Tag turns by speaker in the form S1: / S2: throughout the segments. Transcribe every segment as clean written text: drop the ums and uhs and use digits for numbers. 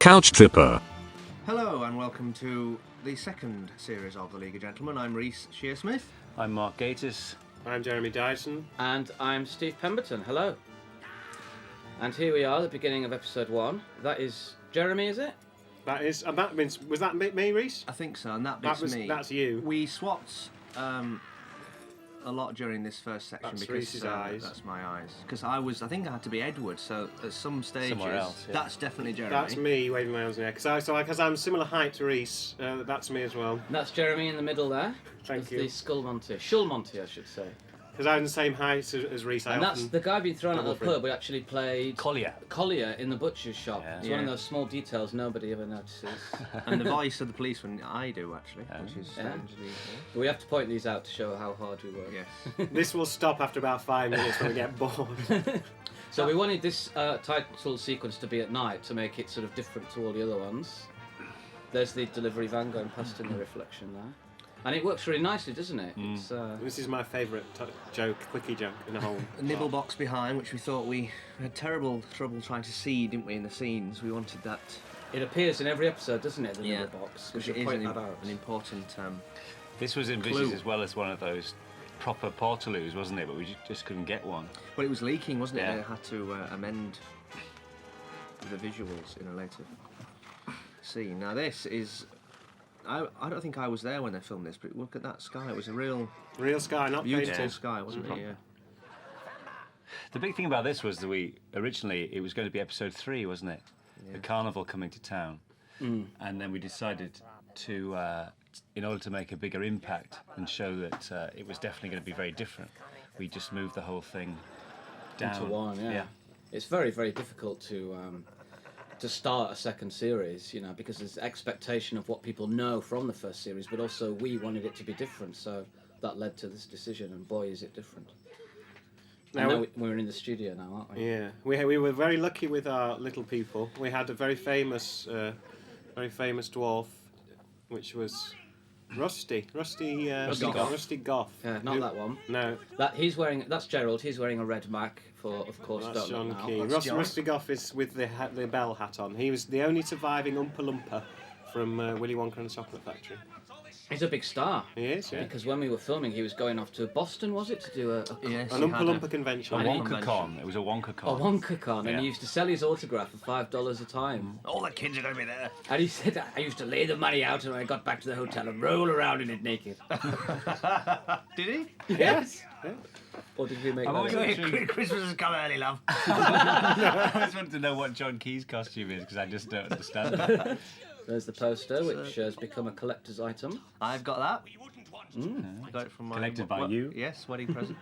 S1: couchtripper.
S2: Hello and welcome to the second series of the League of Gentlemen. I'm Rhys Shearsmith.
S3: I'm Mark Gatiss.
S4: I'm Jeremy Dyson.
S5: And I'm Steve Pemberton. Hello. And here we are, the beginning of episode 1. That is Jeremy, is it?
S4: That is, and that means, was that me, Rhys?
S2: I think so, and that bit's me.
S4: That's you.
S2: We swapped a lot during this first section
S4: That's
S2: because
S4: Rhys's eyes.
S2: That's my eyes. Because I think I had to be Edward. So at some stages,
S3: Somewhere else, yeah.
S2: That's definitely Jeremy.
S4: That's me waving my arms in the air. Because I'm similar height to Rhys, that's me as well.
S5: And that's Jeremy in the middle there.
S4: Thank
S5: you. The Shullmonty, I should say.
S4: Because I'm the same height as Rhys.
S5: And that's the guy being thrown out of the pub. We actually played
S3: Collier
S5: in the butcher's shop.
S3: Yeah.
S5: It's one of those small details nobody ever notices.
S2: And the voice of the policeman, I do actually, which is strangely.
S5: We have to point these out to show how hard we work.
S2: Yes.
S4: This will stop after about 5 minutes when we get bored.
S5: So we wanted this title sequence to be at night to make it sort of different to all the other ones. There's the delivery van going past in the reflection there. And it works really nicely, doesn't it? It's,
S4: This is my favourite quickie joke in the whole.
S2: A nibble box behind, which we thought we had terrible trouble trying to see, didn't we, in the scenes? We wanted that.
S5: It appears in every episode, doesn't it? The nibble box.
S2: Which
S5: should
S2: is
S5: point that out.
S2: an important.
S3: This was envisaged as well as one of those proper portaloos, wasn't it? But we just couldn't get one.
S2: Well, it was leaking, wasn't it?
S3: Yeah.
S2: They had to amend the visuals in a later scene. Now this is. I don't think I was there when they filmed this, but look at that sky. It was a real
S4: sky, not
S2: beautiful
S4: painted.
S2: sky, wasn't it? Yeah.
S3: The big thing about this was that originally it was going to be episode 3, wasn't it? Yeah. The carnival coming to town, and then we decided to, in order to make a bigger impact and show that it was definitely going to be very different, we just moved the whole thing down
S5: into one. Yeah. It's very, very difficult to start a second series, you know, because there's expectation of what people know from the first series, but also we wanted it to be different, so that led to this decision, and boy, is it different. Now we're in the studio now, aren't we?
S4: Yeah, we were very lucky with our little people. We had a very famous dwarf, which was Rusty Goff.
S5: Yeah, not that one.
S4: No,
S5: that's Gerald. He's wearing a red mac for, of course,
S4: that's
S5: don't
S4: John
S5: know.
S4: Key. Rusty Goff is with the bell hat on. He was the only surviving Oompa Loompa from Willy Wonka and the Chocolate Factory.
S5: He's a big star.
S4: He is, yeah.
S5: Because when we were filming, he was going off to Boston, was it, to do an
S4: Oompa Loompa convention.
S3: A Wonka con. It was a Wonka con.
S5: A Wonka con, and he used to sell his autograph for $5 a time.
S2: All the kids are going to be there.
S5: And he said, I used to lay the money out and when I got back to the hotel and roll around in it naked.
S2: Did he?
S5: Yes.
S4: Yeah.
S5: Or did we make
S2: Christmas has come early, love.
S3: I always wanted to know what John Key's costume is because I just don't understand it.
S5: There's the poster, which has become a collector's item.
S2: I've got that. I got it from my
S3: Collected by you?
S2: Yes, wedding present.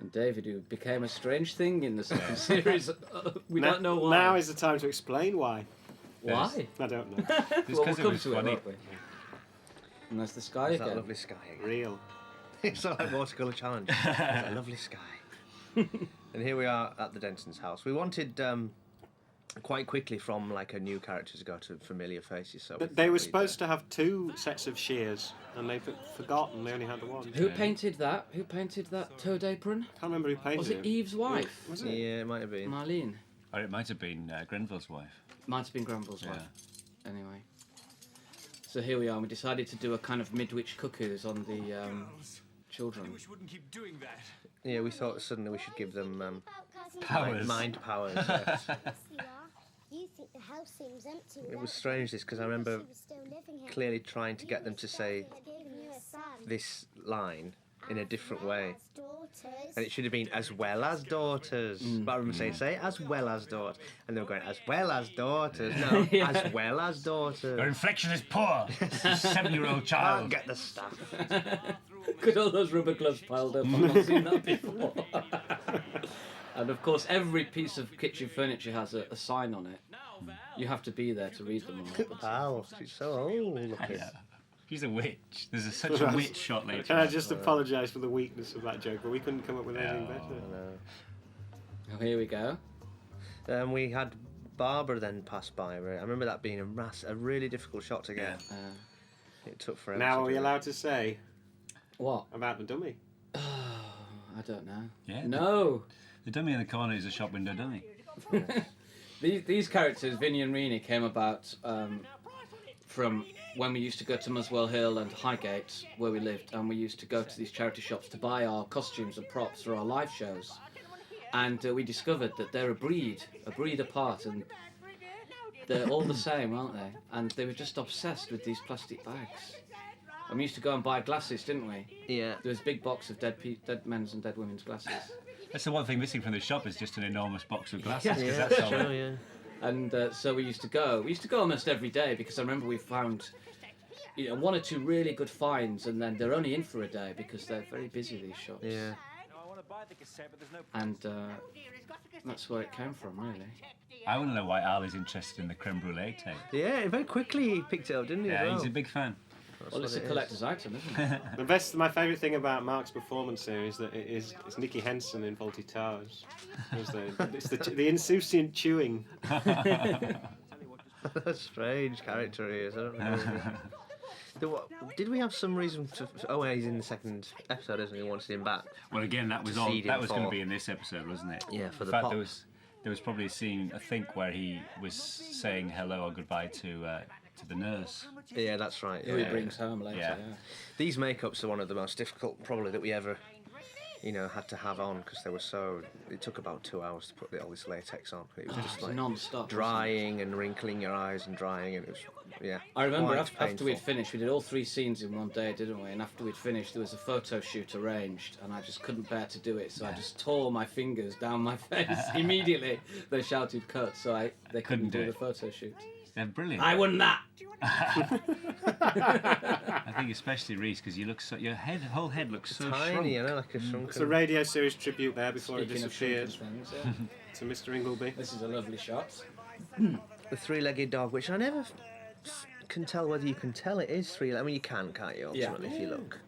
S5: And David, who became a strange thing in the second series. We don't know why.
S4: Now is the time to explain why.
S5: Why?
S4: I don't know.
S5: Well, we'll come to it, won't we? And there's the sky
S2: It's
S5: again.
S2: that lovely sky again.
S4: Real.
S2: It's like watercolour challenge. It's a lovely sky. And here we are at the Denson's house. We wanted quite quickly from like a new character to go to familiar faces. So
S4: They were supposed to have 2 sets of shears, and they've forgotten they only had the one.
S5: Who painted that? Who painted that toad apron?
S4: I can't remember who painted
S5: Was it Eve's wife?
S4: Was it?
S2: Yeah, it might have been.
S5: Marlene.
S3: Or it might have been Grenville's wife.
S5: Might have been Granville's wife. Anyway. So here we are, and we decided to do a kind of midwich cuckoos on the children.
S2: Yeah, we thought suddenly we should give them
S3: Powers.
S2: mind powers. Yes.
S6: You think the house seems empty.
S2: It was strange this because I remember clearly trying to get them to say this line in a different way. And it should have been as well as daughters. But I remember saying, say as well as daughters. And they were going, as well as daughters. No, as well as daughters.
S3: Your inflection is poor. 7-year-old child.
S2: I'll get the stuff.
S5: Look at all those rubber gloves piled up. I've not seen that before. And of course, every piece of kitchen furniture has a sign on it. You have to be there to read them all.
S2: Wow, she's so old looking.
S3: Yeah. She's a witch. There's such a witch shot later.
S4: Can I just apologise for the weakness of that joke, but we couldn't come up with anything better.
S5: Oh, here we go.
S2: We had Barbara then pass by. I remember that being a really difficult shot to get. It took forever.
S4: Now, are we allowed to say
S5: What?
S4: about the dummy?
S5: I don't know.
S3: Yeah.
S5: No.
S3: The dummy in the corner is a shop window dummy.
S5: These characters, Vinny and Rini, came about from when we used to go to Muswell Hill and Highgate, where we lived, and we used to go to these charity shops to buy our costumes and props for our live shows. And we discovered that they're a breed apart, and they're all the same, aren't they? And they were just obsessed with these plastic bags. And we used to go and buy glasses, didn't we?
S2: Yeah.
S5: There was a big box of dead men's and dead women's glasses.
S3: That's the one thing missing from the shop is just an enormous box of glasses. 'cause
S2: Yeah,
S3: that's all.
S2: sure, yeah.
S5: And so we used to go. We used to go almost every day because I remember we found, one or two really good finds, and then they're only in for a day because they're very busy, these shops.
S2: Yeah.
S5: And that's where it came from, really.
S3: I want to know why Al is interested in the creme brulee tape.
S2: Yeah, very quickly he picked it up, didn't he?
S3: Yeah,
S2: as
S3: he's
S2: well?
S3: a big fan.
S5: Well, it's a collector's item, isn't it?
S4: My favourite thing about Mark's performance here is that it's Nicky Henson in Fawlty Towers. It's the insouciant chewing.
S2: A strange character he is. I don't know. Did we have some reason to? Oh, he's in the second episode, isn't he? We wanted him back.
S3: Well, again, that was
S2: To
S3: all.
S2: seed
S3: That
S2: him
S3: was going to
S2: for-
S3: be in this episode, wasn't it?
S2: Yeah, for
S3: In
S2: the
S3: fact,
S2: pop.
S3: there was probably a scene, I think, where he was saying hello or goodbye to the nurse.
S2: Yeah, that's right.
S5: Who he
S2: yeah.
S5: brings home later,
S3: Yeah.
S5: yeah.
S2: These makeups are one of the most difficult, probably, that we ever, had to have on because they were so. It took about 2 hours to put all this latex on. It was just
S5: It's
S2: like
S5: non-stop.
S2: drying and wrinkling your eyes and drying, and it was
S5: I remember
S2: quite
S5: after we'd
S2: painful.
S5: finished, we did all 3 scenes in one day, didn't we? And after we'd finished, there was a photo shoot arranged, and I just couldn't bear to do it, so I just tore my fingers down my face immediately. They shouted cut, so they couldn't
S3: do
S5: do the
S3: it.
S5: photo shoot.
S3: They're brilliant.
S5: I won that.
S3: I think especially Reese, because you look so whole head looks so
S2: Tiny,
S3: shrunk.
S2: like a shrunken.
S4: It's a radio series tribute there before
S5: Speaking
S4: it
S5: of
S4: disappeared
S5: shrunken things, yeah.
S4: to Mr. Ingleby.
S5: This is a lovely shot.
S2: The three-legged dog, which I never can tell whether you can tell it is three-legged. I mean, you can't you? Ultimately, if you look.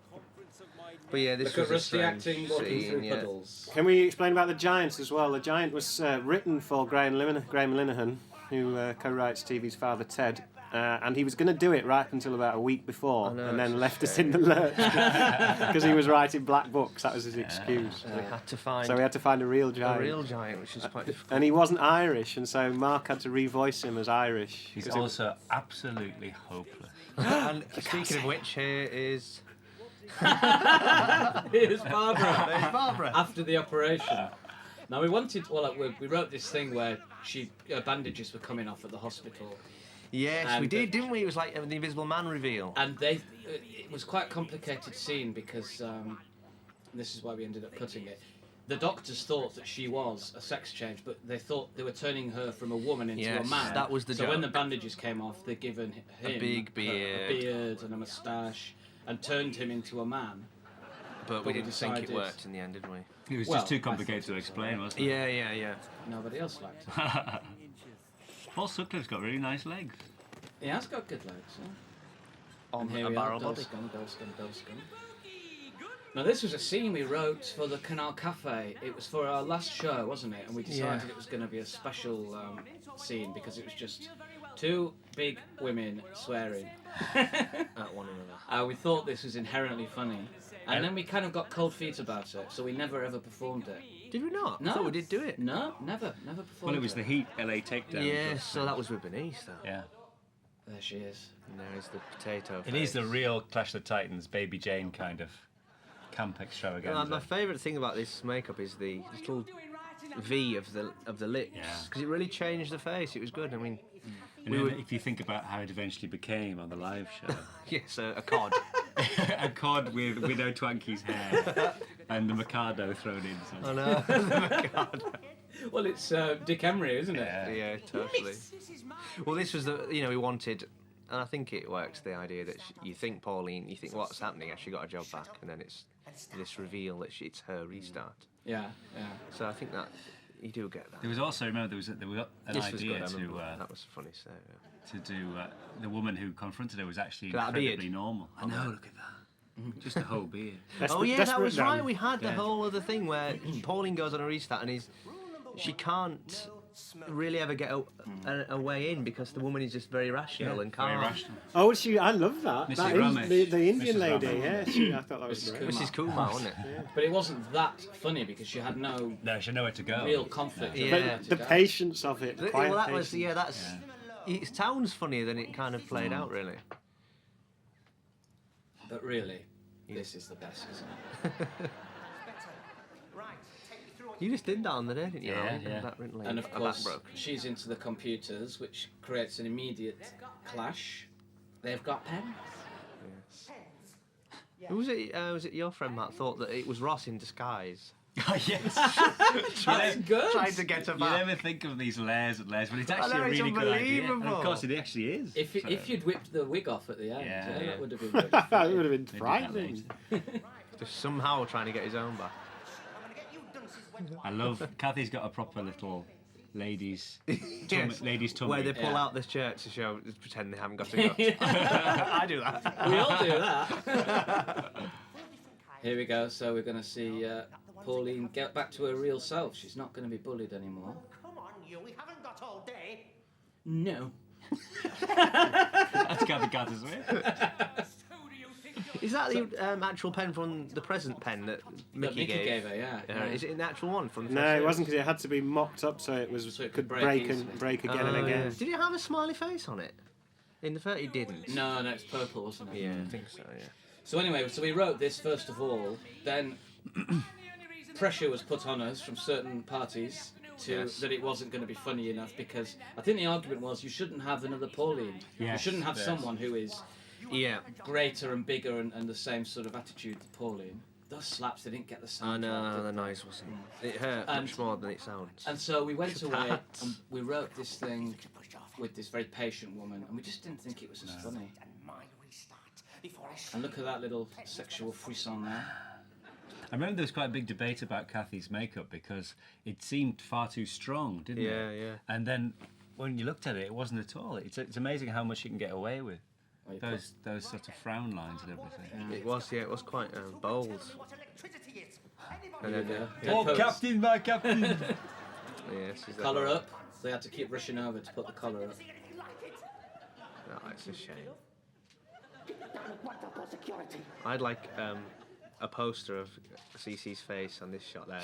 S2: But yeah, this
S5: Look
S2: was
S5: at
S2: a
S5: Rusty
S2: strange
S5: acting, walking
S2: scene,
S5: through
S2: yeah.
S5: puddles.
S4: Can we explain about the Giant as well? The Giant was written for Graham Linehan, who co-writes TV's Father Ted. And he was going to do it right up until about a week before,
S2: I know,
S4: and
S2: it's
S4: then
S2: a
S4: left us in the lurch because he was writing black books. That was his excuse.
S2: We had to find
S4: So we had to find a real giant.
S2: a real giant, which is quite difficult.
S4: And he wasn't Irish, and so Mark had to revoice him as Irish.
S3: He's
S4: 'cause it was-
S3: also absolutely hopeless.
S2: And speaking of which, here is
S5: Here's Barbara.
S2: there's Barbara.
S5: After the operation. Now we wanted, we wrote this thing where her bandages were coming off at the hospital,
S2: Yes, we
S5: And,
S2: did, didn't we? It was like the Invisible Man reveal.
S5: and it was quite a complicated scene because this is why we ended up cutting it. The doctors thought that she was a sex change, but they thought they were turning her from a woman into a
S2: Yes,
S5: man.
S2: that was the
S5: So when the
S2: joke.
S5: bandages came off, they'd given him
S2: big beard.
S5: a beard and a moustache, and turned him into a man.
S2: But we
S5: we
S2: didn't think it
S5: decided-
S2: worked in the end, did we?
S3: It was
S5: Well,
S3: just too
S5: I
S3: complicated
S5: thought
S3: to
S5: so,
S3: explain,
S5: yeah.
S3: wasn't it?
S2: Yeah.
S5: Nobody else liked it.
S3: Paul Sutcliffe's got really nice legs.
S5: He has got good legs. Yeah.
S2: On
S5: And here
S2: a
S5: we
S2: barrel
S5: are,
S2: body.
S5: Dulscum. Now this was a scene we wrote for the Canal Cafe. It was for our last show, wasn't it? And we decided
S2: Yeah.
S5: it was going to be a special scene because it was just 2 big women swearing.
S2: At one another.
S5: We thought this was inherently funny. And then we kind of got cold feet about it, so we never ever performed it.
S2: Did we not?
S5: No.
S2: I thought we did do it.
S5: No, never performed
S3: Well, it was the Heat LA takedown.
S2: Yeah, so that was with Bernice, though.
S3: Yeah.
S5: There she is.
S2: And there's the potato.
S3: It is the real Clash of the Titans, Baby Jane kind of camp extravaganza.
S2: My favourite thing about this makeup is the little V of the lips,
S3: Yeah.
S2: because it really changed the face. It was good. I mean,
S3: And then if you think about how it eventually became on the live show,
S2: yes, a cod.
S3: a cod with Widow Twanky's hair and the Mikado thrown in. So.
S2: I know.
S5: Well, it's Dick Emery, isn't it?
S2: Yeah, totally. Well, this was we wanted, and I think it works. The idea that you think Pauline, you think what's happening? Has she got a job back? And then it's this reveal that it's her restart.
S5: Yeah.
S2: So I think that you do get that.
S3: There was also, remember, there was an
S2: This was
S3: idea
S2: good. I
S3: to
S2: remember. That was funny. So yeah.
S3: to do the woman who confronted her was actually
S2: That beard.
S3: incredibly normal. I know, look at that. Just a whole beard.
S2: Oh yeah, that
S4: Desperate
S2: was
S4: Dan.
S2: right. We had the
S3: Yeah.
S2: whole other thing where Pauline goes on a restart and she can't really ever get a way in because the woman is just very rational and calm.
S3: Very rational.
S4: Oh, I love that.
S3: Mrs.
S4: That is
S3: Ramesh.
S4: the Indian
S3: Mrs.
S4: lady,
S3: Ramesh.
S4: yeah. I thought that was
S5: Mrs.
S4: great.
S2: Mrs. Kumar, wasn't it?
S5: But it wasn't that funny because she had no
S3: No, she had nowhere to go.
S5: real conflict.
S2: Yeah.
S5: of where
S4: But
S5: to
S4: the
S5: go.
S4: patience of it, the quiet
S2: Well, that was
S4: patience.
S2: that's. It sounds funnier than it kind of played out, really.
S5: But really, this is the best, isn't it?
S2: You just did that on the day, didn't you?
S3: Yeah,
S2: Alan?
S3: yeah.
S2: That written
S5: And of
S2: back
S5: course,
S2: broke.
S5: she's into the computers, which creates an immediate clash. They've got pens.
S2: Who was it? Was it your friend Matt thought that it was Ross in disguise?
S3: Oh, yes.
S5: That's good.
S2: Trying to get her
S3: You
S2: back.
S3: never think of these layers and layers, but it's
S2: I
S3: actually
S2: know,
S3: a
S2: it's
S3: really good idea. And
S2: unbelievable.
S3: of course, it actually is.
S5: If
S3: So-
S5: if you'd whipped the wig off at the end,
S3: Yeah,
S5: yeah,
S3: yeah.
S5: that would have been really
S4: That
S5: funny.
S4: would have been
S3: They did that
S4: frightening.
S3: later.
S2: Just somehow trying to get his own back.
S3: I love. Kathy's got a proper little ladies'
S2: Yes.
S3: ladies' tummy.
S2: Where they pull
S5: Yeah.
S2: out this shirt to show, pretend they haven't got a gut. I do that.
S5: We all do that. Here we go. So we're going to see Pauline get back to her real self. She's not going to be bullied anymore.
S1: Come on, you. We haven't got all day.
S5: No.
S3: That's Kathy Carter's way.
S2: Is that the actual pen from the present pen that
S5: That
S2: Mickey gave?
S5: her, yeah.
S2: Is it an actual one from the
S4: No,
S2: first
S4: it
S2: series?
S4: wasn't because it had to be mocked up so it could break
S5: easily.
S4: and break again
S2: Oh,
S4: and
S2: yeah.
S4: again.
S2: Did it have a smiley face on it? In the first, it didn't.
S5: No, it's purple, wasn't it?
S2: Yeah, I think so. Yeah.
S5: So anyway, so we wrote this first of all. Then pressure was put on us from certain parties that it wasn't going to be funny enough because I think the argument was you shouldn't have another Pauline. You
S3: Yes,
S5: shouldn't have
S3: yes.
S5: someone who is
S2: Yeah.
S5: greater and bigger and the same sort of attitude that Pauline. Those slaps, they didn't get the sound.
S2: I
S5: right,
S2: know,
S5: did
S2: the
S5: they?
S2: noise wasn't. It hurt
S5: And-
S2: much more than it sounds.
S5: And so we went away
S2: That.
S5: and we wrote this thing with this very patient woman, and we just didn't think it was as funny. And look at that little sexual frisson there.
S3: I remember there was quite a big debate about Kathy's makeup because it seemed far too strong, didn't it?
S2: Yeah, yeah.
S3: And then when you looked at it, it wasn't at all. It's amazing how much you can get away with.
S5: Where you put-
S3: Those sort of frown lines and everything.
S2: It was quite bold. And then,
S5: Yeah.
S2: yeah,
S3: Oh,
S5: Pose.
S3: Captain, my Captain!
S2: yeah, she's that
S5: Collar
S2: bold.
S5: up. They had to keep rushing over to put the collar up.
S2: Oh, it's a shame. I'd like a poster of Cece's face on this shot there.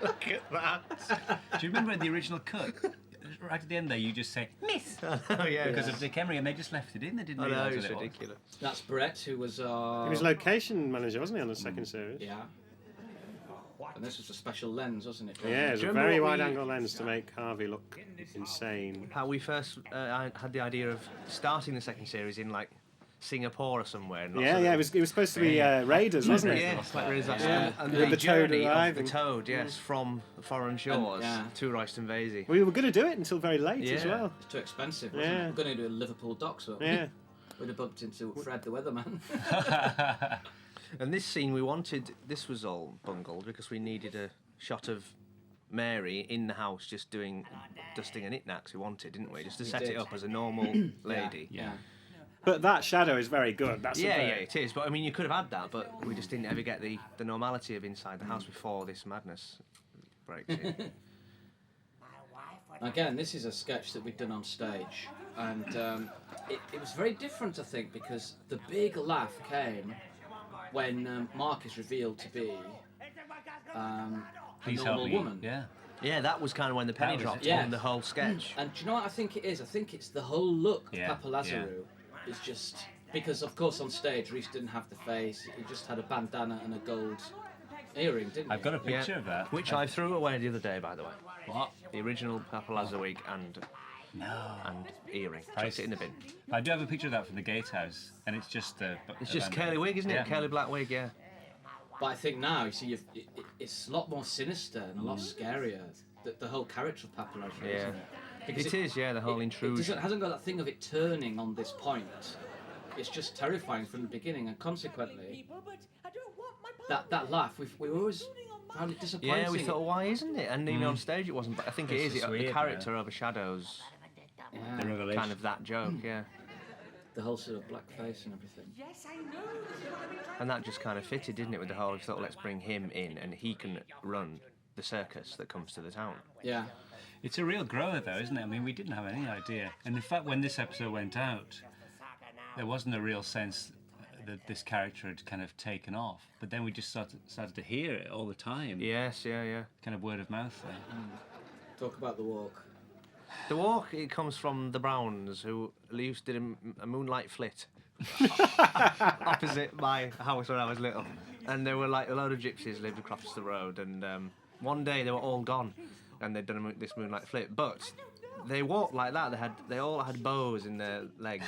S2: Look at that.
S3: Do you remember in the original cut? Right at the end there, you just say, Miss!
S2: Oh, yeah.
S3: Because of Dick Emery, and they just left it in. They didn't
S2: I know,
S3: realise
S2: it's
S3: what it was.
S2: ridiculous.
S5: That's Brett, who was
S4: He was location manager, wasn't he, on the second series?
S5: yeah. And this was a special lens, wasn't it?
S4: Yeah, it was
S2: Do
S4: a
S2: you remember
S4: very
S2: what we-
S4: wide-angle lens to make Harvey look insane.
S2: How we first I had the idea of starting the second series in like Singapore or somewhere. and lots
S4: Yeah,
S2: of
S4: yeah,
S2: them-
S4: it was supposed to be Raiders, wasn't it?
S2: Yeah, it's like Raiders, that's
S5: Yeah.
S2: and
S4: With
S2: the
S4: the toad
S2: journey of
S4: arriving.
S2: the toad, yes, from foreign shores
S5: yeah.
S2: to Royston Vasey.
S4: We were going to do it until very late as
S2: Yeah.
S4: well.
S5: It's too expensive, wasn't
S4: Yeah.
S5: it? We're going to do a Liverpool docks up.
S4: Yeah.
S5: We'd have bumped into Fred the weatherman.
S2: And this scene we wanted, this was all bungled because we needed a shot of Mary in the house just doing dusting and knickknacks we wanted, didn't we? Just to set
S5: did.
S2: it up as a normal lady.
S5: Yeah.
S4: But that shadow is very good. That's
S2: Yeah,
S4: a
S2: yeah,
S4: very-
S2: it is. But I mean, you could have had that, but we just didn't ever get the normality of inside the house before this madness breaks in.
S5: Again, this is a sketch that we'd done on stage, and it was very different, I think, because the big laugh came when Mark is revealed to be a
S3: Please help
S5: normal
S3: me.
S5: woman.
S3: Yeah.
S2: Yeah, that was kind of when the penny
S3: was it.
S2: dropped
S5: Yeah.
S2: on the whole sketch.
S5: And do you know what I think it is? I think it's the whole look
S3: Yeah,
S5: of Papa Lazarou is just because, of course, on stage Reese didn't have the face; he just had a bandana and a gold earring, didn't he?
S3: I've got a picture of that.
S2: Which I threw away the other day, by the way.
S3: What?
S2: The original Papa Lazar wig and earring. Chucked it in the bin.
S3: I do have a picture of that from the gatehouse, and it's just
S2: It's just curly wig, isn't it?
S3: Yeah.
S2: Curly black wig, yeah.
S5: But I think now, you see, it's a lot more sinister and a lot scarier. The whole character of Papa Lazarou,
S2: Yeah.
S5: isn't it? Because
S2: It is, yeah, the whole intrusion.
S5: It hasn't got that thing of it turning on this point. It's just terrifying from the beginning, and consequently, that laugh, we always found it disappointing.
S2: Yeah, we thought, why isn't it? And even on stage it wasn't, but I think it
S3: It's
S2: is.
S3: just
S2: The
S3: weird,
S2: character overshadows
S5: Yeah,
S3: The revelation.
S2: kind of that joke, yeah.
S5: the whole sort of black face and everything.
S2: And that just kind of fitted, didn't it, with the whole, we thought, let's bring him in and he can run the circus that comes to the town.
S5: Yeah.
S3: It's a real grower, though, isn't it? I mean, we didn't have any idea. And in fact, when this episode went out, there wasn't a real sense that this character had kind of taken off. But then we just started to hear it all the time.
S2: Yes, yeah.
S3: Kind of word of mouth there.
S5: Talk about the walk.
S2: The walk, it comes from the Browns, who used did a moonlight flit opposite my house when I was little. And there were like a load of gypsies lived across the road, and one day they were all gone, and they'd done this moonlight flit. But they walked like that. They all had bows in their legs,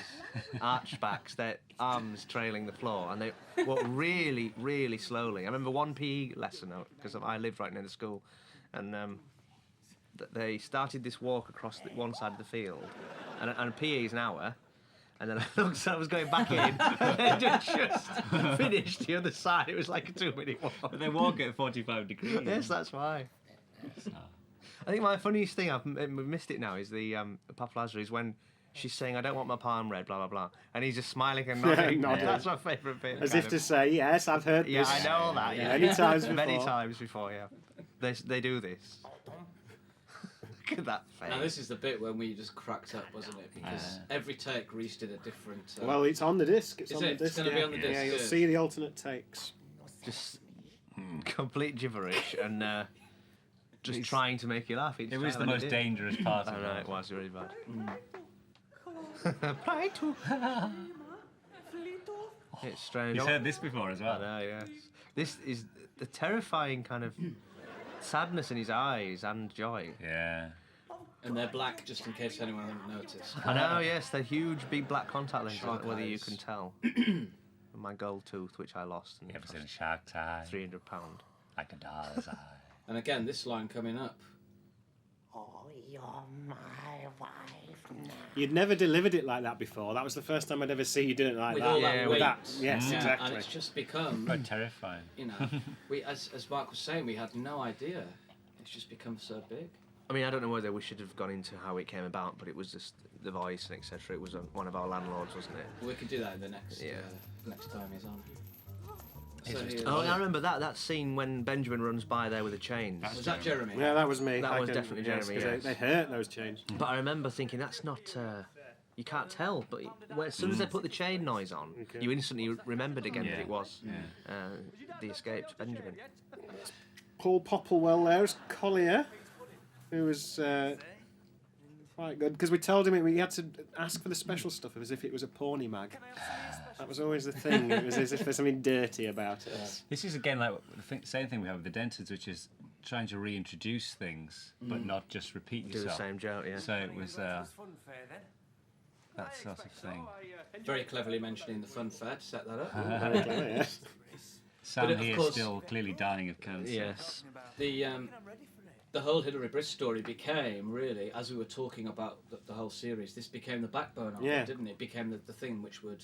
S2: arched backs, their arms trailing the floor, and they walked really, really slowly. I remember one PE lesson, because I lived right near the school, and they started this walk across one side of the field, and PE is an hour, and then I was going back in, and they just finished the other side. It was like a 2-minute walk.
S3: But they walk at 45 degrees.
S2: Yes, that's why. I think my funniest thing, I've missed it now, is the Papa Lazarus when she's saying, "I don't want my palm read," blah, blah, blah. And he's just smiling and nodding.
S4: Nodding.
S2: That's my favourite bit.
S4: As if to say, yes, I've heard
S2: Yeah,
S4: this.
S2: I know all that. Yeah.
S4: Many times before.
S2: Many times before, yeah. They do this. Look at that face.
S5: Now this is the bit when we just cracked up, wasn't it? Because every take Reese did a different...
S4: Well, it's on the disc. It's
S5: Is
S4: on
S5: it?
S4: the
S5: It's
S4: disc.
S5: gonna be on the disc,
S4: Yeah, you'll
S5: good.
S4: see the alternate takes.
S2: Just complete gibberish and just trying to make you laugh each
S3: It
S2: time.
S3: was the
S2: and
S3: most
S2: did.
S3: dangerous part
S2: I
S3: of
S2: know,
S3: it.
S2: it was really bad. Try to. It's strange.
S3: He's heard this before as
S2: I
S3: well.
S2: know, yes. This is the terrifying kind of sadness in his eyes and joy.
S3: Yeah.
S5: And they're black, just in case anyone hadn't noticed.
S2: I know, yes, they're huge, big black contact lenses,
S5: Shark
S2: whether you
S5: eyes.
S2: can tell. And my gold tooth, which I lost, and
S3: You ever
S2: it
S3: seen a
S2: cost
S3: shark tie?
S2: £300.
S3: Like a dollar's eye.
S5: And again, this line coming up.
S1: Oh, you're my wife now.
S4: You'd never delivered it like that before. That was the first time I'd ever see you do it like
S5: With
S4: that.
S5: all
S2: Yeah,
S5: that
S2: with
S5: weight.
S4: that. Yes,
S5: Yeah,
S4: exactly.
S5: And it's just become,
S3: Quite terrifying.
S5: you know, as Mark was saying, we had no idea. It's just become so big.
S2: I mean, I don't know whether we should have gone into how it came about, but it was just the voice and etc. It was one of our landlords, wasn't it?
S5: We could do that in the next
S2: Yeah.
S5: next time he's on.
S3: It's
S5: So
S3: just-
S5: here's-
S2: Oh, I remember that scene when Benjamin runs by there with the chains.
S5: was that Jeremy?
S4: Yeah, that was me.
S2: That
S4: I
S2: was definitely
S4: yes,
S2: Jeremy,
S4: 'cause
S2: yes.
S4: They hurt those chains.
S2: But I remember thinking, that's not... you can't tell, but as soon as they put the chain noise on,
S4: Okay.
S2: you instantly remembered again that
S3: Yeah.
S2: it was the escaped Benjamin.
S4: Paul Popplewell there's Collier, who was quite good, because we told him we had to ask for the special stuff as if it was a porny mag. That was always the thing. It was as if there's something dirty about it.
S3: This is again like the same thing we have with the dentists, which is trying to reintroduce things, but not just repeat
S2: Do the
S3: yourself.
S2: same joke, yeah.
S3: So it was that sort of thing.
S5: Very cleverly mentioning the fun fair to set that up.
S4: Very clever, yes.
S3: Sam
S5: of
S3: here
S5: course-
S3: still clearly dying of cancer.
S2: Yes.
S5: The whole Hilary Briss story became, really, as we were talking about the whole series, this became the backbone of
S4: Yeah.
S5: it, didn't it? It became the thing which would...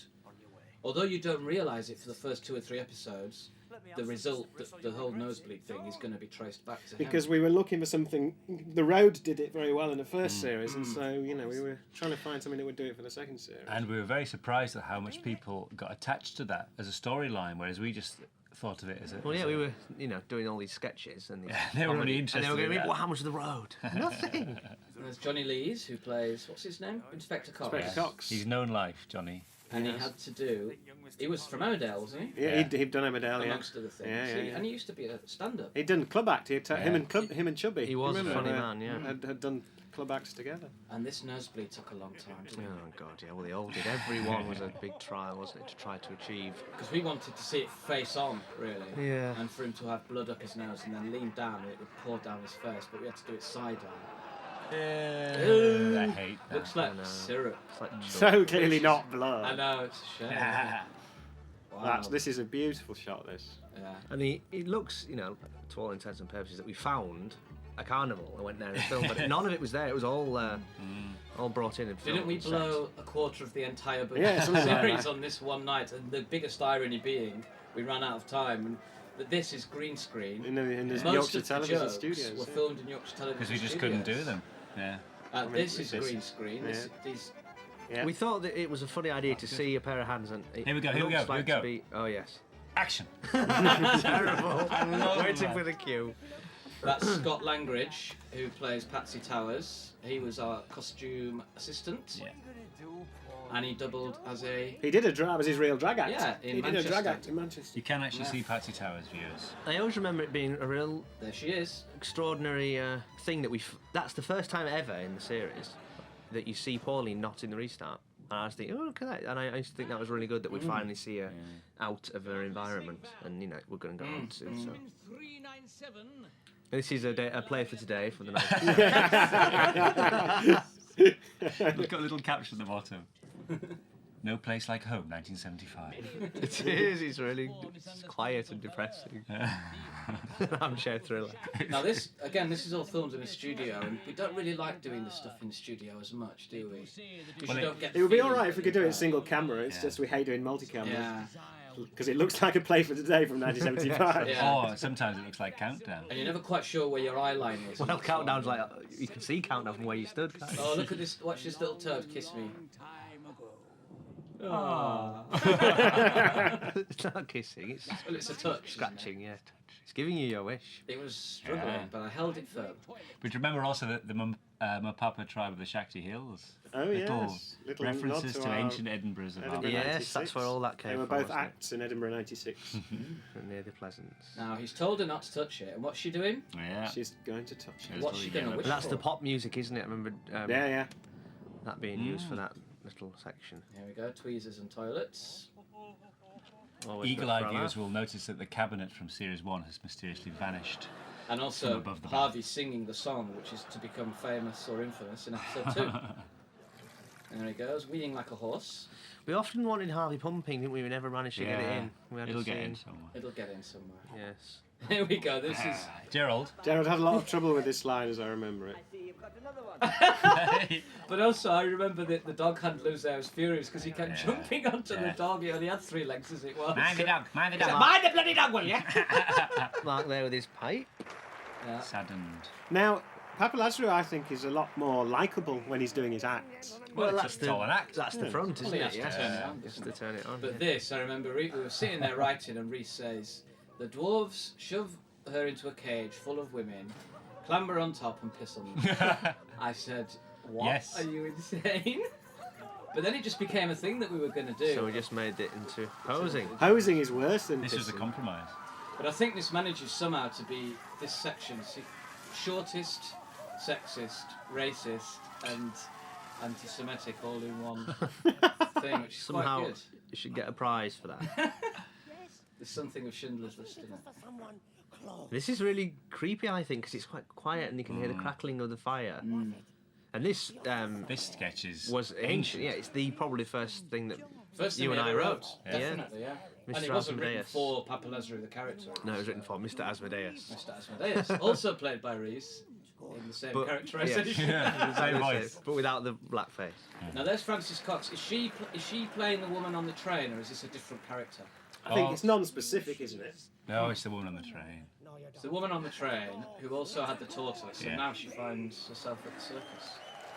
S5: Although you don't realise it for the first 2 or 3 episodes, the result, the whole nosebleed thing, is going to be traced back to
S4: Because
S5: him.
S4: we were looking for something. The Road did it very well in the first series, and so we were trying to find something that would do it for the second series.
S3: And we were very surprised at how much people got attached to that as a storyline, whereas we just thought of it as a.
S2: Well,
S3: as
S2: yeah,
S3: a-
S2: we were, doing all these sketches and these
S3: they were really
S2: comedy,
S3: interested
S2: and they were going
S3: in
S2: to be,
S3: that.
S2: well, how much of the road? Nothing.
S5: And there's Johnny Lees, who plays, what's his name? Inspector Cox.
S4: Inspector Cox.
S3: He's known life, Johnny.
S5: And he had to do... He was from Emmerdale, wasn't he?
S4: Yeah, he'd done Emmerdale, yeah.
S5: Amongst other things.
S4: Yeah, yeah, yeah.
S5: And he used to be a stand-up.
S4: He'd done club act. Him and Chubby.
S2: He was a
S4: Remember,
S2: funny man, yeah.
S4: Had done club acts together.
S5: And this nosebleed took a long time, didn't it?
S2: Oh, God, yeah. Well, they all did. Everyone was a big trial, wasn't it, to try to achieve.
S5: Because we wanted to see it face on, really.
S2: Yeah.
S5: And for him to have blood up his nose and then lean down and it would pour down his face, but we had to do it side down.
S3: I hate that.
S5: Looks like
S2: I know.
S5: syrup.
S2: It's like
S4: So clearly not blood.
S5: I know, it's a shame. Wow.
S4: This is a beautiful shot, this.
S5: Yeah.
S2: And he looks, to all intents and purposes, that we found a carnival and went there and filmed, but none of it was there. It was all brought in and filmed.
S5: Didn't we
S2: and set.
S5: blow a quarter of the entire budget
S4: Yeah,
S5: of the
S4: something like
S5: series
S4: that.
S5: on this one night? And the biggest irony being, we ran out of time and that this is green screen.
S4: In the
S5: Most
S4: Yorkshire
S5: of the
S4: Television
S5: jokes
S4: Studios.
S5: were
S4: yeah.
S5: filmed in Yorkshire Television
S3: Because we just
S5: Studios.
S3: couldn't do them. Yeah.
S5: This is
S4: this-
S5: green screen. This, these
S4: Yeah.
S2: We thought that it was a funny idea to see a pair of hands and it
S3: Here we go, here we
S2: looks
S3: go,
S2: like
S3: here we
S2: to be- oh, yes.
S3: Action.
S2: Terrible. Waiting for the cue.
S5: That's Scott Langridge, who plays Patsy Towers. He was our costume assistant.
S3: Yeah.
S5: And he doubled as a...
S4: He did that was his real drag act.
S5: Yeah, in
S4: he did a drag
S5: Manchester.
S4: act in Manchester.
S3: You can actually see Patsy Towers, viewers.
S2: I always remember it being a real
S5: There she is.
S2: extraordinary thing that that's the first time ever in the series that you see Pauline not in the restart. And I was thinking, oh, look at that. And I used to think that was really good that we finally see her out of her environment. And, we're going to go on soon. So.
S7: 397.
S2: This is a play for today for the night.
S3: Look at a little caption at the bottom. No place like home, 1975.
S2: It is. It's really quiet and depressing. Armchair thriller.
S5: Now this is all filmed in a studio, and we don't really like doing this stuff in the studio as much, do we? Because
S3: Well,
S5: you don't get
S4: It would be
S5: feeling
S4: alright if we could do it
S5: right.
S4: single camera, it's just we hate doing multi-camera.
S5: Yeah.
S4: Because it looks like a play for today from 1975.
S5: Yeah.
S3: Or sometimes it looks like Countdown.
S5: And you're never quite sure where your eye line is.
S2: Well, Countdown's like, you can see Countdown from where you stood, can't you?
S5: Oh, look at this! Watch this little toad kiss me.
S2: It's not kissing, it's
S5: Well, it's a touch.
S2: scratching, yeah. It's giving you your wish.
S5: It was struggling,
S3: Yeah.
S5: but I held it firm.
S3: But remember also that the Mapapa tribe of the Shakti Hills.
S4: Oh,
S3: Little
S4: yes. Little
S3: references
S4: nod
S3: to
S4: our
S3: ancient Edinburghs of
S4: Edinburgh
S2: Yes,
S4: 96.
S2: that's where all that came
S4: They were
S2: from,
S4: both
S2: wasn't it?
S4: acts in Edinburgh 96.
S2: Near the Pleasance.
S5: Now he's told her not to touch it, and what's she doing?
S3: Yeah.
S4: She's going to touch it.
S5: What's she going to wish
S2: But that's
S5: for?
S2: the pop music, isn't it? I remember
S4: Yeah.
S2: that being used for that little section.
S5: Here we go, tweezers and toilets.
S2: Always good
S3: Eagle-eyed
S2: for a
S3: viewers
S2: laugh.
S3: will notice that the cabinet from Series 1 has mysteriously vanished.
S5: And
S3: From
S5: also
S3: above the
S5: Harvey singing the song, which is to become famous or infamous in episode 2. And there he goes, wheeling like a horse.
S2: We often wanted Harvey pumping, didn't we? We never managed to get it in. We had
S3: It'll
S2: a
S3: get in
S2: scene.
S3: somewhere.
S5: It'll get in somewhere.
S2: Yes.
S5: Here we go, this is...
S3: Gerald.
S4: Gerald had a lot of trouble with this line as I remember it.
S5: But also, I remember that the dog handlers there was furious because he kept jumping onto the dog. He only had 3 legs as it was.
S3: Mind the dog, mind the dog.
S5: Mind the bloody dog, will you?
S2: Mark there with his pipe.
S5: Yeah.
S3: Saddened.
S4: Now, Papa Lazarou, I think, is a lot more likeable when he's doing his act.
S3: Well,
S2: that's
S3: it's all an act.
S2: That's the front, isn't
S5: Well,
S2: it?
S5: he has to turn it on,
S2: Just
S5: doesn't
S2: to turn it on.
S5: But
S2: yeah.
S5: this, I remember, we were sitting there writing, and Reese says, "The dwarves shove her into a cage full of women, clamber on top, and piss on them." I said, "What?
S3: Yes.
S5: Are you insane?" But then it just became a thing that we were going to do.
S2: So we just made it into posing.
S4: Posing is worse than
S3: This was a
S4: pissing.
S3: compromise.
S5: But I think this manages somehow to be this section shortest, sexist, racist, and anti-Semitic all in one thing, which is
S2: Somehow
S5: quite good.
S2: you should get a prize for that.
S5: There's something of Schindler's List in it.
S2: This is really creepy, I think, because it's quite quiet and you can hear the crackling of the fire. And this
S3: This sketch is
S2: was ancient. Yeah, it's probably first thing that
S5: First thing
S2: you
S5: we
S2: and I
S5: ever
S2: wrote.
S3: Yeah.
S5: Definitely, yeah. And
S2: Mr.
S5: it wasn't written
S2: Asmodeus.
S5: for Papa Lazarou, the character.
S2: No, it was written for Mr. Asmodeus.
S5: Mr. Asmodeus, also played by Reese, in the same
S2: But-
S5: characterisation.
S3: yeah, same voice.
S2: But without the blackface.
S5: Now there's Frances Cox. Is she playing the woman on the train, or is this a different character?
S4: I think it's non-specific, isn't it?
S3: No, it's the woman on the train.
S5: It's the woman on the train who also had the tortoise,
S3: Yeah.
S5: and now she finds herself at the circus.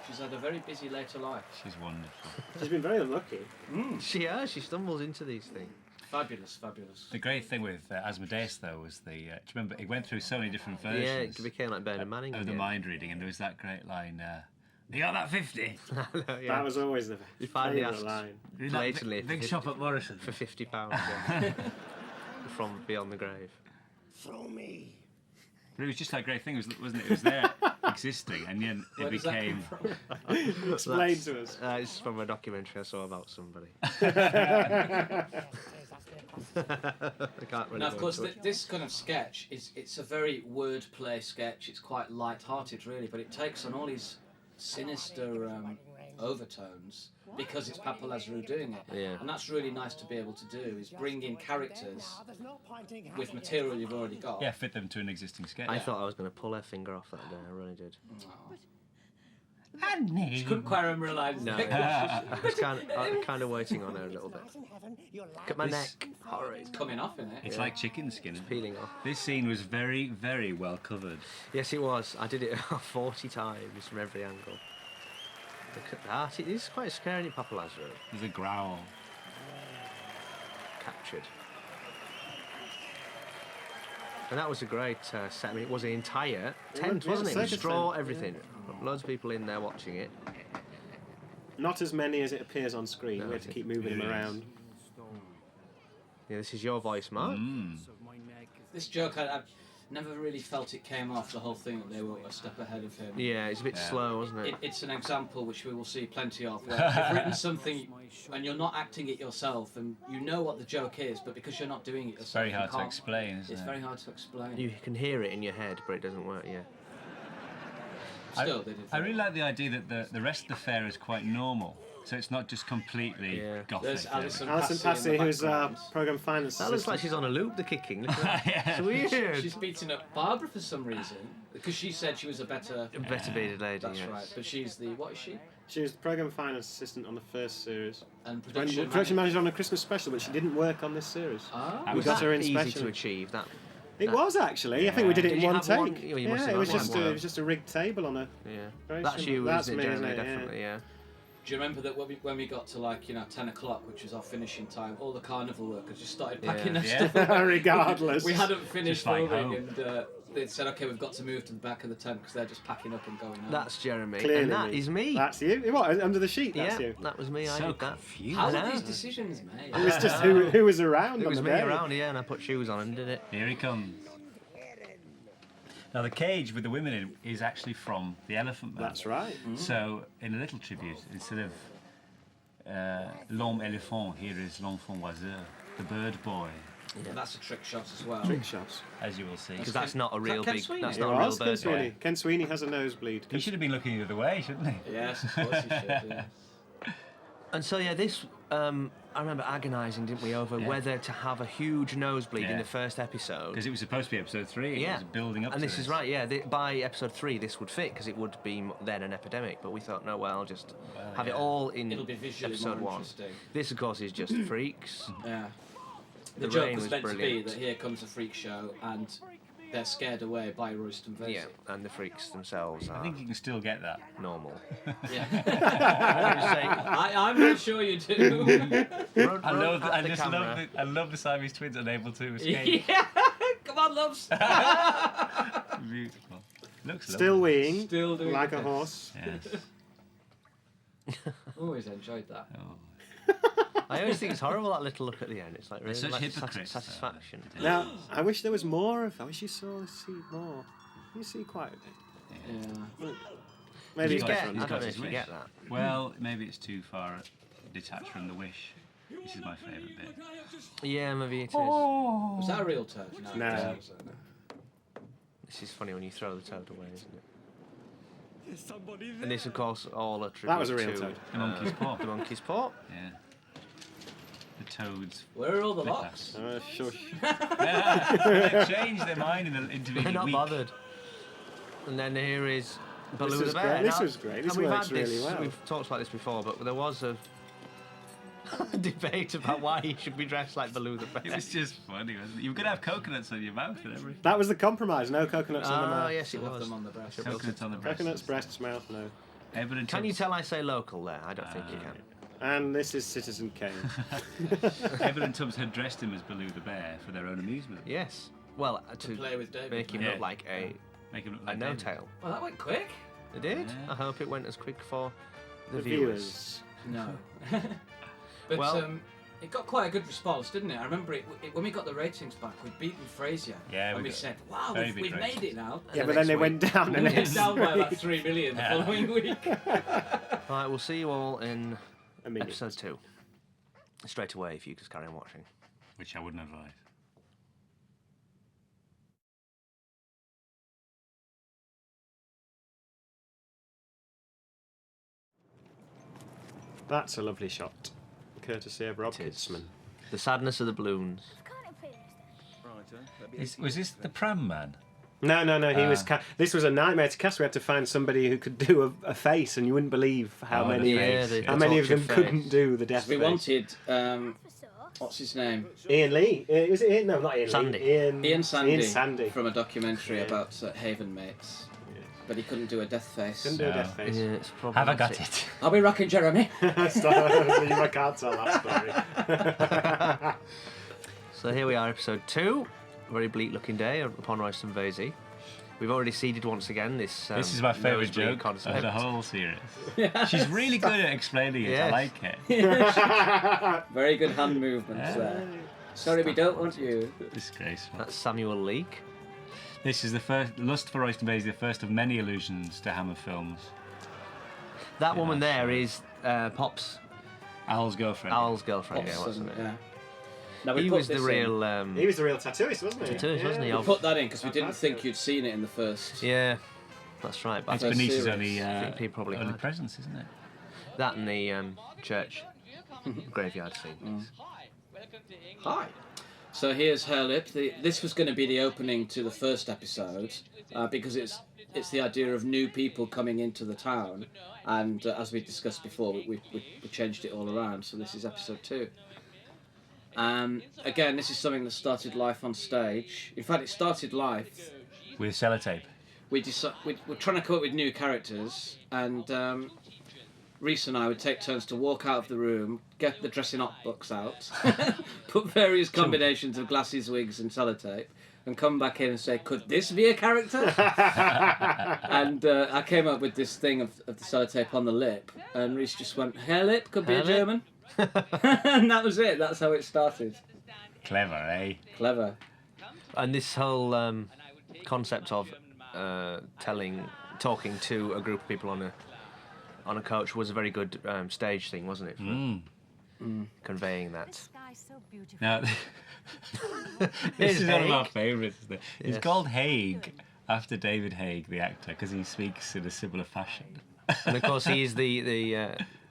S5: She's had a very busy later life.
S3: She's wonderful.
S4: She's been very unlucky.
S2: She stumbles into these things.
S5: Fabulous, fabulous.
S3: The great thing with Asmodeus, though, was do you remember, it went through so many different
S2: Yeah,
S3: versions
S2: it became like Bernard Manning.
S3: of the
S2: again.
S3: mind reading, and there was that great line, you got that 50?
S2: Yeah.
S4: That was always the
S2: You finally
S4: favourite
S2: asked
S4: line.
S2: blatantly
S3: Big
S2: for
S3: shop at Morrison.
S2: for £50 yeah. From Beyond the Grave.
S1: Throw me.
S3: But it was just that great thing, wasn't it? It was there, existing, and then
S5: Where
S3: it
S5: does that
S3: became...
S5: come from?
S4: Explain to us.
S2: It's from a documentary I saw about somebody. I can't really
S5: Now, of
S2: go
S5: course,
S2: into it.
S5: this kind of sketch it's a very wordplay sketch. It's quite light-hearted, really, but it takes on all these sinister overtones because it's Papa Lazarou doing it.
S2: Yeah.
S5: And that's really nice to be able to do, is bring in characters with material you've already got.
S3: Yeah, fit them to an existing sketch.
S2: I thought I was going to pull her finger off that day. I really did.
S3: Annie!
S5: Couldn't quite remember a line.
S2: No, I was kind of waiting on her a little bit. Look at my neck. Horrid.
S5: Coming off in it.
S3: It's like chicken skin.
S2: Peeling off.
S3: This scene was very, very well covered.
S2: Yes, it was. I did it 40 times from every angle. Look at that. It is quite scary, Papa Lazarou.
S3: There's a growl.
S2: And that was a great set. I mean, it was an entire
S4: It
S2: tent,
S4: was,
S2: wasn't
S4: yeah,
S2: it? With
S4: circus
S2: straw,
S4: tent,
S2: everything. Loads of people in there watching it.
S4: Not as many as it appears on screen.
S2: No,
S4: We had to
S2: it-
S4: keep moving them
S3: it is.
S4: around.
S2: Yeah, this is your voice, Mark.
S5: This joke, I've never really felt it came off the whole thing that they were a step ahead of him.
S2: Yeah, it's a bit slow, wasn't it?
S5: It's an example which we will see plenty of, where you've written something and you're not acting it yourself, and you know what the joke is, but because you're not doing it yourself,
S3: It's very
S5: you
S3: hard to
S5: can't-
S3: explain, isn't
S5: It's
S3: it?
S5: very hard to explain.
S2: You can hear it in your head, but it doesn't work, yeah.
S5: Still, they did.
S3: I really like the idea that the rest of the fair is quite normal, so it's not just completely
S2: Yeah.
S3: gothic.
S5: There's Alison
S4: Alison
S5: Passy in
S4: Passy,
S5: the
S4: who's our
S5: background.
S4: programme finance
S2: That looks like
S4: assistant.
S2: she's on a loop, the kicking. Look at that.
S3: Yeah.
S2: It's weird.
S5: She's beating up Barbara for some reason because she said she was a better.
S2: A better bearded lady,
S5: That's
S2: yes.
S5: right, but she's the what is she?
S4: She was the programme finance assistant on the first series.
S5: And
S4: Production
S5: production
S4: manager on a Christmas special, but she didn't work on this series.
S5: Ah,
S3: That
S4: We
S3: was
S4: got her in
S2: easy
S4: special.
S2: to achieve, that.
S4: It was actually. I think we did it
S2: Did
S4: in
S2: you
S4: one
S2: have
S4: take.
S2: one? You must
S4: Yeah,
S2: have
S4: it was
S2: had
S4: just
S2: one.
S4: it was just a rigged table on a.
S2: Yeah.
S4: Very
S2: That's
S4: simple.
S2: you,
S4: That's
S2: isn't it,
S4: me,
S2: Jeremy?
S4: isn't it? Yeah.
S2: Definitely, yeah.
S5: do you remember that when we got to 10 o'clock, which was our finishing time, all the carnival workers just started packing their
S3: Yeah.
S5: stuff up.
S4: Regardless.
S5: We hadn't finished
S3: Just like
S5: filming,
S3: home.
S5: and they said, okay, we've got to move to the back of the tent because they're just packing up and going home.
S2: That's Jeremy.
S4: Clearly
S2: and that is me.
S4: That's you. What, under the sheet? That's
S2: yeah,
S4: you.
S2: that was me. I
S3: So
S2: did that.
S3: confused.
S5: How
S2: I
S5: were
S2: know.
S5: these decisions made?
S4: It was just who was around
S2: It
S4: on
S2: was
S4: the
S2: me
S4: day.
S2: around, yeah, and I put shoes on and did it.
S3: Here he comes. Now the cage with the women in is actually from the Elephant Man.
S4: That's right.
S3: So in a little tribute, instead of l'homme éléphant, here is l'enfant oiseau, the bird boy,
S5: And that's a trick shot as well.
S4: Trick shots.
S3: as you will see.
S2: Because that's not a real
S5: Ken
S2: big.
S5: Sweeney?
S2: That's
S4: It
S2: not a real
S4: was Ken
S2: bird.
S4: Sweeney.
S3: yeah.
S4: Ken Sweeney has a nosebleed.
S3: He should have been looking the other way, shouldn't he?
S5: Yes, of course he should. Yeah.
S2: And so yeah, this I remember agonising, didn't we, over
S3: Yeah.
S2: whether to have a huge nosebleed in
S3: Yeah.
S2: the first episode.
S3: Because it was supposed to be episode 3.
S2: Yeah,
S3: It was building up
S2: and
S3: to
S2: this is right. Yeah, by episode 3, this would fit because it would be then an epidemic. But we thought, no, well, just have it
S3: yeah.
S2: all in
S5: It'll be visually
S2: episode
S5: more
S2: 1.
S5: interesting.
S2: This, of course, is just freaks.
S5: Yeah.
S2: The
S5: The joke
S2: rain
S5: was
S2: was
S5: meant to be
S2: brilliant.
S5: that here comes a freak show and they're scared away by Royston Vesey.
S2: Yeah, and the freaks themselves
S3: I
S2: are
S3: think you can still get that.
S2: normal.
S5: Yeah.
S2: I would say,
S5: I'm not sure you do.
S3: I love the Siamese twins unable to escape.
S5: yeah. Come on, loves.
S3: Beautiful. Looks
S4: Still
S3: lovely.
S4: weeing,
S5: Still doing
S4: like
S5: it.
S4: a horse.
S3: Yes.
S5: Always enjoyed that.
S3: Oh.
S2: I always think it's horrible, that little look at the end. It's like really
S3: such
S2: like
S3: hypocrites, though.
S2: satisfaction.
S4: Now, I wish there was more of. I wish you see more. You see quite a bit.
S5: Yeah.
S4: Maybe
S2: You
S4: it's
S3: got
S2: get,
S4: better
S2: I
S4: on
S3: he's
S2: don't
S3: got
S2: know
S3: his
S2: if you
S3: wish.
S2: get that.
S3: Well, maybe it's too far detached from the wish. This is my favourite bit.
S2: Yeah, maybe it is.
S5: Was that a real turd?
S4: No.
S5: it wasn't.
S2: This is funny when you throw the toad away, isn't it? And this, of course, all a tribute
S4: That was a real
S2: to
S4: toad.
S3: The monkey's paw.
S2: the monkey's paw.
S3: Yeah. The toads.
S5: Where are all the
S3: Flip
S5: locks?
S4: Shush.
S3: They changed their mind in the
S2: They're
S3: intervening
S2: not
S3: week.
S2: bothered. And then here is Baloo
S4: This
S2: the
S4: was
S2: bear.
S4: great. This
S2: Now-
S4: was great. This
S2: and we've
S4: works
S2: had this,
S4: really well.
S2: We've talked about this before, but there was a debate about why he should be dressed like Baloo the
S3: It
S2: bear.
S3: was just funny, wasn't it? You were going to have coconuts on your mouth and everything.
S4: That was the compromise. No coconuts on the
S2: Oh,
S4: mouth.
S2: yes, it
S5: Have
S2: was.
S5: them on the breast.
S3: Coconuts on the breast.
S4: Coconuts, breasts, mouth, no.
S3: Evelyn
S2: Can you
S3: Tubbs-
S2: tell I say local there? I don't think you can.
S4: And this is Citizen Kane.
S3: Evelyn and Tubbs had dressed him as Baloo the bear for their own amusement.
S2: Yes. Well, to
S5: Play with David.
S2: make him
S3: Yeah.
S2: look like
S3: Make him look
S2: a
S3: like
S2: no
S3: David.
S2: tail.
S5: Well, that went quick.
S2: It did.
S3: Yeah.
S2: I hope it went as quick for the
S4: The
S2: viewers.
S5: No. But
S2: Well-
S5: it got quite a good response, didn't it? I remember when we got the ratings back, we'd beaten Frasier.
S3: Yeah,
S5: and
S3: we
S5: we
S3: got
S5: said, wow,
S3: very
S5: we've
S3: big
S5: made
S3: ratings.
S5: it now.
S4: Yeah,
S2: the
S4: but then
S2: next
S4: they
S2: week.
S4: went down the
S5: And we
S4: next
S5: went down by
S4: week.
S5: like 3 million the
S3: Yeah.
S5: following week.
S2: Right, we'll see you all in
S4: A minute.
S2: episode 2. Straight away if you just carry on watching.
S3: Which I wouldn't advise.
S4: That's a lovely shot. Courtesy of Rob
S2: It is.
S4: Kidsman.
S2: The sadness of the balloons.
S3: Was this the pram man?
S4: No. He was. This was a nightmare to cast. We had to find somebody who could do a face, and you wouldn't believe how
S3: Oh, the
S4: many.
S3: face,
S2: the
S3: yeah.
S4: How many of them
S2: tortured face.
S4: couldn't do the death
S5: We
S4: face?
S5: wanted, what's his name?
S4: Ian Lee. Was it Ian? No, not Ian
S2: Sandy.
S4: Lee.
S5: Ian Sandy.
S4: Ian Sandy.
S5: From a documentary
S4: Yeah.
S5: about Haven Mates. But he couldn't do a death face.
S4: Couldn't do a
S3: No.
S4: death face.
S2: Yeah, it's
S3: Have I got
S2: problematic.
S3: it?
S5: Are we rocking Jeremy?
S4: I can't tell that story.
S2: So here we are, episode 2. very bleak-looking day upon Royston Vesey. We've already seeded once again this.
S3: This is my favourite
S2: nosebleed
S3: joke
S2: concept.
S3: of the whole series. She's really good at explaining it.
S2: Yes.
S3: I like it.
S5: Very good hand movements there. Sorry, we don't want you.
S3: Disgraceful.
S2: That's Samuel Leake.
S3: This is the first Lust for Royston Vesey, the first of many allusions to Hammer films.
S2: That woman there is Pop's
S3: Al's girlfriend.
S2: Al's girlfriend. Yeah,
S5: Watson,
S2: wasn't it?
S5: yeah. Now, we
S2: He
S5: put
S2: was the
S5: this in.
S2: real.
S4: He was the real tattooist, wasn't he?
S2: Tattooist, wasn't he?
S5: We put that in because we didn't think you'd seen it in the first.
S2: Yeah, that's right. But
S3: It's
S5: First
S3: Benice's
S5: series.
S3: only,
S2: He probably
S3: only
S2: had.
S3: presence, isn't it?
S2: that and the church graveyard scene.
S5: Hi. So here's her lip. This was going to be the opening to the first episode because it's the idea of new people coming into the town, and as we discussed before, we changed it all around. So this is episode 2. Again, this is something that started life on stage. In fact, it started life.
S3: With sellotape.
S5: We're trying to come up with new characters, and Reese and I would take turns to walk out of the room, get the dressing up books out, put various combinations of glasses, wigs, and sellotape, and come back in and say, "Could this be a character?" And I came up with this thing of the sellotape on the lip, and Reese just went, "Hair lip could be a
S2: Hair lip?"
S5: German," and that was it. That's how it started.
S3: Clever, eh?
S5: Clever.
S2: And this whole concept of talking to a group of people on a coach was a very good stage thing, wasn't it? For conveying that.
S3: Now, this is one of our favourites. Isn't it? It's
S2: Yes.
S3: called Haig after David Haig, the actor, because he speaks in a similar fashion.
S2: And of course, he is the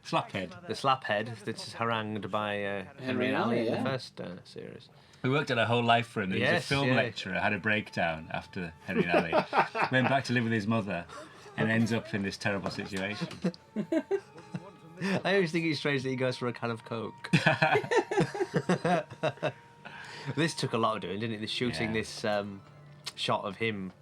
S3: Slaphead.
S2: slaphead that's harangued by Henry and
S5: Ali,
S2: Ali in
S5: yeah.
S2: the first series.
S3: We worked at a whole life for him. He was a
S2: Yes,
S3: film
S2: yeah.
S3: lecturer, had a breakdown after Henry and Ali, went back to live with his mother, and ends up in this terrible situation.
S2: I always think it's strange that he goes for a can of Coke. This took a lot of doing, didn't it? The shooting
S3: Yeah.
S2: this shot of him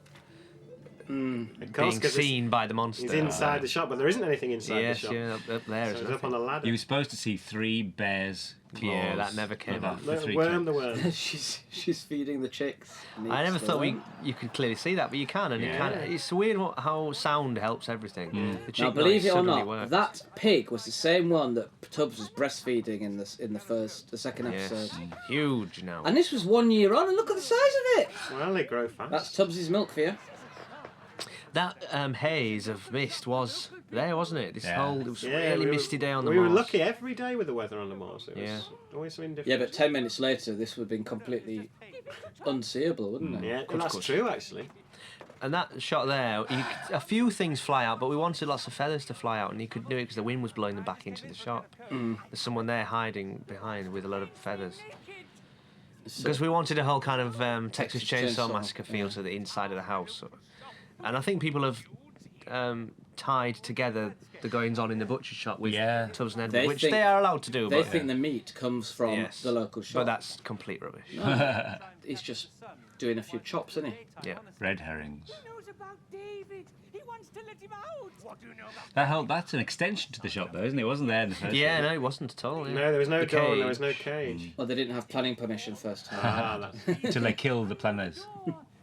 S4: Of course,
S2: being
S4: 'cause
S2: seen by the monster.
S4: he's inside the shop, but there isn't anything inside
S2: Yes,
S4: the shop.
S2: yeah, up there.
S4: So
S2: is
S4: he's up
S2: nothing.
S4: on a ladder.
S3: You were supposed to see 3 bears' claws.
S2: Yeah, that never came
S3: about
S2: off.
S3: for 3
S4: Worm
S3: clips.
S4: the worm.
S5: she's feeding the chicks.
S2: I never thought you could clearly see that, but you can, and it
S4: Yeah.
S2: can. It's weird how sound helps everything. The chick
S5: Now, believe
S2: noise
S5: it or
S2: suddenly
S5: not,
S2: works.
S5: that pig was the same one that Tubbs was breastfeeding in the second
S2: Yes,
S5: episode.
S2: huge now.
S5: And this was 1 year on, and look at the size of it.
S4: Well, they grow fast.
S5: That's Tubbs's milk for you.
S2: That haze of mist was there, wasn't it? This
S3: Yeah.
S2: whole it was
S4: Yeah,
S2: really
S4: we were-
S2: misty day on the
S4: We were
S2: moors.
S4: lucky every day with the weather on the moors. It was
S2: Yeah.
S4: always so indifferent.
S5: Yeah, but 10 minutes later, this would have been completely unseeable, wouldn't it?
S4: Yeah, well, that's true actually.
S2: And that shot there, a few things fly out, but we wanted lots of feathers to fly out, and you could do it because the wind was blowing them back into the shop. There's someone there hiding behind with a lot of feathers. Because we wanted a whole kind of Texas Chainsaw Massacre feel to the inside of the house. And I think people have tied together the goings on in the butcher shop with
S3: Yeah.
S2: Tubbs and
S5: They
S2: Edward, which
S5: think-
S2: they are allowed to do.
S5: They
S2: but
S5: think the meat comes from
S2: yes,
S5: the local shop.
S2: but that's complete rubbish.
S5: He's just doing a few chops, isn't he?
S2: Yeah.
S3: Red herrings.
S1: knows about David? He wants to let him out. What do you know about
S3: That's an extension to the shop, though, isn't it? It wasn't there in the first
S2: Yeah,
S3: one.
S2: no, it wasn't at all. Yeah.
S4: No, there was no
S2: The
S4: door and there
S2: cage.
S4: was no cage.
S5: Well, they didn't have planning permission first time.
S4: Ah, that's...
S3: Till they killed the planners.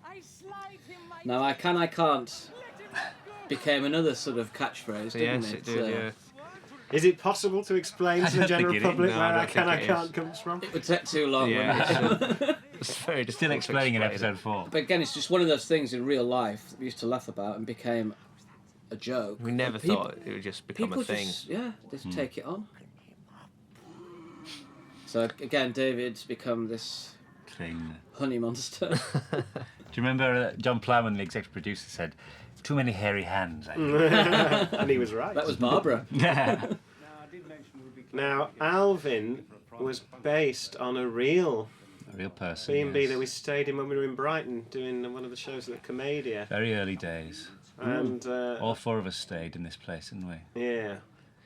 S1: I slide him my
S5: Now, I can't became another sort of catchphrase, didn't
S2: Yes,
S5: it?
S2: it did, yeah.
S4: Is it possible to explain to the
S3: don't
S4: general
S3: think it is.
S4: public
S2: No,
S4: where
S2: I
S4: I
S2: don't
S4: can, I
S2: think it
S4: can't
S2: is.
S4: comes from?
S5: It would take too long,
S2: Yeah,
S5: wouldn't it?
S2: it's very difficult
S3: Still
S2: to
S3: explaining in
S2: explain.
S3: episode 4.
S5: But again, it's just one of those things in real life that we used to laugh about and became a joke.
S2: We never
S5: And people-
S2: thought it would just become
S5: People
S2: a thing.
S5: just, just take it on. So again, David's become this
S3: Thing.
S5: honey monster.
S3: Do you remember John Plowman, the executive producer, said, "Too many hairy hands." I think.
S4: And he was right.
S5: That was Barbara.
S4: Now, Alvin was based on a real
S3: A real person.
S4: B&B
S3: yes.
S4: that we stayed in when we were in Brighton doing one of the shows at the Commedia.
S3: Very early days.
S4: And,
S3: All 4 of us stayed in this place, didn't we?
S4: yeah.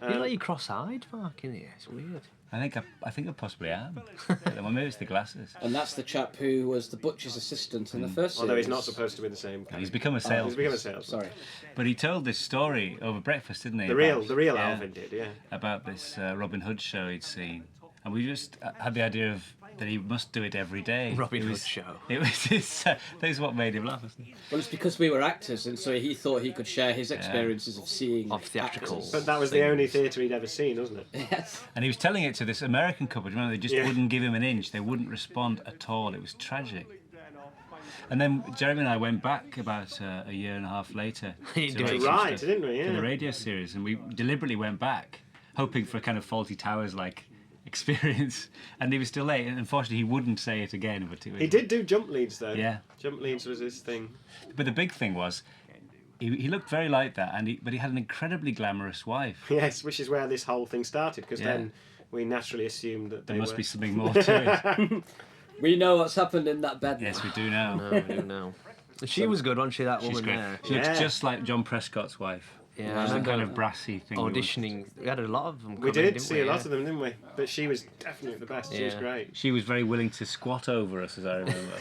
S2: You like you cross-eyed, Mark, in here. It's weird.
S3: I think I possibly am. Well, maybe it's the glasses.
S5: And that's the chap who was the butcher's assistant in the first series.
S4: Although he's not supposed to be the same kind
S3: He's
S4: of-
S3: become a
S4: He's
S3: salesman.
S4: become a salesman.
S5: Sorry.
S3: But he told this story over breakfast, didn't he?
S4: The real
S3: Yeah,
S4: Alvin did, yeah.
S3: About this Robin Hood show he'd seen. And we just had the idea of that he must do it every day.
S2: Robin
S3: It
S2: Hood
S3: was-
S2: show.
S3: It was his, that was what made him laugh, wasn't it?
S5: Well, it's because we were actors, and so he thought he could share his experiences of seeing
S2: Of theatrical.
S5: actors.
S4: But that was the only theatre he'd ever seen, wasn't it?
S5: Yes.
S3: And he was telling it to this American couple. Remember, they just
S4: Yeah.
S3: wouldn't give him an inch. They wouldn't respond at all. It was tragic. And then Jeremy and I went back about a year and a half later
S2: You
S3: to
S2: did
S3: write
S2: it
S3: some
S4: right,
S3: stuff
S4: didn't we?
S3: for
S4: Yeah.
S3: the radio series, and we deliberately went back, hoping for a kind of Faulty Towers like experience. And he was still late, and unfortunately, he wouldn't say it again. But it was,
S4: He did do jump leads, though.
S3: Yeah.
S4: Jump leads was his thing.
S3: But the big thing was, he looked very like that, but he had an incredibly glamorous wife.
S4: Yes, which is where this whole thing started, because
S3: Yeah.
S4: then we naturally assumed that they
S3: There must
S4: were...
S3: be something more to it.
S5: We know what's happened in that bed.
S3: Yes, we do now.
S2: No, I do know. She was good, wasn't she, that
S3: She's
S2: woman
S3: great.
S2: there?
S3: She
S4: Yeah.
S3: looks just like John Prescott's wife.
S2: Yeah, I
S3: It was a
S2: remember
S3: kind of brassy thing.
S2: auditioning. We had a lot of them.
S4: We
S2: coming,
S4: did
S2: didn't
S4: see
S2: we?
S4: a lot
S2: Yeah.
S4: of them, didn't we? But she was definitely the best. She was
S2: Yeah.
S4: great.
S3: She was very willing to squat over us, as I remember.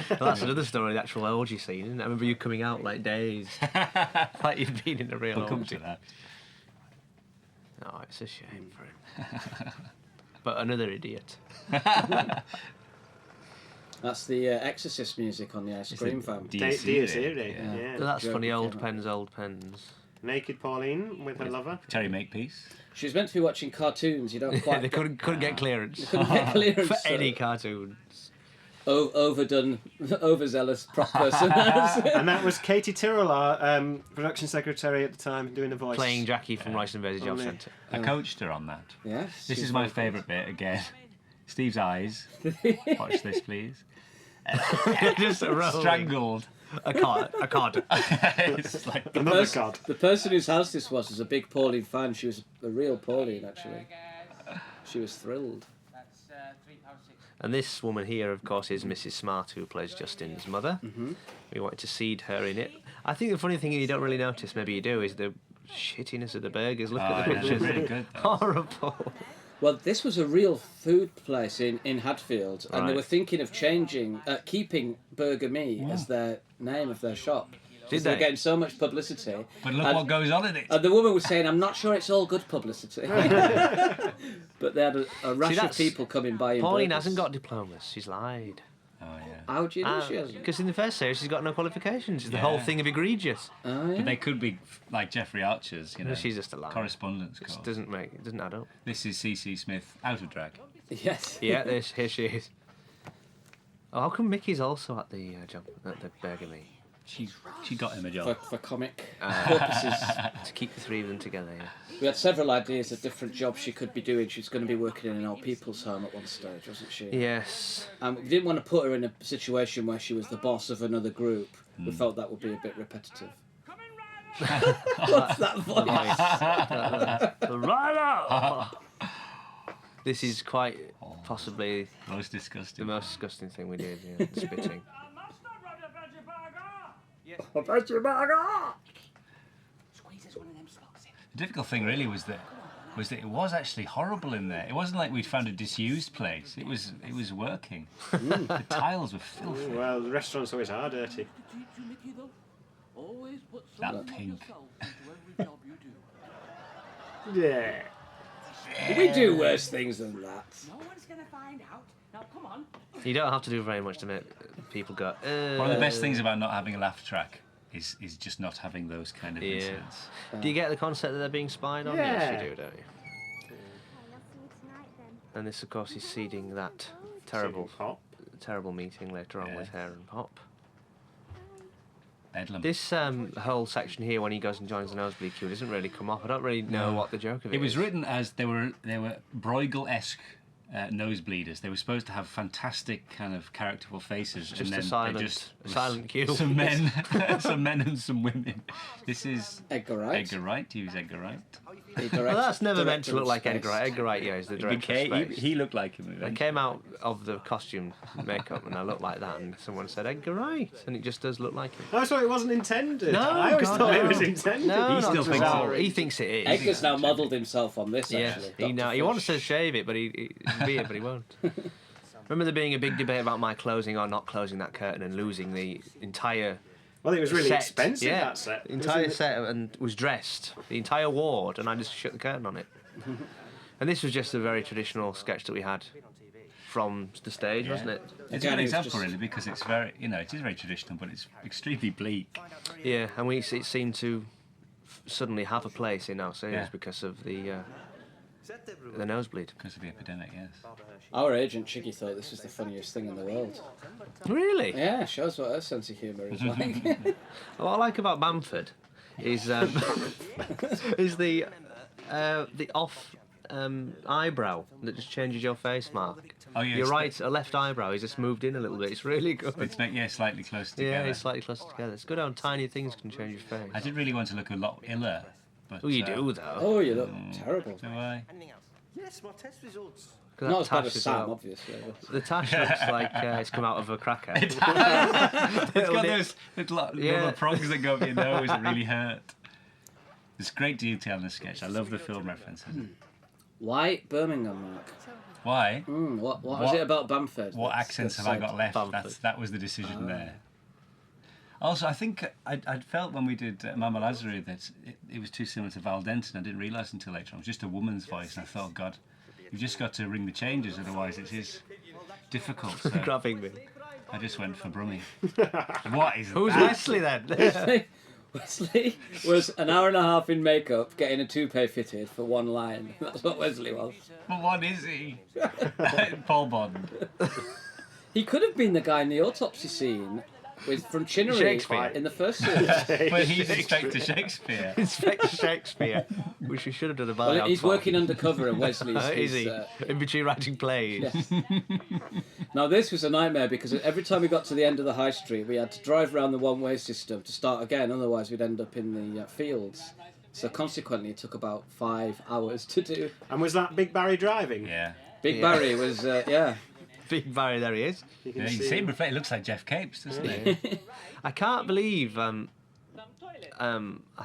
S2: Well, that's another story, the actual orgy scene. Isn't it? I remember you coming out like days, like you'd been in a real
S3: We'll come
S2: orgy.
S3: to that.
S2: Oh, it's a shame for him. But another idiot.
S5: That's the Exorcist music on the ice cream van.
S3: Dies
S4: Dies
S3: Irae,
S4: Irae,
S3: yeah.
S4: yeah.
S2: So that's
S5: Joke
S2: funny,
S5: came
S2: old
S5: up.
S2: pens, old pens.
S4: Naked Pauline with her lover.
S3: Terry Makepeace.
S5: She was meant to be watching cartoons. You don't quite
S2: They couldn't get clearance
S5: couldn't get clearance
S2: for
S5: so-
S2: any cartoon.
S5: overdone, overzealous prop person.
S4: And that was Katie Tyrrell, our production secretary at the time, doing the voice.
S2: Playing Jackie from Rice and Verdi Job
S4: Only-
S2: Centre.
S3: I coached her on that.
S5: Yes.
S3: This
S5: she's
S3: is my
S5: very
S3: favourite bit again. Steve's eyes. Watch this, please.
S2: Just a roll.
S3: Strangled.
S2: A card.
S3: It's like
S4: Another
S5: Pers-
S4: card.
S5: The person whose house this was a big Pauline fan. She was a real Pauline, actually. She was thrilled.
S2: And this woman here, of course, is Mrs. Smart, who plays Justin's mother.
S5: Mm-hmm.
S2: We wanted to seed her in it. I think the funny thing you don't really notice, maybe you do, is the shittiness of the burgers. Look at the
S3: yeah, they're
S2: pictures.
S3: really good. Though.
S2: Horrible.
S5: Well, this was a real food place in Hadfield, and they
S2: Right.
S5: were thinking of keeping Burger Me as their name of their shop.
S2: Did
S5: They were
S2: they?
S5: getting so much publicity.
S3: But look
S5: And-
S3: what goes on in it.
S5: And the woman was saying, I'm not sure it's all good publicity. But they had a rash of
S2: that's-
S5: people coming by.
S2: Pauline hasn't got diplomas. She's lied.
S3: Oh yeah.
S5: How do you know she hasn't?
S2: Because in the first series, she's got no qualifications. It's the whole
S3: Yeah.
S2: thing of egregious.
S5: Oh, yeah.
S3: But they could be like Jeffrey Archer's, you know.
S2: She's just a liar.
S3: Correspondence
S2: It
S3: course.
S2: doesn't add up.
S3: This is C.C. Smith out of drag.
S5: Yes.
S2: Yeah, here she is. Oh, how come Mickey's also at the Burger Me?
S3: She got him a job.
S5: For comic purposes.
S2: To keep the three of them together, yeah.
S5: We had several ideas of different jobs she could be doing. She was going to be working in an old people's home at one stage, wasn't she?
S2: Yes.
S5: We didn't want to put her in a situation where she was the boss of another group. We
S3: Hmm.
S5: felt that would be a bit repetitive.
S1: Coming right up.
S5: What's that voice?
S2: Right up! This is quite possibly
S3: Most
S2: the
S3: disgusting.
S2: most disgusting thing we did, yeah, the spitting.
S1: Master brought a veggie burger.
S7: Squeezes one of them slugs in.
S3: The difficult thing really was that it was actually horrible in there. It wasn't like we'd found a disused place. It was working. The tiles were filthy.
S4: Well, the restaurants always are dirty.
S7: Teach you, Mickey, though. Always put
S3: That
S7: some of
S3: pink.
S7: yourself into every job you do.
S4: Yeah.
S5: We do worse things than that.
S1: No one's gonna find out. Now come on.
S2: You don't have to do very much to make people go.
S3: One of the best things about not having a laugh track is just not having those kind of
S2: Yeah.
S3: incidents.
S2: Do you get the concept that they're being spied on? Yes,
S4: Yeah.
S2: you do, don't you?
S6: Oh, nothing tonight then.
S2: And this, of course, is seeding that terrible,
S4: Pop.
S2: terrible meeting later on
S3: Yeah.
S2: with her and Pop.
S3: Bedlam.
S2: This whole section here, when he goes and joins the nosebleed queue, doesn't really come off. I don't really know
S3: No.
S2: what the joke of it
S3: It was
S2: is.
S3: written as they were Bruegel-esque nosebleeders. They were supposed to have fantastic kind of characterful faces,
S2: Just
S3: and
S2: a
S3: then
S2: silent-
S3: they just
S2: a silent queue.
S3: Some men, some men and some women. This is
S5: Edgar Wright.
S3: Edgar Wright. Use Edgar Wright.
S2: Well, that's never meant to look like Edgar Wright. Edgar Wright, yeah, is the director of Space.
S3: He looked like him.
S2: I
S3: eventually.
S2: came out of the costume makeup and I looked like that, and someone said Edgar Wright, and it just does look like him.
S4: I thought it wasn't intended.
S2: No,
S4: I always
S2: God,
S4: thought it
S2: no.
S4: was intended.
S2: No,
S3: He
S2: not
S3: still
S2: at
S3: thinks
S2: all.
S3: so.
S2: He thinks it is.
S5: Edgar's now modelled himself on this,
S2: Yes,
S5: actually.
S2: he
S5: Dr.
S2: wants to
S5: Fish.
S2: shave it, but he beard, but he won't. Remember there being a big debate about my closing or not closing that curtain and losing the entire
S4: Well, it was really
S2: set.
S4: expensive,
S2: Yeah,
S4: that set.
S2: the entire
S4: wasn't it?
S2: set and was dressed, the entire ward, and I just shut the curtain on it. And this was just a very traditional sketch that we had from the stage, wasn't it?
S3: It's
S5: Again,
S3: an
S5: it was
S3: example,
S5: just-
S3: really, because it's very, it is very traditional, but it's extremely bleak.
S2: Yeah, and it seemed to suddenly have a place in our series
S3: Yeah.
S2: because of the nosebleed.
S3: Because of the epidemic, yes.
S5: Our agent Chiggy thought this was the funniest thing in the world.
S2: Really?
S5: Yeah, shows what her sense of humour is like.
S2: What I like about Bamford is is the off eyebrow that just changes your face mark.
S3: Oh, yeah.
S2: Your right, a left eyebrow is just moved in a little bit. It's really good.
S3: It's slightly closer together.
S2: Yeah, it's slightly closer together. It's good how tiny things can change your face.
S3: I did really want to look a lot iller, but...
S2: Oh, you do though.
S5: Oh, you look terrible.
S3: Do I?
S8: Yes, my test results.
S5: Not as bad
S2: Tash
S5: as Sam,
S2: well.
S5: obviously. But...
S2: The tash looks like it's come out of a cracker.
S3: It's got those little rubber prongs that go up your nose that really hurt. There's great detail in the sketch. I love the film references.
S5: Why Birmingham, Mark?
S3: Why?
S5: What was it about Bamford?
S3: What
S5: that's-
S3: accents
S5: that
S3: have I
S5: said-
S3: got left?
S2: Bamford.
S3: That was the decision there. Also, I think I'd felt when we did Mama Lazarus that it was too similar to Val Denton. I didn't realise until later on. It was just a woman's voice, and I thought, God, you've just got to ring the changes, otherwise it is difficult. So
S2: Grabbing me.
S3: I just went for Brummy. What is
S2: Who's
S3: that?
S2: Wesley then?
S5: Wesley was an hour and a half in makeup getting a toupee fitted for one line. That's what Wesley was.
S3: But what is he? Paul Bond.
S5: He could have been the guy in the autopsy scene from Chinnery
S2: Shakespeare.
S5: in the first series.
S3: But he's Inspector Shakespeare.
S2: Inspector Shakespeare, which we should have done a
S5: Well,
S2: buyout
S5: he's
S2: for.
S5: working undercover and Wesley's...
S2: Is he?
S5: his,
S2: In between writing plays.
S5: Yes. Now this was a nightmare because every time we got to the end of the high street we had to drive around the one-way system to start again, otherwise we'd end up in the fields. So consequently it took about 5 hours to do.
S4: And was that Big Barry driving?
S3: Yeah.
S5: Big
S2: Yeah.
S5: Barry was, yeah.
S2: Big Barry, there he is.
S4: You
S3: Yeah, you see him reflect. It looks like Jeff Capes, doesn't it?
S2: I can't believe. I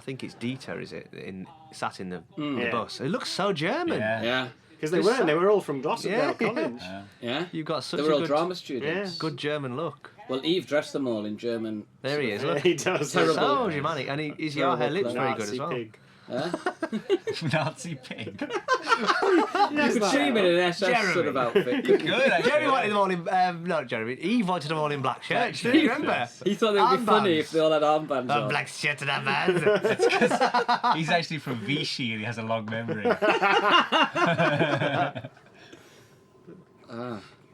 S2: think it's Dieter, is it? Sat in the
S4: Yeah.
S2: bus. It looks so German.
S3: Yeah.
S5: Yeah.
S4: Because they weren't. They were all from Gloucester
S2: Yeah.
S4: College.
S5: Yeah.
S2: You've got such
S5: They were all
S2: a good,
S5: drama students.
S2: good German look.
S5: Well, Eve dressed them all in German.
S2: There he is.
S4: Yeah,
S2: Look.
S4: he does.
S5: Terrible.
S2: So Germanic, and his Yahoo lips very good
S4: Nazi
S2: as well.
S4: pig.
S3: Nazi pig.
S5: You could see him in an SS sort of outfit. couldn't you?
S3: Good, actually.
S2: Jeremy wanted them all in. Not Jeremy. He wanted them all in black shirts. Do you remember?
S5: He thought it would be funny
S2: Armbands.
S5: if they all had armbands on.
S2: Black shirt and a man.
S3: He's actually from Vichy and he has a long memory.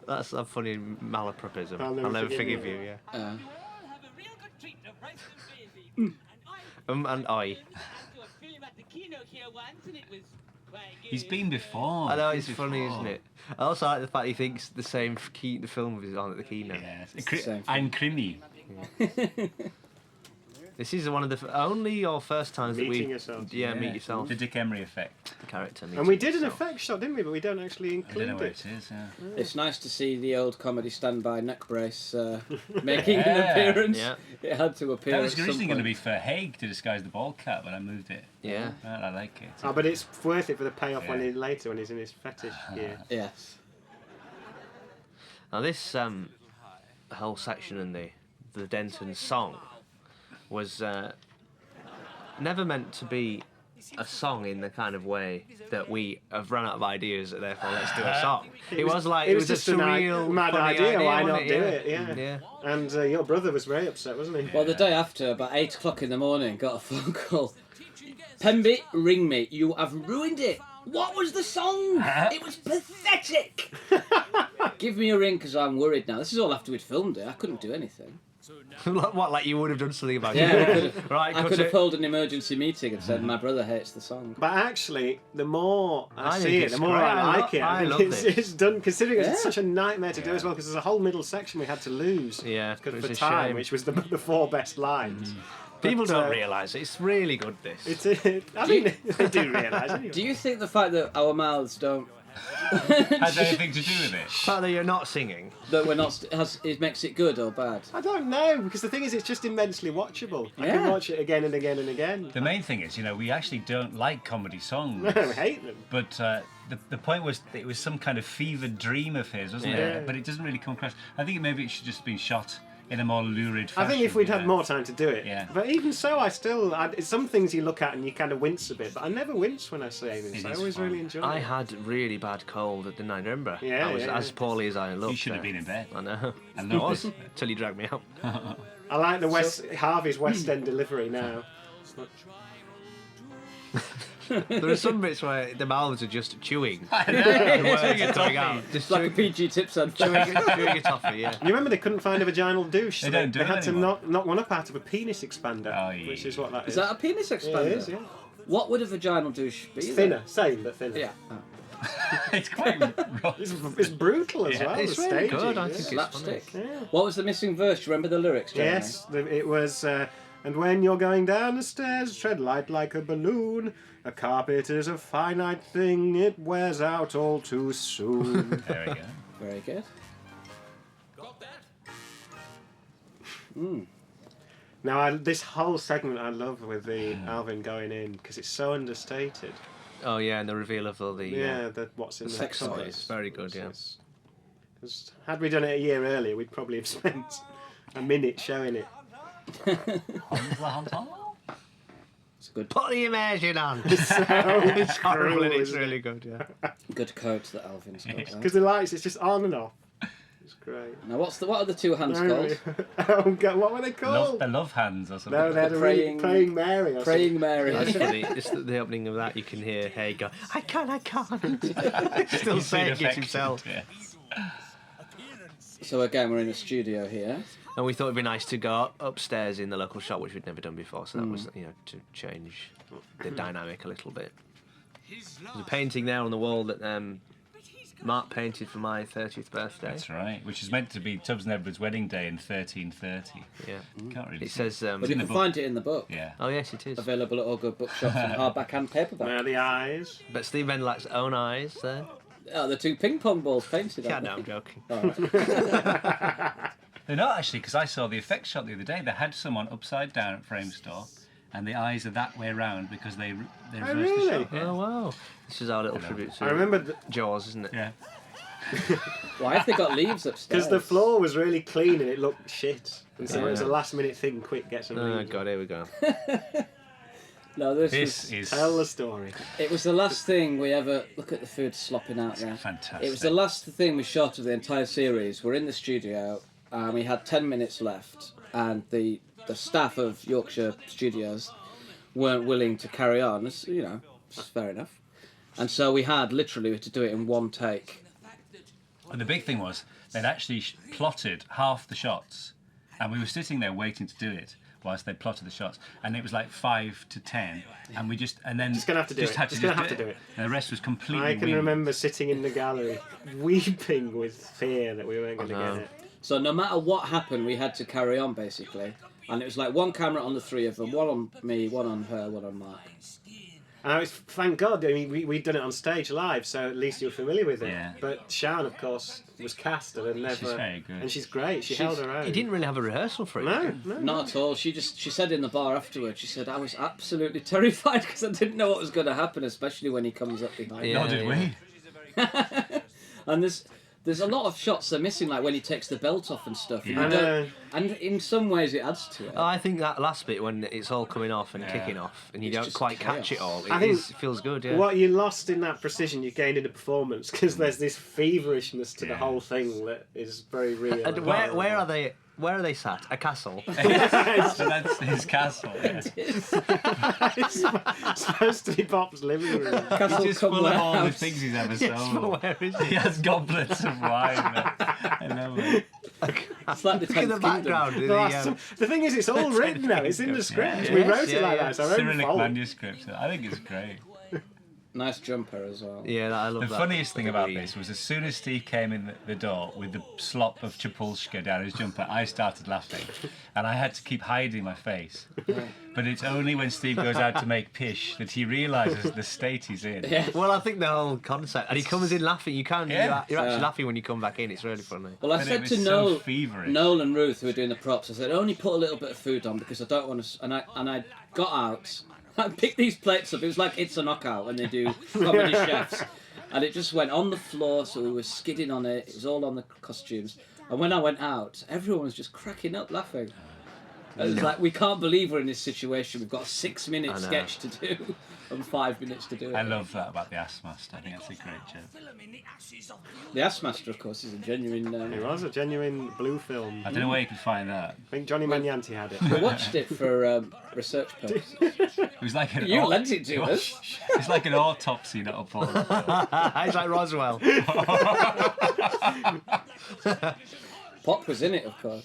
S2: That's a funny malapropism.
S4: I'll
S2: I'll
S4: never
S2: never
S4: forgive
S2: forgive
S4: you.
S2: you. Yeah.
S1: I'll have a real good treat of rice and gravy. And
S2: And I.
S1: went to a film at the Kino here once, and it was quite good.
S3: He's been before.
S2: I know
S3: He's
S2: it's
S3: been
S2: funny,
S3: before.
S2: isn't it? I also like the fact he thinks the same the film is on at the Kino.
S3: Yes.
S5: the same thing.
S3: I'm Crimi.
S2: This is one of the only or first times that
S4: Meeting
S2: we
S4: yourself.
S2: meet yourself
S3: The Dick Emery effect.
S2: character.
S4: And we
S2: meeting
S4: did an
S2: yourself.
S4: effect shot, didn't we? But we don't actually
S3: I don't
S4: include
S3: know where
S4: it.
S3: it is. Yeah.
S5: It's nice to see the old comedy standby neck brace making an
S3: Yeah.
S5: appearance.
S2: Yeah.
S5: It had to appear.
S3: That was
S5: at some
S3: originally going to
S5: point.
S3: be for Haig to disguise the bald cat, but I moved it.
S2: Yeah.
S3: Well, I like it.
S4: Oh, but it's worth it for the payoff when
S3: Yeah.
S4: later when he's in his fetish gear.
S5: Yes.
S2: Now this whole section in the Denton song was never meant to be a song in the kind of way that we have run out of ideas, therefore let's do a song. It was like it was
S4: just
S2: a
S4: a
S2: surreal,
S4: mad
S2: funny
S4: idea. Why
S2: wasn't
S4: not do it?
S2: Yeah.
S4: Yeah. And your brother was very upset, wasn't he?
S5: Well, the day after, about 8 o'clock in the morning, got a phone call. Pemby, ring me. You have ruined it. What was the song? It was pathetic. Give me a ring because I'm worried now. This is all after we'd filmed it. I couldn't do anything.
S2: What, like you would have done something about
S5: Yeah,
S2: it?
S5: I
S2: Right,
S5: could have held an emergency meeting and said my brother hates the song.
S4: But actually, the more I
S2: I
S4: see
S2: think
S4: it,
S2: it's
S4: the more
S2: great.
S4: I like it.
S2: I
S4: think
S2: love
S4: it's,
S2: this.
S4: it's done, considering
S5: Yeah.
S4: it's such a nightmare to do as well, because there's a whole middle section we had to lose.
S2: Yeah,
S4: Because
S2: it
S4: for
S2: was a
S4: time,
S2: shame.
S4: which was the 4 best lines.
S2: People
S4: But,
S2: don't realise it. It's really good. This.
S4: I mean, they do realise anyway.
S5: Do you think the fact that our mouths don't...
S3: Has anything to do with it?
S2: The fact that you're not singing.
S5: that we're not... it makes it good or bad?
S4: I don't know, because the thing is, it's just immensely watchable. I can
S5: Yeah.
S4: watch it again and again and again.
S3: The main thing is, we actually don't like comedy songs.
S4: No, I hate them.
S3: But the point was that it was some kind of fevered dream of his, wasn't
S4: Yeah.
S3: it? But it doesn't really come across. I think maybe it should just been shot in a more lurid fashion.
S4: I think if we'd
S3: yeah.
S4: had more time to do it.
S3: Yeah.
S4: But even so, some things you look at and you kind of wince a bit, but I never wince when I say this.
S3: It
S4: I
S3: is
S4: always
S3: fun.
S4: really enjoy
S2: I
S4: it.
S2: had really bad cold, didn't I? Remember?
S4: Yeah,
S2: I was
S4: yeah,
S2: as
S4: yeah.
S2: poorly as I looked.
S3: You should have been in bed.
S2: I know.
S3: I
S2: I
S3: loved
S2: was
S3: it.
S2: till you dragged me out.
S4: I like the Harvey's West End delivery now.
S2: There are some bits where the mouths are just chewing.
S3: I know.
S2: The words are coming out. Just
S5: It's like a PG tips advert.
S2: chewing a toffee, yeah.
S4: You remember they couldn't find a vaginal douche?
S3: They
S4: so
S3: don't do
S4: they
S3: it
S4: had to
S3: anymore.
S4: knock one up out of a penis expander,
S3: Oh, yeah.
S4: which is what that is.
S5: Is that a penis
S4: Yeah,
S5: expander?
S4: it is, yeah.
S5: What would a vaginal douche be?
S4: It's
S5: then?
S4: thinner, same, but thinner.
S5: Yeah.
S3: It's quite rough.
S4: It's brutal as
S3: Yeah.
S4: well.
S2: It's
S4: the
S2: really
S4: staging,
S2: good, I
S4: yeah.
S2: think it's
S5: Slapstick.
S2: funny.
S4: Yeah.
S5: What was the missing verse? Do you remember the lyrics, Jeremy?
S4: Yes, it was. And when you're going down the stairs, tread light like a balloon. A carpet is a finite thing; it wears out all too soon.
S3: There we go.
S5: Very good.
S4: Now, this whole segment I love with the Alvin going in because it's so understated.
S2: Oh yeah, and the reveal of all the
S4: Yeah, what's in
S2: the
S4: the
S2: sex
S4: toys.
S2: toys. Very good, yeah.
S4: 'Cause had we done it a year earlier, we'd probably have spent a minute showing it.
S5: It's a good,
S2: Put the immersion on.
S4: It's
S2: horrible and
S4: cruel,
S2: it's
S4: isn't
S2: really
S4: it?
S2: good, yeah.
S5: good coat that Alvin's got there.
S4: Because the lights, it's just on and off. It's great.
S5: Now, what are the two hands called?
S4: Oh God, what were they called?
S3: The love hands or something.
S4: No, they had
S5: The
S4: a
S5: praying-
S4: praying Mary. Or
S5: Praying Mary.
S2: That's funny. Just the opening of that, you can hear Hay go, I can't. Still
S3: He's been
S2: saying it
S3: affected,
S2: himself.
S3: yeah.
S5: So again, we're in a studio here.
S2: And we thought it'd be nice to go upstairs in the local shop, which we'd never done before. So that was, to change the dynamic a little bit. There's a painting there on the wall that Mark painted for my 30th birthday.
S3: That's right. Which is meant to be Tubbs and Edward's wedding day in 1330.
S2: Yeah.
S3: Can't really
S2: It
S3: see.
S2: says.
S5: But you
S3: in
S5: can
S3: the book.
S5: find it in the book.
S3: Yeah.
S2: Oh yes, it is.
S5: Available at all good bookshops in hardback and paperback.
S4: Now the eyes.
S2: But Steve Bendelak's own eyes there.
S5: Oh, the two ping pong balls painted
S2: Yeah,
S5: on
S2: no,
S5: it.
S2: I'm joking.
S5: All right.
S3: They're not actually, because I saw the effects shot the other day. They had someone upside down at Frame Store, and the eyes are that way round because they reversed
S4: really?
S3: the shot. Yeah.
S2: Oh wow! This is our little tribute to
S4: I remember
S2: Jaws, isn't it?
S3: Yeah.
S5: Why have they got leaves upstairs?
S4: because the floor was really clean and it looked shit. And so it was a
S2: Yeah.
S4: last minute thing. Quick, get some.
S2: Oh
S4: leaves.
S2: god, here we go.
S5: No, this
S3: This is
S4: Tell the story.
S5: it was the last thing we ever... Look at the food slopping out there.
S3: fantastic.
S5: It was the last thing we shot of the entire series. We're in the studio, and we had 10 minutes left, and the staff of Yorkshire Studios weren't willing to carry on. It's, it's fair enough. And so we had to do it in one take.
S3: And the big thing was they'd actually plotted half the shots, and we were sitting there waiting to do it whilst they plotted the shots, and it was like 5 to 10, and we just gonna have to do it.
S4: Just gonna have to do it.
S3: And the rest was completely.
S4: I can
S3: winged.
S4: remember sitting in the gallery, weeping with fear that we weren't going to get it.
S5: So no matter what happened, we had to carry on, basically. And it was like one camera on the three of them, one on me, one on her, one on Mark.
S4: And thank God, I mean, we'd done it on stage live, so at least you were familiar with it.
S3: Yeah.
S4: But Sharon, of course, was cast and had never.
S3: She's very good.
S4: And she's great. She held her own.
S2: He didn't really have a rehearsal for it.
S4: No, no.
S5: Not at all. She said in the bar afterwards, she said, I was absolutely terrified because I didn't know what was going to happen, especially when he comes up behind
S2: Yeah.
S3: Nor did we.
S5: And there's a lot of shots they're missing, like when he takes the belt off and stuff. And,
S3: Yeah.
S5: you don't- and in some ways it adds to it.
S2: Oh, I think that last bit when it's all coming off and kicking off, and you
S5: It's
S2: don't
S5: just
S2: quite
S5: chaos.
S2: catch it all,
S4: I think
S2: it feels good. Yeah.
S4: What you lost in that precision, you gained in the performance because there's this feverishness to the
S3: Yeah.
S4: whole thing that is very real.
S2: And where are they? Where are they sat? A castle.
S3: So that's his castle. Yeah.
S4: It's supposed to be Bob's living room.
S5: Castle
S3: He's just
S5: Cum
S3: full of all the
S5: Warehouse.
S3: things he's ever
S2: Yes, but
S3: sold.
S2: where is
S3: He
S2: it?
S3: has goblets of wine. I love it.
S5: It's like the
S2: Look at the
S5: 10th Kingdom.
S2: background.
S4: The thing is, it's all written now. It's in the script.
S3: Yeah.
S4: We
S2: Yes,
S4: wrote it
S2: yeah,
S4: like
S2: yeah.
S4: that. It's our own
S3: Cyrillic
S4: fault.
S3: manuscript. I think it's great.
S5: Nice jumper as well.
S2: Yeah, I love
S3: The
S2: that.
S3: funniest thing about this was as soon as Steve came in the door with the slop of Chapulska down his jumper, I started laughing. And I had to keep hiding my face. But it's only when Steve goes out to make pish that he realises the state he's in.
S5: Yeah.
S2: Well, I think the whole concept, and he comes in laughing. You're actually
S5: Yeah.
S2: laughing when you come back in. It's really funny.
S5: Well, I
S3: But it
S5: said
S3: was
S5: to
S3: so feverish.
S5: Noel and Ruth, who were doing the props, I said, only put a little bit of food on because I don't want to... And I got out I picked these plates up. It was like It's a Knockout when they do comedy chefs. And it just went on the floor, so we were skidding on it. It was all on the costumes. And when I went out, everyone was just cracking up laughing. It was like, we can't believe we're in this situation. We've got a 6-minute sketch to do and 5 minutes to do it.
S3: I love that about the Ass Master. I think that's a great joke.
S5: The Ass Master, of course, is a genuine...
S4: It was a genuine blue film.
S3: I don't know where you can find that.
S4: I think Johnny Manyanti had it.
S5: We watched it for research purposes.
S3: It was like an
S5: You lent it to us.
S3: It's like an autopsy, not a porn.
S2: It's like Roswell.
S5: Pop was in it, of course.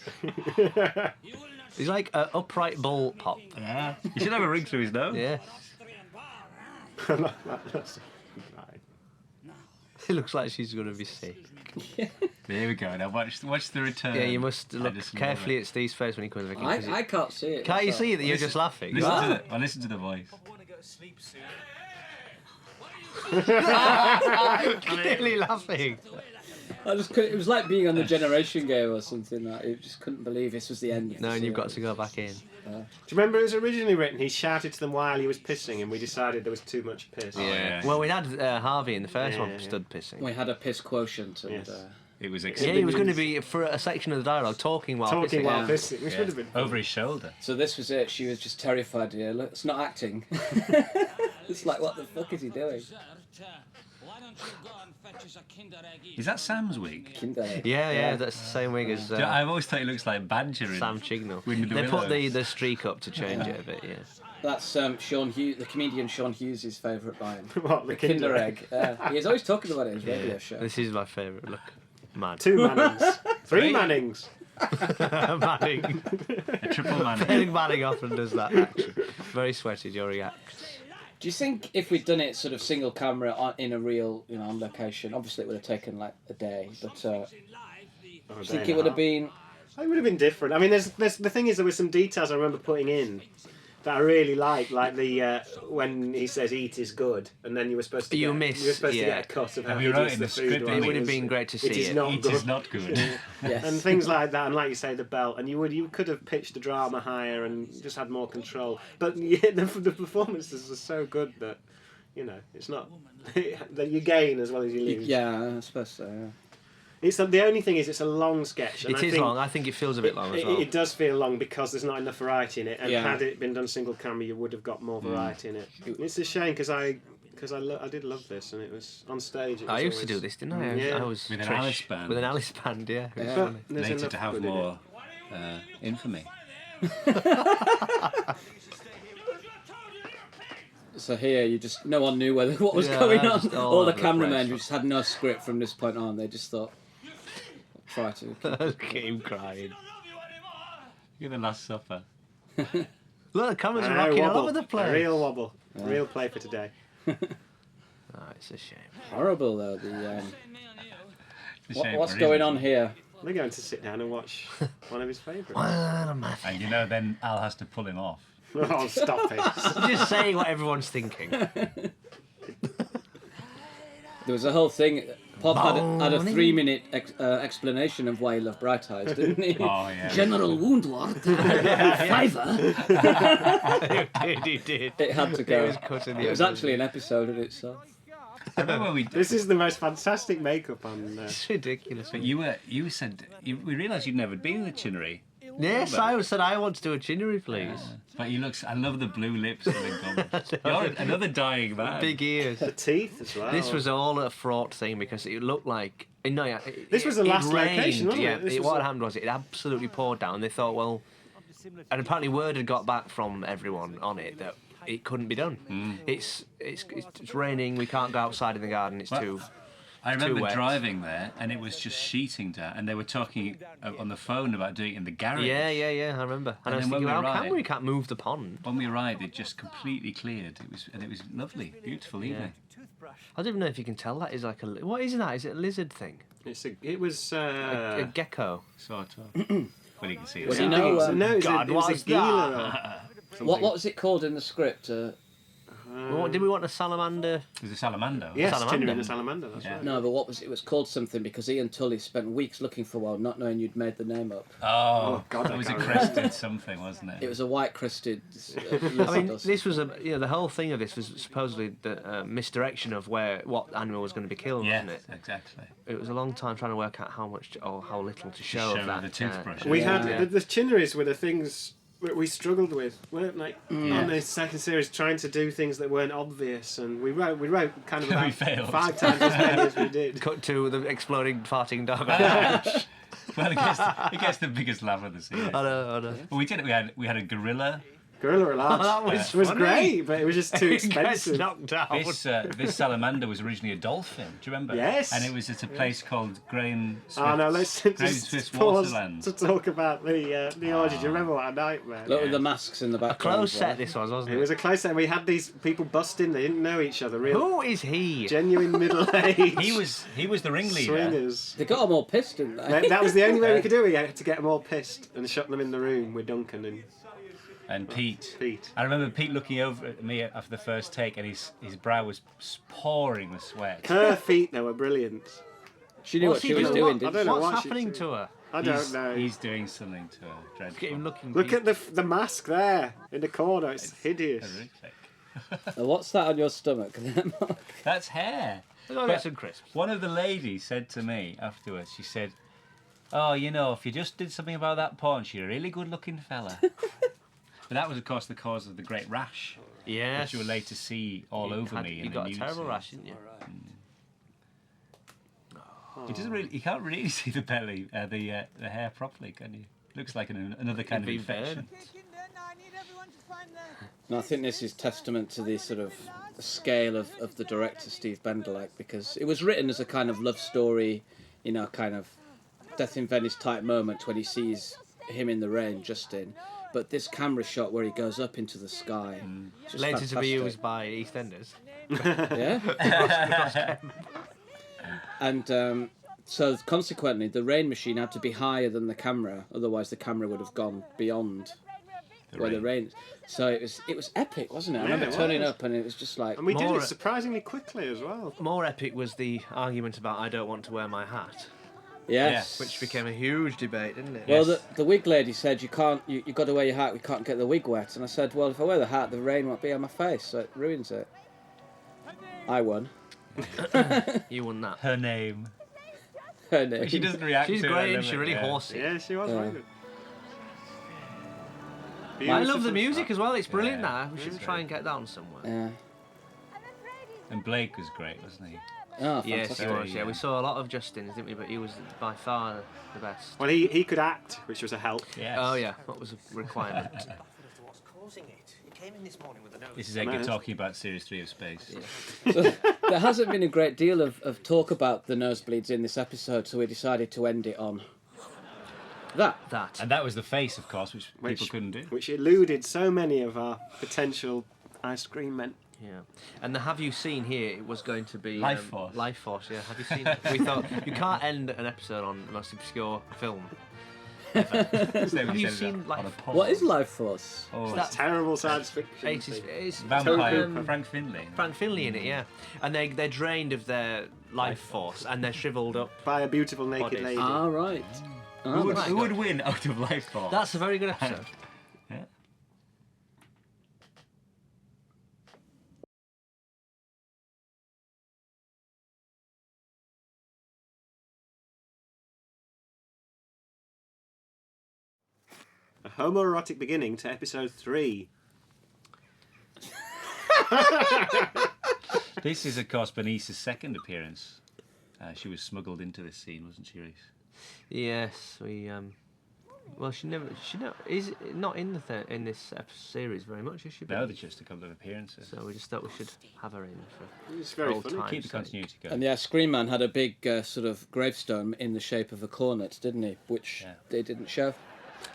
S2: He's like an upright bull Pop.
S3: Yeah. You should have a ring through his nose.
S2: Yeah.
S4: That's right.
S2: It looks like she's going to be sick.
S3: There we go. Now watch the return.
S2: Yeah, you must look carefully at Steve's face when he comes back.
S5: I can't see it.
S2: Can't you see that you're just laughing?
S3: Listen to the voice.
S1: I want to go to sleep soon.
S2: Clearly laughing.
S5: I just couldn't, it was like being on the Generation Game or something. Like, you just couldn't believe this was the end. Of
S2: No,
S5: the
S2: and you've got
S5: series.
S2: to go back in.
S4: Do you remember it was originally written? He shouted to them while he was pissing, and we decided there was too much piss.
S3: Yeah.
S2: Well, we had Harvey in the first
S4: Yeah,
S2: one
S4: yeah.
S2: stood pissing.
S5: We had a piss quotient. And,
S4: Yes.
S3: It was
S2: Yeah,
S3: exciting.
S2: he was going to be for a section of the dialogue talking while
S4: Talking
S2: pissing.
S4: while
S5: Yeah.
S4: pissing, which would have been fun.
S3: Over his shoulder.
S5: so this was it. She was just terrified. Yeah, look, it's not acting. It's like, what the fuck is he doing?
S3: Is that Sam's wig?
S5: Kinder.
S2: Yeah, that's the same wig as
S3: I've always thought he looks like Badger in
S2: Sam Chignall.
S3: Wind of the
S2: They put
S3: Willows.
S2: the streak up to change it a bit, yeah.
S5: That's Sean Hughes, the comedian Sean Hughes' favourite line.
S4: What, the
S5: Kinder
S4: Kinder
S5: Egg. He's always talking about it in his radio show.
S2: This is my favourite. Look, man.
S4: 2 Mannings. 3 Mannings.
S2: Manning.
S3: A triple man.
S2: Eric Manning often does that action. Very sweaty during act.
S5: Do you think if we'd done it sort of single camera in a real, on location, obviously it would have taken like a day, but do you think it would have been...
S4: It would have been different. I mean, there's the thing is, there were some details I remember putting in that I really like the when he says "eat is good," and then you were supposed to
S2: You
S4: get,
S2: miss,
S4: you were supposed to
S2: yeah.
S4: get a cut of how
S3: And we wrote
S4: hideous
S3: in
S4: the
S3: the
S4: food
S3: script,
S4: was.
S2: It would have been great to see
S4: It is
S2: it.
S4: not
S3: It
S4: good.
S3: is not good.
S5: Yes.
S4: And things like that, and like you say, the belt, and you could have pitched the drama higher and just had more control. But yeah, the performances are so good that it's not that you gain as well as you lose.
S5: Yeah, I suppose so, yeah.
S4: It's the only thing is it's a long sketch. And
S2: It
S4: I
S2: is
S4: think
S2: long. I think it feels a bit long as well.
S4: It does feel long because there's not enough variety in it. And
S5: Yeah.
S4: had it been done single camera, you would have got more variety in it. It's a shame because I did love this, and it was on stage.
S2: I used to do this, didn't I?
S4: Yeah.
S2: I was
S3: With an
S2: Trish.
S3: Alice band.
S2: With an Alice band, yeah. It was
S5: Yeah.
S2: funny.
S4: But there's
S3: Later
S4: enough
S3: to have
S4: good in it.
S3: more infamy.
S5: So here, no one knew what was
S2: Yeah,
S5: going
S2: just
S5: on.
S2: all
S5: All the
S2: over the
S5: cameramen
S2: place.
S5: just had no script from this point on. They just thought, try to.
S2: Look at him crying.
S3: You're the Last Supper.
S2: Look, the cameras are
S4: A
S2: rocking all
S4: wobble.
S2: over the place.
S4: A real wobble. A real play for today.
S2: Oh, it's a shame.
S5: Horrible though. The
S3: It's a shame
S5: what's
S3: for
S5: going
S3: him.
S5: on here?
S4: We're going to sit down and watch one of his favourites.
S2: Well, my
S3: And then Al has to pull him off.
S4: Oh, stop it.
S2: I'm just saying what everyone's thinking.
S5: There was a whole thing. Pop had a 3-minute explanation of why he loved Bright Eyes, didn't he?
S3: Oh, yeah.
S5: General Woundwort. Fiver.
S2: He did.
S5: It had to go.
S2: It was cut in the
S5: It was
S2: end.
S5: actually an episode in itself.
S3: I remember when we.
S4: This is the most fantastic makeup on there.
S2: It's ridiculous.
S3: But you said we realised you'd never been in the Chinnery.
S2: Yes, I said I want to do a chinnery, please.
S3: But you look. I love the blue lips and the gums. You're another dying man.
S2: Big ears.
S4: The teeth as well.
S2: This was all a fraught thing because it looked like. No, yeah,
S4: This was the
S2: it
S4: last
S2: rained,
S4: location, wasn't
S2: yeah,
S4: it? This was
S2: what
S4: the-
S2: happened was it absolutely poured down. They thought, well, and apparently word had got back from everyone on it that it couldn't be done. It's raining. We can't go outside in the garden. It's
S3: Well,
S2: too.
S3: I remember
S2: wet.
S3: driving there, and it was just sheeting down, and they were talking on the phone about doing it in the garage.
S2: Yeah, I remember. And I was
S3: then when
S2: thinking,
S3: we
S2: how
S3: arrived-
S2: come we can't move the pond?
S3: When we arrived, it just completely cleared. It was lovely, beautiful evening.
S2: I don't even know if you can tell that is like a. What is that? Is it a lizard thing?
S4: It was.
S2: A gecko.
S3: Sort of. Well, you can see it.
S5: Well, you know,
S4: no, it was
S2: God,
S4: it was
S2: what's
S4: a gila.
S5: what was it called in the script?
S2: What, did we want a salamander?
S3: It was a salamander.
S4: Yes,
S2: Salamander.
S4: Tinner and the Salamander, that's
S3: Yeah.
S4: right.
S5: No, but it was called something because Ian Tully spent weeks looking for one, not knowing you'd made the name up.
S3: Oh,
S4: God,
S3: it
S4: I
S3: was a
S4: can't
S3: crested something, wasn't it?
S5: It was a white crested.
S2: I mean, this was the whole thing of this was supposedly the misdirection of what animal was going to be killed,
S3: Yeah,
S2: wasn't it?
S3: exactly.
S2: It was a long time trying to work out how much or how little to show of that.
S3: the toothbrush.
S4: We
S5: Yeah.
S4: had the Chinneries were the things that we struggled with, weren't like on the second series, trying to do things that weren't obvious, and we wrote kind of
S3: We
S4: about
S3: failed.
S4: 5 times as many as we did.
S2: Cut to the exploding farting dog.
S3: Well, it gets the biggest laugh of the series.
S2: I know.
S3: Well, we did. We had a gorilla.
S4: Gorilla Large
S2: That was funny.
S4: great, but it was just too
S2: It gets
S4: expensive.
S2: knocked out.
S3: This salamander was originally a dolphin. Do you remember?
S4: Yes.
S3: And it was at a place called Grain Swift's,
S4: Oh no, let's
S3: Grain
S4: just
S3: Swift's
S4: pause
S3: Waterland.
S4: to talk about the orgy. Do you remember what a nightmare?
S5: Look with the masks in the background.
S2: Close
S5: as well.
S2: set this was, wasn't
S4: It
S2: it?
S4: was a close set. We had these people bust in. They didn't know each other. Really,
S2: Who is he?
S4: genuine middle-aged
S3: He was the ringleader.
S4: swingers.
S5: They got them all pissed, didn't they?
S4: That was the only way we could do it. We had to get them all pissed and shut them in the room with Duncan and
S3: And Pete.
S4: Pete.
S3: I remember Pete looking over at me after the first take, and his brow was pouring with sweat.
S4: Her feet, they were brilliant.
S5: She knew
S2: What's
S5: what
S2: he
S5: she was
S2: doing?
S5: doing,
S4: I
S5: didn't
S4: don't
S5: she?
S4: know
S2: What's
S4: what she's
S2: happening
S4: doing.
S2: to her?
S4: I don't know.
S3: He's doing something to her. Dreadful.
S2: Get him looking.
S4: Look at the mask there in the corner. It's hideous.
S3: Horrific.
S5: What's that on your stomach?
S3: That's hair.
S2: I'll get some crisps.
S3: One of the ladies said to me afterwards, she said, "Oh, you know, if you just did something about that paunch, you're a really good-looking fella." But that was, of course, the cause of the great rash,
S2: Yes.
S3: which you were later to see all over me.
S2: You
S3: in
S2: got
S3: the
S2: a
S3: nude
S2: terrible
S3: scene.
S2: rash, didn't you?
S3: It doesn't really. You can't really see the belly, the hair properly, can you? Looks like another kind of
S2: Be
S3: infection.
S5: No, I think this is testament to the sort of scale of the director, Steve Bendelak, because it was written as a kind of love story, you know, kind of Death in Venice type moment when he sees him in the rain, Justin. But this camera shot where he goes up into the sky, it's just
S2: Later to be
S5: fantastic.
S2: used by EastEnders.
S5: Yeah. And so consequently, the rain machine had to be higher than the camera, otherwise the camera would have gone beyond where the rain. So it was epic, wasn't it? I remember
S4: it
S5: turning
S4: was.
S5: up and it was just like.
S4: And we did
S2: More-
S4: it surprisingly quickly as well.
S2: More epic was the argument about I don't want to wear my hat,
S5: Yes.
S2: which became a huge debate, didn't it?
S5: Well, the wig lady said you can't. You got to wear your hat. We can't get the wig wet. And I said, well, if I wear the hat, the rain won't be on my face, so it ruins it. I won.
S2: You won that.
S3: Her name.
S5: Her name.
S3: She doesn't react.
S2: She's
S3: to it,
S2: great,
S3: does
S2: isn't she?
S3: it?
S2: Really
S3: Yeah.
S2: horsey.
S4: Yeah, she was very good.
S2: I love the
S4: Beautiful
S2: music
S4: shot.
S2: as well. It's brilliant.
S3: Yeah,
S2: Now we should try and get down somewhere.
S5: Yeah.
S3: And Blake was great, wasn't he?
S5: Oh,
S2: Yes,
S5: fantastic.
S2: he was. Yeah, we saw a lot of Justin's, didn't we? But he was by far the best.
S4: Well, he could act, which was a help.
S3: Yes.
S2: Oh yeah, that was a requirement.
S8: What's causing it? He came in this morning with a nose.
S3: This is Edgar
S4: Nice.
S3: talking about Series 3 of Space.
S5: So, there hasn't been a great deal of talk about the nosebleeds in this episode, so we decided to end it on that.
S3: And that was the face, of course, which people couldn't do.
S4: Which eluded so many of our potential ice cream men.
S2: Yeah, and the Have You Seen here? It was going to be
S3: Life Force.
S2: Life Force. Yeah, have you seen it? We thought you can't end an episode on the most obscure film.
S3: Have
S2: you seen Life Force?
S5: What is Life Force?
S3: Oh,
S2: That-
S4: Terrible science fiction.
S2: 80s,
S4: thing.
S2: it's
S3: Vampire
S2: um,
S3: Frank Finlay.
S2: Frank Finlay in it, yeah, and they're drained of their life force and they're shriveled up.
S4: By a beautiful naked
S2: Bodies.
S4: lady.
S5: Ah, right.
S3: Who
S5: Oh,
S3: would,
S5: that's
S3: who
S5: good.
S3: would win out of Life Force?
S2: That's a very good episode.
S3: Yeah.
S4: A homoerotic beginning to episode 3.
S3: This is, of course, Bernice's second appearance. She was smuggled into this scene, wasn't she, Reese?
S2: Yes, we. Well, she is not in in this series very much, is she?
S3: No, there's just a couple of appearances.
S2: So we just thought we should have her in for
S4: It's very
S2: old
S4: funny.
S2: times'
S3: Keep the
S2: sake.
S3: continuity going.
S5: And yeah, Screen Man had a big sort of gravestone in the shape of a cornet, didn't he? Which
S3: Yeah.
S5: they didn't show.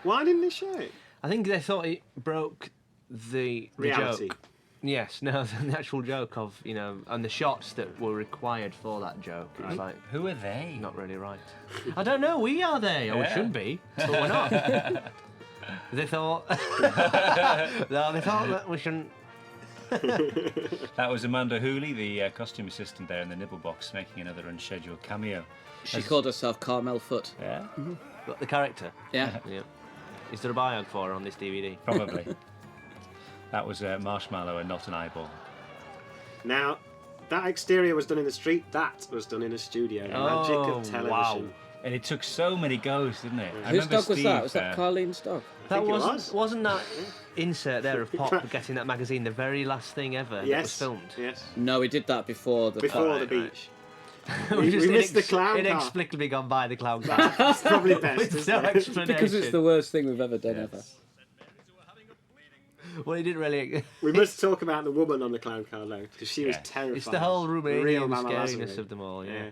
S4: Why didn't they show it?
S2: I think they thought it broke the
S4: Reality.
S2: joke. Yes, no, the actual joke of, and the shots that were required for that joke. It was like,
S3: Who are they?
S2: not really right. I don't know, we are they, or we
S3: Yeah.
S2: should be, but we're not. They thought... no, they thought that we shouldn't...
S3: That was Amanda Hooley, the costume assistant there in the nibble box, making another unscheduled cameo.
S5: She called herself Carmel Foot.
S3: Yeah,
S2: Got the character.
S5: Yeah.
S2: Yeah. Is there a biog for her on this DVD?
S3: probably. That was Marshmallow and not an eyeball.
S4: Now, that exterior was done in the street. That was done in a studio. The magic of television.
S3: Wow. And it took so many goes, didn't it? I
S5: Whose
S3: remember
S5: dog was
S3: Steve,
S5: that? Was that Carlene's dog?
S2: That
S4: think it
S2: wasn't that insert there of Pop getting that magazine the very last thing ever that was filmed?
S4: Yes.
S5: No, he did that before the
S4: Before the beach.
S2: We
S4: we missed the clown car.
S2: Inexplicably gone by the clown car.
S4: That's probably best.
S2: With
S4: Isn't
S2: no
S4: it?
S2: explanation.
S5: Because it's the worst thing we've ever done ever.
S2: Well, he didn't really.
S4: We must talk about the woman on the clown car though, because she was
S3: Yeah.
S4: terrifying.
S2: It's the whole
S4: Real
S2: Romanian
S4: Mama
S2: scariness
S4: Lazarus.
S2: of them all. Yeah.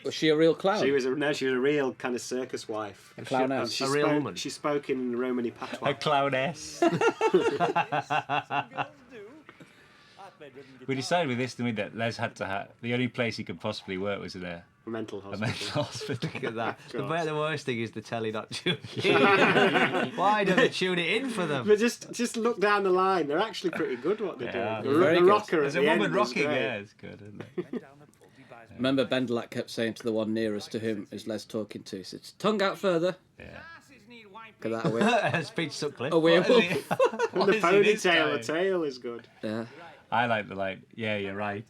S5: Was she a real clown?
S4: She was a real kind of circus wife.
S5: A clowness.
S4: And she
S2: A real
S4: spoke,
S2: woman.
S4: She spoke in Romani
S3: A
S4: patois.
S3: clowness. We decided with this, didn't we, that Les had to have... The only place he could possibly work was in a
S4: Mental hospital.
S3: mental hospital.
S2: Look at that.
S4: God.
S2: The worst thing is the telly not tuning in. Why don't they tune it in for them?
S4: But just look down the line. They're actually pretty good what they're
S3: Yeah.
S4: doing.
S5: Very
S4: The
S5: good.
S4: rocker
S3: There's
S4: at
S3: a
S4: the
S3: woman
S4: end was
S3: rocking,
S4: great.
S3: yeah, it's good, isn't it?
S5: Remember Bendelak kept saying to the one nearest to him as Les talking to, he said, tongue out further.
S3: Yeah.
S5: Look at that away.
S2: Speech Sutcliffe.
S5: A werewolf.
S4: And the ponytail, the tail is good.
S5: Yeah.
S3: I like the line, yeah, you're right.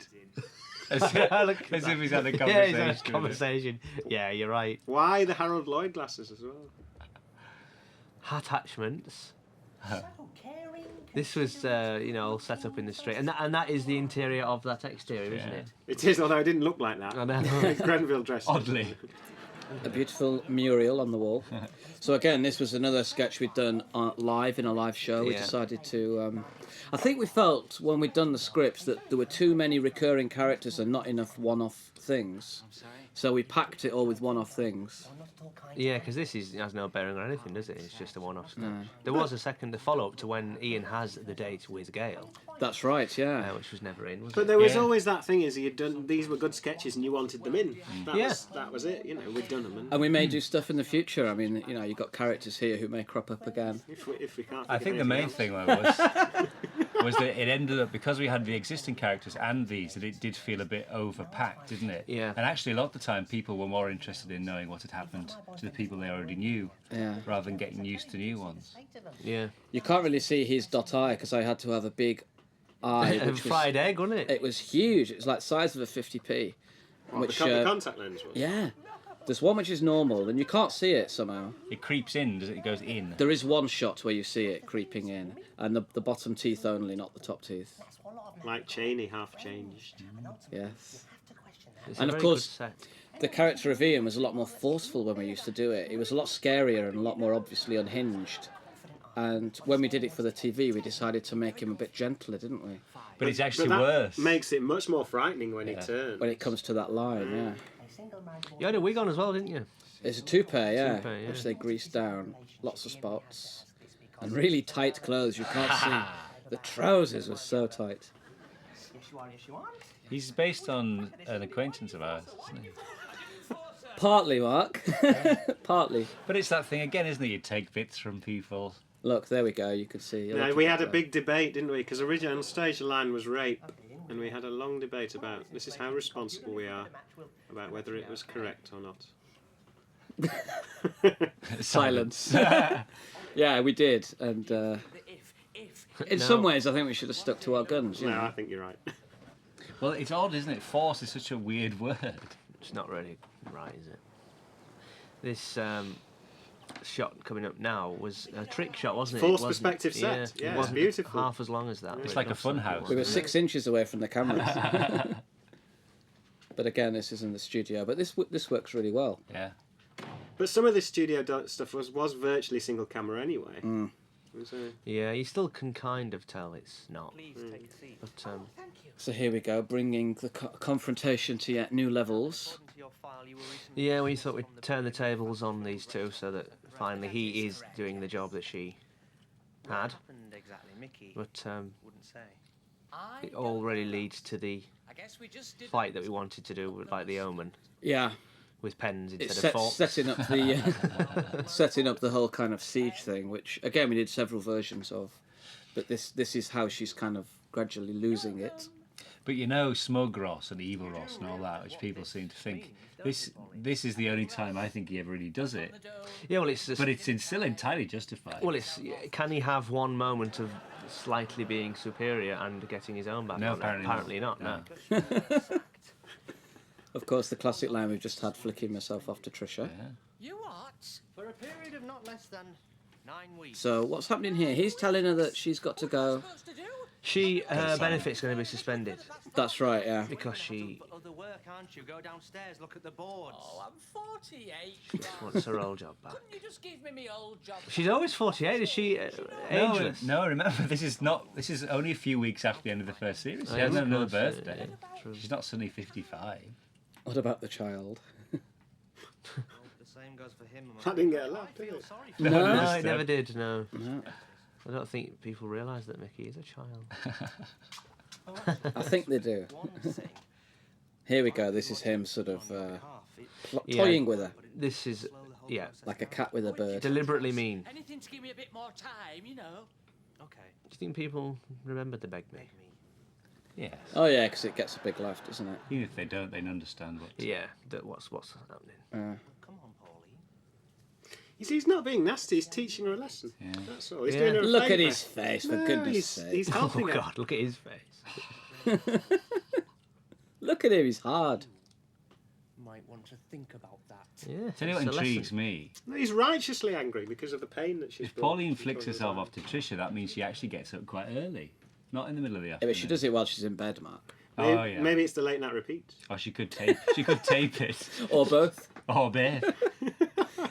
S3: As
S2: Look at
S3: if
S2: that.
S3: he's had a conversation.
S2: Yeah, he's had
S3: with
S2: a
S3: it.
S2: conversation. Yeah, you're right.
S4: Why the Harold Lloyd glasses as well?
S2: Attachments. This was, all set up in the street, and that is the interior of that exterior, isn't
S3: Yeah.
S2: it?
S4: It is, although it didn't look like that.
S2: I know.
S4: Grenville dress.
S3: Oddly.
S5: A beautiful mural on the wall. So again, this was another sketch we'd done live in a live show. We
S2: Yeah.
S5: decided to... I think we felt when we'd done the scripts that there were too many recurring characters and not enough one-off things. So we packed it all with one-off things.
S2: Yeah, because this has no bearing on anything, does it? It's just a one-off sketch. There was the follow-up to when Ian has the date with Gail,
S5: That's right, yeah.
S2: which was never in, was
S4: But
S2: it?
S4: there was
S3: Yeah.
S4: always that thing is you'd done these were good sketches and you wanted them in.
S2: Yeah.
S4: That was it. We'd done them.
S5: And we may do stuff in the future. I mean, you've got characters here who may crop up again.
S4: If we can't.
S3: I think the main thing though was that it ended up, because we had the existing characters and these, that it did feel a bit overpacked, didn't it?
S2: Yeah.
S3: And actually a lot of the time people were more interested in knowing what had happened to the people they already knew,
S5: Yeah.
S3: rather than getting used to new ones.
S2: Yeah.
S5: You can't really see his dot eye because I had to have a big eye.
S2: A
S5: Which
S2: fried egg, wasn't it?
S5: It was huge. It was like the size of a 50p. Which,
S4: the contact lens was.
S5: yeah. There's one which is normal, and you can't see it somehow.
S3: It creeps in, does it? It goes in.
S5: There is one shot where you see it creeping in, and the bottom teeth only, not the top teeth.
S4: Like Cheney, half changed.
S5: Yes.
S2: It's a
S5: And of
S2: very
S5: course-
S2: good set.
S5: The character of Ian was a lot more forceful when we used to do it. It was a lot scarier and a lot more obviously unhinged. And when we did it for the TV, we decided to make him a bit gentler, didn't we?
S3: But it's actually
S4: that
S3: worse.
S4: makes it much more frightening when he turns.
S5: When it comes to that line, yeah.
S2: You had a wig on as well, didn't you?
S5: It's a two-pair, yeah,
S2: Two-pair, yeah.
S5: which they greased down. Lots of spots. And really tight clothes, you can't see. The trousers were so tight.
S3: He's based on an acquaintance of ours, isn't he?
S5: Partly, Mark. Partly.
S3: But it's that thing again, isn't it? You take bits from people.
S5: Look, there we go, you can see.
S4: No, we had a big debate, didn't we? Because originally on stage the line was rape, and we had a long debate about this is how responsible we are about whether it was correct or not.
S5: Silence. Yeah, we did. And in some ways, I think we should have stuck to our guns. You
S4: No, I
S5: know?
S4: think you're right.
S3: Well, it's odd, isn't it? Force is such a weird word.
S2: It's not really right, is it? This shot coming up now was a trick shot, wasn't it?
S4: Forced
S2: It wasn't-
S4: perspective set. Yeah,
S2: it
S4: it's
S2: wasn't
S4: beautiful.
S2: half as long as that.
S3: It's
S2: but
S3: like a
S2: it looks
S3: fun house.
S5: We were
S2: was.
S5: 6 inches away from the cameras. But again, this is in the studio. But this works really well.
S3: Yeah.
S4: But some of the studio stuff was virtually single camera anyway.
S5: Mm.
S4: It was,
S2: Yeah, you still can kind of tell it's not. But
S5: So here we go, bringing the confrontation to yet new levels.
S2: yeah, we thought we'd turn the tables on these two so that finally he is doing the job that she had. But it all really leads to the fight that we wanted to do with, like, the Omen,
S5: Yeah,
S2: with pens
S5: it's
S2: instead of forks.
S5: setting up the setting up the whole kind of siege thing, which again we did several versions of. But this is how she's kind of gradually losing it.
S3: But you know, smug Ross and evil Ross and all that, which people seem to think this is the only time I think he ever really does it.
S2: Yeah, well, it's just,
S3: But it's still entirely justified.
S2: well, can he have one moment of slightly being superior and getting his own back?
S3: No,
S2: on it?
S3: apparently
S2: not.
S3: not.
S2: No.
S5: Of course, the classic line we've just had, flicking myself off to Trisha.
S3: Yeah.
S8: You what? For a period of not less than 9 weeks.
S5: So what's happening here? He's telling her that she's got to go.
S2: Her benefit's going to be suspended
S5: That's right, yeah.
S2: because she
S8: But other work, aren't you? Go downstairs, look at the boards.
S1: Oh, I'm 48.
S2: wants her old job back.
S1: Couldn't you just give me my old job?
S2: She's always 48. Is she ageless?
S3: No, remember, this is only a few weeks after the end of the first series. She hasn't had another birthday.
S2: True.
S3: She's not suddenly 55.
S5: What about the child?
S8: The same goes for him.
S4: That didn't get a laugh, did it?
S8: Sorry
S5: No.
S2: No, it never did. No. I don't think people realise that Mickey is a child.
S5: I think they do.
S8: one thing.
S5: Here we go. This is him sort of
S2: Yeah.
S5: toying with her,
S2: This is, yeah,
S5: like a cat with a bird.
S2: deliberately mean.
S1: Anything to give me a bit more time, you know.
S8: Okay.
S2: Do you think people remember to beg me?
S3: Yes.
S5: Oh yeah, because it gets a big laugh, doesn't it?
S3: Even if they don't, they understand what.
S2: Yeah, what's happening.
S8: Come on, Pauline.
S4: You see, he's not being nasty. He's teaching her a lesson.
S3: Yeah.
S4: That's all. He's
S2: Yeah.
S4: doing her a
S5: Look at
S4: favour.
S5: his face, for
S4: No,
S5: goodness' sake.
S4: he's
S2: Oh
S4: helping her.
S2: God, look at his face.
S5: Look at him, he's hard.
S8: Might want to think about that.
S2: Yeah.
S3: Tell you what
S2: it's a
S3: intrigues
S2: lesson.
S3: me.
S4: No, he's righteously angry because of the pain that she's
S3: If
S4: brought.
S3: Pauline
S4: She's
S3: flicks
S4: brought
S3: herself
S4: her
S3: off to Trisha, that means she actually gets up quite early. Not in the middle of the
S5: Yeah,
S3: afternoon.
S5: but she does it while she's in bed, Mark.
S4: Maybe,
S3: Oh, yeah.
S4: maybe it's the late night repeat.
S3: Or she could tape it.
S5: Or both.
S3: Or both.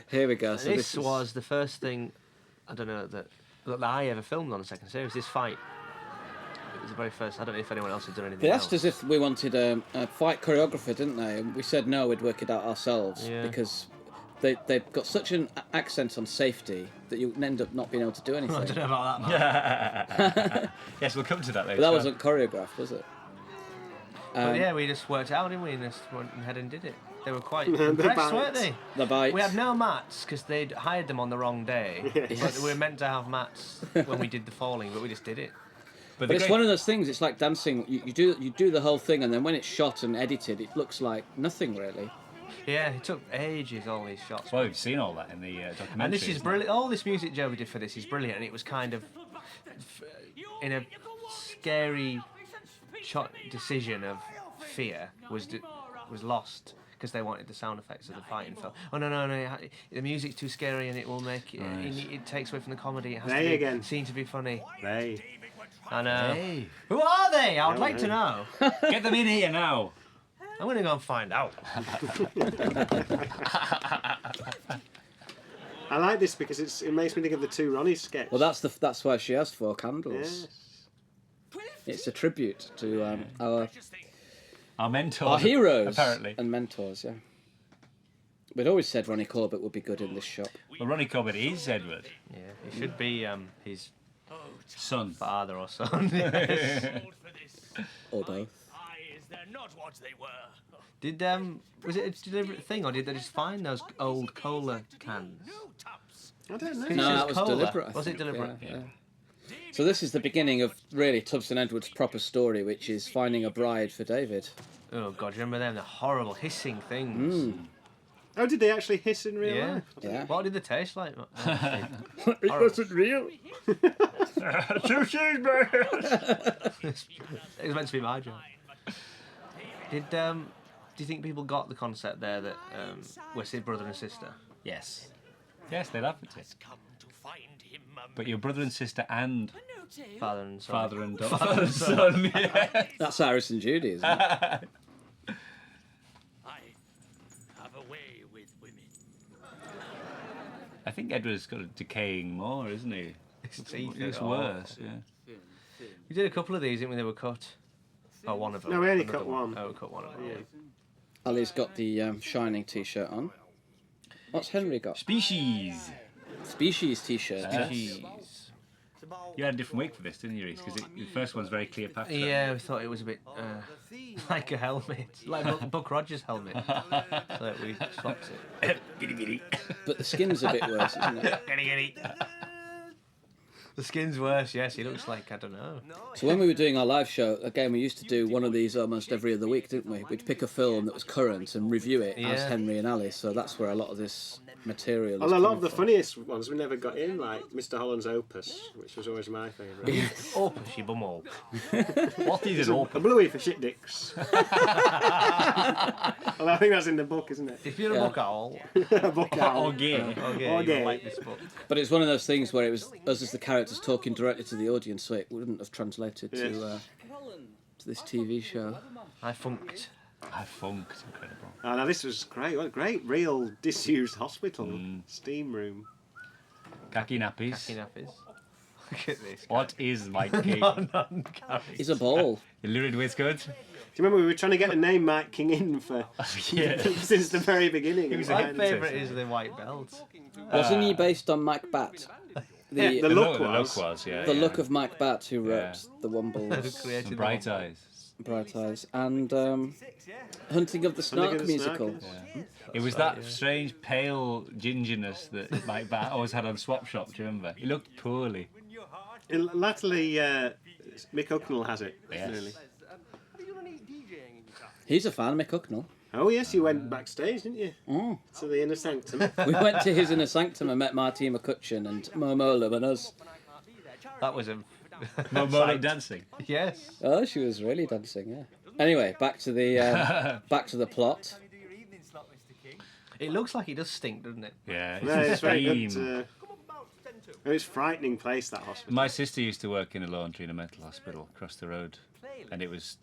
S5: Here we go. So
S2: This
S5: is-
S2: was the first thing, I don't know, that I ever filmed on the second series. This fight. It was the very first. I don't know if anyone else had done anything
S5: They asked
S2: else.
S5: us if we wanted a fight choreographer, didn't they? And we said no, we'd work it out ourselves
S2: Yeah.
S5: because they've got such an accent on safety that you end up not being able to do anything.
S2: I don't know about that, man.
S3: Yes, we'll come to that later.
S5: But that wasn't choreographed, was it?
S2: But yeah, we just worked it out, didn't we? And just went ahead and did it. They were quite
S4: The
S2: impressed, weren't
S4: bites.
S2: they?
S5: The bites.
S2: We had no mats because they'd hired them on the wrong day. But
S5: Yes.
S2: we were meant to have mats when we did the falling, but we just did it.
S3: But
S5: But it's one of those things. It's like dancing. You do the whole thing, and then when it's shot and edited, it looks like nothing really.
S2: Yeah, it took ages, all these shots.
S3: Well, we've seen all that in the documentary.
S2: And this is brilliant. All this music Joe did for this is brilliant, and it was kind of in a scary decision of fear was lost because they wanted the sound effects of the fighting film. Oh no! The music's too scary, and it will make it takes away from the comedy. It has
S4: They
S2: to be
S4: again.
S2: seen to be funny.
S4: Ray.
S2: I know.
S3: Hey,
S2: Who are they? I would
S4: Don't
S2: like to know.
S3: get them in here now.
S2: I'm going to go and find out.
S4: I like this because it makes me think of the two Ronnies sketch.
S5: Well, that's why she has 4 candles.
S4: Yes.
S5: It's a tribute to
S3: Our mentors.
S5: our heroes
S3: apparently.
S5: and mentors. Yeah. We'd always said Ronnie Corbett would be good in this shop.
S3: Well, Ronnie Corbett is Edward.
S2: Yeah, it should be his
S3: Son.
S2: father or son. Yes.
S5: Or both.
S1: Eyes, they're not what they were.
S2: Did was it a deliberate thing, or did they just find those old cola cans?
S4: I don't know.
S2: It
S5: No,
S2: says
S5: that was
S2: cola.
S5: deliberate. I
S2: Was it
S5: think,
S2: deliberate?
S5: Yeah. So this is the beginning of really Tubbs and Edward's proper story, which is finding a bride for David.
S2: Oh God, remember them? The horrible hissing things.
S4: Oh, did they actually hiss in real
S2: Yeah.
S4: life?
S5: Yeah.
S2: What did they taste like?
S5: It wasn't real.
S3: Sushi's bad.
S2: It was meant to be my job. Do you think people got the concept there that we're brother and sister?
S3: Yes. Yes, they laugh at it.
S1: Come to find him.
S3: But your brother and sister and
S1: No tale.
S2: Father and son.
S3: father and daughter. Father and son, yeah.
S5: That's Iris and Judy, isn't it?
S1: I have a way with women.
S3: I think Edward's got a decaying more, isn't he?
S2: teeth
S3: It's
S2: are
S3: worse, yeah.
S2: We did a couple of these, didn't we? They were cut. Oh, one of them.
S4: No, we only
S2: Another
S4: cut one.
S2: Oh, we cut one of them. Yeah.
S5: Ali's got the Shining t-shirt on. What's Henry got?
S3: Species.
S5: Species t-shirt.
S2: Jeez.
S3: You had a different week for this, didn't you, Reese? Because the first one's very Cleopatra.
S2: Yeah, we thought it was a bit like a helmet, like Buck Rogers' helmet. So we swapped it.
S3: Giddy giddy.
S5: But the skin's a bit worse, isn't it?
S2: Giddy, giddy. The skin's worse, yes. He looks like, I don't know.
S5: So when we were doing our live show, again, we used to do one of these almost every other week, didn't we? We'd pick a film that was current and review it as Henry and Alice. So that's where a lot of this material is
S4: Well, a lot of the
S5: from.
S4: funniest ones we never got in, like Mr. Holland's Opus, which was always my favourite.
S2: Opus, you bumhole.
S3: What is an
S4: A
S3: opus?
S4: bluey for shit dicks. Well, I think that's in the book, isn't it?
S2: If you're a book owl,
S4: A book owl.
S3: Or gay.
S2: okay,
S4: Okay.
S2: you'll like this book.
S5: But it's one of those things where it was us as the characters talking directly to the audience, so it wouldn't have translated to this TV show.
S2: I funked.
S3: I funked, incredible.
S4: Oh, now this was great. What a great, real disused hospital. Steam room.
S3: Khaki nappies.
S2: Khaki nappies. Look at this.
S3: What is Mike King?
S2: Non-carry.
S5: He's a ball.
S3: Lurid Whiskers.
S4: Do you remember we were trying to get the name Mike King in for
S3: Yeah.
S4: since the very beginning?
S2: My favourite is the white belt.
S5: Wasn't he based on Mike Batt?
S4: The
S5: The,
S4: look
S3: The
S4: was.
S3: look was, yeah.
S5: the
S3: yeah.
S5: look of Mike Batt, who wrote The
S2: Who
S5: Wombles,
S2: created
S3: And
S2: the
S3: Bright
S2: one.
S3: Eyes.
S5: Bright Eyes, and Hunting of the Snark
S4: of the
S5: musical.
S4: Snark,
S3: Yeah. It was that strange pale gingerness that Mike Bat always had on Swap Shop, do you remember? He looked poorly.
S4: Latterly, Mick Hucknall has it.
S3: Yes.
S4: Really.
S5: He's a fan, Mick Hucknall.
S4: Oh yes, you went backstage, didn't you?
S5: Mm.
S4: To the inner sanctum.
S5: We went to his inner sanctum and met Martina McCutcheon and Momola and us.
S2: That was a.
S3: Momola dancing.
S2: Yes.
S5: Oh, she was really dancing, yeah. Anyway, back to the plot.
S2: It looks like he does stink, doesn't it?
S3: Yeah,
S4: No, it's very
S3: steam.
S4: good. It's a frightening place, that hospital.
S3: My sister used to work in a laundry in a mental hospital across the road, and it was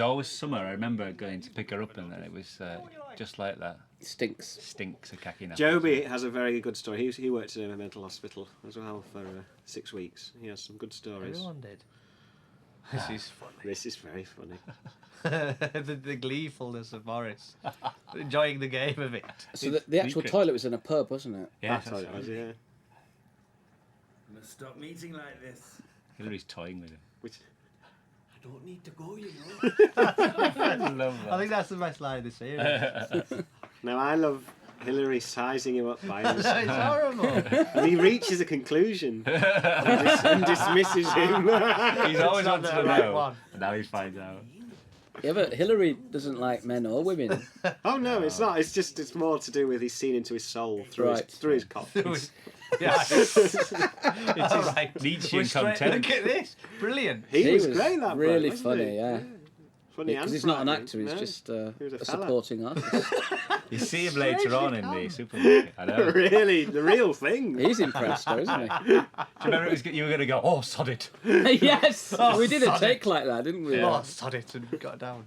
S3: always summer. I remember going to pick her up, and it was just like that.
S5: Stinks.
S3: Stinks of khaki nappies.
S4: Joby has a very good story. He worked in a mental hospital as well for 6 weeks. He has some good stories.
S2: Everyone did. This is funny.
S4: This is very funny.
S2: the gleefulness of Morris. Enjoying the game of it.
S5: So the actual
S3: secret.
S5: toilet was in a pub, wasn't it?
S3: Yeah,
S4: That's how it was, yeah.
S7: Must stop meeting like this.
S3: Hillary's toying with him.
S4: Which,
S7: I don't need to go, you know.
S3: I love
S2: I think that's the best line of the series.
S4: now, I love Hillary sizing him up by his...
S2: It's horrible.
S4: and he reaches a conclusion and dismisses him.
S3: He's always
S2: not
S3: wanted
S2: the
S3: to
S2: right
S3: know.
S2: one.
S3: And now he finds out.
S5: Yeah, but Hillary doesn't like men or women.
S4: Oh no, it's not. It's more to do with he's seen into his soul through
S5: Right.
S4: his cock.
S2: Yeah. It's
S3: All
S2: right.
S3: Nietzschean
S2: We're straight-
S3: content.
S2: Look at this. Brilliant.
S4: He was great, that
S5: really
S4: bloke, wasn't
S5: funny,
S4: he?
S5: yeah.
S4: Funny
S5: Because
S4: and
S5: he's not an
S4: frightening.
S5: actor, he's
S4: No.
S5: just
S4: He was a
S5: a
S4: fella.
S5: supporting artist.
S3: You see him later on in the supermarket. I know.
S4: really, the real thing.
S5: He's impressed, though, isn't
S3: Do you remember you were going to go, oh, sod it.
S5: he? Yes! we did a take like that, didn't we?
S2: Oh, sod it and got down.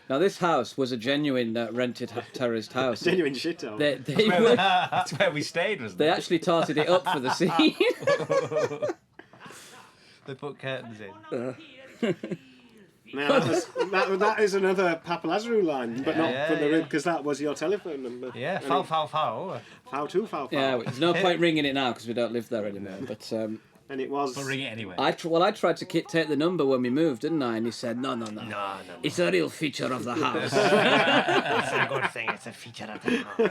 S5: Now, this house was a genuine rented terraced house.
S4: Genuine shito.
S3: That's where we stayed, wasn't
S5: They
S3: it?
S5: actually tarted it up for the scene.
S2: They put curtains in.
S4: Now, that is another Papa Lazarou line, but not
S2: Yeah,
S4: for the
S2: yeah.
S4: because that was your telephone number.
S2: Yeah,
S4: And
S2: foul,
S4: it-
S2: foul, foul.
S4: Foul too, foul, foul.
S5: Yeah, there's no point ringing it now because we don't live there anymore. But
S4: And it was.
S3: But ring it anyway.
S5: I tried to take the number when we moved, didn't I? And he said, no. It's a real feature of the house.
S2: It's a good thing. It's a feature of the house.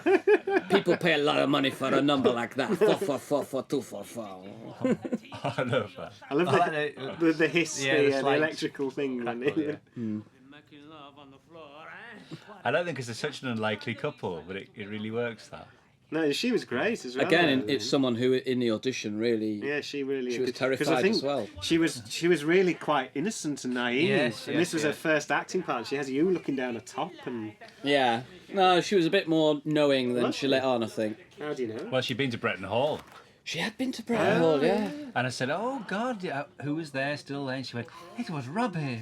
S5: People pay a lot of money for a number like that. 4444244.
S3: I love that.
S4: I love
S2: I like
S4: the hiss,
S2: Yeah, the
S4: the
S2: slight
S4: electrical thing.
S2: crackle,
S4: when it-
S2: yeah.
S7: Making love on the floor, eh?
S3: I don't think it's such an unlikely couple, but it really works, that.
S4: No, she was great as well.
S5: Again, it's someone who in the audition really...
S4: Yeah, she really.
S5: She was
S4: 'cause I
S5: terrified
S4: think
S5: as well.
S4: She was really quite innocent and naive.
S2: Yes,
S4: and
S2: yes,
S4: this was her
S2: yes.
S4: first acting part. She has you looking down her top, and
S5: Yeah. No, she was a bit more knowing than she let on, I think.
S4: how do you know?
S3: Well, she'd been to Bretton Hall.
S5: She had been to Bretton Hall, yeah.
S3: And I said, oh, God, yeah, who was there still there? And she went, it was rubbish.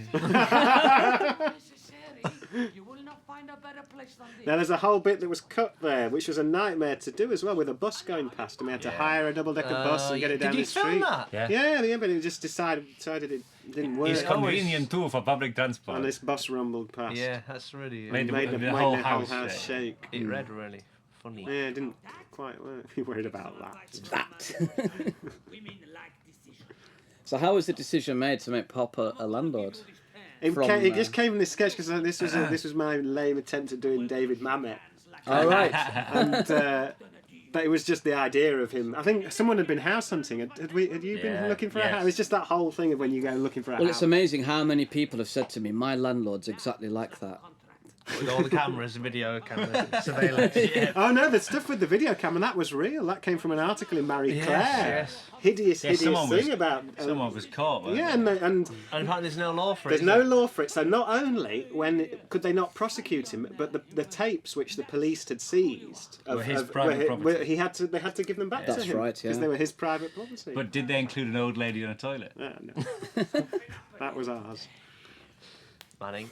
S7: You will not find a better place than this.
S4: Now there's a whole bit that was cut there, which was a nightmare to do as well, with a bus going past, and we had to hire a double-decker bus and get it down
S2: Did you
S4: the street.
S2: film that?
S3: Yeah.
S4: Yeah, but it just decided it didn't work.
S3: It's convenient, too, for public transport.
S4: And this bus rumbled past.
S2: Yeah, that's really.
S3: Made
S4: Made
S3: the
S4: the
S3: whole
S4: whole
S3: house
S4: house shake.
S2: It read really funny.
S4: Yeah, it didn't quite work. Be worried about that.
S7: Women like decision.
S5: So how was the decision made to make Pop a landlord?
S4: It,
S5: From,
S4: it just came from this sketch because this was my lame attempt at doing David Mamet.
S5: All right.
S4: And But it was just the idea of him. I think someone had been house hunting. Had you been looking for a house? It's just that whole thing of when you go looking for a house.
S5: Well, it's amazing how many people have said to me, my landlord's exactly like that.
S2: With all the cameras, video cameras, surveillance. Yeah.
S4: Oh no, the stuff with the video camera, that was real. That came from an article in Marie Claire.
S2: Yes.
S4: Hideous thing about...
S3: someone was caught.
S4: Yeah, and
S2: apparently there's no law for it.
S4: There's no law for it. So not only could they not prosecute him, but the tapes which the police had seized
S3: were his private property.
S4: They had to give them back to him.
S5: That's right,
S4: because they were his private property.
S3: But did they include an old lady on a toilet?
S4: No. That was ours.
S2: Manning.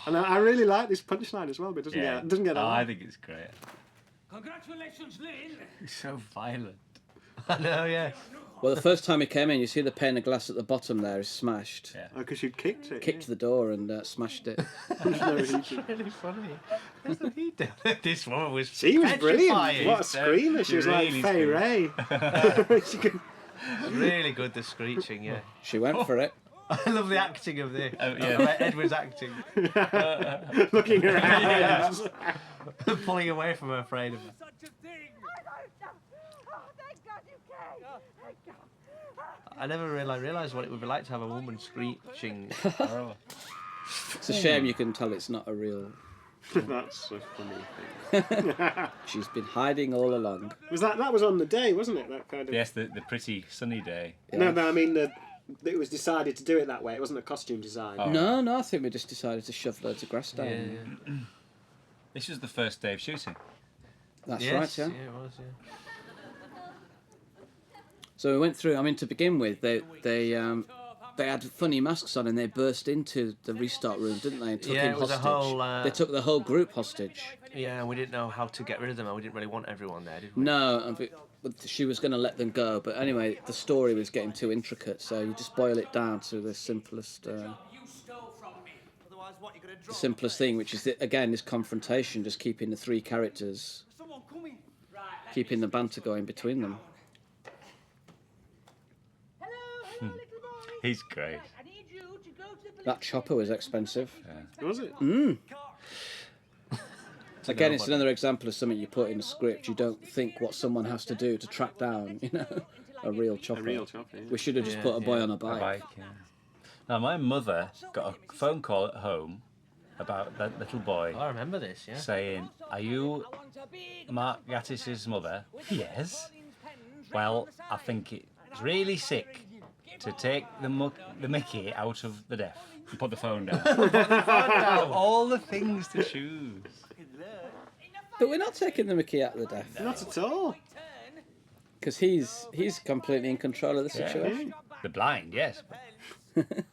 S4: And I really like this punchline as well, but it doesn't get
S3: I think it's great.
S1: Congratulations, Lynn.
S3: It's so violent.
S2: I know, yeah.
S5: Well, the first time he came in, you see the pane of glass at the bottom there is smashed.
S3: Yeah.
S4: Oh, because you kicked it.
S5: Kicked the door and smashed it.
S2: It's really funny. Isn't he doing it? This woman was
S4: She was brilliant.
S2: petrifying.
S4: What a screamer. She was
S3: Really
S4: like Fay Ray. She could...
S2: Really good, the screeching, yeah.
S5: She went for it.
S2: I love the acting of this. Edward's acting.
S4: looking around.
S2: Yeah. Pulling away from her, afraid of her.
S1: Such a thing.
S6: Oh, thank God you came. Thank God.
S2: I never realised what it would be like to have a woman screeching.
S5: It's a shame you can tell it's not a real...
S4: That's a funny thing.
S5: She's been hiding all along.
S4: That was on the day, wasn't it? That kind of...
S3: Yes, the pretty sunny day.
S4: No, but I mean, it was decided to do it that way. It wasn't a costume design.
S3: Oh.
S5: No, I think we just decided to shove loads of grass down.
S2: Yeah.
S3: This was the first day of shooting.
S5: That's
S2: Yes,
S5: right, yeah.
S2: Yeah, it was, yeah.
S5: So we went through. I mean, to begin with, they had funny masks on and they burst into the restart room, didn't they? And took him
S2: it was
S5: hostage.
S2: a whole...
S5: They took the whole group hostage.
S2: Yeah, and we didn't know how to get rid of them, and we didn't really want everyone there, did we?
S5: No, but she was going to let them go. But anyway, the story was getting too intricate, so you just boil it down to the simplest.
S1: You stole from me.
S8: Otherwise, what, you're gonna drop
S5: The simplest thing, which is again this confrontation, just keeping the three characters,
S1: Someone coming. Right.
S5: keeping the banter going between them.
S6: Hello, little boy.
S3: He's great.
S6: I need you to go to the police.
S5: That chopper was expensive.
S4: Was it?
S5: Again, it's another example of something you put in a script. You don't think what someone has to do to track down, a real chopper.
S4: A real chopper, yeah.
S5: We should have just put a boy on a bike.
S3: Yeah. Now, my mother got a phone call at home about that little boy
S2: Oh, I remember this, yeah.
S3: saying, "Are you Mark Gattis's mother?" Yes. Well, I think it's really sick to take the Mickey out of the deaf. And put the phone down. Out of all the things to choose.
S5: But we're not taking the Mickey out of the deaf
S4: Not at all.
S5: because he's completely in control of the
S3: Yeah.
S5: situation.
S3: The blind, yes.
S1: And the pens.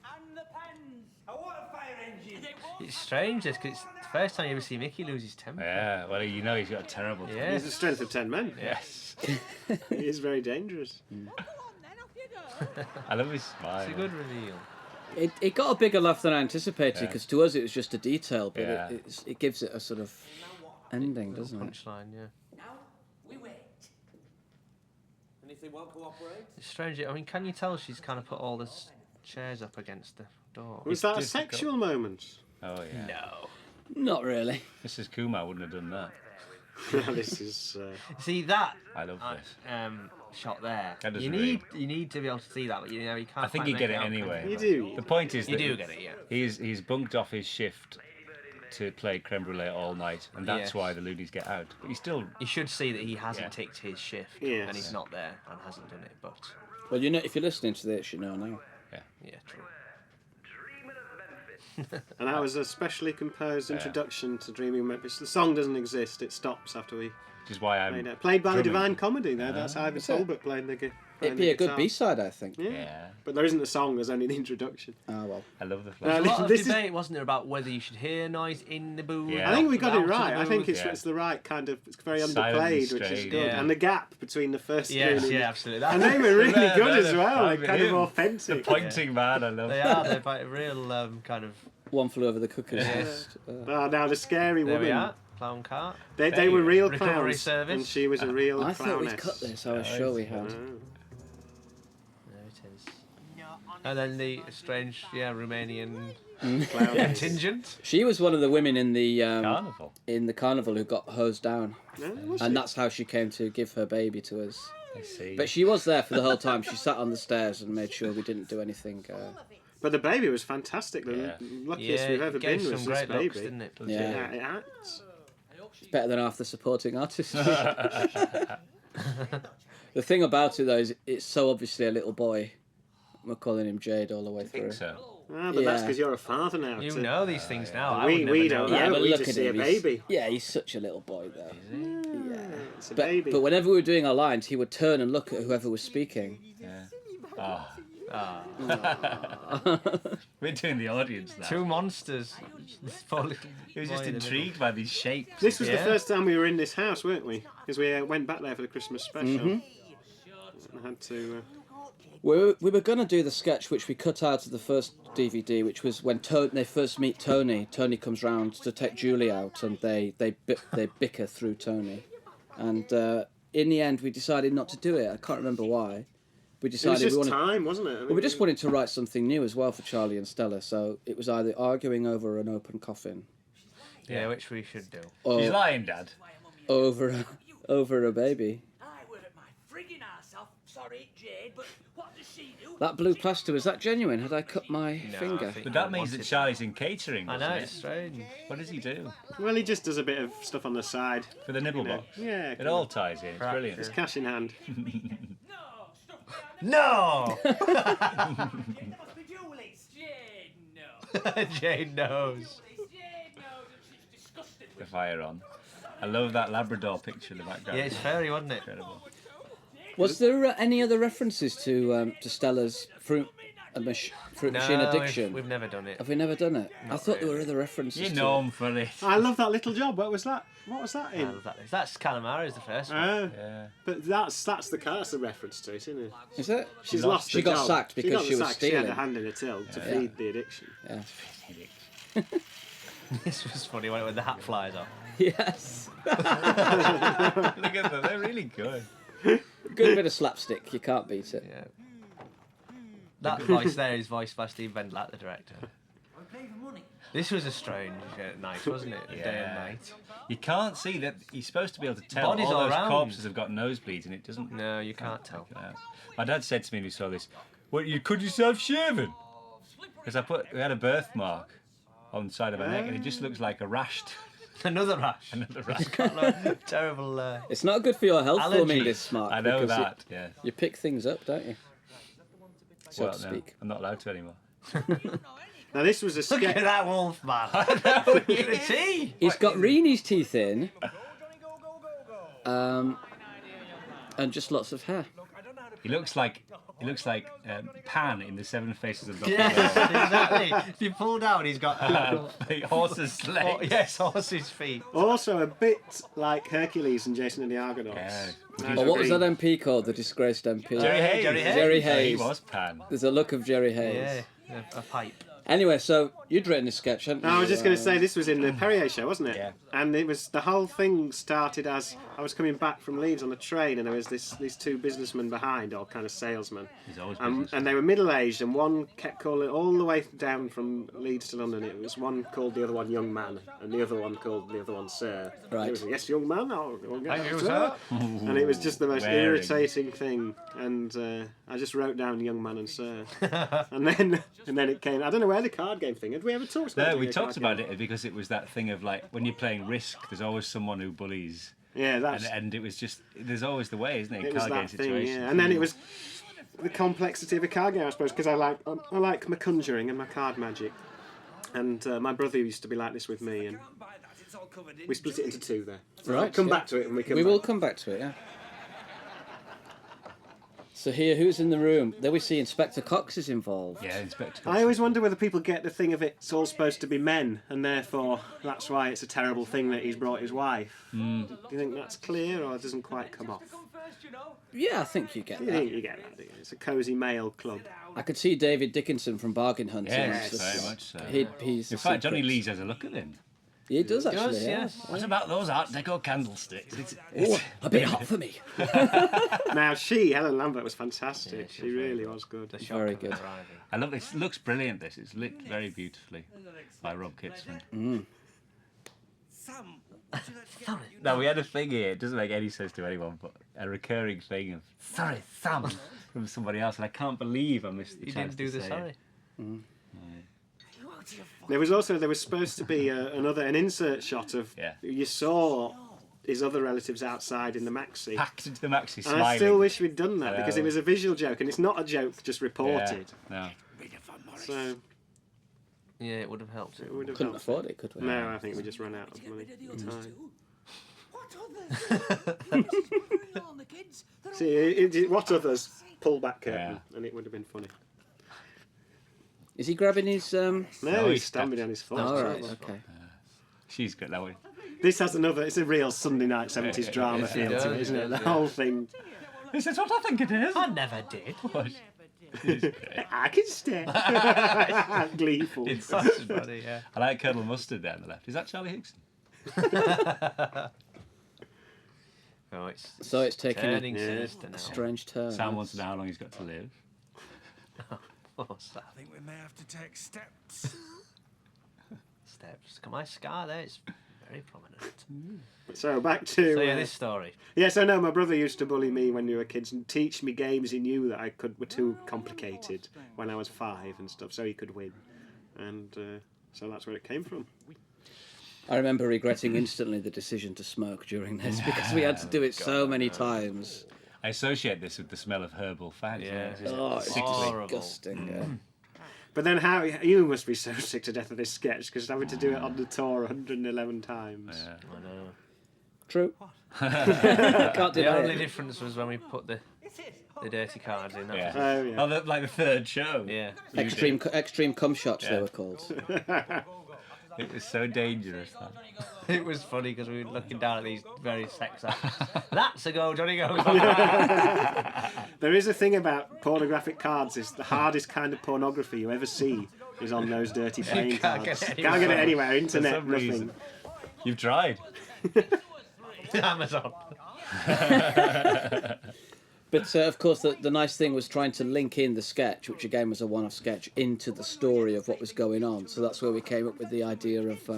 S1: I want a fire engine.
S2: It's strange, this, because it's the first time you ever see Mickey lose his temper.
S3: Yeah, well, you know he's got a terrible temper.
S2: Yeah.
S4: He's the strength of 10 men.
S3: Yes.
S4: He is very dangerous.
S6: Go on then, off you go.
S3: I love his smile.
S2: It's a good reveal.
S5: It got a bigger laugh than I anticipated
S3: Yeah.
S5: because to us it was just a detail, but
S3: Yeah.
S5: it gives it a sort of ending, doesn't it?
S2: Punchline, yeah.
S1: Now we wait.
S8: And if they won't cooperate?
S2: It's strange. I mean, can you tell she's kind of put all the chairs up against the door?
S4: Was that a
S3: difficult.
S4: sexual moment?
S3: Oh, yeah.
S2: No.
S5: Not really.
S3: Mrs. Kumar wouldn't have done that.
S4: This is...
S2: See that
S3: I love this.
S2: shot there.
S3: That doesn't
S2: You need to be able to see that, but you can't.
S3: I think
S2: quite
S3: you
S2: make
S3: get it
S2: out
S3: anyway.
S2: kind
S4: You
S2: of-
S4: do.
S3: The point is
S2: You
S3: that
S2: do get it, yeah.
S3: he's bunked off his shift to play creme brulee all night, and that's
S2: Yes.
S3: why the loonies get out. But he's still...
S2: You should see that he hasn't
S3: Yeah.
S2: ticked his shift,
S4: Yes.
S2: and he's not there and hasn't done it. But
S5: Well, if you're listening to this, you know now.
S2: yeah, true.
S4: And that was a specially composed introduction to Dreaming Memphis. The song doesn't exist. It stops after we
S3: Which is why I'm...
S4: played it. Played by the
S3: drumming.
S4: Divine Comedy there. That's Ivan Tolbert playing the guitar.
S5: It'd be a good B-side, I think.
S3: Yeah.
S4: But there isn't a song, there's only the introduction.
S5: Ah, well.
S3: I love the
S2: There's
S3: flash.
S2: a lot of
S4: This is-
S2: debate, wasn't there, about whether you should hear noise in the booth?
S3: Yeah.
S4: I think we
S2: out
S4: got it
S2: of the
S4: right. I think
S2: booth.
S4: it's,
S3: Yeah.
S4: it's the right kind of... It's very
S3: Silent and
S4: underplayed, which is
S3: straight.
S4: good.
S2: Yeah.
S4: And the gap between the first
S2: Yes,
S4: two.
S2: yeah, absolutely.
S4: And they were really
S3: They're-
S4: good
S3: they're
S4: as well.
S3: private
S4: Kind of
S3: hymn.
S4: authentic.
S3: Pointing man, I love
S2: They are. They're by a real kind of.
S5: One flew over the cuckoo's
S2: Yeah.
S5: nest.
S4: Now the scary
S2: There we
S4: woman.
S2: are. Clown cart.
S4: They were real
S2: Recovery
S4: clowns,
S2: service.
S4: and she was a real
S5: I thought we'd
S4: clowness.
S5: cut this. I was sure we had.
S2: There it is. And then the strange, Romanian Contingent.
S5: She was one of the women in the
S3: Carnival.
S5: Who got hosed down, and that's how she came to give her baby to us.
S3: I see.
S5: But she was there for the whole time. She sat on the stairs and made sure we didn't do anything.
S4: But the baby was fantastic. The luckiest we've ever been was this baby.
S2: Looks, didn't it?
S5: Yeah.
S4: It acts.
S5: It's better than half the supporting artists. The thing about it though is it's so obviously a little boy. We're calling him Jade all the way
S3: I think
S5: through.
S3: so.
S4: Ah, but that's because you're a father now.
S2: You
S4: too.
S2: know these things now. I
S4: We
S2: would never
S4: don't
S2: know.
S4: know.
S5: Yeah, but
S4: we
S5: look
S4: just
S5: at
S4: see a
S5: him.
S4: baby.
S5: He's such a little boy though.
S4: It's a
S5: But,
S4: baby.
S5: but whenever we were doing our lines, he would turn and look at whoever was speaking.
S3: Yeah. We're doing the audience now.
S2: Two monsters.
S3: He was just intrigued by these shapes.
S4: This was the first time we were in this house, weren't we? Because we went back there for the Christmas special. I had to.
S5: We were going to do the sketch which we cut out of the first DVD, which was when they first meet Tony. Tony comes round to take Julie out, and they bicker through Tony. And in the end, we decided not to do it. I can't remember why. We
S4: It was
S5: decided
S4: just
S5: we wanted.
S4: time, wasn't it? I
S5: Well,
S4: mean,
S5: we just wanted to write something new as well for Charlie and Stella. So it was either arguing over an open coffin,
S2: Yeah, which we should do.
S5: or
S3: She's lying, Dad.
S5: over a baby.
S1: I were at my frigging arse off. Sorry, Jade, but what does she do?
S5: That blue plaster, was that genuine? Had I cut my
S2: No,
S5: finger?
S2: I think
S3: But that
S2: you
S3: means that
S2: wanted-
S3: Charlie's in catering,
S2: I
S3: doesn't
S2: know,
S3: it?
S2: it's strange.
S3: What does he do?
S4: Well, he just does a bit of stuff on the side.
S3: For the nibble
S4: You know.
S3: box?
S4: Yeah.
S3: It all ties in. It's brilliant.
S4: It's cash in hand.
S2: No!
S1: It must be Julie's. Jade, no.
S2: Jade knows.
S1: Jade knows and she's disgusted
S3: The
S1: with
S3: fire on. I love that Labrador picture in the background.
S2: Yeah, it's fairy, wasn't it?
S3: Incredible.
S5: Was there any other references to Stella's fruit machine addiction?
S2: We've never done it.
S5: Have we never done it? I thought there were other references.
S3: You
S5: to
S3: know
S5: it.
S3: him for it.
S4: I love that little job. What was that? What was that
S2: I
S4: in?
S2: love that. That's Calamari is the first one.
S3: Yeah.
S4: But that's the reference to it, isn't it?
S5: Is it?
S4: She's lost
S5: She
S4: the
S5: got
S4: job.
S5: sacked because
S4: got
S5: she was
S4: sacked. She had
S5: stealing.
S4: a hand in a till to feed the addiction.
S5: Yeah.
S2: This was funny when the hat flies off.
S5: Yes.
S3: Look at them. They're really good.
S5: Good bit of slapstick. You can't beat it.
S2: Yeah. That voice there is voiced by Steve Vendlatt, the director. This was a strange night, wasn't it?
S3: Yeah.
S2: Day and night.
S3: You can't see that. You're supposed to be able to tell
S2: Bodies
S3: all
S2: all
S3: those
S2: round.
S3: corpses have got nosebleeds, and it doesn't.
S2: No, you can't tell.
S3: work it out. My dad said to me when he saw this, "Well, you cut yourself shaving?" Because we had a birthmark on the side of her neck, and it just looks like a rash.
S2: Another rash.
S3: Another rash.
S2: Terrible.
S5: It's not good for your health
S2: Allergy.
S5: filming this smart.
S3: I know
S5: because
S3: that. Yeah.
S5: You pick things up, don't you? So
S3: Well,
S5: to
S3: no,
S5: speak.
S3: I'm not allowed to anymore.
S4: Now this was a
S2: Look at
S4: sketch.
S2: that wolf, man. Look at the tea.
S5: He's got Reenie's teeth in. And just lots of hair.
S3: He looks like Pan in the Seven Faces of Dr.
S2: Yes,
S3: Moreau.
S2: exactly. If you pull down, he's got
S3: The horse's legs.
S2: yes, horse's feet.
S4: Also a bit like Hercules and Jason and the Argonauts.
S3: Yeah.
S5: Or what was that MP called? The disgraced MP.
S3: Jerry Hayes.
S5: Jerry
S3: Yeah, he
S5: Hayes.
S3: was Pan.
S5: There's a look of Jerry Hayes.
S2: Yeah, a pipe.
S5: Anyway, so you'd written this sketch, hadn't you?
S4: I was just going to say this was in the Perrier show, wasn't it?
S3: Yeah.
S4: And it was the whole thing started as I was coming back from Leeds on the train, and there was these two businessmen behind, or kind of salesmen.
S3: He's always business.
S4: And they were middle aged, and one kept calling all the way down from Leeds to London. It was one called the other one young man, and the other one called the other one sir.
S5: Right.
S4: It was yes, young man. I'll get
S2: Thank
S4: that,
S2: you,
S4: sir.
S2: sir.
S4: And it was just the most
S3: Wearing.
S4: irritating thing. And I just wrote down young man and sir, and then it came. I don't know where the card game thing. Had we ever talked about it?
S3: No, we talked about it because it was that thing of like when you're playing Risk, there's always someone who bullies,
S4: Yeah, that's.
S3: and it was just there's always the way, isn't it?
S4: It was
S3: Card game
S4: that thing,
S3: situations.
S4: yeah. And then it was the complexity of a card game, I suppose, because I like my conjuring and my card magic. And my brother used to be like this with me, and we split it into two there. So
S5: Right,
S4: I'll come
S5: yeah.
S4: back to it, and we can.
S5: We will come back to it, yeah. So here, who's in the room? There we see Inspector Cox is involved.
S3: Yeah, Inspector.
S4: I always wonder whether people get the thing of it's all supposed to be men, and therefore that's why it's a terrible thing that he's brought his wife. Do you think that's clear, or it doesn't quite come off?
S5: Yeah, I think you get
S4: You
S5: that.
S4: think you get that? Do you? It's a cosy male club.
S5: I could see David Dickinson from Bargain Hunting.
S3: Yes,
S5: Just-
S3: very much so.
S5: He's
S3: In fact, Johnny Lees has a look at him.
S5: He does actually.
S1: does,
S5: Yeah.
S1: yes.
S3: What about those Art Deco candlesticks?
S5: Oh, a bit hot for me.
S4: Now, Helen Lambert, was fantastic.
S1: Yeah,
S4: she really was good.
S1: The shock
S5: Very
S1: of
S5: good.
S1: arriving.
S3: I love this. It looks brilliant. This it's lit very beautifully by Rob Kipsman. Now we had a thing here. It doesn't make any sense to anyone, but a recurring thing of sorry, Sam, from somebody else, and I can't believe I missed the
S1: You
S3: chance
S1: didn't do
S3: to
S1: the
S3: say
S1: sorry.
S3: it.
S4: There was supposed to be an insert shot of
S3: Yeah.
S4: you saw his other relatives outside in the maxi.
S3: Packed into the maxi,
S4: And
S3: smiling.
S4: I still wish we'd done that
S3: I
S4: because
S3: know.
S4: it was a visual joke and it's not a joke just
S3: Yeah,
S4: reported.
S3: no.
S4: So
S1: Yeah, it would have helped.
S4: it would have
S5: Couldn't
S4: helped.
S5: afford it, could we?
S4: No, I think we just ran out of money. Time. See, what others pull back curtain and it would have been funny.
S5: Is he grabbing his?
S4: No,
S3: No,
S4: he's
S3: he's
S4: stamping on his foot.
S5: All right. Okay.
S3: She's good that way.
S4: This has another. It's a real Sunday night 70s drama
S1: Yes, it
S4: feel to
S1: does,
S4: it, isn't
S1: it
S4: it? The
S1: does,
S4: whole thing.
S3: This is what I think it is.
S1: I never did.
S4: I can stay. Gleeful.
S1: It's such funny, yeah.
S3: I like Colonel Mustard down the left. Is that Charlie Hickson?
S1: Oh, it's
S5: So it's taking
S1: turning
S4: Yeah.
S1: sinister now.
S5: a strange turn.
S3: Sam wants to know how long he's got to live.
S1: Oh, Sam.
S7: I think we may have to take steps.
S1: Steps. Look at my scar there. It's very prominent.
S4: So back to.
S1: So yeah, this story.
S4: Yes, I know. My brother used to bully me when we were kids and teach me games he knew that were too complicated when I was 5 and stuff, so he could win. And so that's where it came from.
S5: I remember regretting instantly the decision to smoke during this because we had to do it so many times.
S3: I associate this with the smell of herbal fags.
S1: Yeah.
S5: Oh, it's
S1: Horrible.
S5: disgusting. Yeah.
S4: But then how you must be so sick to death of this sketch because having to do it on the tour 111 times.
S3: Yeah.
S1: I know.
S5: True. Can't
S1: The
S5: deny
S1: only
S5: it.
S1: difference was when we put the dirty cards in. That
S3: Yeah.
S1: was
S4: Oh yeah.
S3: Oh, like the third show.
S1: yeah.
S5: Extreme cum shots they
S3: Yeah.
S5: were called.
S3: It was so dangerous. That.
S1: It was funny because we were looking down at these very sex acts. That's a go, Johnny go.
S4: There is a thing about pornographic cards. It's the hardest kind of pornography you ever see is on those dirty playing
S1: can't
S4: cards.
S1: get it
S4: Can't get it
S1: anywhere.
S4: anywhere. Internet,
S3: some
S4: nothing.
S3: reason. You've tried.
S1: Amazon.
S5: But of course, the nice thing was trying to link in the sketch, which again was a one-off sketch, into the story of what was going on. So that's where we came up with the idea of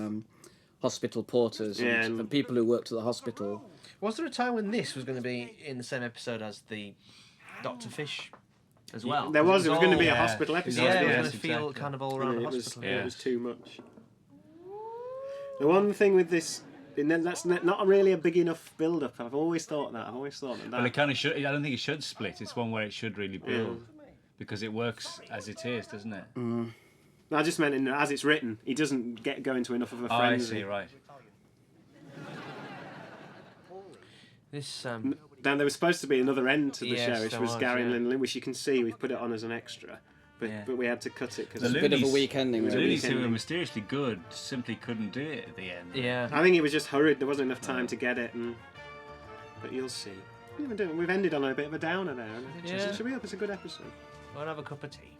S5: hospital porters
S4: Yeah,
S5: and people who worked at the hospital.
S1: Was there a time when this was going to be in the same episode as the Dr. Fish as well?
S4: There was. It was going to be a
S1: all-
S4: hospital episode.
S1: Yeah, it was
S3: Yes,
S1: going to feel
S3: exactly.
S1: kind of all around
S4: it
S1: the
S4: was,
S1: hospital.
S3: Yeah.
S4: it was too much. The one thing with this, and then that's not really a big enough build-up. I've always thought that.
S3: Well, it kind of should. I don't think it should split. It's one where it should really build because it works as it is, doesn't it?
S4: I just meant as it's written, he doesn't go into enough of a
S3: Oh, I
S4: frenzy.
S3: see. Right.
S1: This
S4: Then there was supposed to be another end to the
S1: Yes,
S4: show, which
S1: there
S4: was
S1: was,
S4: Gary
S1: yeah.
S4: and Lynn, which you can see we've put it on as an extra, but
S1: Yeah.
S4: we had to cut it because
S3: The
S5: Bit of a
S3: Loonies-
S5: weak ending.
S3: The
S4: a
S5: Really.
S3: Loonies, who were
S4: ending.
S3: mysteriously good, simply couldn't do it at the end.
S1: yeah.
S4: I think it was just hurried. There wasn't enough time to get it, but you'll see. We've ended on a bit of a downer there.
S1: Yeah.
S4: Should we hope it's a good episode?
S1: Go and have a cup of tea.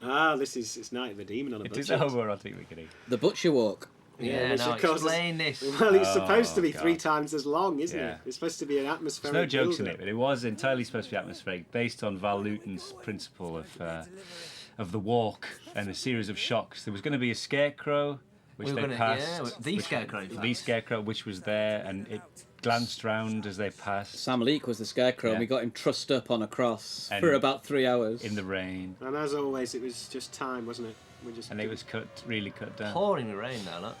S4: It's Night of the Demon on a
S3: It
S4: budget.
S3: is homoerotic beginning.
S5: The Butcher Walk.
S1: Yeah,
S4: which
S1: now
S4: of course is-
S1: explain this.
S4: Well, it's supposed to be
S3: God.
S4: 3 times as long, isn't
S3: Yeah.
S4: it? It's supposed to be an atmospheric.
S3: There's no jokes in
S4: build-up.
S3: it, but it was entirely supposed to be atmospheric, based on Val Luton's principle of the walk and a series of shocks. There was going to be a scarecrow, which
S1: We were
S3: they
S1: gonna-
S3: passed.
S1: yeah, the
S3: which-
S1: scarecrow, in
S3: The
S1: fact.
S3: scarecrow, which was there, and it glanced round as they passed
S5: Sam Leake was the scarecrow, and
S3: Yeah.
S5: we got him trussed up on a cross
S3: And
S5: for about 3 hours.
S3: in the rain,
S4: And as always, it was just time, wasn't it? We just
S3: and it was really cut down.
S1: Pouring rain now, look.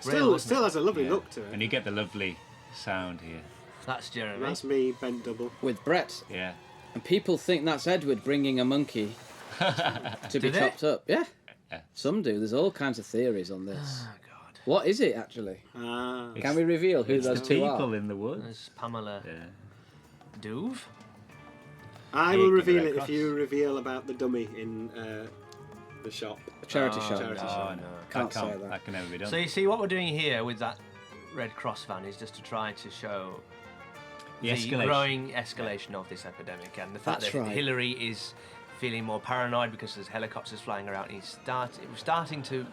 S1: Real,
S4: still
S1: wasn't it?
S4: has a lovely
S3: Yeah.
S4: look to it.
S3: And you get the lovely sound here.
S1: That's Jeremy.
S4: That's me bent double.
S5: With Brett.
S3: Yeah.
S5: And people think that's Edward bringing a monkey to be
S1: Do they?
S5: chopped up. Yeah.
S3: Yeah.
S5: Some do. There's all kinds of theories on this.
S1: Oh, God.
S5: What is it, actually?
S4: Ah.
S5: Can we reveal who
S3: It's
S5: those
S3: the
S5: two
S3: people
S5: are?
S3: in the woods.
S1: There's Pamela
S3: Yeah.
S1: Douve.
S4: I
S3: Here
S4: will
S3: comes the
S4: reveal
S3: Red
S4: it if
S3: Cross.
S4: you reveal about the dummy in the shop.
S5: Charity shop.
S4: Charity
S3: Oh,
S4: shop.
S3: no.
S5: Can't say
S3: That
S5: that.
S3: can never be done.
S1: So you see, what we're doing here with that Red Cross van is just to try to show
S3: The escalation.
S1: growing escalation of this epidemic and the fact
S5: That's
S1: that
S5: right.
S1: Hillary is feeling more paranoid because there's helicopters flying around. We're starting to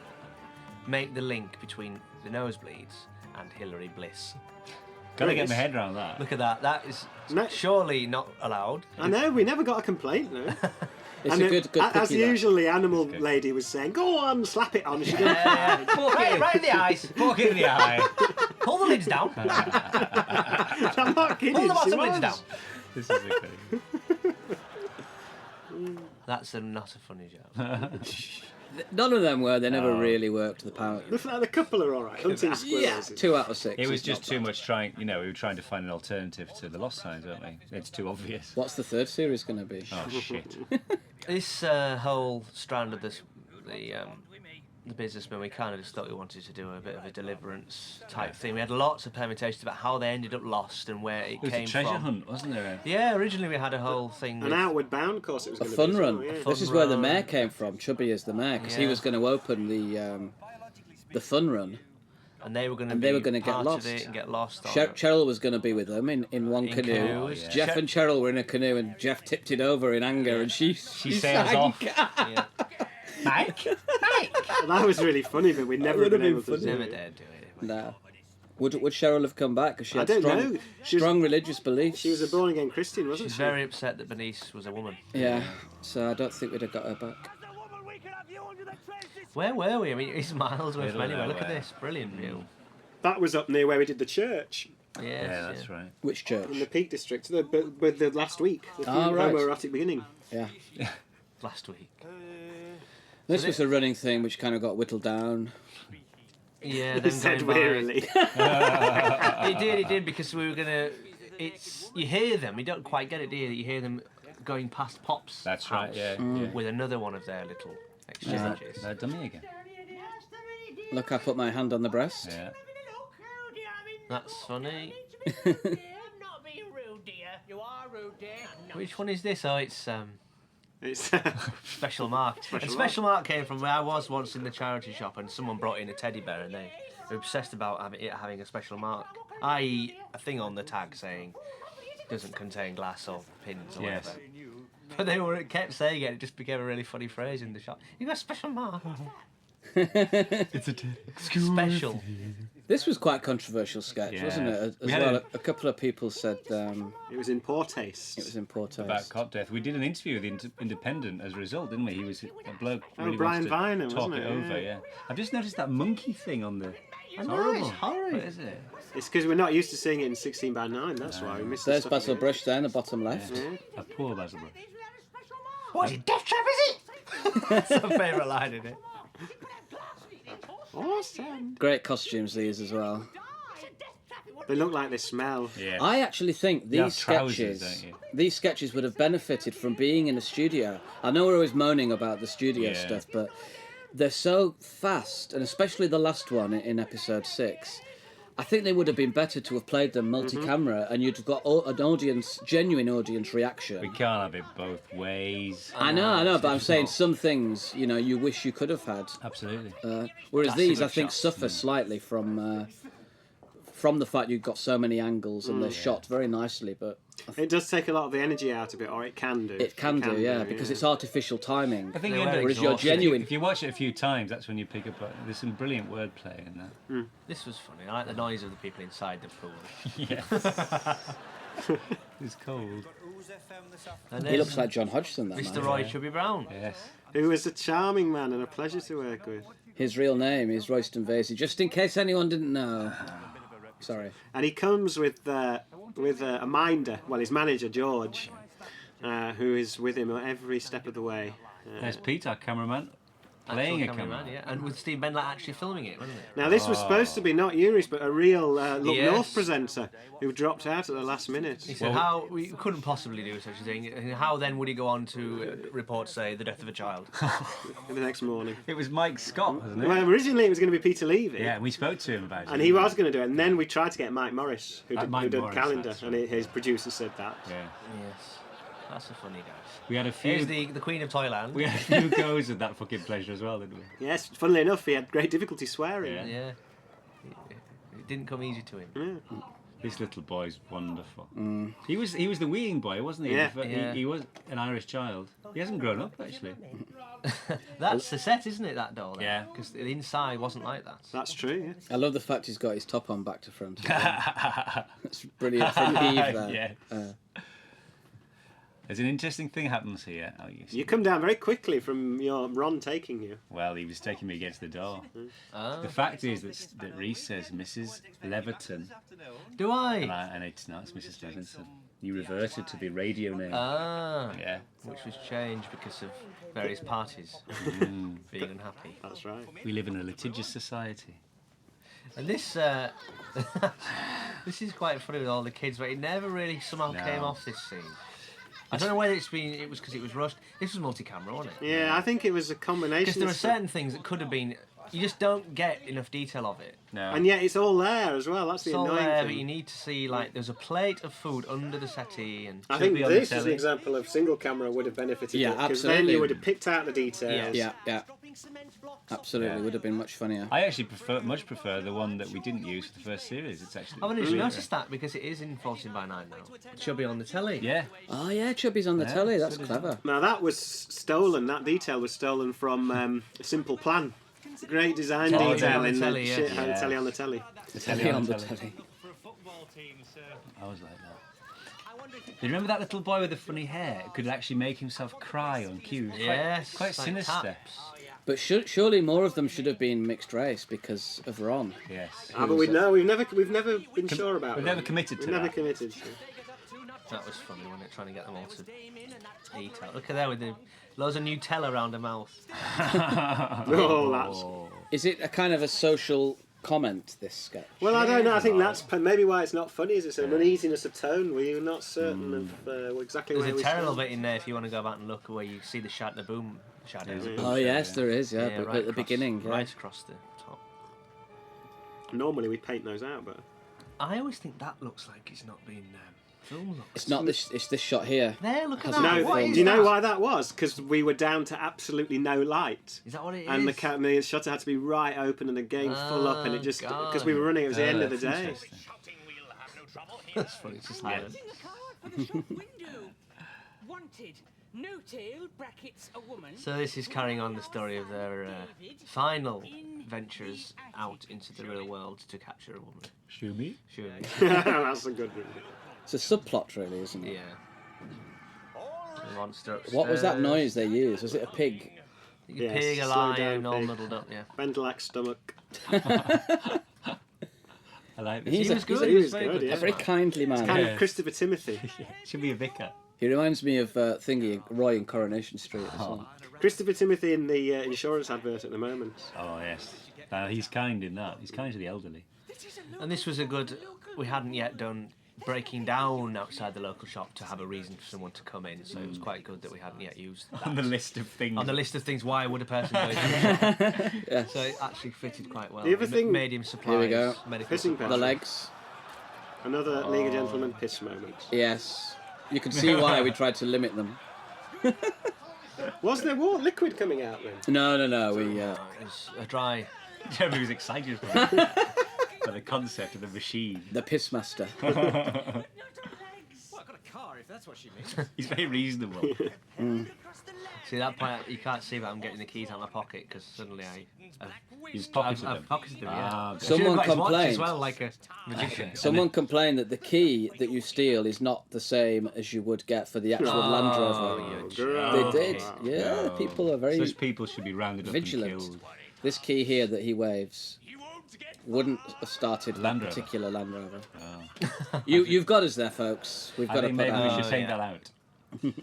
S1: make the link between the nosebleeds and Hillary Bliss.
S3: Gotta
S4: There
S3: get
S4: it
S3: my
S4: is.
S3: head around that.
S1: Look at that. That is
S4: No.
S1: surely not allowed.
S4: I know, we never got a complaint, no.
S5: It's
S4: And
S5: a good
S4: as
S5: cookie, that.
S4: usual, the animal
S3: good.
S4: lady was saying, "Go on, slap it on." She didn't.
S1: Right in the eyes.
S3: Poke it in the eye.
S1: Pull the lids down.
S4: I'm not kidding.
S1: Pull the
S4: she
S1: bottom lids
S4: was.
S1: down.
S3: This is a thing.
S1: That's not a funny joke.
S5: None of them were. They never really worked the power.
S4: The couple are all right. Hunting squirrels.
S5: Yeah, 2 out of 6.
S3: It was
S5: is
S3: just
S5: not
S3: too
S5: bad.
S3: much trying. You know, we were trying to find an alternative to the Lost Signs, weren't we? It's too obvious.
S5: What's the third series going to be?
S3: Oh shit.
S1: This whole strand of the businessman, we kind of just thought we wanted to do a bit of a deliverance type thing. We had lots of permutations about how they ended up lost and where it
S3: It was
S1: came
S3: a treasure
S1: from.
S3: hunt, wasn't there?
S1: Yeah, originally we had a whole thing.
S4: An
S1: with-
S4: outward bound course it was
S5: A
S4: going to
S5: fun
S4: be.
S5: run.
S4: Well, yeah.
S5: This is where the
S1: run.
S5: mayor came from. Chubby is the mayor because he
S1: Yeah.
S5: was going to open the fun run.
S1: and they were going to
S5: And
S1: be
S5: they were gonna get
S1: part
S5: lost.
S1: of it and get lost. on it.
S5: Cheryl was going to be with them in one
S1: In
S5: canoe.
S1: canoes.
S5: Jeff
S1: Che-
S5: and Cheryl were in a canoe, and Jeff tipped it over in anger, and she
S3: sails
S5: sank.
S3: off.
S1: Yeah.
S3: Mike?
S4: That was really funny, but we never
S5: would
S4: been
S5: have been
S4: able to
S5: funny.
S4: do
S1: Never
S4: it.
S1: dared do it.
S5: No. Would Cheryl have come back? Because she
S4: I
S5: had
S4: don't
S5: strong,
S4: know. She was-
S5: strong religious beliefs.
S4: She was a born again Christian, wasn't
S1: She's
S4: she?
S1: very upset that Bernice was a woman.
S5: Yeah. So I don't think we'd have got her back.
S1: Where were we? I mean, it's miles away from
S3: Middle of
S1: anywhere. Look at
S3: nowhere.
S1: this. Brilliant view.
S4: That was up near where we did the church
S1: Yes,
S3: Yeah, that's right.
S5: Which church?
S4: in the Peak District, with the last week, the
S5: Ah, right.
S4: homoerotic beginning.
S5: Yeah.
S1: Last week.
S5: This was a running thing which kind of got whittled down.
S1: Yeah,
S4: He
S1: them
S4: said
S1: going by.
S4: wearily.
S1: It did, because we were gonna. It's you hear them. You don't quite get it, do you? You hear them going past Pop's.
S3: That's right,
S1: house
S3: yeah, yeah.
S1: With another one of their little exchanges.
S3: They're dummy again.
S5: Look, I put my hand on the breast.
S3: Yeah.
S1: That's funny.
S6: I'm not being rude, dear. You are rude, dear.
S1: Which one is this? Oh, it's
S4: It's
S1: Special Mark. And Special Mark came from where I was once in the charity shop, and someone brought in a teddy bear, and they were obsessed about having a Special Mark, i.e., a thing on the tag saying doesn't contain glass or pins or
S3: Yes.
S1: whatever. But they kept saying it. It just became a really funny phrase in the shop. You got a Special Mark.
S3: It's a
S1: Special.
S5: This was quite a controversial sketch,
S3: Yeah.
S5: wasn't it? As
S3: We had
S5: well,
S3: a-
S5: a couple of people said
S4: it was in poor taste.
S5: it was in poor taste.
S3: about cot death. We did an interview with the Independent as a result, didn't we? He was a bloke.
S4: Oh,
S3: really
S4: Brian
S3: wants to
S4: Viner,
S3: talk
S4: wasn't
S3: it
S4: it?
S3: over.
S4: Yeah.
S3: Yeah. I've just noticed that monkey thing on the. It's
S1: know,
S3: horrible.
S1: it's horrid.
S3: What is it?
S4: It's because we're not used to seeing it in 16:9. That's why we missed. the
S5: There's
S4: stuff
S5: Basil
S4: again.
S5: Brush there in the bottom left.
S4: Yeah.
S3: A poor Basil Brush.
S1: What is it? Death trap, is it? That's my favourite line in it.
S4: Awesome.
S5: Great costumes these as well.
S4: They look like they smell.
S3: Yeah.
S5: I actually think
S3: You have
S5: these
S3: trousers,
S5: sketches,
S3: don't you?
S5: these sketches would have benefited from being in a studio. I know we're always moaning about the studio
S3: Yeah.
S5: stuff, but they're so fast, and especially the last one in episode 6. I think they would have been better to have played them multi-camera, and you'd have got an audience, genuine audience reaction.
S3: We can't have it both ways.
S5: I know, but I'm saying
S3: difficult.
S5: some things, you wish you could have had.
S3: Absolutely.
S5: Whereas
S1: That's
S5: these,
S1: a
S5: I
S1: good
S5: think,
S1: shot.
S5: suffer slightly from the fact you've got so many angles and they're shot very nicely. But
S4: It does take a lot of the energy out of it, or it can do.
S5: it can do, because it's artificial timing.
S3: I think
S1: They
S3: you end
S1: were
S3: up,
S5: Whereas you're
S1: exhausted.
S5: genuine.
S3: if you watch it a few times, that's when you pick up. There's some brilliant wordplay in that.
S1: This was funny. I like the noise of the people inside the pool.
S3: Yes. It's cold.
S1: And
S5: He
S1: there's
S5: looks like John Hodgson, that
S1: Mr.
S5: man.
S1: Roy Chubby Brown.
S3: Yes.
S4: Who was a charming man and a pleasure to work with.
S5: His real name is Royston Vasey, just in case anyone didn't know. Sorry.
S4: And he comes with a minder, well, his manager, George, who is with him every step of the way.
S3: There's Pete, our cameraman,
S1: Actual
S3: playing a
S1: cameraman,
S3: camera.
S1: yeah. And with Steve Benlett actually filming it, wasn't it?
S4: Now, this was supposed to be not Yuri's, but a real Look
S1: Yes.
S4: North presenter who dropped out at the last minute.
S1: He said, how we couldn't possibly do such a thing. And how then would he go on to report, say, the death of a child?
S4: The next morning.
S3: It was Mike Scott, wasn't it?
S4: Well, originally it was going to be Peter Levy.
S3: Yeah, we spoke to him about it.
S4: And he was going to do it, and then we tried to get Mike Morris, who did
S3: Mike
S4: the
S3: Morris,
S4: calendar,
S3: that's
S4: and
S3: right.
S4: his producer said that.
S3: Yeah.
S1: Yes. That's a funny guys.
S3: We had a
S1: Here's
S3: few.
S1: the Queen of Toyland.
S3: We had a few goes at that fucking pleasure as well, didn't we?
S4: Yes, funnily enough, he had great difficulty swearing.
S3: Yeah.
S1: Yeah. It didn't come easy to him.
S4: Yeah.
S3: This little boy's wonderful. He was the weeing boy, wasn't he?
S4: Yeah.
S3: He was an Irish child. He hasn't grown up actually.
S1: That's the set, isn't it, that doll?
S3: Yeah.
S1: Because the inside wasn't like that.
S4: That's true, yeah.
S5: I love the fact he's got his top on back to front. That's brilliant from Eve there.
S3: Yeah. There's an interesting thing happens here. Oh,
S4: You come down very quickly from your Ron taking you.
S3: Well, he was taking me against the door.
S1: Ah.
S3: The fact is that Reese says Mrs. Leverton,
S1: Do I?
S3: and it's not. It's Mrs. Leverton. You reverted to the radio name.
S1: Ah.
S3: Yeah.
S1: Which was changed because of various parties being unhappy.
S4: That's right.
S3: We live in a litigious society.
S1: And this this is quite funny with all the kids, but it never really somehow
S3: No.
S1: came off this scene. I don't know whether it was because it was rushed. This was multi-camera, wasn't it?
S4: Yeah, I think it was a combination
S1: Because there
S4: of
S1: are
S4: stuff.
S1: certain things that could have been. You just don't get enough detail of it.
S3: No.
S4: And yet it's all there as well. That's the
S1: It's all
S4: annoying
S1: there,
S4: thing.
S1: but you need to see there's a plate of food under the settee, and
S4: I
S3: Should
S4: think
S3: be on the
S4: this is an
S3: telly.
S4: example of single camera would have benefited
S5: Yeah,
S4: because then
S5: absolutely.
S4: you would have picked out the details.
S5: Yeah. Absolutely,
S3: Yeah.
S5: would have been much funnier.
S3: I actually much prefer the one that we didn't use for the first series. It's actually.
S1: I haven't even
S3: really
S1: noticed that because it is in 14 by 9 now. It should be on the telly.
S3: Yeah.
S5: Oh yeah, Chubby's on the
S3: Yeah,
S5: telly. That's
S3: so does
S5: clever.
S4: Now that was stolen. That detail was stolen from A Simple Plan. Great design
S1: Telly
S4: detail
S1: on the
S4: in
S1: telly,
S4: the
S1: yeah.
S4: shit
S3: Yeah.
S4: telly on the telly.
S3: The
S5: Telly on the telly.
S3: I was like that. Do you remember that little boy with the funny hair? Could actually make himself cry on cue.
S1: Yes,
S3: Quite
S1: like
S3: sinister.
S1: taps.
S5: But surely more of them should have been mixed race because of Ron.
S3: Yes.
S4: But we've never been sure about.
S3: We've
S4: that.
S3: never committed to
S4: We've never
S3: that.
S4: committed. To.
S1: That was funny, wasn't it? Trying to get them all to eat out. Look at that with the loads of Nutella around her mouth.
S4: Oh, that's.
S5: Is it a kind of a social comment, this sketch?
S4: Well, I don't know. I think that's maybe why it's not funny. Is it's an uneasiness of tone where you're not certain of exactly
S1: There's
S4: where
S1: a
S4: we
S1: terrible
S4: stand.
S1: bit in there if you want to go back and look where you see the boom shadow.
S5: Oh yes, there is. Yeah, but
S1: right
S5: at the
S1: across-
S5: beginning. Yeah.
S1: Right across the top.
S4: Normally we paint those out, but
S1: I always think that looks like it's not been filmed.
S5: It's not this. It's this shot here.
S1: There, look at
S5: Has
S1: that.
S5: it
S4: no.
S1: What
S5: been
S1: is
S4: Do you know
S1: that?
S4: why that was? Because we were down to absolutely no light.
S1: Is that what it is?
S4: And the shutter had to be right open and again full up, and it just
S1: God.
S4: because we were running, it was the end of the
S3: that's
S4: day.
S3: interesting.
S1: That's funny. It's just silent.
S6: In the car on the shop window. Wanted. No tail, brackets, a woman.
S1: So this is carrying on the story of their final ventures out into the real world to capture a woman.
S3: Shumi?
S1: Surely.
S4: That's a good one.
S5: It's a subplot, really, isn't it?
S1: Yeah. The monster
S5: What was that
S1: upstairs.
S5: noise they used? Was it a pig?
S1: A
S4: Yes,
S1: pig, a
S4: slow
S1: lion,
S4: down
S1: all
S4: pig.
S1: muddled up, yeah.
S4: Bendelak stomach.
S3: I like this.
S5: He's
S1: He
S5: a-
S1: was good.
S4: he
S1: He was
S4: was
S1: very
S4: good,
S1: good.
S4: yeah.
S5: A very kindly man.
S4: Kind
S3: Yeah.
S4: of Christopher Timothy.
S3: Should be a vicar.
S5: He reminds me of Thingy, Roy in Coronation Street as well.
S4: Christopher Timothy in the insurance advert at the moment.
S3: Oh yes. He's kind in that. He's kind to the elderly.
S1: And this was a good. We hadn't yet done breaking down outside the local shop to have a reason for someone to come in, so it was quite good that we hadn't yet used that.
S3: On the list of things.
S1: On the list of things, why would a person go into the shop?
S5: Yeah.
S1: So it actually fitted quite well.
S4: The other
S1: It
S4: thing-
S1: made him supplies,
S5: Here we go.
S1: medical
S4: Pissing
S1: supplies.
S5: The legs.
S4: Another League of Gentlemen piss moment.
S5: Yes. You can see why we tried to limit them.
S4: Was there liquid coming out then?
S5: No. We.
S1: It was a dry.
S3: Jeremy was excited for the concept of the machine.
S5: The piss master.
S7: Well, I've got a car, if that's what she means.
S3: He's very reasonable.
S1: See, that point, you can't see that I'm getting the keys out of my pocket because suddenly
S3: He's pocketed
S1: I've
S3: them.
S1: pocketed them, yeah.
S3: Ah, okay.
S1: Should've
S5: Someone
S1: got his watch as
S5: complained.
S1: well, like a magician.
S5: Someone complained that the key that you steal is not the same as you would get for the actual Land Rover.
S1: you
S4: Oh,
S5: They did.
S1: joke.
S5: Yeah, people are very
S3: Such people should be rounded up
S5: vigilant.
S3: and killed.
S5: This key here that he waves wouldn't have started
S3: Land
S5: that
S3: Rover.
S5: particular Land Rover.
S3: Oh.
S5: You've got us there, folks. We've
S3: I
S5: got to
S3: think
S5: put
S3: maybe
S5: that
S3: we
S5: on.
S3: should take
S1: yeah.
S3: that out.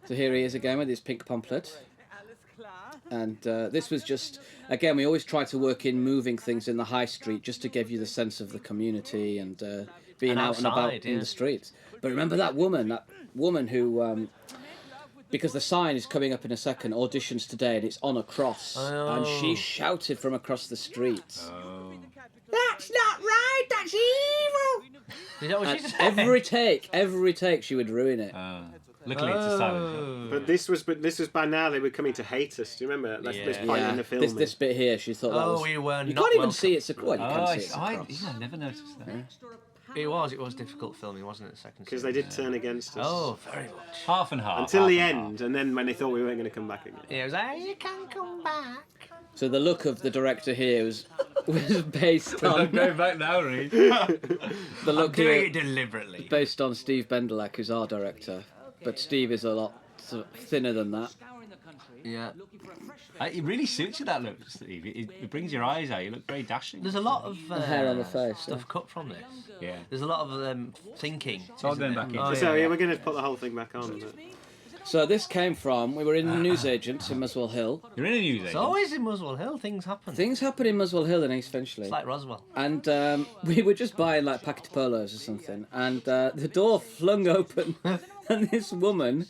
S5: So here he is again with his pink pamphlet.
S6: Alice Clark.
S5: And this was just, again, we always try to work in moving things in the high street just to give you the sense of the community and being
S1: And
S5: out and about
S1: outside,
S5: in
S1: yeah.
S5: the streets. But remember that woman who, because the sign is coming up in a second, auditions today, and it's on a cross. And she shouted from across the street.
S3: Oh.
S5: That That's not right. That's evil.
S1: Is that what she
S5: And
S1: said?
S5: every take, she would ruin it.
S3: Luckily, it's a silent shot.
S4: But this was by now they were coming to hate us. Do you remember? That's this point in the film.
S5: This bit here, she thought that was.
S1: we were
S5: You
S1: not
S5: can't even
S1: welcome.
S5: see it's a cross. You
S3: Oh,
S5: can see it's a cross.
S3: I never noticed that.
S1: It was difficult filming, wasn't it? The second
S4: Because
S1: series?
S4: they did turn against us.
S1: Oh, very much.
S3: Half and half.
S4: Until
S3: half
S4: the
S3: and half.
S4: end, and then when they thought we weren't going to come back again.
S1: Yeah, it was like, you can come back.
S5: So the look of the director here was based
S3: I'm
S5: on
S3: going back now, Reed.
S5: the
S1: I'm
S5: look
S1: doing
S5: here
S1: it deliberately.
S5: based on Steve Bendelak, who's our director, but Steve is a lot sort of thinner than that.
S6: Scouring the country,
S1: Yeah.
S6: looking for a fresh
S3: It really suits you, that look, Steve. It brings your eyes out. You look very dashing.
S1: There's a lot of
S5: hair on the face,
S1: stuff cut from this.
S3: Yeah.
S1: There's a lot of thinking.
S3: It's all
S1: isn't
S3: going
S1: there?
S3: back in.
S1: Oh,
S4: So
S1: yeah.
S4: we're going to put the whole thing back on. But...
S5: So this came from, we were in Newsagents in Muswell Hill.
S3: You're in a news
S1: It's always in Muswell Hill. Things happen.
S5: Things happen in Muswell Hill in East Finchley.
S1: It's like Roswell.
S5: And we were just buying like packet of polos or something, and the door flung open, and this woman,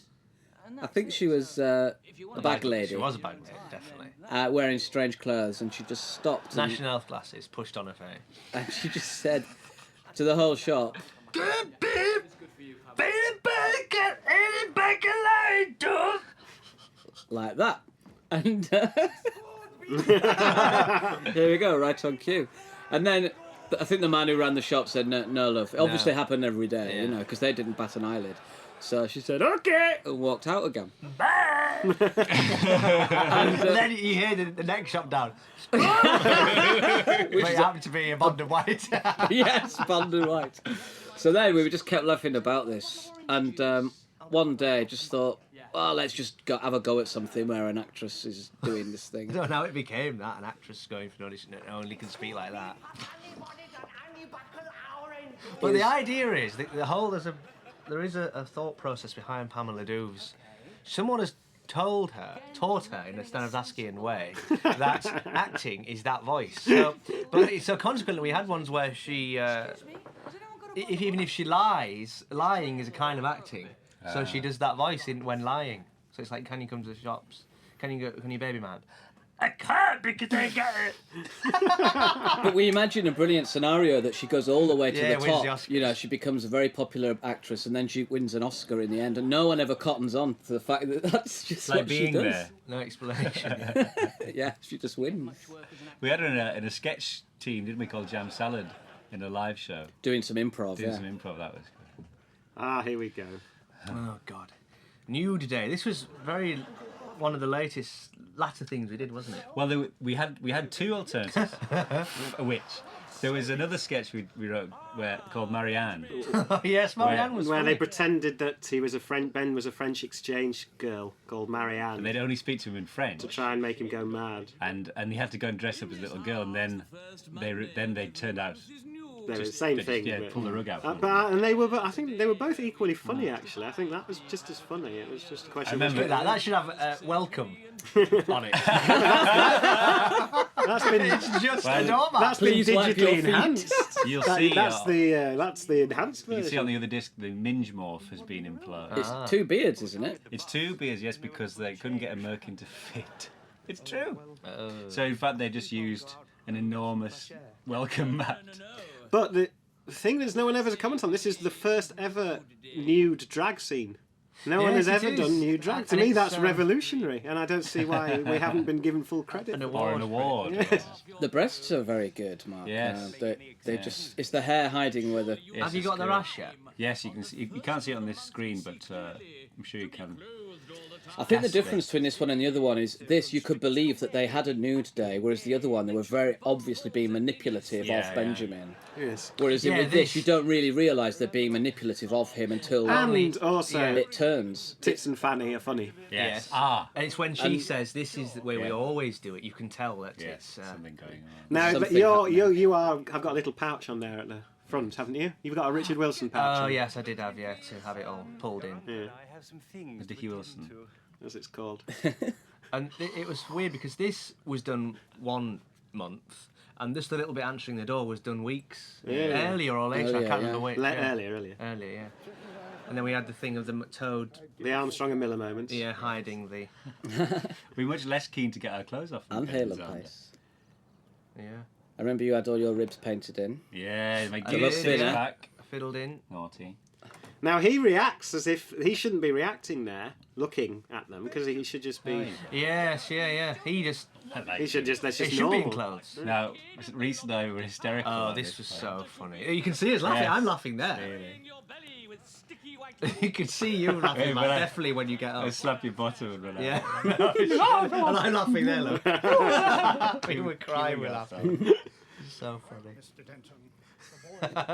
S5: I think she was a bag lady,
S1: She was a bag lady, definitely.
S5: wearing strange clothes, and she just stopped and,
S1: National Health glasses pushed on her face.
S5: and she just said to the whole shop, like that. And here we go, right on cue. And then I think the man who ran the shop said, no love. It obviously happened every day, you know, because they didn't bat an eyelid. So she said, okay, and walked out again.
S1: And then you hear the next shop down. Which happened to be a Bond and White.
S5: Yes, Bond and White. So then we just kept laughing about this. And one day just thought, well, let's just have a go at something where an actress is doing this thing.
S1: I don't know how it became that, an actress going for an audition that only can speak like that. But the idea is, the whole, there is a thought process behind Pamela Douves. Someone has taught her in a Stanislavskian way that acting is that voice. So consequently, we had ones where she, even if she lies, lying is a kind of acting. So she does that voice when lying. So it's like, can you come to the shops? Can you baby man? I can't because I get it.
S5: But we imagine a brilliant scenario that she goes all the way to the
S1: wins
S5: top.
S1: the Oscars.
S5: You know, she becomes a very popular actress, and then she wins an Oscar in the end, and no one ever cottons on to the fact that that's just
S3: Like
S5: what she
S3: being
S5: does.
S3: there.
S1: No explanation.
S5: Yeah, she just wins.
S3: We had her in a sketch team, didn't we, called Jam Salad, in a live show.
S5: Doing some improv,
S3: Doing
S5: yeah.
S3: some improv, that was good.
S4: Ah, here we go.
S1: Oh God, Nude Day. This was one of the latter things we did, wasn't it?
S3: Well, we had two alternatives, which there was another sketch we wrote called Marianne.
S1: Oh yes, Marianne was
S4: Where
S1: funny.
S4: they pretended that Ben was a French exchange girl called Marianne
S3: And they'd only speak to him in French.
S4: to try and make him go mad.
S3: And he had to go and dress up as a little girl, and then they turned out
S4: They were the same
S3: they just,
S4: thing.
S3: yeah,
S4: but-
S3: pull the rug out. from
S4: and I think they were both equally funny. Actually, I think that was just as funny. It was just a question.
S3: I remember
S1: That should have welcome on it.
S4: That's been
S1: Just
S3: Well,
S1: a doormat.
S4: that's been
S5: Please wipe your
S4: digitally
S5: feet.
S4: enhanced.
S3: You'll see.
S4: That's the enhanced
S3: You can see
S4: version.
S3: on the other disc the Minge Morph has been employed.
S5: It's two beards, isn't it?
S3: It's two beers, yes, because they couldn't get a merkin to fit. It's true. So in fact, they just used an enormous welcome mat.
S4: But the thing is, no one ever commented on this is the first ever nude drag scene. No one
S1: Yes,
S4: has
S1: it
S4: ever
S1: is.
S4: done nude drag. To
S1: And
S4: me,
S1: it's,
S4: that's revolutionary, and I don't see why we haven't been given full credit.
S3: Or an award.
S4: Yes.
S5: The breasts are very good, Mark.
S3: Yes.
S5: They just, it's the hair hiding where the...
S3: Yes,
S1: Have you
S3: it's
S1: got the
S3: good.
S1: rash yet?
S3: Yes, you can see. You can't see it on this screen, but I'm sure you can.
S5: I think the
S3: Yes,
S5: difference between this one and the other one is this, you could believe that they had a nude day, whereas the other one, they were very obviously being manipulative
S3: Yeah,
S5: of
S3: yeah.
S5: Benjamin.
S4: Yes.
S5: Whereas
S1: Yeah,
S5: with this,
S1: this-
S5: you don't really realise they're being manipulative of him until
S4: And also,
S5: it turns.
S4: Tits and Fanny are funny.
S1: Yes.
S3: Ah.
S1: And it's when she says this is the way we
S3: Yeah.
S1: always do it. You can tell that
S3: Yes,
S1: it's.
S3: something going on.
S4: Now, but
S5: Something
S4: I've got a little pouch on there at the front, haven't you? You've got a Richard Wilson pouch.
S1: Oh
S4: on,
S1: yes, I did have to have it all pulled in.
S4: Yeah,
S3: Mr. Hugh Wilson.
S4: as it's called.
S1: And it was weird because this was done 1 month, and just a little bit answering the door was done weeks earlier or later.
S5: Oh,
S1: I
S5: yeah,
S1: can't
S5: yeah.
S1: remember which.
S4: Earlier.
S1: Earlier, yeah. And then we had the thing of the toad,
S4: The Armstrong and Miller moments.
S1: hiding the.
S3: We're much less keen to get our clothes off. than
S5: And
S3: Benjamin's,
S5: Hale and
S3: aren't we?
S5: Pace.
S1: Yeah.
S5: I remember you had all your ribs painted in.
S3: Yeah, my
S5: look
S3: gears
S5: thinner.
S3: back.
S1: Fiddled in.
S3: Naughty.
S4: Now he reacts as if he shouldn't be reacting there, looking at them, because he should just be.
S1: Yes, yeah. He
S4: He should just. That's
S1: It
S4: just
S1: should be in
S4: normal.
S1: clothes.
S3: Now, Reese and I were hysterical.
S1: Oh,
S3: on
S1: this was
S3: point.
S1: so funny. You can see us laughing.
S3: Yes.
S1: I'm laughing there.
S3: Really.
S6: Your belly with sticky white
S1: You can see you laughing,
S3: Hey,
S1: Matt,
S3: but I-
S1: definitely when you get
S3: I
S1: up.
S3: slap your bottom and run out.
S1: Yeah. And I'm laughing there, look. We were crying with laughing. So funny.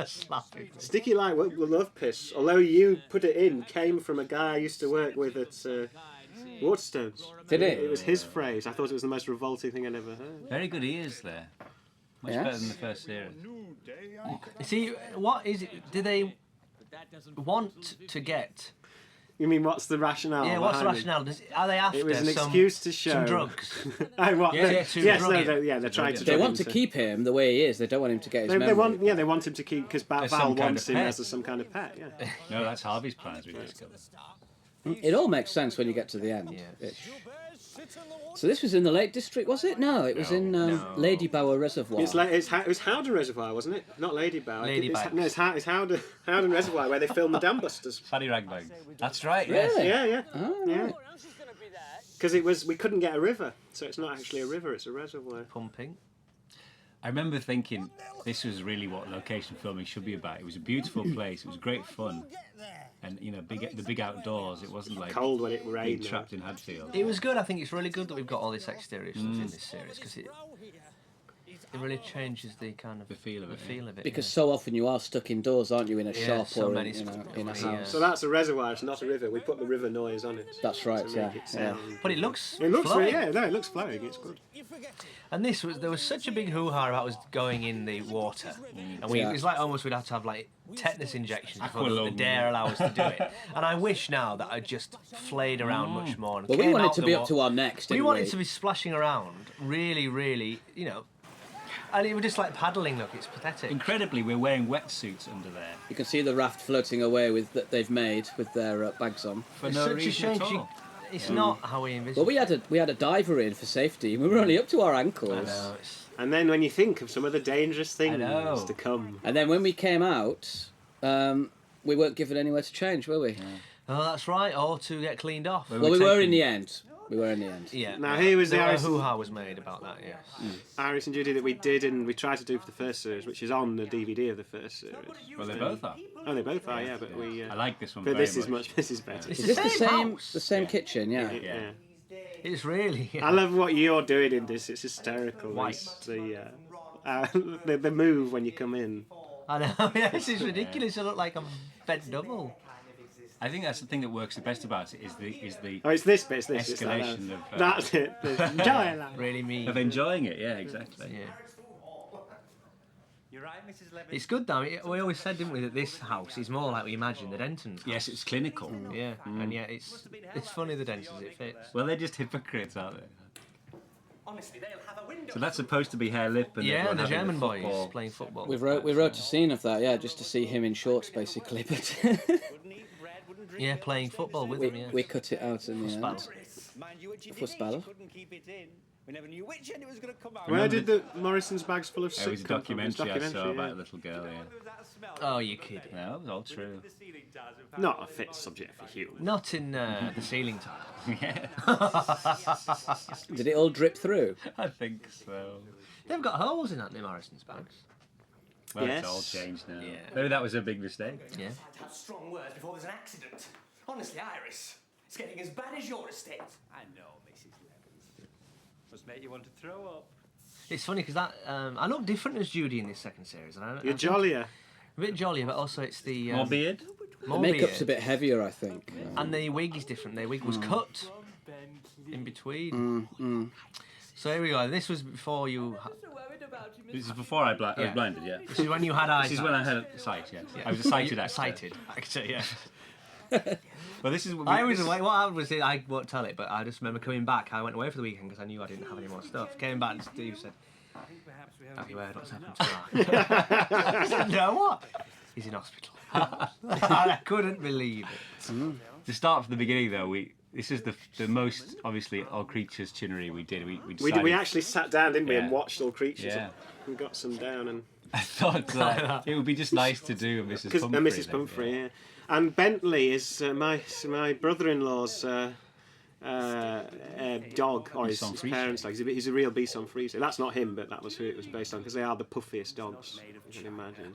S1: Slapping.
S4: Sticky Light will love piss. Although you put it in, came from a guy I used to work with at Waterstones.
S5: Did it?
S4: It was his phrase. I thought it was the most revolting thing I'd ever heard.
S3: Very good ears there. Much
S5: Yes.
S3: better than the first series.
S1: See, what is it? Do they want to get?
S4: You mean what's the rationale?
S1: Yeah, what's the
S4: behind it?
S1: rationale? Are they after
S4: It was an
S1: some,
S4: excuse to show
S1: some drugs?
S4: I what?
S1: Yeah,
S4: They-
S1: to
S4: yes,
S1: drug
S4: no,
S1: him.
S4: they're trying to.
S5: They
S4: drug
S5: want
S4: him
S5: to keep him the way he is. They don't want him to get his
S4: They
S5: memory.
S4: want him to keep because Val
S3: As some kind
S4: wants
S3: of
S4: him
S3: pet.
S4: as some kind of pet. Yeah.
S3: No, that's Harvey's plan, as we discovered.
S5: It all makes sense when you get to the end.
S1: Yeah.
S5: Ish. So this was in the Lake District, was it? No, it was in Lady Bower Reservoir.
S4: It's like it was Howden Reservoir, wasn't it? Not Lady Bower.
S1: Lady
S4: it's,
S1: Bags.
S4: no, it's Howden Reservoir where they filmed the Dam Busters.
S3: Paddy Ragbag. That's right, yes.
S5: Really?
S4: Yeah.
S5: Oh,
S4: Yeah.
S5: right.
S4: Because we couldn't get a river, so it's not actually a river; it's a reservoir.
S1: Pumping.
S3: I remember thinking this was really what location filming should be about. It was a beautiful place. It was great fun. And, you know, the big outdoors. It wasn't like
S4: Cold when it
S3: being
S4: rained.
S3: trapped in Hadfield.
S1: It was good. I think it's really good that we've got all this exterior stuff in this series because it really changes the kind of
S3: The feel of it,
S1: feel of it.
S5: Because so often you are stuck indoors, aren't you, in a
S1: Yeah,
S5: shop
S1: so
S5: or
S1: many
S5: in a
S1: stories,
S5: house.
S1: yeah.
S4: So that's a reservoir. It's not a river. We put the river noise on it.
S5: That's right,
S4: to
S5: yeah.
S4: make it
S5: yeah.
S4: sound.
S1: But it looks.
S4: It looks
S1: flowing.
S4: really, yeah. No, it looks flowing. It's good.
S1: And there was such a big hoo-ha about us going in the water, and
S5: Yeah.
S1: it's like almost we'd have to have like tetanus injections before the
S3: Aqualung.
S1: dare allow us to do it. And I wish now that I just flayed around much more. And
S5: Well, we
S1: came
S5: wanted
S1: out
S5: to
S1: the
S5: be up
S1: wa-
S5: to our necks,
S1: We
S5: didn't
S1: wanted to be splashing around, really, you know. And it was just like paddling. Look, it's pathetic.
S3: Incredibly, we're wearing wetsuits under there.
S5: You can see the raft floating away with that they've made with their bags on.
S3: For
S1: It's
S3: no
S1: such a
S3: reason
S1: shame.
S3: at all.
S1: It's not how we envisioned.
S5: Well, we had a diver in for safety. We were only up to our ankles.
S1: I know, it's-
S4: And then when you think of some of the dangerous things
S3: know.
S4: to come,
S5: And then when we came out, we weren't given anywhere to change, were we?
S1: Oh, that's right. Or to get cleaned off.
S3: Well,
S5: Well, we
S3: We're
S5: were in
S3: taking-
S5: the end. We were in the end.
S1: Yeah.
S4: Now, here was the
S1: a
S4: Iris-
S1: hoo-ha was made about that. Yes.
S4: Iris and Judy that we did and we tried to do for the first series, which is on the DVD of the first series.
S3: Well, they both are.
S4: Oh, they both are, yeah. But we.
S3: I like this one
S4: But
S3: very
S4: this is
S3: much.
S4: this is better.
S1: It's
S5: Is
S1: the
S5: this the
S1: same
S5: same
S1: house.
S5: the same kitchen? Yeah.
S3: Yeah.
S1: It's really.
S4: I love what you're doing in this. It's hysterical.
S1: White.
S4: It's the move when you come in.
S1: I know. Yeah, this is ridiculous. I look like I'm bent double.
S3: I think that's the thing that works the best about it is the
S4: Oh, it's this bit. It's this. It's like
S3: escalation
S4: that.
S3: of
S4: That's it. Enjoy that.
S1: Really mean.
S3: of enjoying it. Yeah, exactly.
S1: Yeah.
S7: You're right, Mrs. Levin.
S1: It's good though. We always said, didn't we, that this house is more like we imagined the Denton's.
S3: Yes, it's clinical.
S1: Yeah. And yet it's funny the Denton's it fits.
S3: Well, they're just hypocrites, aren't they?
S7: Honestly, they'll have a window.
S3: So that's supposed to be hair lip and
S1: Yeah,
S3: everyone
S1: the
S3: having
S1: German
S3: a
S1: boys
S3: football.
S1: playing football.
S5: We wrote a scene of that, yeah, just to see him in shorts, basically. But
S7: Wouldn't eat bread, wouldn't drink
S1: Yeah,
S7: milk,
S1: playing
S7: so
S1: football with
S7: so
S1: them. Yeah.
S5: we cut it out in the end.
S1: Fussball.
S7: Mind you, when she did
S5: Fussball.
S7: it, she couldn't keep it in. We never knew which end it was going to come out.
S4: Where
S3: Remember
S4: did the Morrison's bags full of
S3: It
S4: soot
S3: was a
S4: come from? It was
S3: documentary I saw
S4: yeah.
S3: about a little girl. Yeah.
S7: There was that smell.
S1: Oh, you kidding?
S3: No, it was all true.
S7: The ceiling tiles were found.
S4: Not a fit subject for humor.
S1: Not in the ceiling tile.
S3: Yeah,
S5: Did it all drip through?
S3: I think so.
S1: They've got holes in that new Morrison's bags.
S3: Well,
S4: Yes.
S3: it's all changed now.
S1: Yeah.
S3: Maybe that was a big mistake.
S1: Yeah.
S7: To have strong words before there's an accident. Honestly, Iris, it's getting as bad as your estate. I know, Mrs. Levin. Must make you want to throw up.
S1: It's funny because that I look different as Judy in this second series, and I
S4: You're
S1: think
S4: jollier.
S1: a bit jollier, but also it's the
S3: More beard?
S1: more
S5: The makeup's
S1: beard.
S5: a bit heavier, I think.
S1: And the wig is different. The wig was cut in between. So here we go. This was before you.
S3: This is before I was
S1: Yeah.
S3: blinded, yeah.
S1: This is when you had eyes.
S3: This is when I had sight, yes. I was a sighted actor.
S1: Sighted actor, yeah.
S3: Well, this is what
S1: I was away. What happened was I won't tell it, but I just remember coming back. I went away for the weekend because I knew I didn't have any more stuff. Came back and Steve said, "Have you heard what's happened to Mark?" I said, "No, what?" He's in hospital. I couldn't believe it.
S3: To start from the beginning, though, This is the most obviously All Creatures chinnery we did. We decided,
S4: We actually sat down, didn't we, and
S3: Yeah.
S4: watched All Creatures.
S3: Yeah.
S4: We got some down and
S3: I thought that it would be just nice to do a Mrs. Pumphrey.
S4: Mrs.
S3: then,
S4: Pumphrey, yeah. And Bentley is my brother-in-law's dog, or his
S3: Bisson Frise.
S4: parents' dog. He's a real Bisson Frise. That's not him, but that was who it was based on, because they are the puffiest dogs you can imagine.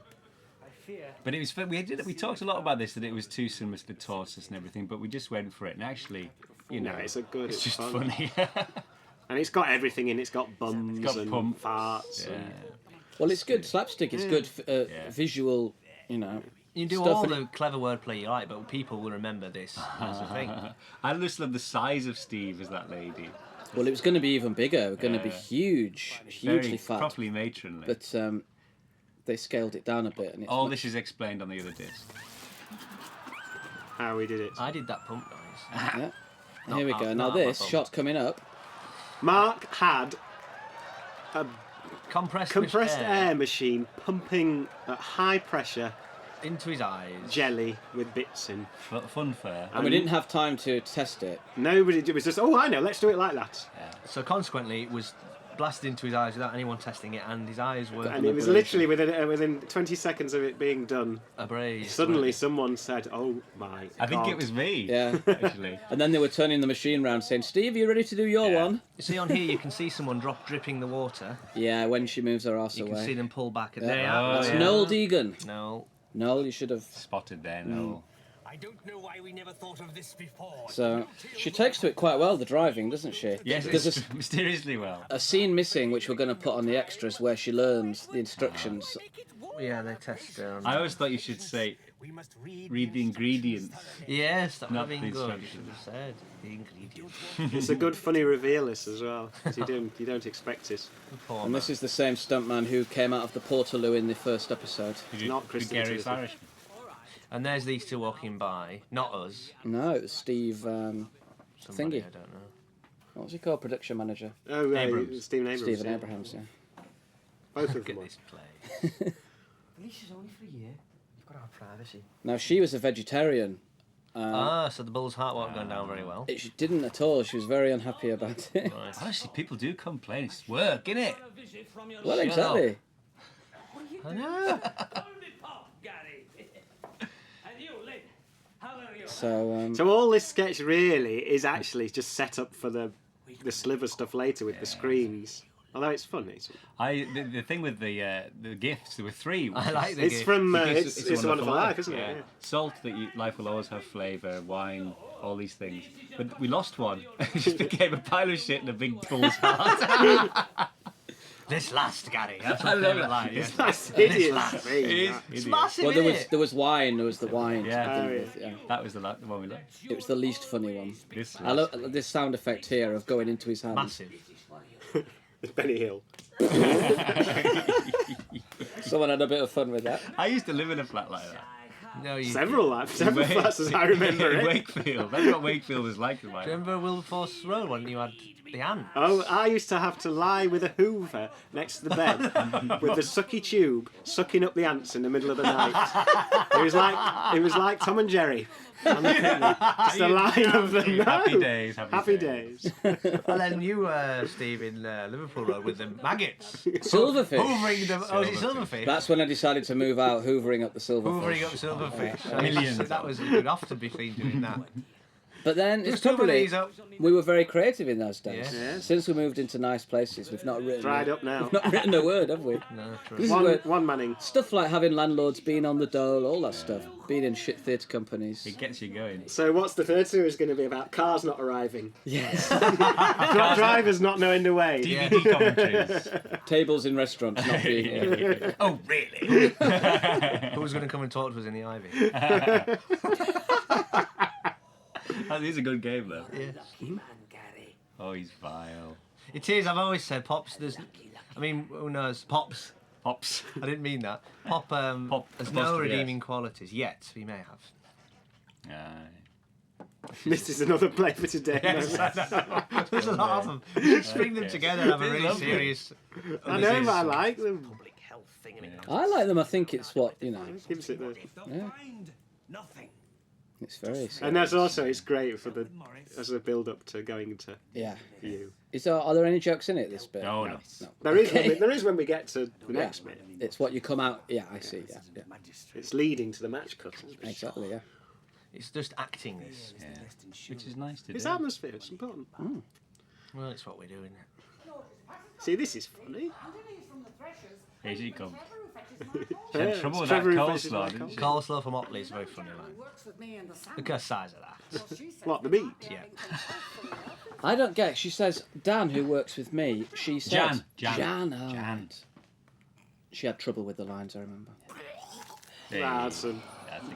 S3: But it was fun. We talked a lot about this, that it was too similar to the tortoise and everything, but we just went for it. And actually, you know,
S4: No, it's
S3: just
S4: fun.
S3: funny.
S4: And it's got everything in it. It's got bums
S3: got
S4: and
S3: pumps.
S4: farts.
S3: Yeah.
S4: And
S5: Well, it's good slapstick. It's good visual, you know.
S1: You do
S5: stuff
S1: all
S5: and
S1: the clever wordplay you like, but people will remember this as a thing.
S3: I just love the size of Steve as that lady.
S5: Well, it was going to be even bigger. Going to be huge, hugely
S3: Very
S5: fat.
S3: properly matronly.
S5: But they scaled it down a bit, and it's
S3: All
S5: much-
S3: this is explained on the other disc.
S4: how we did it.
S1: I did that pump noise.
S5: Yeah. Here we go. Now
S1: not
S5: this
S1: my fault.
S5: shot's coming up.
S4: Mark had a compressed
S1: air
S4: air machine pumping at high pressure
S1: into his eyes.
S4: jelly with bits in.
S3: Fun fair.
S5: And we didn't have time to test it.
S4: Nobody. It was just, oh, I know. Let's do it like that.
S1: So consequently, it was blasted into his eyes without anyone testing it, and his eyes were
S4: And it was literally within 20 seconds of it being done.
S1: abrased.
S4: Suddenly, someone said, "Oh my!"
S3: I think
S4: God."
S3: it was me.
S5: Yeah.
S3: Actually.
S5: And then they were turning the machine round, saying, "Steve, you ready to do your one?"
S1: You see on here, you can see someone dripping the water.
S5: Yeah, when she moves her ass
S1: You
S5: away.
S1: can see them pull back. And
S5: Yeah.
S1: there you are.
S5: That's
S3: yeah.
S5: Noel Deegan.
S1: No.
S5: Noel, you should have.
S3: Spotted there, no.
S7: I don't know why we never thought of this before.
S5: So she takes to it quite well, the driving, doesn't she?
S3: Yes,
S5: There's
S3: it's mysteriously well.
S5: a scene missing which we're going to put on the extras where she learns the instructions.
S1: Yeah, they test.
S3: I always thought you should say,
S7: We must
S3: read the ingredients.
S1: Yes, that would
S3: Not
S1: have been
S3: the
S1: good. You should
S3: instructions.
S1: have said the ingredients.
S4: It's a good, funny reveal, this as well. 'Cause you don't expect it.
S1: Poor
S5: And
S1: man.
S5: this is the same stuntman who came out of the Portaloo in the first episode.
S4: not Christopher
S3: Gregarious
S4: Timothy.
S3: Irishman.
S1: And there's these two walking by. Not us.
S5: No, it was Steve.
S1: Somebody,
S5: Thingy.
S1: I don't know.
S5: What was he called? Production manager.
S4: Oh,
S3: Abrams.
S4: Stephen Abrams.
S5: Stephen
S4: yeah.
S5: Abrahams, yeah.
S4: Both of
S1: Look
S4: them.
S1: at
S4: are.
S1: this play.
S8: The leash is only for a year. You've got to have privacy.
S5: Now, she was a vegetarian.
S1: So the bull's heart wasn't going down very well.
S5: She didn't at all. She was very unhappy about it.
S1: Right.
S3: Honestly, people do complain. It's work, innit?
S6: A visit from your
S5: Well,
S1: Shut
S5: exactly.
S1: I know.
S6: Hold it, Pop, Gary. And you, Lynn, how are you?
S5: So,
S4: all this sketch really is actually just set up for the sliver stuff later with the screens. Although it's funny.
S3: The thing with the gifts, there were three.
S1: I like the
S4: It's
S1: gift.
S4: from
S3: The gifts,
S4: it's a Wonderful Life, isn't
S3: yeah.
S4: it? Yeah.
S3: Salt, life will always have flavour, wine, all these things. But we lost one. It just became a pile of shit and a big bull's heart.
S1: This last, Gary. That's
S3: I
S1: my
S3: love
S1: favourite
S3: it.
S1: line.
S4: It's
S1: Yeah.
S4: nice hideous
S1: last.
S4: thing,
S3: It is.
S4: that.
S1: It's massive,
S5: well,
S1: innit?
S5: there was wine. There was the wine.
S3: Yeah.
S5: to
S4: Oh,
S5: begin with, yeah.
S3: That was the one we lost.
S5: It was the least funny one.
S3: This
S5: I love this sound effect here of going into his hands.
S1: Massive.
S4: It's Benny Hill.
S5: Someone had a bit of fun with that.
S3: I used to live in a flat like that.
S1: No, you.
S4: Several
S3: Wake-
S4: flats as I remember
S3: in
S4: it.
S3: Wakefield. That's what Wakefield was like in my
S1: Do you remember Wilberforce Road when you had the ant?
S4: Oh, I used to have to lie with a Hoover next to the bed with the sucky tube sucking up the ants in the middle of the night. It was like Tom and Jerry. On the picnic. Just a line of them. No.
S3: Happy days.
S4: Happy days.
S1: And then you, Steve, in Liverpool Road with the maggots.
S5: Silverfish.
S1: Hoovering them. Oh, is it
S3: Silverfish.
S1: silverfish?
S5: That's when I decided to move out, hoovering up the silverfish.
S1: Hoovering up silverfish.
S3: Millions.
S1: That was good off to be clean doing that.
S5: But then it's
S1: Just cover
S5: probably
S1: these up.
S5: we were very creative in those days.
S1: Yeah.
S4: Yeah.
S5: Since we moved into nice places, we've not written
S4: Dried up now.
S5: We've not written a word, have we?
S1: No, true.
S5: This is where
S4: One Manning.
S5: stuff like having landlords being on the dole, all that stuff, being in shit theatre companies.
S3: It gets you going.
S4: So what's the third series going to be about? Cars not arriving.
S5: Yes.
S4: Drivers not knowing the way.
S3: DVD commentaries.
S5: Tables in restaurants not being here.
S3: Oh, really?
S1: Who's going to come and talk to us in the ivy?
S3: That is a good game, though.
S1: Yeah.
S3: Oh, he's vile.
S1: It is. I've always said Pops. I mean, who knows? Pops.
S3: Pops.
S1: I didn't mean that. Pop.
S3: Pop,
S1: Has no
S3: apostrophe
S1: redeeming
S3: S.
S1: qualities yet. We may have.
S3: Aye.
S4: This is another play for today.
S1: Yes, I know. There's a lot of them. You should string them together and have a
S3: They're
S1: really
S3: lovely.
S1: serious.
S4: I know, but I like them.
S8: Public health thing.
S5: I like them. I think it's what, you know.
S4: Gives it the...
S7: They'll
S5: Yeah.
S7: find nothing.
S5: It's very.
S4: And that's also it's great for as a build up to going into
S5: Yeah.
S4: you.
S5: Are there any jokes in it? This bit?
S3: No.
S4: There is when we get to the next bit.
S5: It's what you come out. Yeah, I see. Yeah.
S4: It's leading to the match cut. Isn't it?
S5: Exactly. Yeah.
S1: It's just acting this.
S3: Yeah. Which is nice to do.
S4: It's atmosphere. It's important.
S1: Well, it's what we do, isn't it?
S4: See, this is funny.
S3: Here she comes. She had trouble with
S4: Trevor
S3: that
S4: refreshes my
S3: coleslaw, didn't she?
S1: Coleslaw from Otley is very funny, like. Look at the size of that.
S4: What, the meat?
S1: Yeah.
S5: I don't get. She says Dan, who works with me. She says
S3: Jan.
S5: Oh,
S3: Jan.
S5: right. She had trouble with the lines. I remember.
S3: Hey,
S4: That's a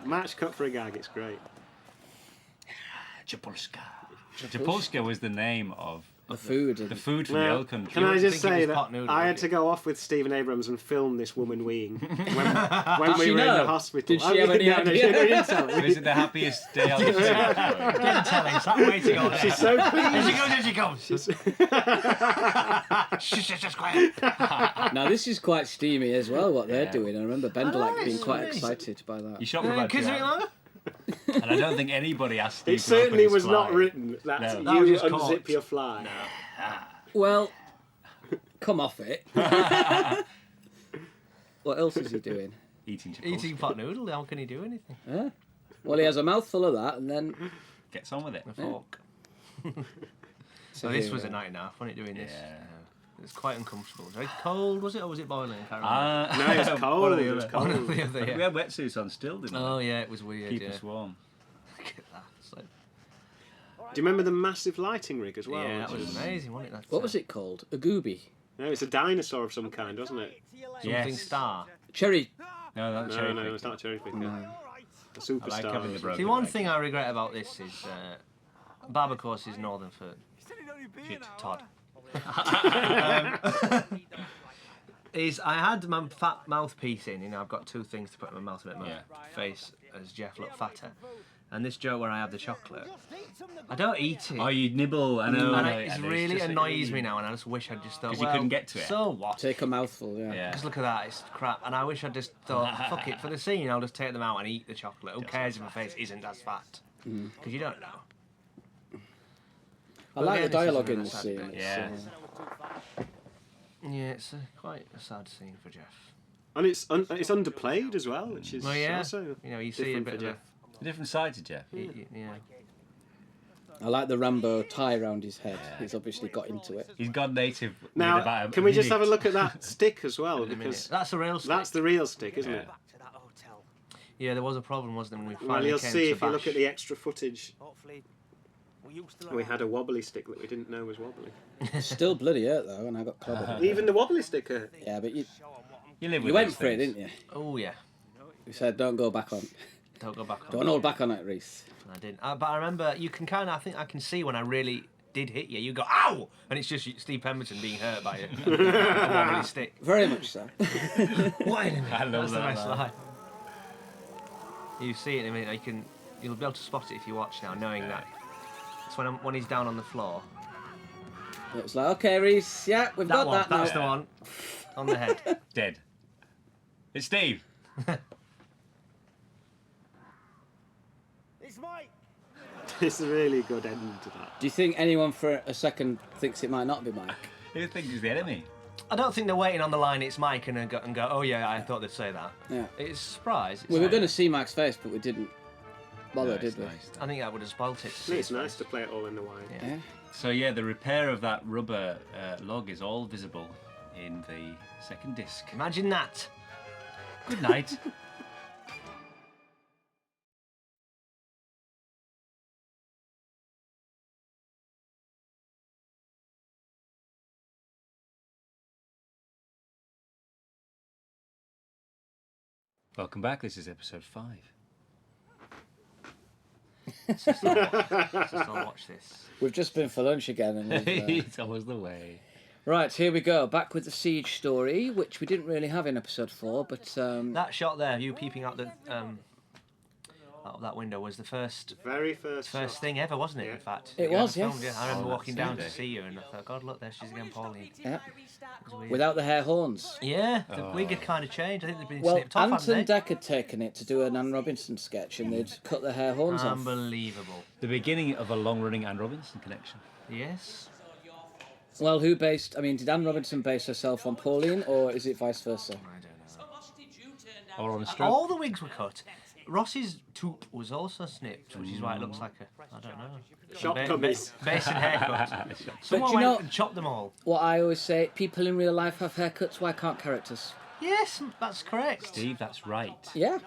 S4: match cut for a gag. It's great.
S3: Japolska. Japolska was the name of
S5: The food.
S3: the food from the
S4: Now,
S3: old country.
S4: can I just
S1: think it
S4: say
S1: was
S4: that
S1: pot noodle,
S4: I had
S1: wasn't
S4: to
S1: it?
S4: go off with Stephen Abrams and film this woman weeing when we
S5: she
S4: were in
S5: know?
S4: the hospital.
S5: Did she have any
S4: no,
S5: idea?
S4: she didn't tell me.
S3: Was it the happiest day on the trip?
S1: Didn't tell him. Stop waiting on
S4: She's so pleased.
S1: Here she comes. She's just quiet.
S5: Now this is quite steamy as well. What they're doing. I remember Bendelak being
S1: it's
S5: quite
S1: nice.
S5: excited by that.
S3: You shot for about 2
S1: Kids are
S3: hours. And I don't think anybody asked Steve
S4: It
S3: to open
S4: certainly
S3: his
S4: was not
S3: fly.
S4: written that
S3: No.
S1: That was
S4: you
S1: just
S4: unzip
S1: caught.
S4: your fly.
S5: Well, come off it. What else is he doing?
S3: Eating Japolska.
S1: Eating pot noodle. How can he do anything?
S5: Huh? Well, he has a mouthful of that, and then.
S3: Gets on with it.
S1: A fork.
S5: So
S1: So this
S5: here
S1: was
S5: we
S1: a night and a half, wasn't it? Doing this.
S3: Yeah.
S1: It's quite uncomfortable. Was it very cold? Was it, or was it boiling? I can't remember.
S4: No, it's cold.
S3: One or the
S4: It's
S3: other.
S4: cold.
S1: One or the other,
S3: We
S1: yeah.
S3: had wetsuits on still, didn't we?
S1: Oh yeah, it was weird.
S3: Keep
S1: yeah.
S3: us warm.
S1: Look at that. It's like,
S4: Do you remember the massive lighting rig as well?
S1: yeah, that
S4: which
S1: was amazing, wasn't it? That,
S5: What was it called? A gooby?
S4: No, it's a dinosaur of some kind, wasn't it?
S1: Something
S3: Yes.
S1: star.
S5: Cherry.
S3: No, not
S4: No,
S3: cherry
S4: no,
S3: pig.
S4: it's not a cherry pig.
S5: No.
S4: A
S3: I like
S4: superstar.
S3: having the broken
S1: See, one
S3: leg.
S1: thing I regret about this is Barber course is northern for shit, Todd. Is I had my fat mouthpiece in, you know, I've got two things to put in my mouth to make my
S3: Yeah.
S1: face as Jeff look fatter. And this joke where I have the chocolate, I don't eat it.
S3: Oh, you nibble. I know.
S1: and
S3: I know,
S1: it
S3: and
S1: really
S3: just
S1: annoys me now, and I just wish I'd just thought,
S3: 'Cause you
S1: well,
S3: couldn't get to it.
S1: So what?
S5: Take a mouthful, yeah.
S3: Yeah.
S1: Just look at that, it's crap. And I wish I'd just thought, fuck it, for the scene, I'll just take them out and eat the chocolate. Who cares if my face isn't as fat? Because you don't know.
S5: I like the
S1: again, this is
S5: dialogue
S1: a
S5: in the
S1: sad
S5: scene.
S1: bit.
S3: Yeah.
S1: Yeah, it's quite a sad scene for Jeff.
S4: And it's underplayed as well, which is
S1: Well, yeah,
S4: also
S1: you know, you see a
S4: different
S1: bit
S4: for
S1: of
S4: Jeff.
S3: A different side to Jeff.
S1: yeah.
S5: I like the Rambo tie around his head. He's obviously got into it.
S3: He's gone native. with
S4: Now,
S3: about
S4: can we just have a
S3: minute.
S4: look at that stick as well?
S1: In a minute.
S4: Because
S1: That's the real stick.
S4: that's the real stick, isn't
S3: Yeah.
S4: it?
S7: Back to that hotel.
S1: Yeah, there was a problem, wasn't there, when we
S4: Well,
S1: finally
S4: you'll
S1: came
S4: see
S1: to
S4: if you look
S1: Bash.
S4: at the extra footage.
S7: Hopefully, we used to
S4: We had a wobbly stick that we didn't know was wobbly.
S5: Still bloody hurt though, and I got clobbered.
S4: Even the wobbly stick hurt.
S5: Yeah, but you
S3: You live with
S5: you went
S3: these
S5: for it,
S3: things.
S5: didn't you?
S1: Oh, yeah.
S5: You said don't go back on.
S1: Don't go back on.
S5: Don't hold back on it, Reese.
S1: I didn't. But I remember, you can kind of, I think I can see when I really did hit you. You go, ow! And it's just Steve Pemberton being hurt by a wobbly stick.
S5: Very much so.
S1: What enemy?
S3: I love
S1: That's the
S3: that,
S1: best
S3: man.
S1: line. You see it in a minute. You'll be able to spot it if you watch now, knowing that. It's when he's down on the floor.
S5: It's like, okay, Reese, yeah, we've
S1: That
S5: got
S1: one.
S5: that
S1: That's
S5: now.
S1: the one. On the head.
S3: Dead. It's Steve.
S7: It's Mike.
S4: It's a really good end to that.
S5: Do you think anyone for a second thinks it might not be Mike?
S3: You think he's the enemy?
S1: I don't think they're waiting on the line. It's Mike and go. Oh yeah, I thought they'd say that.
S5: Yeah.
S1: It's a surprise.
S5: We were going to see Mike's face, but we didn't bother,
S3: No,
S5: did
S3: it's
S5: we?
S3: nice.
S1: I think that would have spoilt it. to see
S4: It's
S1: his
S4: nice
S1: face.
S4: to play it all in the wide.
S1: Yeah.
S5: Yeah.
S3: So yeah, the repair of that rubber log is all visible in the second disc.
S1: Imagine that.
S3: Good night. Welcome back. This is episode 5.
S1: Let's just not watch this.
S5: We've just been for lunch again. And we've,
S3: It's always the way.
S5: right, here we go. Back with the siege story, which we didn't really have in episode 4, but
S1: That shot there, you peeping out the out of that window was the first
S4: Very first shot.
S1: thing ever, wasn't it?
S4: Yeah.
S1: In fact,
S5: It
S1: You
S5: was,
S1: ever
S5: yes.
S1: filmed it? I remember
S3: Oh,
S1: walking down to
S3: absolutely.
S1: see you, and I thought, God, look, there she is again, Pauline.
S5: Yeah.
S1: It was weird.
S5: Without the hair horns.
S1: Yeah, the wig had kind of changed. I think they'd been
S5: Well,
S1: snipped off,
S5: Ant
S1: hadn't
S5: and
S1: they?
S5: Dec had taken it to do an Anne Robinson sketch, and they'd cut the hair horns off.
S1: Unbelievable.
S3: The beginning of a long-running Anne Robinson connection.
S1: Yes.
S5: Well, did Anne Robinson base herself on Pauline, or is it vice versa?
S1: I don't know.
S3: Or on a stroke.
S1: All the wigs were cut. Ross's toop was also snipped, which is why it looks like I don't know.
S4: Shortcomings.
S1: Basic haircut. Someone
S5: you
S1: went
S5: know-
S1: and chopped them all.
S5: What I always say, people in real life have haircuts, why can't characters?
S1: Yes, that's correct.
S3: Steve, that's right.
S5: Yeah.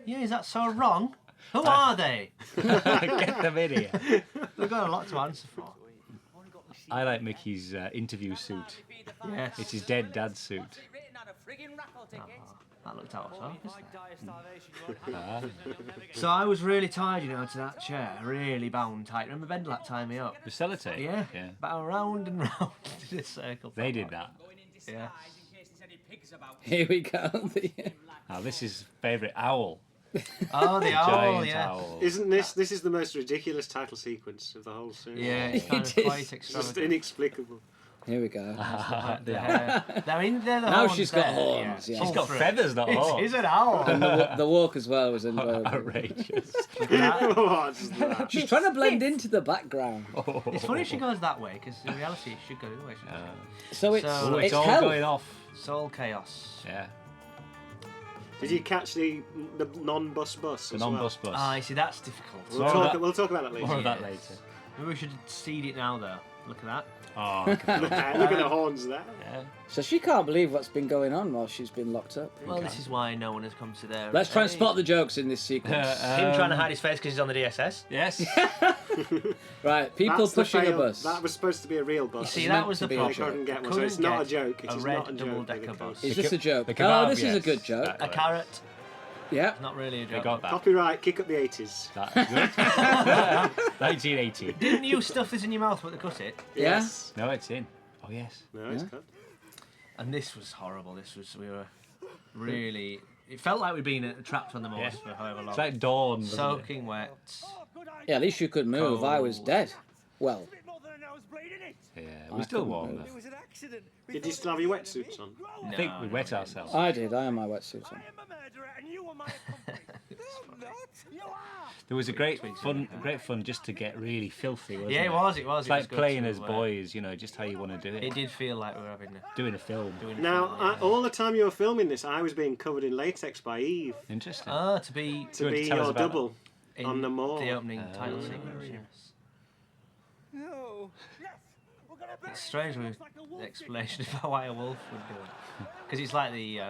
S1: Yeah, is that so wrong? Who are they?
S3: Get them in here.
S1: We've got a lot to answer for.
S3: I like Mickey's interview suit.
S1: Yes.
S3: It's his dead dad's suit.
S1: That looked out of So I was really tied, to that chair, really bound tight. Remember Bendlap tying me up?
S3: The sellotape?
S1: Yeah.
S3: Yeah.
S1: Bound round and round in a circle.
S3: They did that.
S1: Yeah.
S5: Here we go.
S3: Now, this is favourite owl.
S1: Oh, the owl,
S3: Giant
S1: yeah.
S3: owl.
S4: Isn't this is the most ridiculous title sequence of the whole series?
S1: Yeah, it's kind of
S5: It is.
S1: quite
S4: Just
S1: extravagant.
S4: inexplicable.
S5: Here we go.
S1: The hair. I mean, they're the
S5: Now
S1: horns
S5: she's got
S1: there,
S5: horns,
S1: Yeah.
S5: yeah.
S3: She's
S1: Pull
S3: got
S1: through.
S3: feathers, not horns.
S1: It's an owl.
S5: And the walk as well was enjoyable.
S3: Outrageous.
S4: What's that?
S5: She's trying to blend into the background.
S1: It's funny she goes that way, because in reality it should go the way she goes.
S5: So it's,
S1: So-
S3: Oh,
S5: it's
S3: it's all
S5: hell.
S3: going off.
S1: Soul chaos.
S3: Yeah.
S4: Did you catch the non-bus bus?
S3: The
S4: as
S3: non-bus
S4: well?
S3: bus.
S1: Ah, you see, that's difficult.
S4: We'll talk about that later.
S3: More of that
S1: Yes.
S3: later.
S1: Maybe we should seed it now, though. Look at that.
S3: Oh, look at
S4: Look
S3: that.
S4: at the horns there.
S3: Yeah.
S5: So she can't believe what's been going on while she's been locked up.
S1: Well, this is why no one has come to their
S5: Let's try and
S1: aid.
S5: spot the jokes in this sequence.
S1: Him trying to hide his face because he's on the DSS.
S3: Yes.
S5: Right, people
S4: That's the
S5: pushing a
S4: fail-
S5: bus.
S4: That was supposed to be a real bus.
S1: You see,
S5: It's
S1: that
S5: meant
S1: was
S5: to
S1: the
S5: be a
S1: problem.
S5: joke.
S4: Couldn't get one, so
S1: Couldn't
S4: it's not a
S1: get
S4: joke. It
S1: a
S4: is
S1: red
S4: not a joke.
S1: double-decker
S4: with a
S1: bus.
S4: coach.
S5: Is this a joke?
S3: the
S5: Oh,
S3: kebab,
S5: this is a
S3: yes.
S5: good joke.
S1: A carrot.
S5: Yeah.
S1: Not really a
S3: They
S1: joke.
S3: got that.
S4: Copyright, kick up the 80s.
S3: That's good. 1980.
S1: Didn't you stuff this in your mouth but they cut it?
S5: Yeah?
S4: Yes.
S3: No, it's in. Oh, yes.
S4: No, it's
S5: Yeah.
S4: good.
S1: And this was horrible. We were really. It felt like we'd been trapped on the moors
S3: Yeah.
S1: for however long.
S3: It's like dawn. wasn't it?
S1: Soaking wet.
S5: Yeah, at least you could move. I was
S1: Cold.
S5: dead. Well,
S3: Yeah,
S5: I
S3: we're still
S5: couldn't
S3: warm
S5: move.
S3: though.
S7: was an accident.
S4: Did you still have your wetsuits on?
S3: I think we
S1: No,
S3: wet
S1: no.
S3: ourselves.
S5: I did. I had my wetsuit on.
S7: I am a murderer and you are my accomplice. No, I'm not. You are.
S3: There was a great fun just to get really filthy, wasn't
S1: Yeah,
S3: it?
S1: it was.
S3: It's
S1: It was
S3: like
S1: good
S3: playing
S1: to,
S3: as boys, just how you want to do it.
S1: It did feel like we were
S3: Doing a film.
S1: doing.
S4: Now,
S1: film, yeah.
S4: all the time you were filming this, I was being covered in latex by Eve
S3: Interesting.
S1: To be
S4: to
S3: Good,
S4: be
S3: tell us
S4: your
S3: about
S4: double
S1: in
S4: on the moor.
S1: the opening title sequence. Yes.
S7: No. Yes. We're gonna bury
S1: It's strange
S7: it.
S1: with
S7: Looks like a wolf
S1: the explanation about why a wolf would do it, because it's like the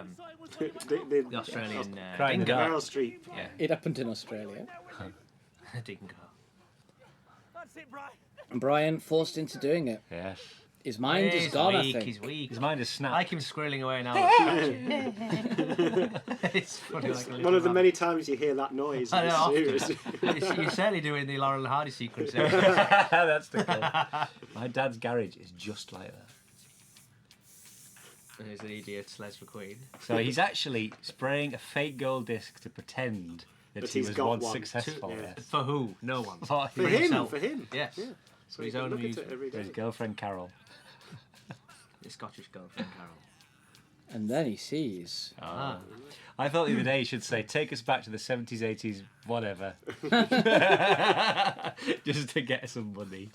S4: the
S1: Australian
S3: Crying in the
S1: dingo.
S3: dark.
S4: Meryl Streep.
S1: Yeah,
S5: It happened in Australia.
S1: dingo.
S7: That's it, Brian.
S5: And Brian forced into doing it.
S3: Yes.
S5: His mind is
S1: He's
S5: gone, I
S1: weak.
S5: think.
S1: He's weak.
S3: His mind is
S1: I
S3: snapped.
S1: like him squirreling away now. It's funny. Like a
S4: One
S1: little
S4: of the
S1: rabbit.
S4: many times you hear that noise.
S1: I
S4: in
S1: know,
S4: this
S1: often.
S4: series.
S1: You're certainly doing the Laurel and Hardy sequence. There.
S3: That's the goal. My dad's garage is just like that.
S1: There's the idiot Les McQueen.
S3: So he's actually spraying a fake gold disc to pretend that
S4: That
S3: he
S4: he's
S3: was
S4: got
S3: once
S4: one.
S3: successful.
S4: Yeah.
S3: Yes.
S1: For who? No one.
S3: For
S4: For him,
S1: himself.
S4: for him.
S1: Yes.
S4: Yeah.
S1: For
S4: So
S1: his
S4: you can
S1: own
S4: look at
S1: music.
S4: it every
S3: For his
S4: day.
S3: girlfriend Carol.
S1: The Scottish girlfriend Carol.
S5: And then he sees.
S1: Ah.
S3: I thought the other day you should say, take us back to the 70s, 80s, whatever. Just to get some money.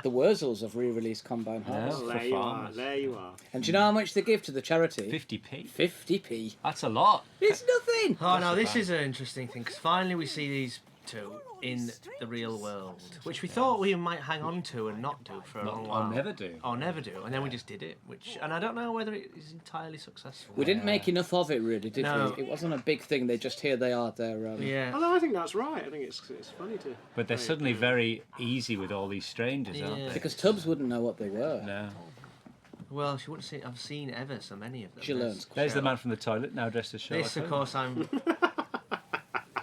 S5: The Wurzels have re-released Combine
S3: No.
S5: Harvest.
S4: There
S3: for
S4: you are.
S3: farmers.
S4: There you are.
S5: And do you know how much they give to the charity?
S3: 50p.
S5: 50p.
S3: That's a lot.
S5: It's nothing.
S1: Oh no, this
S3: fine.
S1: is an interesting thing because finally we see these two in the real world, which we thought we might hang on to and not do for a long while.
S3: I'll never do.
S1: Or never do, and then we just did it, and I don't know whether it is entirely successful.
S5: We didn't make enough of it, really, did
S1: No.
S5: we? It wasn't a big thing. Here they are. They're
S1: Yeah.
S4: Although I think that's right. I think it's funny to.
S3: But they're
S4: Right.
S3: suddenly very easy with all these strangers, aren't
S1: Yeah.
S3: they?
S5: because Tubbs wouldn't know what they were.
S3: No.
S1: Well, she wouldn't see. I've seen ever so many of them.
S5: She learns.
S3: There's the man from the toilet, now dressed as Sherlock
S1: This, of
S3: Holmes.
S1: course, I'm.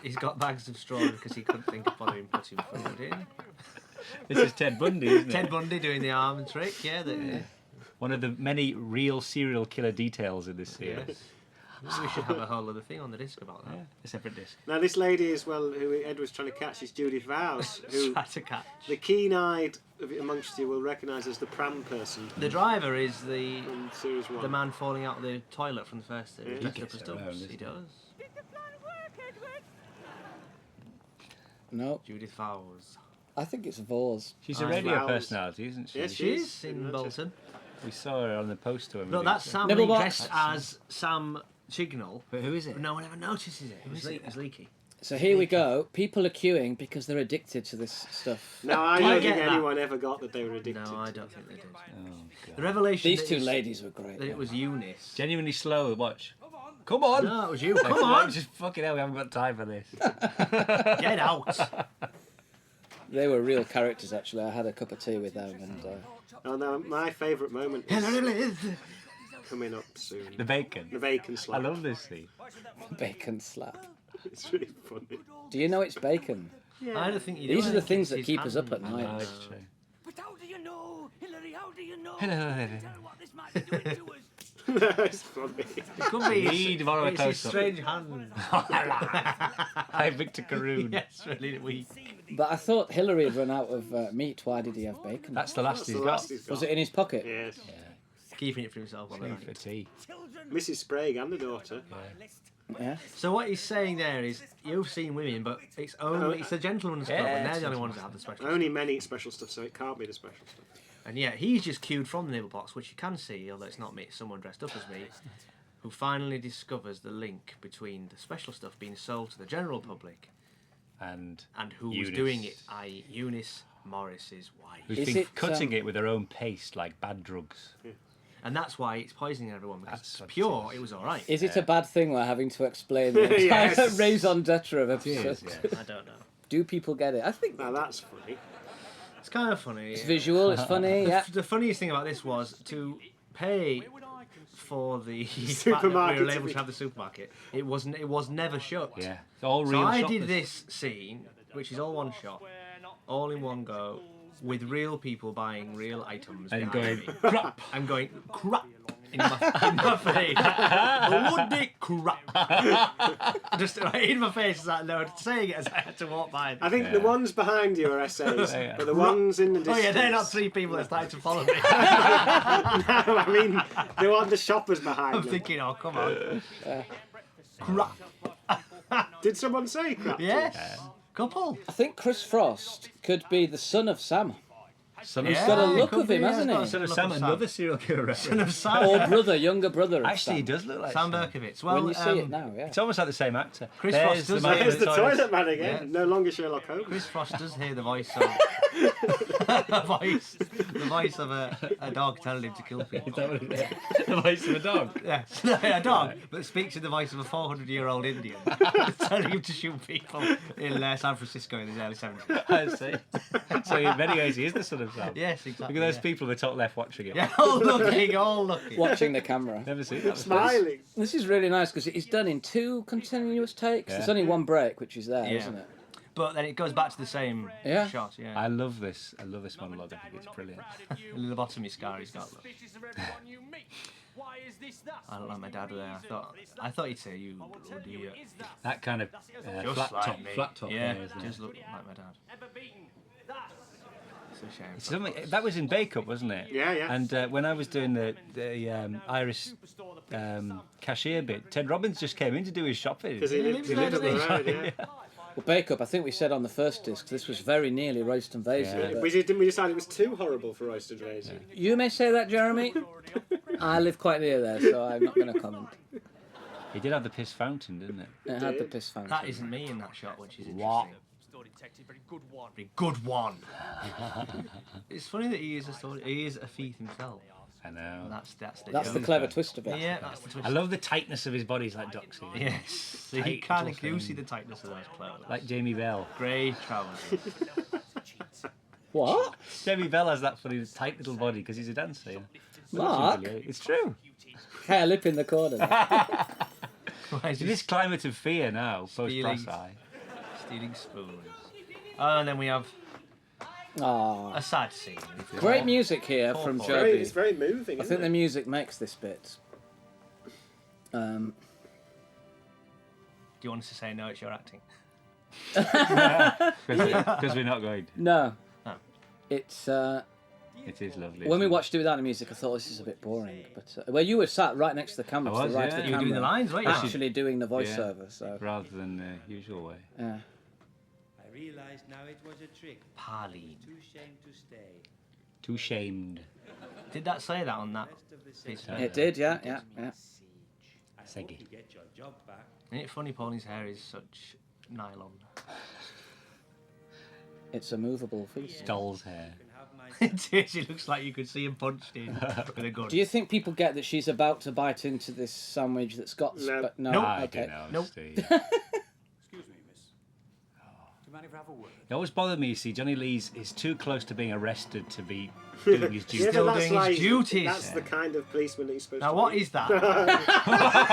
S1: He's got bags of straw because he couldn't think of bothering putting food in.
S3: This is Ted Bundy, isn't it?
S1: Ted Bundy doing the arm trick, yeah.
S3: One of the many real serial killer details in this series.
S1: Yes. We should have a whole other thing on the disc about that.
S3: Yeah, a separate disc.
S4: Now, this lady as well, who Ed was trying to catch, is Judith Vowes, who
S1: Try to catch.
S4: the keen-eyed amongst you will recognise as the pram person
S1: The driver is the
S4: from Series 1.
S1: man falling out of the toilet from the first series.
S4: Yeah.
S1: Dressed up as
S3: Gets around,
S1: Stubbs.
S3: doesn't
S1: He
S3: he?
S1: does.
S6: Did the plan work, Edward?
S5: No,
S1: Judith Vowes.
S5: I think it's Vors.
S3: She's a
S1: Ah,
S3: radio
S4: Flowers.
S3: personality, isn't she?
S4: Yes,
S1: She
S4: is.
S1: is in
S4: Isn't
S1: Bolton.
S3: We saw her on the poster. when we
S1: No,
S3: did
S1: that's
S3: it.
S1: Sam
S5: Nibblebox.
S1: Lee dressed as Sam Chignall.
S3: But who is it?
S1: No one ever notices it. It's leaky.
S5: So here we go. People are queuing because they're addicted to this stuff.
S4: No, I
S1: I
S4: don't
S1: get
S4: think
S1: that.
S4: anyone ever got that they were addicted.
S1: No, I
S4: to
S1: don't
S4: it.
S1: think they did.
S3: Oh,
S1: The
S3: God.
S1: revelation
S5: These
S1: that
S5: two
S1: it's-
S5: ladies were great.
S1: that it was Eunice.
S3: Genuinely slow to watch. Come on!
S1: No, it was you. Come on,
S3: Just fucking hell, we haven't got time for this.
S1: get out.
S5: They were real characters, actually. I had a cup of tea with them, and
S4: Oh no, my favourite moment is coming up soon.
S3: The bacon.
S4: The bacon
S3: I
S4: slap.
S3: love this scene.
S5: bacon slap.
S4: It's really funny.
S5: Do you know it's bacon?
S1: I don't think you do.
S5: These are
S1: I
S5: the
S1: think
S5: things
S1: it's
S5: that
S1: his
S5: keep us up at
S1: hand.
S5: night.
S3: Oh, it's true.
S6: But how do you know, Hillary? How do you know?
S3: Hello, Hillary.
S6: Tell what this might be doing to us.
S4: It's funny.
S1: It could be
S3: Need to borrow a
S1: it's his
S3: close-up.
S1: strange hand.
S3: Hi, Victor Caroon.
S1: Yes, really weak.
S5: But I thought Hillary had run out of meat. Why did he have bacon?
S3: That's the last
S4: That's
S3: he's
S4: the
S3: got.
S4: last he's got.
S5: Was it in his pocket?
S4: Yes.
S1: Keeping it for himself on the
S3: Tea
S1: night.
S3: for tea.
S4: Mrs. Sprague and the daughter.
S5: Yeah.
S1: So what he's saying there is, you've seen women, but it's only it's the gentleman's club, and they're the only ones that have the special.
S4: Only men eat special stuff, so it can't be the special stuff.
S1: And yeah, he's just queued from the nibble box, which you can see, although it's not me, it's someone dressed up as me, who finally discovers the link between the special stuff being sold to the general public
S3: And
S1: who was
S3: Eunice.
S1: doing it, i.e. Eunice Morris's wife.
S3: who's
S5: Is
S3: been
S5: it,
S3: cutting
S5: um,
S3: it with her own paste like bad drugs.
S1: And that's why it's poisoning everyone, because
S3: That's
S1: it's
S3: what it
S1: pure,
S3: is.
S1: it was alright.
S5: Is it a bad thing we're having to explain the entire
S4: Yes.
S5: raison d'etre of
S3: It
S5: episodes?
S3: is, yes.
S1: I don't know.
S5: Do people get it? I think
S4: Now that's funny.
S1: It's kind of funny.
S5: it's visual, it's funny, yeah.
S1: The funniest thing about this was to pay for the
S4: Supermarket
S1: fact that we were
S4: to
S1: able
S4: be-
S1: to have the supermarket. It was never shut.
S3: Yeah. It's all
S1: So
S3: real
S1: I
S3: shoppers.
S1: did this scene, which is all one shot, all in one go, with real people buying real items.
S3: And
S1: behind
S3: going,
S1: me.
S3: crap.
S1: I'm going crap in my face. Bloody crap. Just right in my face as they were saying it as I had to walk by.
S4: I think the
S3: Yeah.
S4: ones behind you are essays,
S3: Yeah.
S4: but the ones in the
S1: Oh
S4: distance.
S1: yeah, they're not three people that started to follow me.
S4: No, I mean, they want the shoppers behind
S1: I'm
S4: them.
S1: thinking, oh come on. Crap.
S4: Did someone say crap?
S1: Yes. Couple.
S5: I think Chris Frost could be the son of Sam.
S3: Son
S5: He's
S3: of
S5: got a
S3: Sam.
S5: look
S1: could
S5: of
S1: be,
S5: him,
S1: yeah,
S5: hasn't
S1: he's got
S5: he?
S1: a
S3: Son of
S1: look
S3: Sam,
S1: of
S3: another serial killer.
S1: Son of Sam.
S5: Or brother, younger brother of
S3: Actually, he
S5: Sam.
S3: does look like
S1: Sam
S3: Sam.
S1: Berkovitz. Well,
S5: When you see it now, yeah.
S3: It's almost like the same actor.
S1: Chris
S3: There's
S1: Frost
S3: the
S1: does
S3: man
S1: it.
S3: in
S4: There's the
S3: toilet.
S4: toilet man again.
S1: Yeah.
S4: No longer Sherlock Holmes.
S1: Chris Frost does hear the voice of the voice of a dog telling him to kill people.
S3: Is that what it is? The voice of a dog.
S1: Yes, a dog, but speaks in the voice of a 400-year-old Indian, telling him to shoot people in San Francisco in the early 70s.
S3: I see. So in many ways, he is the son of Sam.
S1: Yes, exactly.
S3: Look at those
S1: yeah.
S3: people at the top left watching it.
S1: Yeah, all looking, all looking.
S5: Watching the camera.
S3: Never seen that before.
S4: Smiling.
S5: This is really nice because it's done in 2 continuous takes.
S3: Yeah.
S5: There's only one break, which is there,
S1: Yeah.
S5: not it?
S1: But then it goes back to the same
S5: Yeah.
S1: shot, yeah.
S3: I love this. I love this monologue. I think it's brilliant.
S1: The lobotomy scar he's got. Look.
S6: Suspicious of everyone you meet. Why is this that?
S1: I don't like my dad there. I thought he'd say you idiot.
S3: That kind of
S1: Just
S3: flat
S1: like
S3: top,
S1: me.
S3: flat top.
S1: Yeah,
S3: there, isn't it?
S1: just look like my dad.
S6: Ever beaten? That.
S1: It's a shame.
S3: It's something, that was in Bake Up, wasn't it?
S4: Yeah, yeah.
S3: And when I was doing the Irish cashier bit, Ted Robbins just came in to do his shopping.
S4: Because he lived up the road, yeah.
S5: Well, Bake Up, I think we said on the first disc, this was very nearly Roast and Basil.
S3: Yeah.
S5: but-
S4: Didn't we decide it was too horrible for roasted raisin?
S5: You may say that, Jeremy. I live quite near there, so I'm not going to comment.
S3: He did have the piss fountain, didn't it?
S5: It had the piss fountain.
S1: That isn't me in that shot, which is
S3: What?
S1: interesting.
S6: Story detective, very good one.
S1: Very good one. It's funny that he is a story. He is a thief himself.
S3: I know.
S1: That's the
S5: That's the
S1: joke.
S5: clever twist of it.
S1: Yeah, that's the twist.
S3: I love the tightness of his body. He's like Doxy.
S1: Yes. So you
S3: Tight
S1: kind
S3: little
S1: of do
S3: thing.
S1: see the tightness of those clothes.
S3: Like Jamie Bell.
S1: Grey trousers.
S5: What?
S3: Jamie Bell has that funny tight little body because he's a dancer. Yeah.
S5: Mark?
S3: It's true.
S5: Hair lip in the corner.
S1: Why is
S3: In
S1: he
S3: this climate of fear now, post
S1: Stealing.
S3: brass eye.
S1: stealing spoons? Oh, and then we have
S5: Ah,
S1: a sad scene.
S5: great music here from
S1: It's
S4: Very,
S5: Joby.
S4: it's very moving,
S5: I
S4: isn't
S5: think the
S4: it?
S5: music makes this bit.
S1: you want us to say no? It's your acting.
S3: Because we're not going.
S5: No.
S1: Oh.
S5: It's
S3: It is lovely.
S5: when we
S3: isn't it?
S5: watched it without the music, I thought this is a bit boring. But well, you were sat right next to the camera,
S3: I
S5: to
S3: was,
S5: the right
S3: yeah.
S5: of the
S1: You were
S5: camera,
S1: doing the lines, weren't you?
S5: actually doing the voiceover. So
S3: Rather than the usual way.
S5: yeah.
S9: I realized now it was a trick.
S1: Parley.
S9: Too ashamed to stay.
S3: Too shamed.
S1: Did that say that on that
S9: Rest of the
S1: piece of
S9: session.
S1: paper?
S5: It did, yeah.
S9: I hope
S3: Seggy.
S9: you get your job back.
S1: Isn't it funny Pauline's hair is such nylon?
S5: It's a movable feast.
S3: Doll's hair.
S9: You can have my
S1: It is. It looks like you could see him punched in with a gun.
S5: Do you think people get that she's about to bite into this sandwich that's got?
S4: No.
S5: No.
S1: Nope.
S3: I
S5: Okay.
S3: don't know,
S1: Nope.
S3: Steve.
S7: Excuse me, miss. Do you mind if I have a word?
S3: It always bothered me, you see, Johnny Lee's is too close to being arrested to be doing his duty.
S4: Yeah,
S1: Still
S4: but that's
S1: doing his
S4: like
S1: duties.
S4: that's the kind of policeman that he's supposed
S1: Now,
S4: to
S1: what
S4: be.
S1: is that?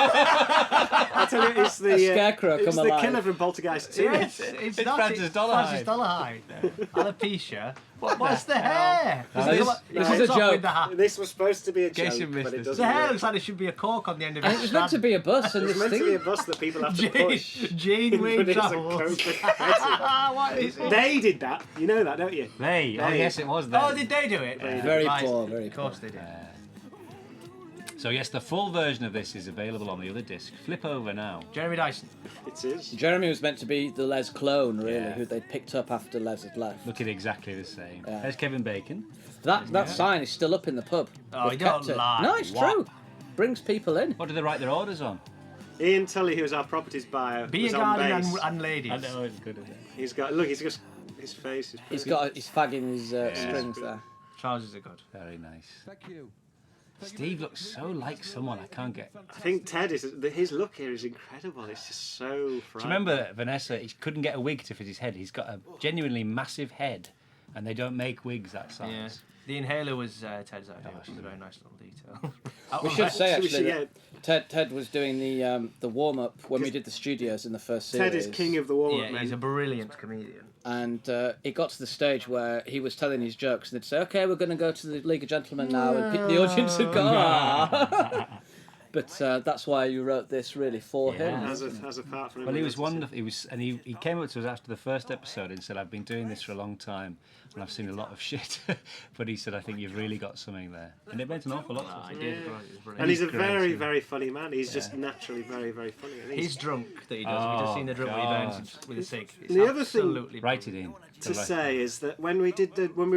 S4: I tell you, it's the
S5: A scarecrow
S4: it's
S5: come
S4: the
S5: alive.
S4: killer from Poltergeist 2.
S1: Yes, it's not.
S3: Francis
S1: It's
S3: Dolarhyde.
S1: Francis Dolarhyde. Alopecia. What's the hair?
S3: Now
S1: It's
S3: this-
S1: like-
S5: this
S1: it
S5: is
S1: comes
S5: a
S1: off
S5: joke.
S1: with the hat.
S4: This was supposed to be a
S3: Guess you
S4: joke,
S3: missed
S4: but it
S3: this.
S4: doesn't
S1: The hair
S4: work.
S1: looks like there should be a cork on the end of
S5: And
S1: it.
S5: it was meant to be a bus, and
S4: It's
S5: this
S4: meant to be a
S5: thing.
S4: bus that people have to push.
S1: Jane
S4: But
S1: Wayne
S4: it's a
S1: Travels.
S4: coach with Betty.
S1: What is it?
S4: They did that. You know that, don't you?
S3: They. Oh,
S4: They-
S3: yes, it was them.
S1: Oh, did they do it?
S5: Very
S1: Right.
S5: poor, very
S1: Of course they did.
S3: So, yes, the full version of this is available on the other disc. Flip over now.
S1: Jeremy Dyson.
S4: It is.
S5: Jeremy was meant to be the Les clone, really,
S3: Yeah.
S5: who they'd picked up after Les had left.
S3: Looking exactly the same.
S5: Yeah.
S3: There's Kevin Bacon.
S5: That sign is still up in the pub.
S1: Oh,
S5: They've
S1: you don't
S5: kept it.
S1: lie.
S5: No, it's
S3: What?
S5: true. Brings people in.
S3: What do they write their orders on?
S4: Ian Tully, who was our properties buyer,
S1: Be a
S4: was on
S1: guardian
S4: bass.
S1: and ladies.
S3: I know it's good, isn't it?
S4: He's got look. He's just his face. Is
S5: He's
S4: perfect.
S5: got he's fagging his strings there.
S1: Trousers are good.
S3: Very nice. Steve looks so like someone I can't get.
S4: I think Ted is. His look here is incredible. It's just so.
S3: Do you
S4: frightening.
S3: remember Vanessa? He couldn't get a wig to fit his head. He's got a genuinely massive head, and they don't make wigs that size.
S1: Yeah. The inhaler was Ted's idea, which is a very nice little detail.
S5: We should say
S4: We
S5: actually
S4: should,
S5: that Ted was doing the warm up when we did the studios in the first series.
S4: Ted is king of the warm-up,
S1: Yeah,
S4: man.
S1: he's a brilliant comedian.
S5: And it got to the stage where he was telling his jokes, and they'd say, "Okay, we're going to go to the League of Gentlemen now," and the audience would go, "Ah." But that's why you wrote this really for him.
S4: As apart from him.
S3: Well, he was wonderful. He came up to us after the first episode and said, "I've been doing this for a long time, and I've seen a lot of shit." But he said, "I think you've really got something there," and it meant an awful lot to us.
S1: I did. It was brilliant.
S4: And he's a
S3: great,
S4: very,
S3: isn't he?
S4: very funny man. He's just naturally very, very funny. I think
S1: He's drunk that he does. Have you just seen the drunk when he burns with a cig? It's
S4: The other thing-
S1: absolutely
S3: Write it in.
S4: to say is that when we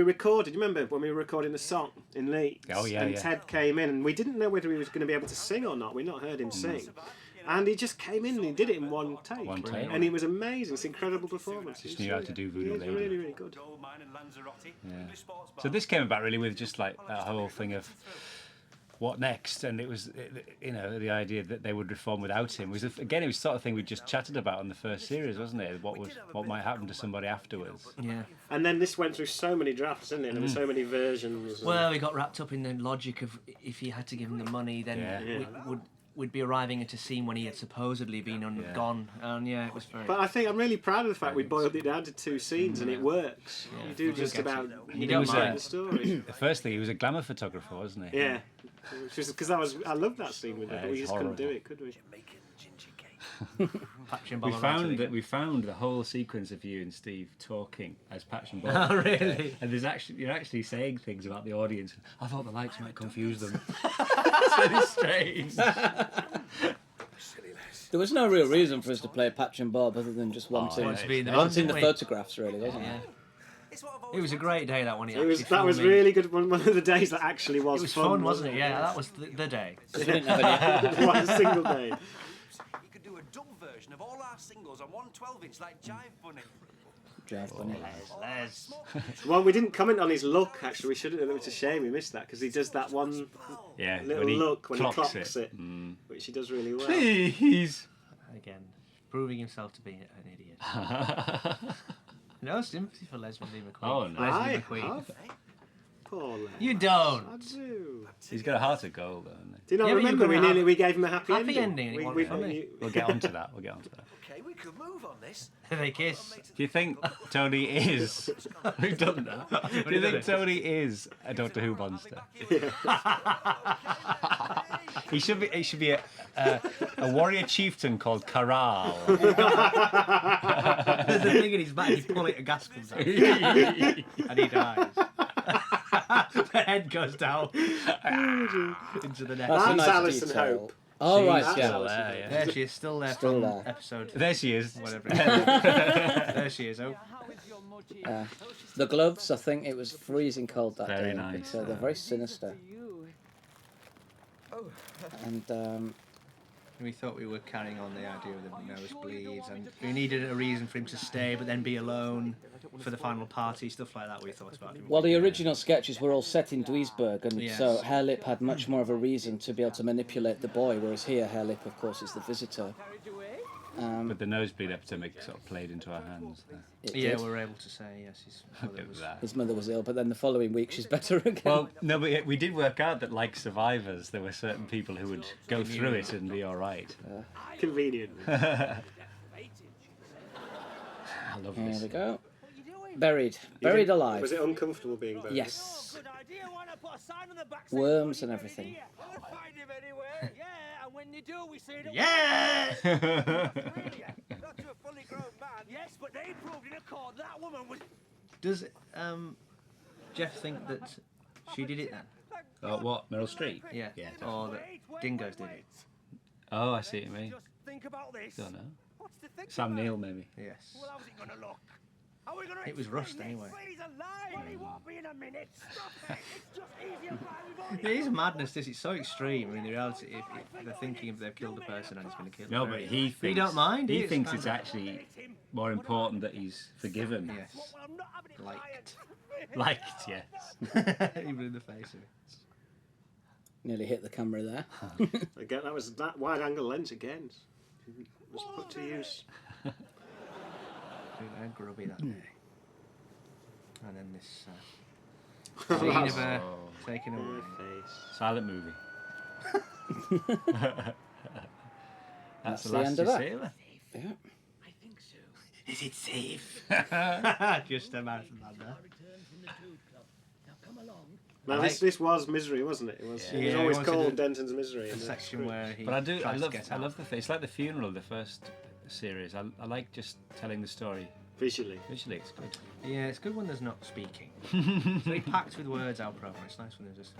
S4: recorded, you remember when we were recording the song in Leeds?
S3: Oh, yeah,
S4: And
S3: yeah.
S4: Ted came in, and we didn't know whether he was going to be able to sing or not. We'd not heard him sing. And he just came in and he did it in one take.
S3: One take.
S4: And he was amazing. It's an incredible performance.
S3: Just knew how to do Voodoo
S4: He was
S3: Lady.
S4: really, really good.
S3: So this came about really with just like that whole thing of what next, and it was the idea that they would reform without him was again it was the sort of thing we just chatted about in the first series, wasn't it? What might happen to somebody afterwards?
S1: Yeah.
S4: And then this went through so many drafts, didn't it? And so many versions.
S1: Well, we got wrapped up in the logic of if he had to give him the money, then
S3: Yeah.
S1: we'd be arriving at a scene when he had supposedly been gone. And yeah, it was very.
S4: But I think I'm really proud of the fact we boiled it down to 2 scenes and it works.
S1: Yeah.
S4: You do
S1: It
S4: just
S1: gets
S4: about
S1: you don't
S4: get
S1: mind.
S4: the story.
S3: Firstly, he was a glamour photographer, wasn't he?
S4: Yeah. Because I loved that scene with it,
S3: Yeah,
S4: but we
S3: it's
S4: just couldn't do
S3: horrible.
S4: it, could we?
S1: Patch and
S3: We
S1: Bob
S3: found that we found the whole sequence of you and Steve talking as Patch and Bob.
S1: Oh, really?
S3: And you're actually saying things about the audience. I thought the lights might confuse them. It's very strange.
S5: There was no real reason for us to play Patch and Bob other than just wanting,
S1: wanted to be in the
S5: wanting the
S1: band, didn't we?
S5: photographs, really, wasn't
S1: Yeah.
S5: it?
S1: It was a great day that one.
S4: That was really good. One of the days that actually was,
S1: It was fun, wasn't it? Yeah, that was the day.
S5: We didn't have any-
S4: One single day.
S7: You could do a dub version of all our singles on 112-inch like Jive Bunny.
S5: Jive Bunny.
S1: Les.
S4: Well, we didn't comment on his look, actually. We should have. It's a shame we missed that because he does that one
S3: Yeah,
S4: little look when he clocks it, which he does really well.
S3: Please.
S1: Again, proving himself to be an idiot. No sympathy for Leslie McQueen.
S3: Oh, no.
S4: I
S1: Leslie McQueen.
S4: have. Poor lad.
S1: You
S4: I
S1: don't.
S4: do.
S3: He's got a heart of gold, though, hasn't he?
S4: Do you not
S1: Yeah, but you're
S4: remember
S1: gonna
S4: we gave him a happy
S1: Happy
S4: ending?
S1: ending, it wasn't funny.
S3: We'll get onto that.
S7: Okay, we could move on this.
S1: They kiss.
S3: Do you think Tony is? We've done that. Do you think Tony is a Doctor Who monster? He should be. It should be a warrior chieftain called Karal.
S1: There's a thing in his back. You pull it, a gas comes out, and he dies. The head goes down into the net.
S5: That's a
S4: That's
S5: nice
S4: Alison
S5: detail.
S4: Hope.
S5: Oh, right,
S4: That's
S5: yeah.
S4: Alison Hope.
S1: There she is, still there
S5: Still
S1: from
S5: there.
S1: episode.
S3: There she is.
S1: Whatever. There she is. Oh,
S5: The gloves, I think it was freezing cold that
S3: Very
S5: day.
S3: nice.
S5: But, they're very sinister. And
S1: we thought we were carrying on the idea of the nosebleeds, and we needed a reason for him to stay, but then be alone for the final party, stuff like that. We thought about.
S5: well, the original sketches were all set in Duisburg, and
S1: Yes.
S5: so Hairlip had much more of a reason to be able to manipulate the boy, whereas here Hairlip, of course, is the visitor.
S3: But the nosebleed epidemic sort of played into our hands. There.
S5: It
S1: Yeah,
S5: did.
S1: we were able to say yes. His mother was.
S5: His mother was ill, but then the following week she's better again.
S3: Well, no, but we did work out that, like survivors, there were certain people who would go through it and be all right.
S4: Convenient.
S3: I love
S5: Here
S3: this.
S5: we go. Buried alive.
S4: Was it uncomfortable being buried?
S5: Yes. Worms and everything.
S6: Yeah, and when you do, we say
S1: Yeah.
S6: yes, but they proved in a court that woman was.
S1: Does Jeff think that she did it then?
S3: What? Meryl Streep?
S1: Yeah.
S3: Yeah.
S1: Or that Dingoes did it?
S3: Oh, I see what you mean.
S6: Just think about this.
S3: Don't know.
S6: What's to think
S3: Sam
S6: about?
S3: Neill, maybe.
S1: Yes.
S6: Well, how's it gonna look? How are we gonna
S1: It was
S6: explain
S1: rust
S6: this?
S1: anyway.
S6: Well, he's alive. Well, he won't be in a minute. Stop it. It's just easier by we've already
S1: It is madness. This it's so extreme. I mean, the reality, if they're thinking if they've killed a person and he's going to kill.
S3: No,
S1: them.
S3: but he thinks.
S1: You don't mind.
S3: He
S1: It's
S3: thinks
S1: kind
S3: it's
S1: of-
S3: actually more important that he's forgiven.
S1: Yes.
S6: Well, I'm not having it
S1: Liked.
S3: Liked, yes.
S1: Even in the face of it.
S5: Nearly hit the camera there.
S4: Again, that was that wide angle lens again. It was put to use.
S1: How grubby that day. And then this scene of her taken away.
S3: Silent movie. That's the
S5: the
S3: last
S5: end
S3: you
S5: of that.
S3: see of her.
S5: Yeah.
S6: I think so.
S1: Is it safe? Just imagine that there.
S6: Now come along.
S4: Now this was Misery, wasn't it? It was.
S1: Yeah.
S4: It was
S1: Yeah,
S4: always
S1: it wanted
S4: called
S1: a-
S4: Denton's Misery.
S1: The
S4: in the
S1: section
S4: script.
S1: where he.
S3: But I
S1: tries to
S3: love
S1: get
S3: I
S1: out.
S3: love the. It's like the funeral of the first series. I like just telling the story
S4: Visually.
S3: visually. It's good.
S1: Yeah, it's good when there's not speaking. It's very packed with words out proper. It's nice when there's just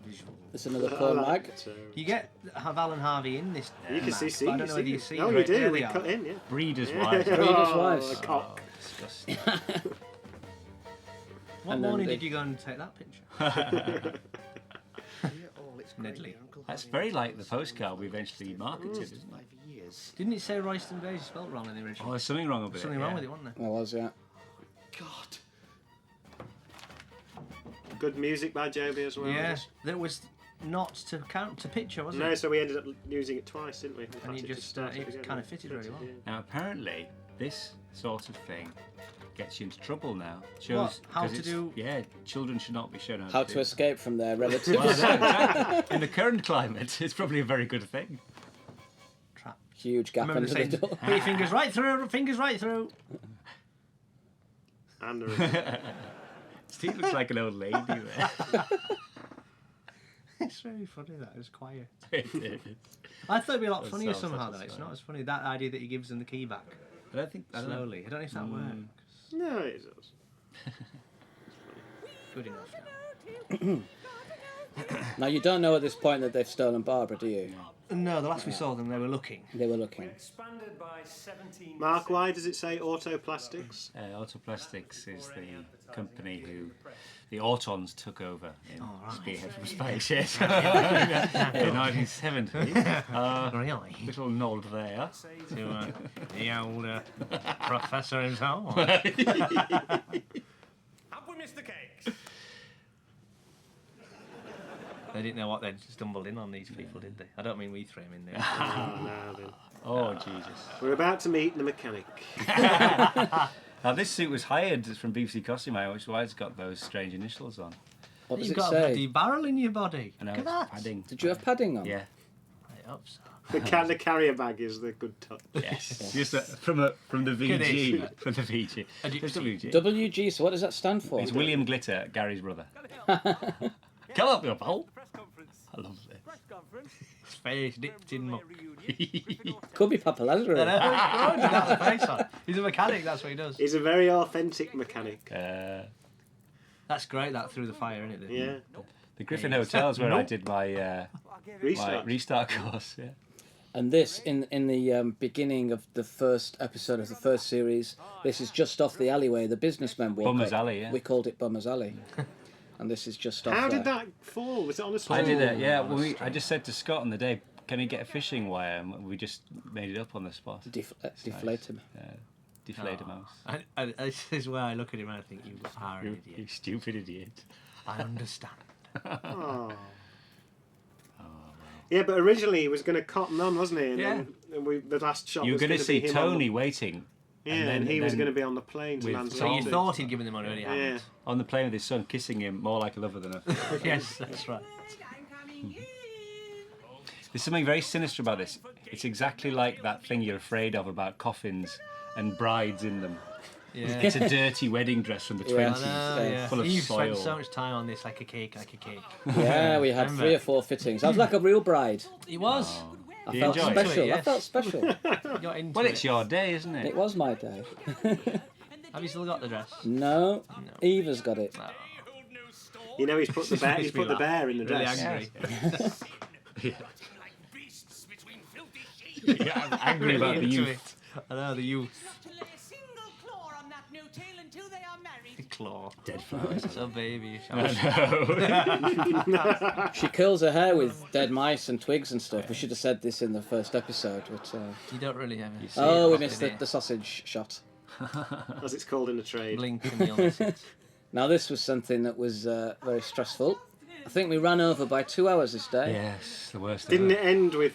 S1: visual.
S5: There's another
S4: I
S5: porn
S4: like
S5: mag.
S4: it too.
S1: You get Val and Harvey in this.
S4: You can see
S1: mag,
S4: scenes.
S1: but I don't know whether you see.
S4: Oh, you
S1: right,
S4: do.
S1: there
S4: They
S1: they are.
S4: cut in, yeah.
S3: Breeders'
S4: Yeah.
S3: wives.
S5: Breeders'
S4: Oh,
S5: wives.
S4: a cock.
S3: Disgusting.
S1: What
S5: And then
S1: morning
S5: they-
S1: did you go and take that picture? Nedley.
S3: That's very like the postcard we eventually marketed, isn't it?
S1: Didn't it say Royston Bay? You spelled wrong in the original.
S3: Oh, there's something wrong with it.
S1: Something wrong with it, wasn't there?
S5: There was, yeah.
S4: God. Good music by Joby as well.
S1: Yeah, that was not to count to picture, was
S4: No,
S1: it?
S4: so we ended up using it twice, didn't we? In fact,
S1: And you
S4: it
S1: just
S4: started
S1: it
S4: again.
S1: kind of fitted really well.
S4: Yeah.
S3: Now, apparently, this sort of thing gets you into trouble now. Shows,
S1: What? How
S3: 'cause
S1: to
S3: it's-
S1: do-
S3: Yeah, children should not be shown
S5: How to escape from their relatives.
S3: Well, exactly. In the current climate, it's probably a very good thing.
S1: Trap.
S5: Huge gap
S1: Remember
S5: under
S1: the
S5: the
S1: saying,
S5: door.
S1: put your fingers right through, fingers right through.
S4: And there is
S3: Steve looks like an old lady there.
S1: It's very funny that, it's quiet.
S3: It is.
S1: I thought it'd be a lot
S3: That's
S1: funnier
S3: so
S1: somehow though. It's
S3: satisfying.
S1: not as funny, that idea that he gives them the key back
S3: I don't think. I don't know.
S1: slowly. I don't know if that works.
S4: No, it does.
S1: Good enough now.
S5: Now, you don't know at this point that they've stolen Barbara, do you?
S1: No, the last we saw them, they were looking.
S5: They were looking.
S9: Expanded by 17.
S4: Mark, why does it say Autoplastics?
S3: Autoplastics is the company who the Autons took over in Spearhead from Space, yes. In 1970.
S1: Really?
S3: Little nod there.
S1: To the old professor himself.
S9: Have we missed the cakes?
S1: They didn't know what they'd stumbled in on, these people, did they? I don't mean we threw them in there.
S4: Oh, no, then.
S3: Oh, Jesus.
S4: We're about to meet the mechanic.
S3: Now, this suit was hired from BBC Costume Hire, which is why it's got those strange initials on.
S5: What does
S1: You've
S5: it
S1: got a bloody
S5: say?
S1: barrel in your body.
S3: I know,
S1: Look at
S3: it's
S1: that.
S3: padding.
S5: Did you have padding on?
S3: Yeah.
S1: I hope so.
S4: The carrier bag is the good touch.
S3: Yes. Just from the VG. From the VG. Just the VG.
S5: WG, so what does that stand for?
S3: It's William Glitter, Gary's brother. Come up, your pal.
S9: Press conference.
S3: I love this.
S1: His face dipped in muck.
S5: Could be Papa Lazarus.
S1: I know, it's that's the face on. He's a mechanic, that's what he does.
S4: He's a very authentic mechanic.
S1: That's great, that through the fire, isn't it?
S4: Yeah.
S3: The Griffin Hotel's where I did my restart course. Yeah.
S5: And this, in the beginning of the first episode of the first series, this is just off the alleyway the businessmen walk
S3: Bummer's
S5: up.
S3: Alley, yeah.
S5: We called it Bummer's Alley. And this is just off
S4: How
S5: there.
S4: did that fall? Was it on a stone?
S3: I did it, yeah. Well, I just said to Scott on the day, can he get a fishing wire? And we just made it up on the spot.
S5: Deflate him.
S3: Deflate a mouse.
S1: This is where I look at him and I think, you are an
S3: You
S1: idiot.
S3: stupid idiot.
S1: I understand.
S4: Oh. Yeah, but originally he was going to cotton on, wasn't he? And
S1: Yeah.
S4: then the last shot
S3: You were
S4: was
S3: going to see
S4: be him on
S3: Tony
S4: the,
S3: waiting.
S4: Yeah, and he was going to be on the plane to
S3: with
S4: Lanzarote.
S1: So you thought he'd given them on early
S4: Yeah.
S1: hand.
S3: On the plane with his son, kissing him more like a lover than a...
S1: Yes, that's right.
S3: There's something very sinister about this. It's exactly like that thing you're afraid of about coffins and brides in them.
S1: Yeah.
S3: It's a dirty wedding dress from the
S5: Yeah.
S3: 20s,
S1: Yeah.
S3: full of
S1: You
S3: soil.
S1: spent so much time on this, like a cake.
S5: Yeah, we had 3 or 4 fittings. I was like a real bride.
S1: He was.
S5: I
S3: You
S5: felt
S3: enjoyed it?
S5: special. I
S1: Yes.
S5: felt special.
S1: Got into
S3: Well, it's
S1: it.
S3: your day, isn't it?
S5: It was my day.
S1: Have you still got the dress?
S5: No, Eva's got it.
S1: No.
S4: You know, he's put the bear. He's
S1: Makes me
S4: put the
S1: laugh.
S4: bear in the
S1: Really
S4: dress.
S1: angry.
S3: Yeah, I'm angry about the
S1: Into
S3: youth.
S1: it. I know, the youth.
S6: Not to lay a single claw on that no tail until they are married.
S1: Claw.
S3: Dead flowers.
S1: So baby.
S5: She curls her hair with dead mice and twigs and stuff. We should have said this in the first episode, but
S1: You don't really have it.
S5: oh, we
S1: Often,
S5: missed
S1: do you?
S5: the sausage shot.
S4: As it's called in the trade.
S1: Blink and you'll miss it.
S5: Now this was something that was very stressful. I think we ran over by 2 hours this day.
S3: Yes, the worst
S4: Didn't
S3: ever.
S4: it end with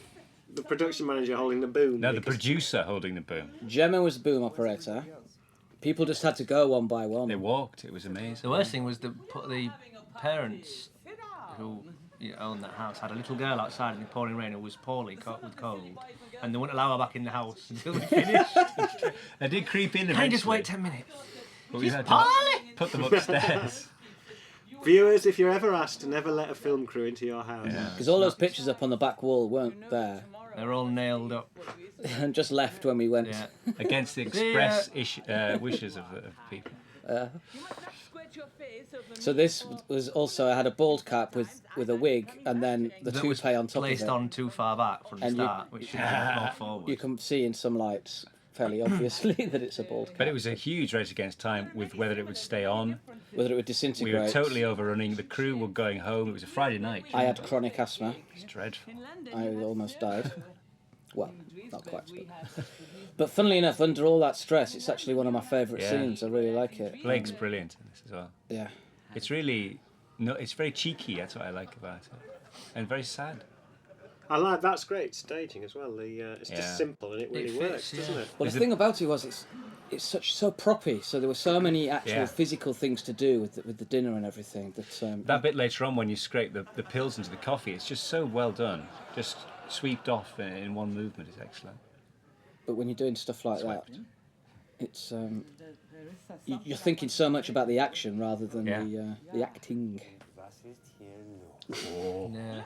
S4: the production manager holding the boom?
S3: No, the
S4: Because-
S3: producer holding the boom.
S5: Gemma was the boom operator. People just had to go one by
S3: They
S5: one.
S3: walked. It was amazing.
S1: The worst thing was the parents who owned that house had a little girl outside in the pouring rain who was poorly with cold, and they wouldn't allow her back in the house until we finished.
S3: I did creep in eventually.
S1: Can I just wait 10 minutes?
S3: But we had to put them upstairs.
S4: Viewers, if you're ever asked, never let a film crew into your house.
S5: Because all those pictures up on the back wall weren't there.
S1: They're all nailed up.
S5: And just left when we went.
S1: Yeah.
S3: Against the express wishes of people.
S5: So this was also, I had a bald cap with a wig and then the
S1: That was
S5: toupee on top of
S1: placed
S5: it.
S1: on too far back from the
S5: And you-
S1: start, which should be more forward.
S5: You can see in some lights fairly obviously that it's a bald cap.
S3: But it was a huge race against time with whether it would stay on.
S5: Whether it would
S3: We
S5: disintegrate.
S3: were totally overrunning. The crew were going home. It was a Friday night.
S5: I had chronic asthma.
S3: It's dreadful.
S5: I almost died. Well, not quite. But funnily enough, under all that stress, it's actually one of my favourite
S3: Yeah.
S5: scenes. I really like it.
S3: Blake's brilliant in this as well.
S5: Yeah.
S3: It's really, no, it's very cheeky. That's what I like about it, and very sad.
S4: I like that's great staging as well. It's
S3: Yeah.
S4: just simple and it really
S1: fits,
S4: works,
S1: yeah.
S4: doesn't it?
S5: Well,
S3: Is
S5: the
S3: it-
S5: thing about it was it's so proppy. So there were so many actual
S3: Yeah.
S5: physical things to do with the dinner and everything.
S3: That bit later on when you scrape the pills into the coffee, it's just so well done. Just sweeped off in one movement is excellent.
S5: But when you're doing stuff like that, it's you're thinking so much about the action rather than the acting.
S1: Yeah.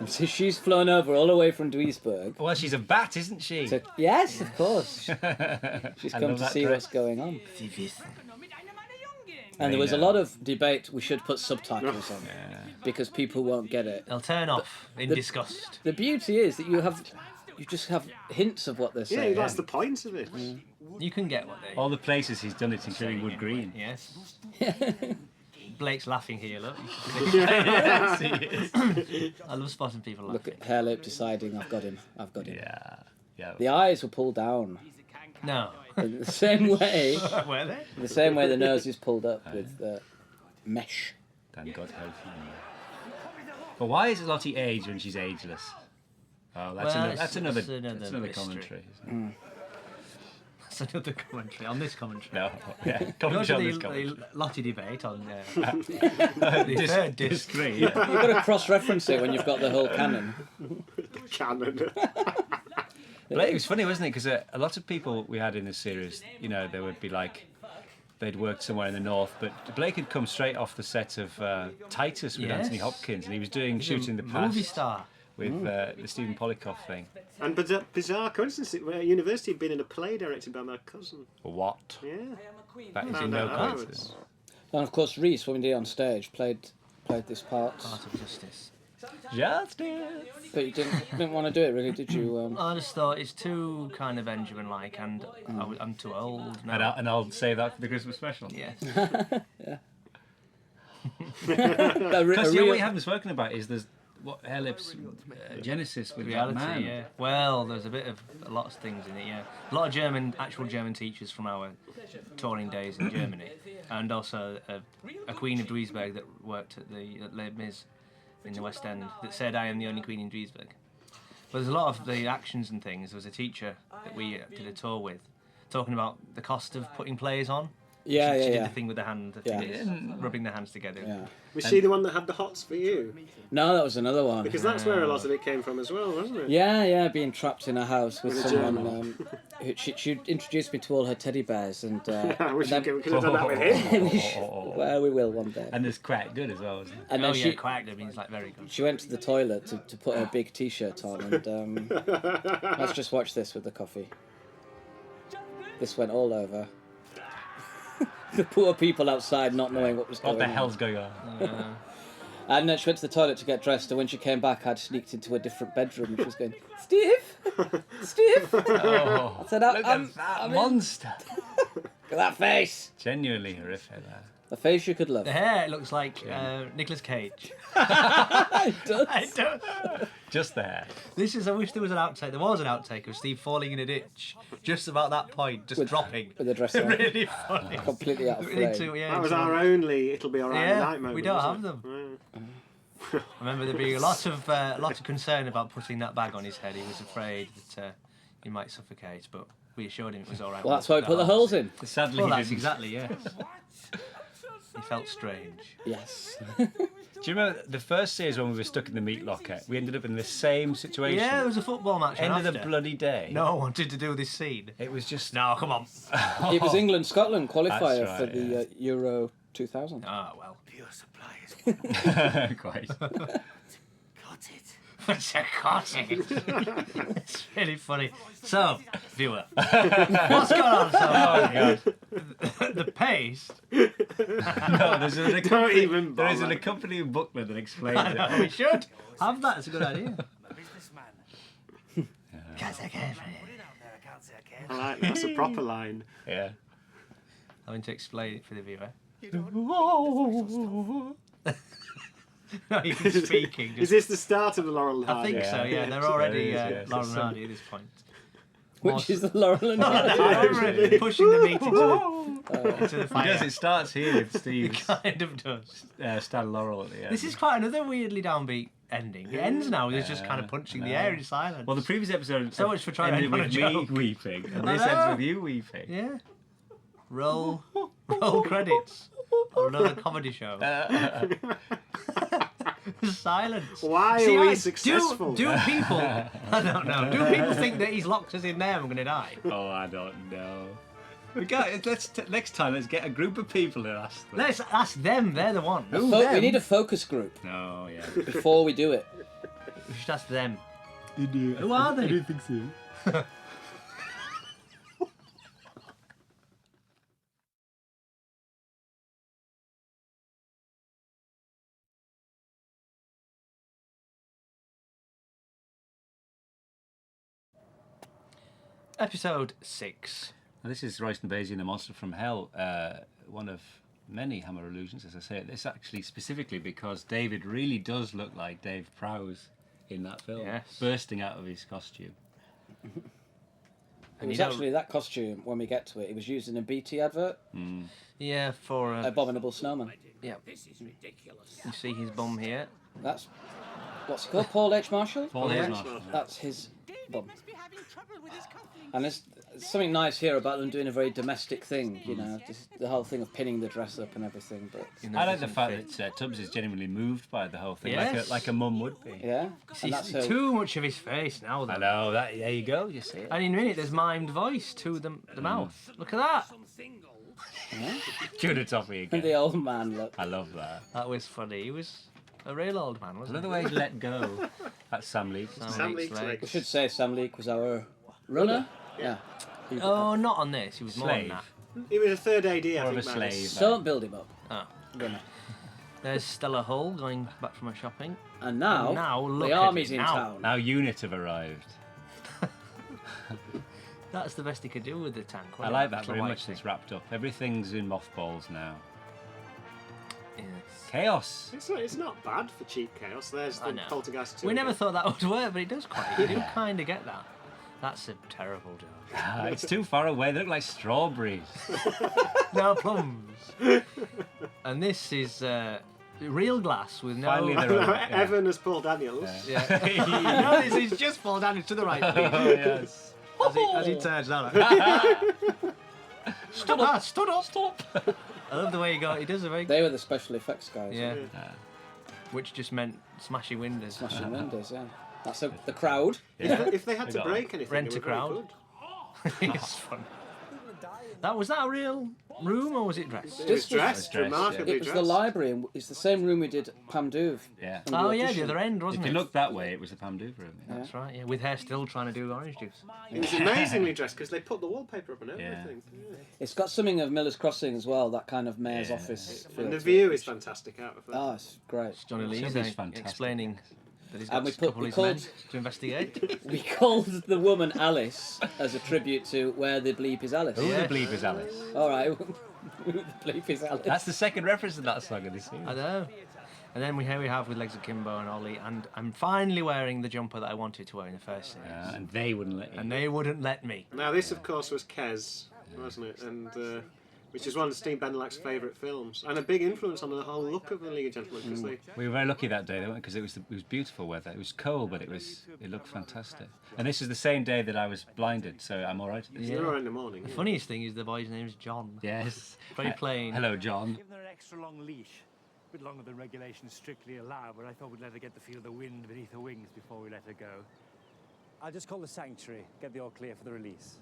S5: And so she's flown over all the way from Duisburg.
S3: Well, she's a bat, isn't she?
S5: So, yes, of course. She's
S3: I
S5: come
S3: love
S5: to
S3: that
S5: see
S3: dress.
S5: what's going on. And there was a lot of debate. We should put subtitles on because people won't get it.
S1: They'll turn off in disgust.
S5: The beauty is that you just have hints of what they're
S4: Yeah,
S5: saying.
S4: that's the point of it.
S1: You can get what they.
S3: All the places he's done it, including Wood Green.
S1: Yes. Blake's laughing here. Look.
S3: Yes, he is.
S1: I love spotting people
S5: Look
S1: laughing.
S5: at Hairlip deciding, I've got him. I've got him.
S3: Yeah.
S5: The eyes were pulled down
S1: No.
S5: in the same way.
S1: Were they?
S5: The same way the nose is pulled up with mesh.
S3: Thank God help you. But why is Lottie aged when she's ageless? Oh, that's
S1: Well,
S3: another. That's another.
S1: it's another
S3: That's another
S1: mystery.
S3: commentary. Isn't it?
S1: That's another commentary on this commentary.
S3: No. Yeah.
S1: Go to
S3: Commentary on this
S1: the
S3: commentary.
S1: Lottie debate on the third disc.
S3: Three.
S5: You've got to cross-reference it when you've got the whole canon.
S4: Canon.
S3: But it was funny, wasn't it? Because a lot of people we had in this series, they would be like, they'd worked somewhere in the north, but Blake had come straight off the set of Titus with Anthony Hopkins, and he was shooting the past
S1: movie star
S3: with the Stephen Polykoff thing.
S4: And bizarre coincidence, at university had been in a play directed by my cousin.
S3: What?
S4: Yeah.
S3: That is
S4: Found
S3: no
S4: out
S3: coincidence.
S5: And of course, Reese, when we did on stage, played this part.
S1: Part of Justice.
S3: Justice.
S5: But you didn't want to do it, really, did you?
S1: I just thought it's too kind of Benjamin-like, and I'm too old now.
S3: And I'll save that for the Christmas special.
S1: Yes.
S5: Yeah.
S3: Because what we haven't spoken about is what Helip's genesis with
S1: Reality,
S3: that man.
S1: yeah. Well, there's a lot of things in it, yeah. A lot of actual German teachers from our touring days in Germany, and also a Queen of Duisburg that worked at Les Mis in the West End that said, "I am the only Queen in Duisburg." But there's a lot of the actions and things. There was a teacher that we did a tour with, talking about the cost of putting plays on. She did the thing with the hand, rubbing the hands together.
S5: Yeah.
S4: Was she the one that had the hots for you?
S5: No, that was another one.
S4: Because that's where a lot of it came from as well, wasn't it?
S5: Yeah, being trapped in a house with
S4: With a
S5: someone. She introduced me to all her teddy bears, and
S4: I wish we could have done that with him.
S5: well, we will one day.
S3: And there's quite good as well, isn't it?
S5: And then she
S1: quacked. It means like very good.
S5: She went to the toilet to put her big T-shirt on, and let's just watch this with the coffee. This went all over. The poor people outside not knowing what was going on.
S3: What the hell's going on?
S5: And then she went to the toilet to get dressed, and when she came back, I'd sneaked into a different bedroom, and she was going, "Steve! Steve!"
S3: Oh,
S5: I said,
S3: look at that monster.
S5: Look at that face!
S3: Genuinely horrific, that.
S5: A face you could love.
S1: The hair looks like Nicolas Cage.
S5: It does.
S1: I don't.
S3: Just the hair.
S1: I wish there was an outtake. There was an outtake of Steve falling in a ditch just about that point, just dropping.
S5: With the dress on.
S1: Really funny.
S5: Completely out of frame.
S4: That was our only "it'll be alright" tonight moment.
S1: We don't have
S4: wasn't
S1: them. I remember there being a lot of concern about putting that bag on his head. He was afraid that he might suffocate, but we assured him it was all right.
S5: Well, that's why we put the holes in.
S3: Sadly,
S1: well,
S3: he
S1: that's
S3: didn't.
S1: exactly, yes. He felt strange.
S5: Yes.
S3: Do you remember the first series when we were stuck in the meat locker? We ended up in the same situation.
S1: Yeah, there was a football match.
S3: End of
S1: after.
S3: the bloody day.
S1: No one wanted to do this scene.
S3: It was just...
S1: No, come on.
S5: It was England-Scotland qualifier
S3: That's
S5: for
S3: right,
S5: the Euro 2000.
S1: Ah, well.
S7: Pure supplies.
S3: Quite.
S7: Got it.
S1: It's really funny. So, viewer, what's going on? So, the paste.
S3: No, there's an
S4: Don't even
S3: there is an
S4: bother.
S3: accompanying booklet that explains
S1: I know,
S3: it.
S1: we should have that. It's a good idea.
S7: Businessman.
S1: Can't say I care for it.
S7: Put it out there, I can't say I care.
S4: I like that. That's a proper line.
S3: Yeah.
S1: Having to explain it for the viewer. No, you've been speaking.
S4: Is this the start of the Laurel and
S1: I
S4: Hardy?
S1: think so, yeah.
S3: Yeah.
S1: They're already
S3: There is, yeah.
S1: Laurel and Hardy at this point.
S5: Which is the Laurel and Hardy.
S1: Hardy. Pushing the meat into the fire.
S3: Because it starts here with Steve's
S1: kind of does.
S3: Stan Laurel at the end.
S1: This is quite another weirdly downbeat ending. It ends now with us just kind of punching the air in silence.
S3: Well, the previous episode
S1: So much for trying to
S3: ended
S1: end on
S3: with
S1: a
S3: me
S1: joke.
S3: weeping, and
S1: I
S3: this
S1: know.
S3: ends with you weeping.
S1: Yeah. Roll credits on another comedy show. Silence.
S4: Why
S1: See,
S4: are we
S1: I-
S4: successful?
S1: Do people? I don't know. Do people think that he's locked us in there and we're gonna die?
S3: Oh, I don't know. Next time, let's get a group of people and ask them.
S1: Let's ask them. They're the ones.
S5: We need a focus group
S3: No, yeah.
S5: before we do it.
S1: We should ask them. Who are they?
S3: I don't think so.
S1: Episode 6.
S3: Now, this is Royston Basie and the Monster from Hell, one of many Hammer allusions, as I say. This actually specifically because David really does look like Dave Prowse in that film,
S1: Yes.
S3: bursting out of his costume.
S5: It was actually that costume, when we get to it, it was used in a BT advert,
S1: Yeah, for
S5: Abominable Snowman.
S1: yeah.
S6: This is ridiculous.
S1: You see his bum here.
S5: That's, what's he called, Paul H. Marshall?
S3: Paul
S1: Yeah.
S3: H. Marshall.
S5: That's his bum.
S6: Must be having trouble with his cufflinks.
S5: And there's something nice here about them doing a very domestic thing, you know, just the whole thing of pinning the dress up and everything, but...
S1: You know,
S3: I
S1: it
S3: like the
S1: doesn't
S3: fact
S1: fit.
S3: that Tubbs is genuinely moved by the whole thing,
S1: Yes.
S3: like a mum would be.
S5: Yeah,
S1: See,
S5: and that's her...
S1: too much of his face now, though.
S3: I know, that. There you go, you see it.
S1: And in a minute, there's mimed voice to the mouth. Look at that.
S6: Some single.
S3: Tuna toffee again.
S5: The old man look.
S3: I love that.
S1: That was funny. He was a real old man,
S3: I
S1: wasn't
S3: love the
S1: he?
S3: way he's let go. That's Sam Leek.
S4: Sam Leek's
S1: legs.
S5: We should say Sam Leek was our runner. Yeah.
S1: Oh, not on this. He was more than
S3: Slave.
S1: that.
S4: He was a third AD, I
S3: More of a
S4: think. Maris.
S3: slave.
S5: Don't build him up.
S1: Oh.
S5: Runner.
S1: There's Stella Hull going back from her shopping.
S5: And now,
S1: Now, look
S5: the
S1: at
S5: army's
S1: it
S5: in
S1: now.
S5: town.
S3: Now unit have arrived.
S1: That's the best he could do with the tank.
S3: I
S1: wasn't
S3: like
S1: it?
S3: that
S1: Little
S3: very
S1: white
S3: much.
S1: thing.
S3: It's wrapped up. Everything's in mothballs now.
S1: Yes.
S3: Chaos.
S4: It's not bad for cheap chaos. There's
S1: I
S4: the
S1: know.
S4: Poltergeist 2.
S1: We never
S4: again.
S1: thought that would work, but it does quite. You do kind of get that. That's a terrible joke.
S3: It's too far away. They look like strawberries.
S1: No plums. And this is real glass with no.
S3: Finally, they're on. Yeah.
S4: Evan as Paul Daniels.
S1: Yeah. No, this is just fall down to the right, please.
S3: Oh, yes.
S1: As he turns down. Stop! Stop! Stop! I love the way he does a very.
S5: They were the special effects guys.
S1: Yeah. Which just meant smashing windows.
S5: Smashing windows, yeah. That's the crowd.
S4: If they had to
S3: got
S4: break anything,
S1: Rent
S4: they
S1: a
S4: were very
S1: crowd.
S4: good.
S1: It's fun. Was that a real room or was it dressed?
S4: It was
S5: This was-
S4: dressed,
S3: dressed,
S4: remarkably
S5: It was
S4: dressed.
S5: the library, and it's the same room we did Pam Douve.
S3: Yeah.
S5: and
S1: Oh yeah, the
S5: audition.
S1: other end,
S3: If
S1: wasn't
S3: you
S1: it?
S3: look that way, it was the Pam Douve room. Yeah.
S1: That's right. Yeah, with her still trying to do orange juice.
S4: It was amazingly dressed because they put the wallpaper up and
S3: Yeah.
S4: everything. Yeah.
S5: It's got something of Miller's Crossing as well, that kind of mayor's
S3: Yeah.
S5: office feel.
S4: And the
S5: to
S4: view
S5: it.
S4: is fantastic out of that.
S5: Oh, it's great.
S1: Johnny Lee
S3: Sylvie's fantastic.
S1: explaining that he's
S5: And
S1: got
S5: we
S1: a
S5: put-
S1: couple
S5: we
S1: of his men
S5: called-
S1: to investigate.
S5: We called the woman Alice as a tribute to Where the Bleep is Alice.
S3: Who
S1: Yeah.
S3: the bleep is Alice?
S5: All right. Who the Bleep is Alice.
S3: That's the second reference to that song in this series.
S1: I know. And then here we have with Legs Akimbo and Ollie, and I'm finally wearing the jumper that I wanted to wear in the first series.
S3: And they wouldn't let you.
S1: And they wouldn't let me.
S4: Now this, of course, was Kes, wasn't it? And which is one of Steve Benelak's favourite films, and a big influence on the whole look of the League of Gentlemen. Because they,
S3: We were very lucky that day, because it was beautiful weather. It was cold, but it looked fantastic. And this is the same day that I was blinded, so I'm all right.
S1: Yeah.
S4: they were in the morning.
S1: The funniest thing is the boy's name's John.
S3: Yes.
S1: Very plain.
S3: Hello, John.
S9: Give her an extra long leash. A bit longer than regulations strictly allow, but I thought we'd let her get the feel of the wind beneath her wings before we let her go. I'll just call the sanctuary, get the all clear for the release.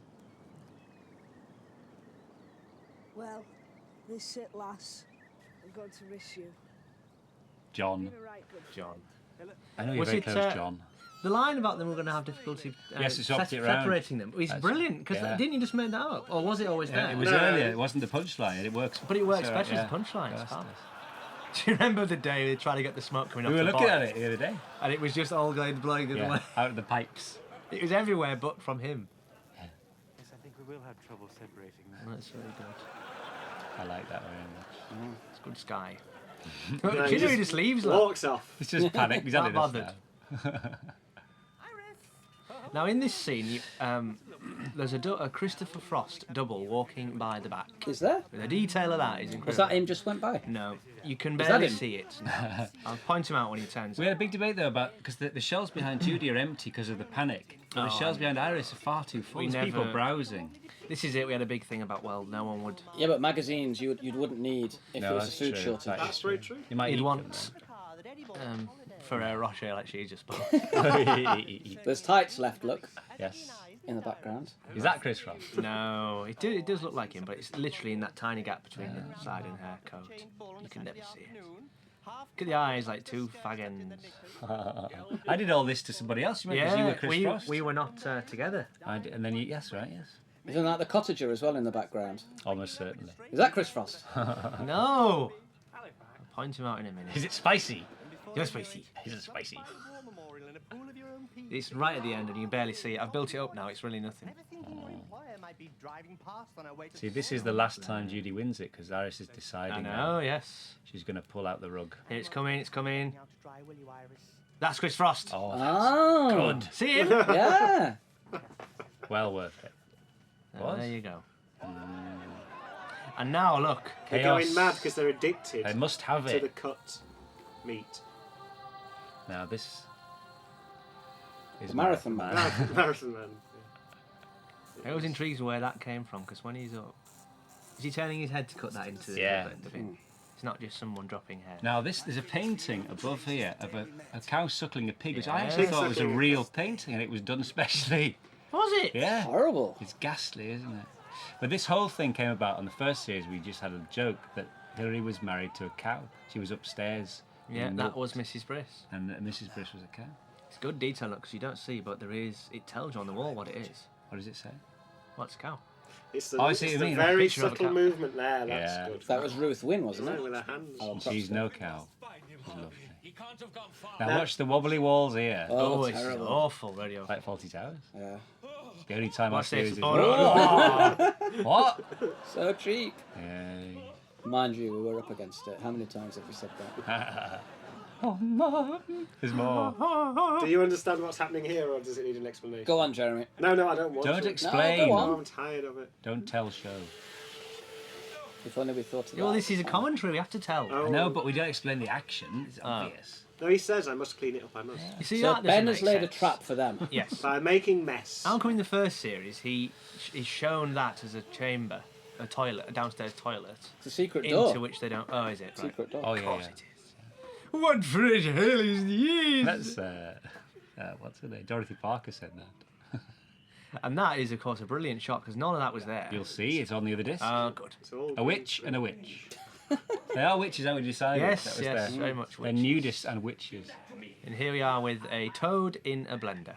S10: Well, this it, lass. I'm going to miss you.
S3: John.
S10: Been a right good
S1: John.
S3: I know you're
S1: Was
S3: very
S1: it,
S3: close, John.
S1: The line about them we're going to have difficulty
S3: Yes, it's swapped it round.
S1: separating them. It's
S3: That's-
S1: brilliant, because
S3: yeah.
S1: didn't you just make that up? Or was it always there?
S3: It was
S4: No.
S3: earlier. It wasn't the punchline. and It works.
S1: But it works
S3: so,
S1: better
S3: yeah.
S1: as a punchline. It's
S3: Yes.
S1: fab. Do you remember the day they tried to get the smoke coming off
S3: We were
S1: the
S3: looking
S1: box?
S3: at it the other day.
S1: And it was just all going blowing the other
S3: Yeah,
S1: way.
S3: out of the pipes.
S1: It was everywhere but from him.
S9: Yes, I think we will have trouble separating them.
S1: That's very good.
S3: I like that very much.
S1: It's good sky.
S4: No,
S1: Do you know he just leaves that?
S4: walks off.
S3: It's just panic. He's had
S1: Not
S3: enough
S1: bothered.
S3: now.
S1: Now in this scene, there's a Christopher Frost double walking by the back.
S5: Is there?
S1: The detail of that is incredible.
S5: Was that him just went by?
S1: No, you can
S5: that
S1: barely
S5: him?
S1: see it. No. I'll point him out when he turns
S3: We
S1: up.
S3: had a big debate though about because the shelves behind Judy are empty because of the panic. But the shelves behind Iris are far too full.
S1: We
S3: There's people
S1: never-
S3: browsing.
S1: This is it. We had a big thing about, well, no one would.
S5: Yeah, but magazines you wouldn't need if
S3: No,
S5: there was a
S3: that's
S5: food
S3: true.
S5: shortage.
S4: That's very true.
S3: You might
S1: He'd
S3: eat
S1: want Ferrero Rocher like she just bought.
S3: them.
S5: There's tights left, look,
S3: Yes.
S5: in the background.
S3: Is that Chris Ross?
S1: No, it does look like him, but it's literally in that tiny gap between the side and her coat. You can never see it. Look at the eyes like two fag ends.
S3: I did all this to somebody else. You remember? 'Cause you were Chris Frost.
S1: we were not together.
S3: And then you, yes, right, yes.
S5: Isn't that the cottager as well in the background?
S3: Almost certainly.
S5: Is that Chris Frost?
S1: No! I'll point him out in a minute.
S3: Is it spicy?
S1: You're spicy.
S3: Is it spicy?
S1: It's right at the end and you can barely see it. I've built it up now, it's really nothing.
S3: See, this is the last time Judy wins it because Iris is
S1: I
S3: deciding
S1: know,
S3: now
S1: yes.
S3: she's going to pull out the rug.
S1: Here it's coming, it's coming. That's Chris Frost.
S3: Oh,
S5: Oh,
S3: good.
S1: See him?
S5: yeah.
S3: Well worth it.
S1: Oh, there you go. And now look.
S4: They're
S3: Chaos.
S4: going mad because they're addicted
S3: They must have
S4: to
S3: it.
S4: the cut meat.
S3: Now this is
S5: The Marathon Man.
S4: Marathon Man.
S1: I always intrigued where that came from because when he's up, is he turning his head to cut that into the
S3: Yeah.
S1: end of it? It's not just someone dropping hair.
S3: Now there's a painting above here of a cow suckling a pig, which I
S1: Yeah.
S3: actually
S4: Pig
S3: thought was a
S4: suckling a
S3: real painting, and it was done specially.
S1: Was it?
S3: Yeah.
S5: Horrible.
S3: It's ghastly, isn't it? But this whole thing came about on the first series. We just had a joke that Hilary was married to a cow. She was upstairs.
S1: Yeah, that was Mrs. Briss.
S3: And Mrs. Briss was a cow.
S1: It's good detail because you don't see, but there is. It tells you on the wall what it is.
S3: What does it say?
S1: What's a cow?
S4: It's the,
S3: Oh, I see what you mean.
S4: very
S1: Picture of a
S4: subtle
S1: cat.
S4: movement there. That's
S3: Yeah.
S4: good.
S5: That was Ruth Wynn, wasn't
S4: Yeah,
S5: it?
S4: with her hands.
S5: Oh,
S3: And she's no cow. She's lovely.
S6: He can't have gone far.
S3: Now watch the wobbly walls here.
S5: Oh,
S1: it's
S5: terrible.
S1: awful radio.
S3: Like Fawlty Towers.
S5: Yeah.
S3: The only time
S1: What's
S3: our series
S1: this?
S3: is...
S1: Oh, no.
S3: Oh! What?
S5: So cheap.
S3: Yay.
S5: Mind you, we were up against it. How many times have we said that?
S3: Oh, Mum. There's more.
S4: Do you understand what's happening here, or does it need an explanation?
S5: Go on, Jeremy.
S4: No, I don't want
S3: Don't
S4: to.
S3: explain.
S5: No, go
S4: Oh,
S5: on.
S4: I'm tired of it.
S3: Don't tell show.
S5: If only we thought of
S1: Well,
S5: that.
S1: this is a commentary. We have to tell.
S4: Oh.
S3: I know, but we don't explain the action. It's obvious.
S4: No, he says I must clean it up. I must.
S1: You see,
S5: So
S1: that
S5: Ben
S1: doesn't
S5: has
S1: make
S5: laid a
S1: sense.
S5: trap for them.
S1: Yes.
S4: By making mess.
S1: How come in the first series he's shown that as a chamber, a toilet, a downstairs toilet,
S5: It's a secret door.
S1: into which they don't. Oh, is it? Right.
S5: Secret door.
S3: Oh,
S1: Of
S3: yeah,
S1: course
S3: yeah.
S1: it is. What fresh hell is this?
S3: That's, what's her name? Dorothy Parker said that.
S1: And that is, of course, a brilliant shot because none of that was there.
S3: You'll see, it's on the other disc.
S1: Oh, good.
S4: It's all
S3: A witch and a witch. They are witches, haven't we decided?
S1: Yes,
S3: That was
S1: yes,
S3: there.
S1: very much
S3: They're
S1: witches.
S3: nudists and witches.
S1: And here we are with a toad in a blender.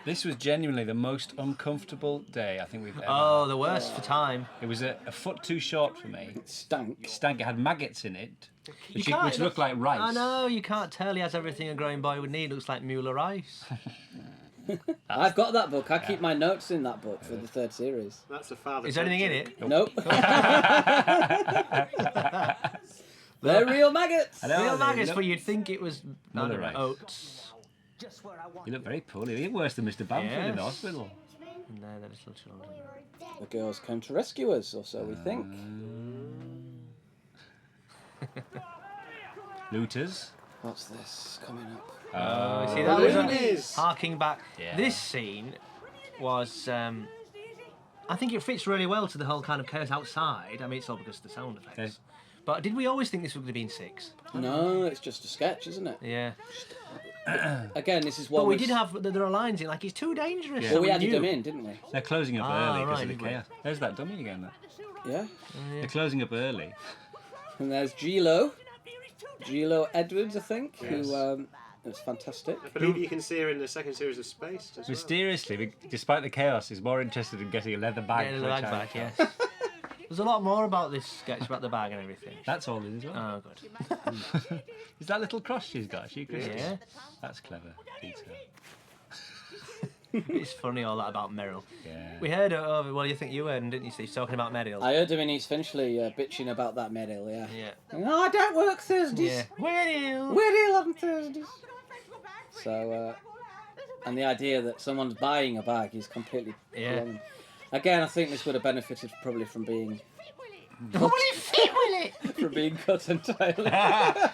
S3: This was genuinely the most uncomfortable day I think we've ever
S1: Oh,
S3: had.
S1: the worst for time.
S3: It was a foot too short for me.
S5: It stank.
S3: It stank. It had maggots in it, which
S1: can't-
S3: looked like rice.
S1: I know, you can't tell. He has everything a growing boy would need. Looks like Mueller rice.
S5: I've got that book. I keep my notes in that book for the third series.
S4: That's a father.
S1: Is there anything in it?
S5: Nope. They're real maggots.
S3: I know,
S1: Real
S3: they
S1: maggots,
S3: look-
S1: but you'd think it was, I
S3: Mueller
S1: don't know,
S3: rice.
S1: oats.
S3: You look very poorly. You're worse than Mr. Bamford in the
S1: Yes.
S3: hospital.
S1: And they're the little children.
S5: The girls came to rescue us, or so we think.
S3: Looters.
S5: What's this coming up?
S1: You see, that was
S4: Balloonies.
S1: harking back.
S3: Yeah.
S1: This scene was, I think it fits really well to the whole kind of chaos outside. I mean, it's all because of the sound effects.
S3: Okay.
S1: But did we always think this was going to be in 6?
S5: No, it's just a sketch, isn't it?
S1: Yeah.
S5: Again, this is what
S1: But we did have, there are lines in, like, it's too dangerous.
S3: Yeah.
S1: so
S5: Well, we added
S1: knew.
S5: them in, didn't we?
S3: They're closing up
S1: Ah,
S3: early because
S1: right,
S3: of the
S1: did we?
S3: chaos. There's that dummy again. That.
S5: Yeah.
S3: They're closing up early.
S5: And there's Gilo Edwards, I think, who was fantastic.
S4: I believe you can see her in the second series of Space as well.
S3: Mysteriously, despite the chaos, is more interested in getting a leather bag.
S1: Getting
S3: for
S1: the
S3: a
S1: bag
S3: child.
S1: back, yes. There's a lot more about this sketch, about the bag and everything.
S3: That's all it is as well.
S1: Oh, good.
S3: Is that little cross she's got? She Christmas?
S1: Yeah.
S3: That's clever. Detail.
S1: It's funny, all that about Meryl.
S3: Yeah.
S1: We heard it over, well, you think you heard him, didn't you, Steve, talking about Meryl?
S5: I heard him in East Finchley bitching about that Meryl, yeah.
S1: Yeah.
S5: No, I don't work Thursdays.
S1: Yeah. Meryl!
S5: We're ill on Thursdays. So, and the idea that someone's buying a bag is completely
S1: Yeah.
S5: wrong. Again, I think this would have benefited probably from being from being cut entirely.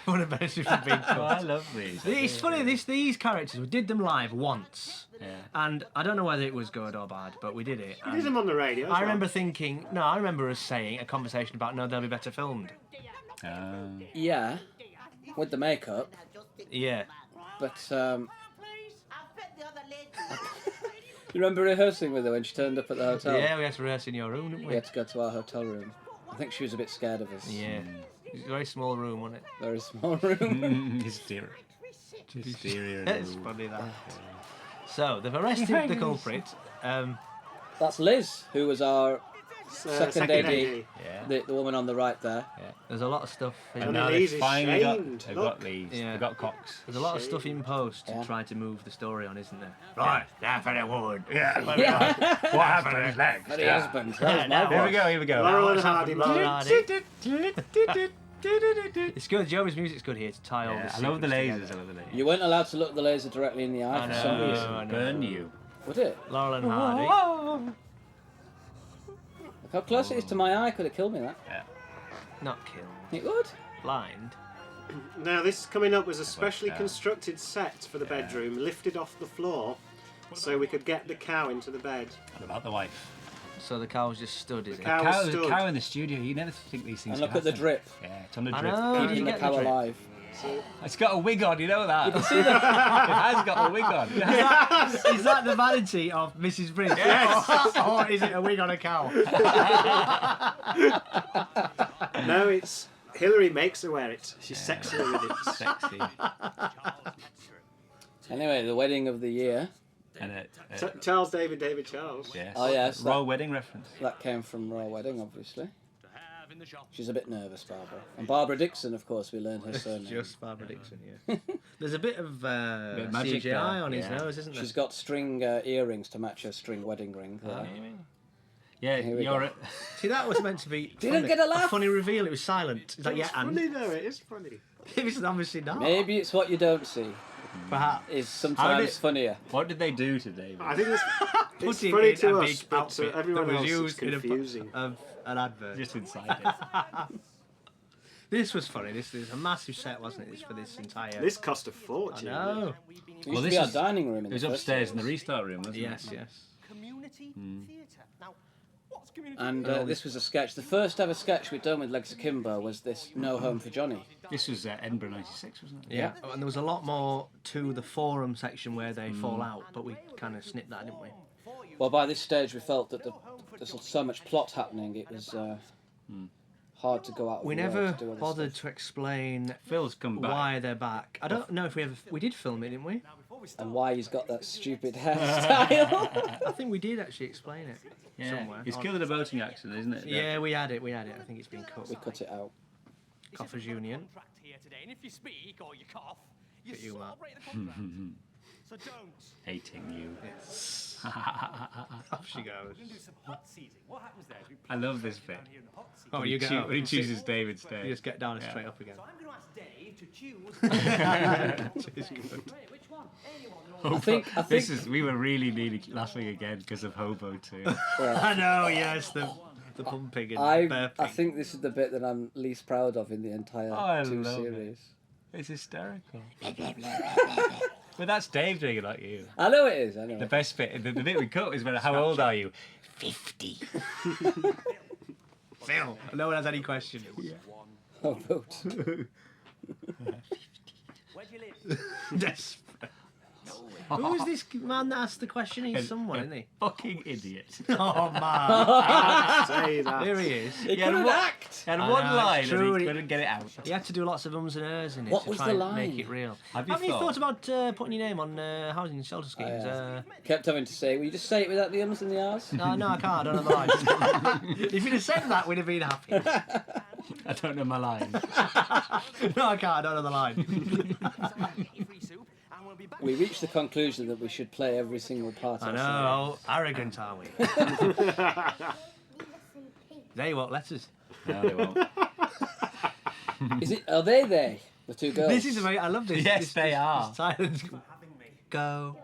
S1: What a benefit from being
S3: Oh, I
S1: cut.
S3: love these.
S1: It's funny, these characters, we did them live once.
S3: Yeah.
S1: And I don't know whether it was good or bad, but we did it.
S4: We
S1: and
S4: did them on the radio. as
S1: I
S4: well.
S1: remember thinking, no, I remember us saying a conversation about, no, they'll be better filmed.
S5: Yeah, with the makeup,
S1: Yeah.
S5: but you remember rehearsing with her when she turned up at the hotel?
S1: Yeah, we had to rehearse in your room, didn't
S5: We
S1: we?
S5: had to go to our hotel room. I think she was a bit scared of us.
S1: Yeah. It was a very small room, wasn't it?
S5: Very small room.
S3: Hysteria. Hysteria.
S1: It's funny that. So, they've arrested the culprit.
S5: That's Liz, who was our second AD.
S3: Yeah.
S5: The woman on the right there.
S1: There's a lot of stuff in
S4: And
S3: Now
S4: Elise
S3: they've
S4: is
S3: finally got,
S4: shamed.
S3: they've
S4: Look.
S3: got these.
S1: Yeah.
S3: They've got Cox.
S1: There's a lot of stuff in post to
S5: Yeah.
S1: try to move the story on, isn't there? Right, that for the wood.
S3: Yeah.
S5: Yeah.
S3: What happened to his legs?
S5: For the husband. That was my
S3: Here we
S5: voice.
S3: go. Here we go.
S4: Laurel and
S1: What's happened
S4: Hardy.
S1: to Laurel and Hardy? It's good. Joey's music's good here to tie all
S3: Yeah,
S1: this.
S3: I love the lasers. I love the lasers.
S5: You weren't allowed to look the laser directly in the eye
S1: I
S5: for some
S1: know.
S5: reason.
S1: I know.
S3: Burn you.
S5: Would it?
S1: Laurel and Hardy.
S5: Look how close it is to my eye. Could have killed me, that.
S1: Not killed.
S5: It would.
S1: Blind.
S4: Now, this coming up was a specially
S3: cow.
S4: constructed set for the bedroom, lifted off the floor, so we could get the cow into the bed.
S3: What about the wife?
S1: So the cow was just stood, is it?
S4: cow-
S3: There's
S4: stood.
S3: a cow in the studio. You never think these things.
S5: And look
S3: can
S5: at the
S3: happen.
S5: drip.
S3: Yeah, it's on the
S1: I
S3: drip.
S1: know.
S5: Keeping
S1: you
S5: the
S1: get
S5: cow
S1: the drip.
S5: alive.
S3: It's got a wig on, you know that? You can see that. It has got a wig on.
S1: Is that the vanity of Mrs. Bridge?
S3: Yes.
S1: Or is it a wig on a cow?
S4: No, it's Hillary makes her wear it. She's sexy with it.
S3: Sexy.
S5: Anyway, the wedding of the year.
S3: And
S4: Charles David Charles.
S3: yes.
S5: Oh, yes.
S3: Royal wedding reference.
S5: That came from Royal Wedding, obviously. She's a bit nervous, Barbara. And Barbara Dixon, of course, we learned her surname.
S1: Just Barbara Dixon, yeah. There's a bit of
S3: Bit of magic
S1: CGI
S3: there,
S1: on his
S3: yeah.
S1: nose, isn't there?
S5: She's got string earrings to match her string wedding ring. There.
S3: Yeah,
S5: Here we
S3: you're
S5: go.
S3: a,
S1: See, that was meant to be
S5: Didn't
S1: funny.
S5: get a laugh.
S1: Funny reveal, it was silent. It's like, yeah,
S4: It's
S1: and
S4: funny though, it is funny.
S1: it was obviously not.
S5: Maybe it's what you don't see
S1: Perhaps.
S5: is sometimes funnier.
S3: What did they do to David?
S4: I think it's
S1: Put him
S4: funny
S1: in
S4: to
S1: a
S4: us,
S1: big
S4: but
S1: outfit
S4: to everyone
S1: that was
S4: else it's
S1: used in
S4: confusing.
S1: an advert.
S3: Just inside it.
S1: This was funny. This was a massive set, wasn't it? This for this entire.
S4: This cost a
S1: I
S4: fortune.
S1: know.
S5: It used to be our dining room in
S3: It was
S5: the first
S3: upstairs in
S5: series.
S3: the restart room, wasn't
S1: Yes,
S3: it?
S1: yes.
S7: Community theatre. Now, what's community
S5: And this was a sketch. The first ever sketch we'd done with Legs Akimbo was this No Home for Johnny.
S3: This was Edinburgh '96, wasn't it?
S1: Yeah, and there was a lot more to the forum section where they fall out, but we kind of snipped that, didn't we?
S5: Well, by this stage we felt that there's so much plot happening, it was hard to go out of
S1: We
S5: the way
S1: never
S5: to do all this
S1: bothered
S5: stuff.
S1: to explain
S3: Phil's come back.
S1: why they're back. I don't know if we did film it, didn't we?
S5: And why he's got that stupid hairstyle.
S1: I think we did actually explain it somewhere.
S3: He's killed in a boating accident, isn't it?
S1: Yeah, we had it. I think it's been cut.
S5: We cut it out.
S1: Coffers Union.
S7: contract here today, and if you speak or you cough, you
S1: Get you,
S7: sort
S1: Matt.
S7: of break the contract. So don't.
S3: Hating you.
S1: Off she goes.
S7: We're going to do some hot seating. What happens there is we
S3: I love this bit.
S7: down here in the hot seat.
S1: Oh, you get up.
S3: When he chooses David's
S1: You
S3: day.
S1: just get down and
S3: Yeah.
S1: straight up again.
S7: So I'm going to ask Dave to choose.
S1: It's good.
S7: Which one? Anyone.
S5: I think
S3: This is. We were really nearly laughing again because of Hobo 2.
S1: I know, yes, the pumping and burping.
S5: I think this is the bit that I'm least proud of in the entire
S3: I
S5: two
S3: love it.
S5: series.
S3: It's hysterical. But that's Dave doing it like you.
S5: I know it is. I know.
S3: The best bit, the bit we cut is when, how old are you? 50.
S1: Phil, no one has any questions.
S5: Oh, vote.
S7: Where do you live?
S1: Desperate. Who is this man that asked the question? He's someone, isn't he?
S3: Fucking idiot.
S1: Oh, man.
S4: Say that.
S1: Here he is.
S5: He
S3: had
S5: couldn't
S3: one-
S5: act.
S3: He had
S1: I
S3: one
S1: know,
S3: line
S1: it's
S3: and
S1: true,
S3: he
S1: he-
S3: couldn't get it out.
S1: He had to do lots of ums and ers in it
S5: What
S1: to
S5: was
S1: try
S5: the
S1: and make
S5: line?
S1: it real.
S3: Have you
S1: Have you
S3: thought?
S1: thought about putting your name on housing and shelter schemes?
S5: Kept having to say, will you just say it without the ums and the ahs?
S1: No, I can't. I don't know the lines. If you'd have said that, we'd have been happy.
S3: I don't know my line.
S1: No, I can't. I don't know the line.
S7: Free soup, and we'll be back.
S5: We reached the conclusion that we should play every single part
S1: I
S5: of
S1: know. How arrogant are we? They won't let us.
S3: No, they won't.
S5: Is it? Are they there? The two girls.
S1: This is amazing. I love this.
S3: Yes,
S1: this,
S3: they
S1: this,
S3: are.
S1: This silence. Go.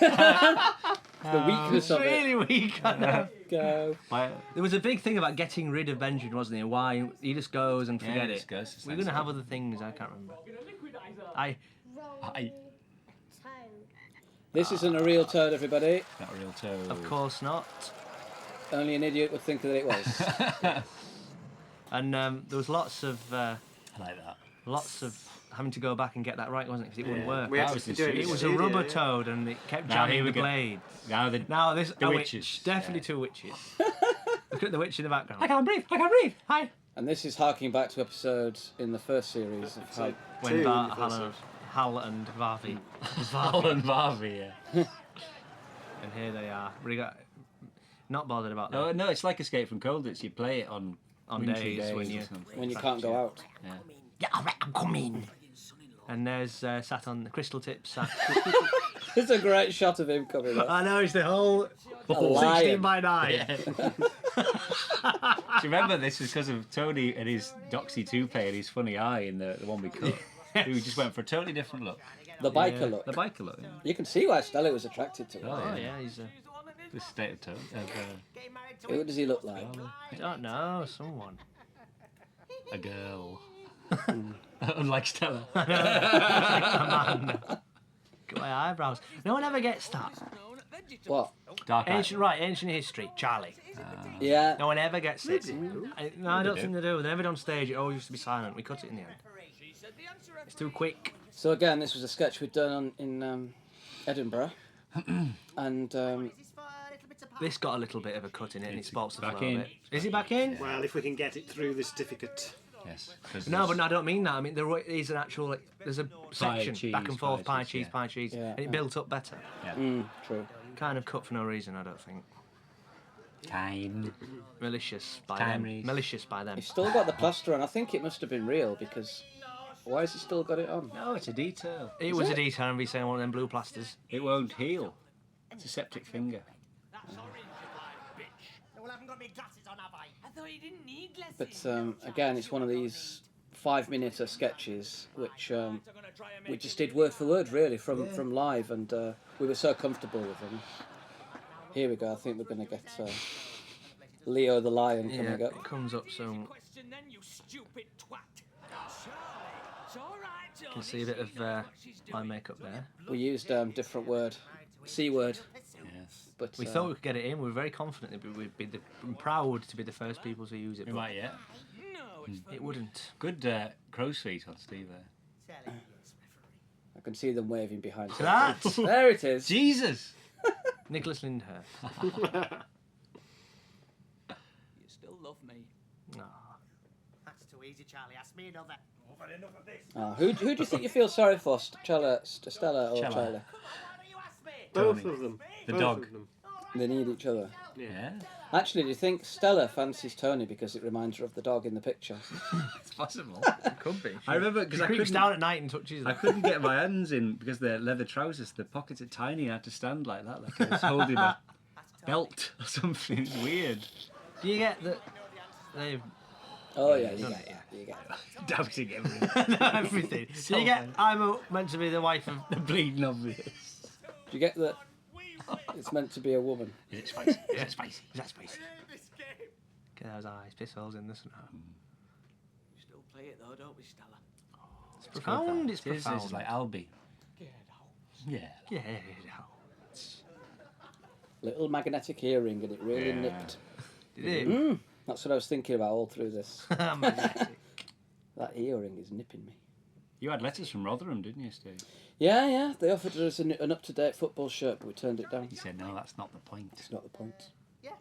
S5: the weakness
S1: It's
S5: of
S1: really weak. I know.
S5: it. Go.
S3: My,
S1: There was a big thing about getting rid of Benjamin, wasn't there? Why he just goes and
S3: Yeah,
S1: forget
S3: he
S1: it.
S3: just goes to
S1: We're gonna have other things. I can't remember.
S3: I,
S5: This isn't a real toad, everybody.
S3: not a real toad.
S1: Of course not.
S5: Only an idiot would think that it was.
S1: And there was lots of
S3: I like that.
S1: having to go back and get that right, wasn't it? Because it wouldn't work.
S4: We had
S3: That
S4: to
S3: was the
S4: do it.
S3: studio.
S1: It was a
S4: studio,
S1: rubber
S4: yeah.
S1: toad, and it kept
S3: Now
S1: jamming
S3: here we
S1: the
S3: go.
S1: blade.
S3: Now the
S1: Now this
S3: The
S1: a
S3: witches,
S1: witch, definitely
S3: yeah.
S1: two witches. Look at the witch in the background.
S3: I can't breathe. Hi.
S5: And this is harking back to episodes in the first series of how
S1: When
S4: Two
S1: Bart,
S4: in the first
S1: Hal and Varvey.
S3: Alan Varvey, yeah.
S1: And here they are. We got not bothered about that.
S3: No, no, it's like Escape from Colditz. You play it on
S1: days
S3: wintry days
S1: when
S3: or
S1: you-
S3: something.
S5: when you can't go out.
S3: Yeah.
S1: Yeah, all right, I'm coming. And there's sat on the crystal tips. Sat.
S5: It's a great shot of him coming up.
S1: I know it's the whole
S5: A lion.
S1: 16 by 9.
S3: Do you remember this was because of Tony and his Doxy toupee and his funny eye in the one we cut? We just went for a totally different look.
S5: The biker look.
S3: The biker look, yeah.
S5: You can see why Stella was attracted to him.
S1: Oh yeah, he's.
S3: The state of Tony.
S5: Who does he look like?
S1: I don't know, someone.
S3: A girl. Unlike Stella.
S1: A man. Got my eyebrows. No one ever gets that.
S5: What?
S3: Dark eye.
S1: Ancient history. Charlie.
S5: Yeah.
S1: No one ever gets it. No, I don't think they do. They never did on stage. It always used to be silent. We cut it in the end. It's too quick.
S5: So again, this was a sketch we'd done in Edinburgh, and
S1: This got a little bit of a cut in it, and it spots the
S3: back
S1: flow
S3: in.
S1: of it. Is it back in?
S4: Well, if we can get it through this difficult.
S3: Yes.
S1: No, but no, I don't mean that. I mean, there is an actual, like, there's a section,
S3: cheese,
S1: back and forth,
S3: pie,
S1: pie,
S3: cheese,
S1: cheese, pie, cheese,
S5: Yeah,
S1: and it
S5: yeah.
S1: built up better.
S5: true.
S1: Kind of cut for no reason, I don't think.
S3: Time.
S1: Malicious by
S3: Time
S1: them.
S3: reason.
S1: Malicious by them.
S5: He's still got the plaster on. I think it must have been real because why has he still got it on?
S3: No, it's a detail.
S1: It was a detail, and we saying one of them blue plasters.
S3: It won't heal. It's a septic finger.
S8: Well, I haven't got my glasses on, have I?
S6: I thought you didn't need glasses.
S5: But again, it's one of these 5-minute sketches which we just did word for word really from live, and we were so comfortable with them. Here we go. I think we're going to get Leo the Lion
S1: Yeah,
S5: coming up.
S1: it comes up soon.
S6: Question then, you stupid twat. Charlie, it's all right,
S1: You can see a bit of eye makeup there.
S5: We used different word, C word,
S3: Yes.
S5: but
S1: We thought we could get it in. We were very confident that we'd be proud to be the first people to use it.
S3: We
S1: But
S3: might yet.
S6: No, it's
S1: it wouldn't.
S3: Good crow's feet on Steve there.
S5: I can see them waving behind.
S1: That
S5: There it is.
S3: Jesus!
S1: Nicholas Lyndhurst.
S6: You still love me.
S1: No.
S8: That's too easy, Charlie. Ask me another. I've had enough of this.
S5: Who do you think you feel sorry for, Stella or
S3: Stella.
S5: Charlie?
S8: Why do you ask me?
S4: Both
S3: Tony.
S4: of them.
S3: The
S4: Both
S3: dog.
S4: of them.
S5: They need each other.
S3: Yeah.
S5: Actually, do you think Stella fancies Tony because it reminds her of the dog in the picture?
S3: It's possible.
S1: It could be.
S3: I remember because
S1: She
S3: I
S1: creeps
S3: couldn't,
S1: down at night and touches
S3: I
S1: them.
S3: couldn't get my hands in because they're leather trousers. The pockets are tiny. I had to stand like that, like I was holding a belt or something. It's weird.
S1: Do you get that? They've
S5: Oh yeah, you
S1: done
S5: get
S1: it,
S5: it. You get it.
S3: Doubting everything.
S1: everything. Do you get? I'm meant to be the wife of.
S3: The bleeding obvious.
S5: Do you get that? It's meant to be a woman.
S3: Is it spicy? Is it spicy?
S1: Is that spicy? Get those eyes, piss holes in this one.
S6: We still play it though, don't we, Stella?
S1: It's profound. It's
S3: This
S1: profound.
S3: is like Albie.
S6: Get out.
S3: Yeah.
S1: Yeah.
S5: Little magnetic earring, and it really
S3: Yeah.
S5: nipped.
S1: Did it?
S5: That's what I was thinking about all through this.
S1: Magnetic.
S5: That earring is nipping me.
S3: You had letters from Rotherham, didn't you, Steve?
S5: Yeah. They offered us an up-to-date football shirt, but we turned it down.
S3: He said, no, that's not the point.
S5: It's not the point.
S6: Yes.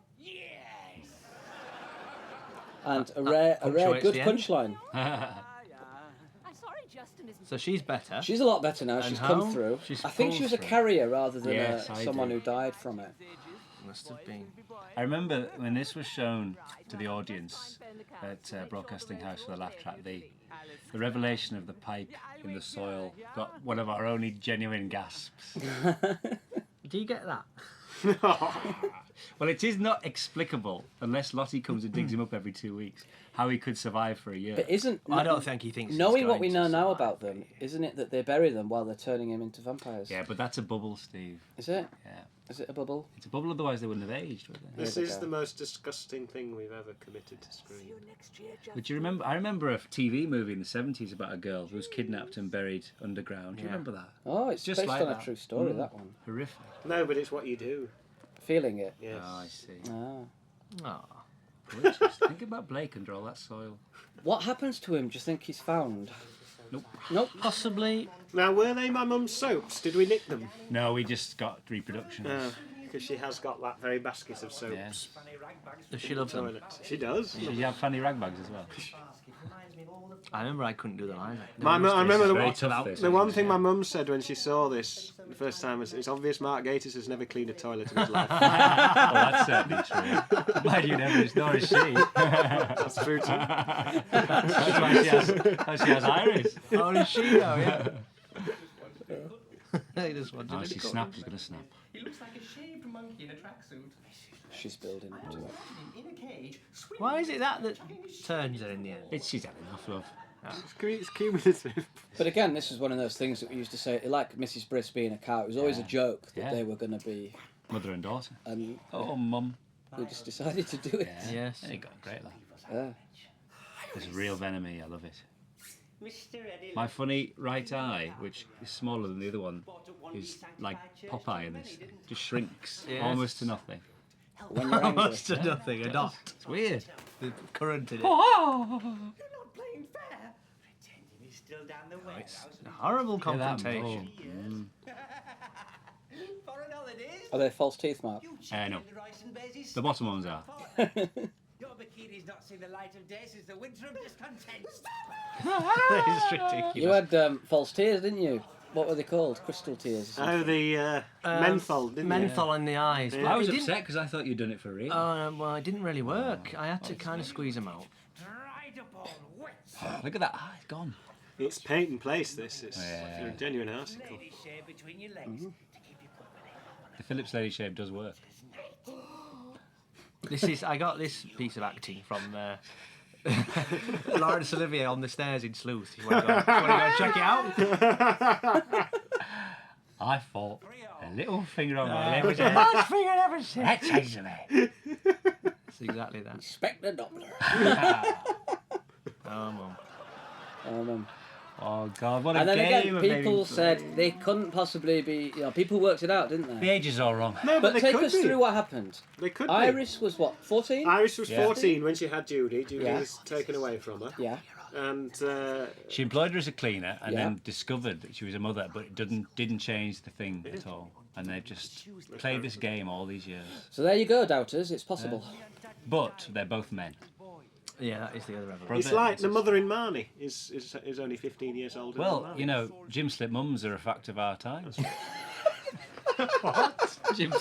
S5: And a rare
S1: punctuates
S5: good
S1: the end.
S5: punchline.
S10: I'm sorry, Justin isn't.
S1: So she's better.
S5: She's a lot better now.
S1: And
S5: She's
S1: how?
S5: come through.
S1: She's
S5: I think she was a
S1: pulled through.
S5: carrier rather than
S3: Yes, I
S5: someone
S3: do.
S5: who died from it.
S1: Must have been.
S3: I remember when this was shown to the audience at Broadcasting House for the laugh track, the revelation of the pipe in the soil got one of our only genuine gasps.
S1: Do you get that?
S3: Well, it is not explicable unless Lottie comes and digs him up every 2 weeks, how he could survive for a year.
S5: But isn't
S1: I don't think he thinks.
S5: knowing
S1: he's
S5: what we
S1: going
S5: know
S1: to
S5: now
S1: survive.
S5: about them, isn't it that they bury them while they're turning him into vampires?
S3: Yeah, but that's a bubble, Steve.
S5: Is it?
S3: Yeah.
S5: Is it a bubble?
S3: It's a bubble, otherwise they wouldn't have aged, would they?
S4: This
S5: Here we
S4: is
S5: go.
S4: the most disgusting thing we've ever committed to screen.
S3: But you remember? I remember a TV movie in the 70s about a girl who was kidnapped and buried underground. Do you
S1: Yeah.
S3: remember that?
S5: Oh, it's
S3: Just
S5: based
S3: like
S5: on
S3: that.
S5: a true story. That one.
S3: Horrific.
S4: No, but it's what you do.
S5: Feeling it.
S4: Yes.
S3: Oh, I see.
S5: Ah.
S1: Oh.
S3: Witches. Think about Blake under all that soil.
S5: What happens to him? Do you think he's found?
S3: Nope.
S5: Nope.
S1: Possibly.
S4: Now, were they my mum's soaps? Did we nick them?
S3: No, we just got reproductions.
S4: Because she has got that very basket of soaps.
S3: Yeah.
S1: Does she love them?
S4: Toilet. She does.
S3: Did you have fanny ragbags as well?
S1: I remember I couldn't do the line.
S4: I remember the
S3: Very
S4: one,
S3: tough, this,
S4: the one
S3: isn't
S4: thing
S3: it?
S4: my mum said when she saw this the first time was, it's obvious Mark Gatiss has never cleaned a toilet in his life.
S3: Well, that's certainly true. Mind you, never is, nor is she.
S4: That's true too.
S3: That's why she has iris.
S1: Oh, does she know? Yeah. He just wanted
S3: Oh,
S1: to
S3: she
S1: be
S3: snapped. She's gonna snap.
S7: He looks like a shaved monkey in a tracksuit.
S5: She's building up to it.
S7: In a cage.
S1: Why is it that turns her in the end?
S3: She's had enough, love.
S4: It's cumulative.
S5: But again, this is one of those things that we used to say, like Mrs. Briss being a cow. It was always a joke that
S3: Yeah.
S5: they were going to be,
S3: Mother and daughter.
S5: and
S3: Oh, mum.
S5: we just decided to do it.
S3: Yeah.
S1: Yes.
S3: There you go. Great laugh.
S5: Yeah.
S3: There's real venom here. I love it. My funny right eye, which is smaller than the other one, is like Popeye in this. Just shrinks
S1: Yes.
S3: almost to nothing.
S5: When you're angry.
S1: Almost to nothing. A dot.
S3: It's weird.
S1: The current in it.
S7: You're not playing fair. Pretending he's Still down the warehouse.
S1: A horrible
S3: Look at that
S1: confrontation.
S3: mole.
S7: Foreign holidays.
S5: Are they false teeth, Mark?
S7: You
S3: No.
S7: chicken the rice and bears
S3: The bottom ones are.
S7: Your bikini's not seen the light of day since the winter of discontent.
S1: It's ridiculous.
S5: You had false tears, didn't you? What were they called? Crystal tears. or
S4: Oh,
S5: something.
S4: the menthol, didn't
S1: menthol in the eyes.
S4: Yeah.
S1: But
S3: I was
S1: it didn't-
S3: upset because I thought you'd done it for real.
S1: Well, it didn't really work. I had to kind of squeeze them out.
S7: Dried up all wet.
S3: Look at that. Ah, it's gone.
S4: It's paint in place, this. It's
S3: Yeah.
S4: a genuine article.
S7: Lady shave between your legs to keep you company.
S3: The Philips Lady Shave does work.
S1: I got this piece of acting from Laurence Olivier on the stairs in Sleuth. You want to go check it out?
S3: I thought a little finger on my lip was
S1: a
S3: a
S1: large finger ever since.
S3: That's easy.
S1: It's exactly that.
S5: Inspector Doppler.
S1: Oh, Mum.
S3: Oh God, what a
S5: And then
S3: game
S5: again,
S3: of
S5: people
S3: maybe-
S5: said they couldn't possibly be. People worked it out, didn't
S3: the
S5: they?
S3: age is all wrong.
S4: No,
S5: But
S4: they
S5: take
S4: could
S5: us
S4: be.
S5: through what happened.
S4: They could be.
S5: Iris was what, 14?
S4: Iris was
S3: Yeah.
S4: 14 when she had Judy. Judy
S5: Yeah.
S4: was taken away from her.
S5: Yeah.
S4: And
S3: She employed her as a cleaner and
S5: Yeah.
S3: then discovered that she was a mother, but it didn't change the thing at all. And they've just played this game all these years.
S5: So there you go, doubters. It's possible.
S3: But they're both men.
S1: Yeah, that is the other revelation.
S4: it's like the mother in Marnie is only 15 years older than
S3: Well,
S4: Marnie.
S3: you know, Jim Slip mums are a fact of our times. Jim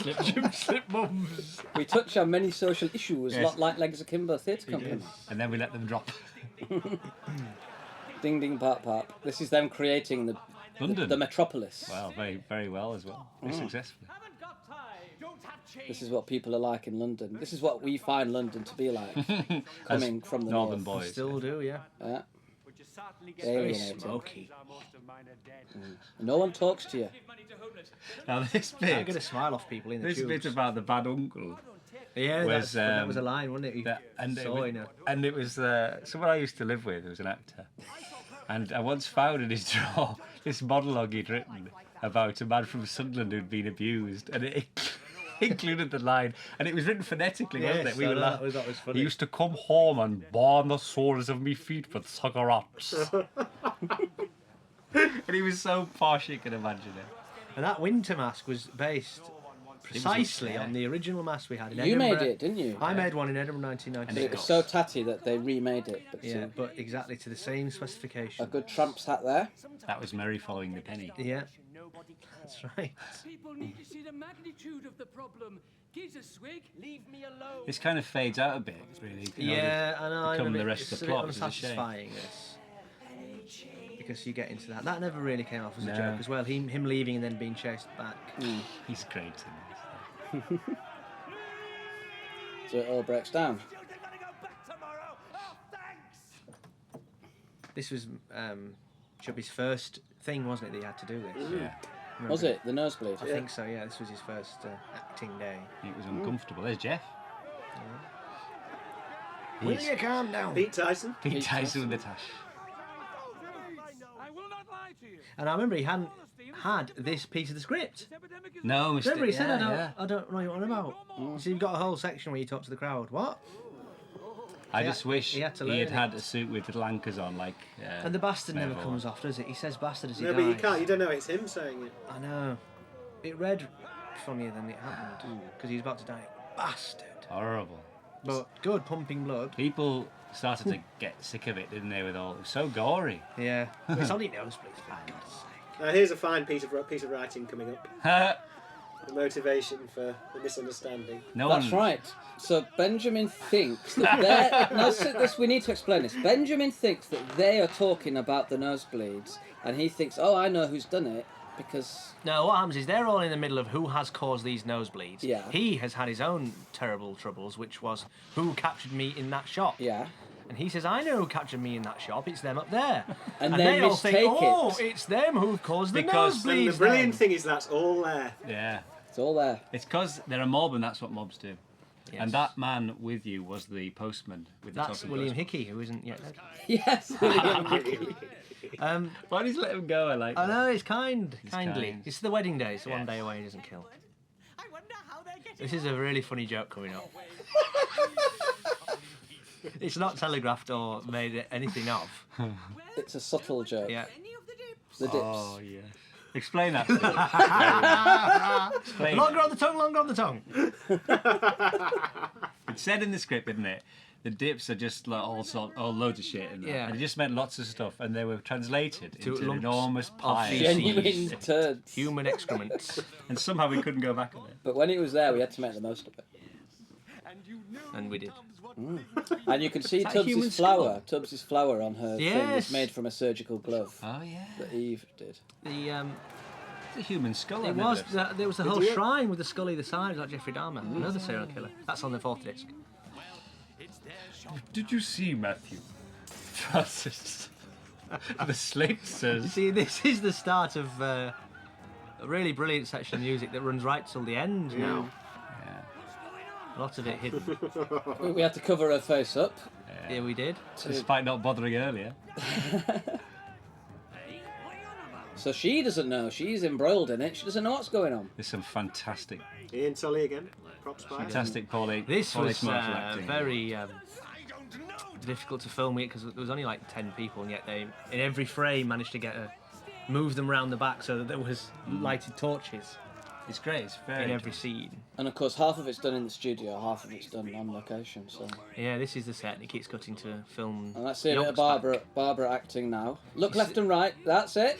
S3: Slip mums.
S5: We touch on many social issues,
S3: Yes.
S5: not like Legs Akimbo Theatre Company.
S3: And then we let them drop.
S5: Ding ding pop pop. This is them creating
S3: London.
S5: the metropolis.
S3: Well, very, very well as well. Very successfully.
S6: Haven't got time. Don't have change.
S5: This is what people are like in London. This is what we find London to be like. Coming from the
S3: Northern
S5: north.
S3: boys.
S1: Still do, yeah.
S5: Yeah.
S6: Would you certainly get
S1: Very
S5: Alienating.
S1: smoky.
S6: most of mine are dead.
S5: No one talks to you.
S6: Money to homeless.
S3: Now this
S1: I get
S3: bit,
S1: a smile off people in the
S3: this
S1: tubes.
S3: bit about the bad uncle.
S1: Yeah,
S3: was,
S1: that was a line, wasn't it? You
S3: And
S1: saw in
S3: it was someone I used to live with, who was an actor. And I once found in his drawer this monologue he'd written about a man from Sunderland who'd been abused. And it included the line, and it was written phonetically, wasn't
S1: Yes,
S3: it? We
S1: I
S3: were
S1: know,
S3: laughing.
S1: that was funny.
S3: He used to come home and burn the soles of me feet with cigarettes. And he was so posh, you can imagine it.
S1: And that winter mask was based precisely
S3: yeah.
S1: on the original mask we had in
S5: You made
S1: Edinburgh.
S5: it, didn't you?
S1: I made one in Edinburgh
S5: But
S1: 1996.
S5: it was so tatty that they remade it. But
S1: Yeah, but exactly to the same specification.
S5: a good tramp's hat there.
S3: That was Mary following the penny.
S1: Yeah, that's right.
S6: People need to see the magnitude of the problem. Gives a swig. Leave me alone.
S3: This kind of fades out a bit, really. in order
S1: Yeah,
S3: to
S1: I know.
S3: become
S1: I'm a
S3: the
S1: bit-
S3: rest
S1: it's
S3: of the
S1: a bit
S3: plot, which is a shame.
S1: unsatisfying, this. Because you get into that. That never really came off as a
S3: No.
S1: joke as well. Him leaving and then being chased back.
S3: He's great in this.
S5: So it all breaks down.
S1: This was Chubby's first thing, wasn't it, that he had to do this?
S3: Yeah.
S1: Remember?
S5: Was it? The nosebleed?
S1: I think so, yeah. This was his first acting day.
S3: It was uncomfortable. There's Jeff.
S1: Will
S3: He's
S1: you calm down?
S4: Pete Tyson.
S3: Pete Tyson with the tash.
S6: I will not lie to you.
S1: And I remember he hadn't had this piece of the script.
S6: Epidemic is
S3: No, Mr.
S1: Remember he said,
S3: yeah.
S1: I don't know what you're on about. So you've got a whole section where you talk to the crowd. What?
S3: I just wish
S1: he had to
S3: he
S1: learn
S3: had
S1: it.
S3: had a suit with little anchors on, like.
S1: And the bastard never
S3: Merville.
S1: comes off, does it? He says bastard as he
S4: No,
S1: dies.
S4: but you can't. You don't know it's him saying it.
S1: I know. It read funnier than it happened. Because he's about to die. Bastard.
S3: Horrible.
S1: But good, pumping blood.
S3: People started to get sick of it, didn't they? With all, it was so gory.
S1: Yeah. It's only nosebleeds, for God's sake.
S4: Now here's a fine piece of writing coming up. The motivation for the misunderstanding.
S3: No
S5: That's
S3: one.
S5: right. So Benjamin thinks that they're... Now, we need to explain this. Benjamin thinks that they are talking about the nosebleeds, and he thinks, oh, I know who's done it, because...
S1: No, what happens is they're all in the middle of who has caused these nosebleeds.
S5: Yeah.
S1: He has had his own terrible troubles, which was who captured me in that shop.
S5: Yeah.
S1: And he says, I know who captured me in that shop. It's them up there.
S5: And
S1: they
S5: they
S1: all think,
S5: mistake
S1: oh,
S5: it.
S1: it's them who've caused the
S3: Because-
S1: nosebleeds.
S4: And the brilliant
S1: then."
S4: thing is that's all there.
S3: Yeah.
S5: It's all there.
S3: It's because they're a mob, and that's what mobs do.
S1: Yes.
S3: And that man with you was the postman with the
S1: That's
S3: talking
S1: William
S3: postman.
S1: Hickey, who isn't yet dead.
S5: Yes.
S3: Why did he let him go? I like.
S1: I
S3: that.
S1: know, it's kindly.
S3: kind.
S1: It's the wedding day, it's the one
S3: Yes.
S1: day away he doesn't kill.
S7: I wonder how they're getting
S1: This is a really funny joke coming up. It's not telegraphed or made anything of.
S5: It's a subtle joke.
S1: Yeah.
S5: The dips.
S3: Oh, yeah. Explain that. Explain.
S1: Longer on the tongue, longer on the tongue.
S3: It's said in the script, isn't it? The dips are just like all loads of shit in there.
S1: Yeah.
S3: And it just meant lots of stuff, and they were translated
S1: To
S3: into an
S1: lumps
S3: enormous
S1: of
S3: pile.
S1: feces.
S5: Genuine turds.
S1: Human excrements.
S3: And somehow we couldn't go back on it.
S5: But when it was there, we had to make the most of it.
S1: And we did.
S5: And you can see
S1: that a human
S5: Tubbs's flower on her thing
S1: Yes.
S5: is made from a surgical glove
S3: Oh, yeah.
S5: that Eve did.
S3: It's a human skull.
S1: It
S3: I've
S1: was.
S3: never seen.
S1: There was a whole shrine with the skull either side, like Jeffrey Dahmer, another serial killer. That's on the 4th disc.
S3: Did you see Matthew? Francis. The slate says.
S1: See, this is the start of a really brilliant section of music that runs right till the end now. A lot of it hidden.
S5: We had to cover her face up.
S1: Yeah, we did.
S3: Despite not bothering earlier.
S5: So she doesn't know. She's embroiled in it. She doesn't know what's going on.
S3: There's some fantastic,
S4: Ian Tully again. Props by.
S3: fantastic Pauline.
S1: This was
S3: martial acting.
S1: very difficult to film it because there was only like 10 people, and yet they, in every frame, managed to move them around the back so that there was lighted torches
S3: It's great. It's very.
S1: in every scene.
S5: And of course, half of it's done in the studio, half of it's done on location. So.
S1: Yeah, this is the set, and it keeps cutting to film.
S5: And let's see a bit of
S1: Yonk's back.
S5: Barbara acting now. Look left and right. That's it.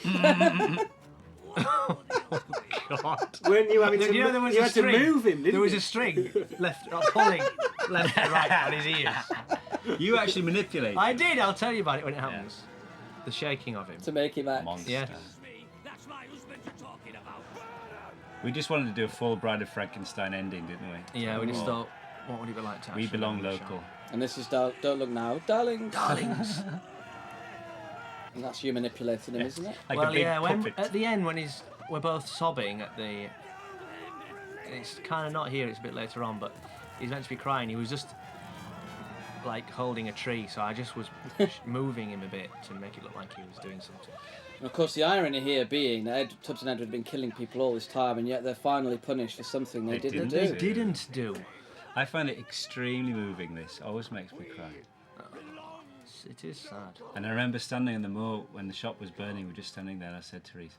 S1: God.
S4: Weren't you having to,
S1: You know, there was
S4: you
S1: a
S4: had
S1: string.
S4: to move him, didn't
S1: There was
S4: you?
S1: a string pulling left and right on his ears.
S3: You actually manipulate.
S1: I did. I'll tell you about it when it happens. The shaking of him.
S5: To make him act.
S3: Monster.
S1: Yes.
S6: That's my husband you're talking about.
S3: We just wanted to do a full Bride of Frankenstein ending, didn't we?
S1: Yeah, we just thought, what would it be like to
S3: We
S1: actually
S3: belong
S1: have a
S3: local.
S1: shot?
S5: And this is Don't Look Now, darling.
S1: Darlings.
S5: And that's you manipulating him, isn't it?
S3: Like a
S1: Well,
S3: big
S1: yeah, when,
S3: puppet.
S1: at the end when we're both sobbing at the... It's kind of not here, it's a bit later on, but he's meant to be crying. He was just like holding a tree, so I just was moving him a bit to make it look like he was doing something.
S5: And of course, the irony here being that Tubbs and Edward have been killing people all this time, and yet they're finally punished for something they didn't do.
S1: They didn't do.
S3: I find it extremely moving. This always makes me cry.
S1: It is sad.
S3: And I remember standing in the moat when the shop was burning. We were just standing there, and I said to Reese,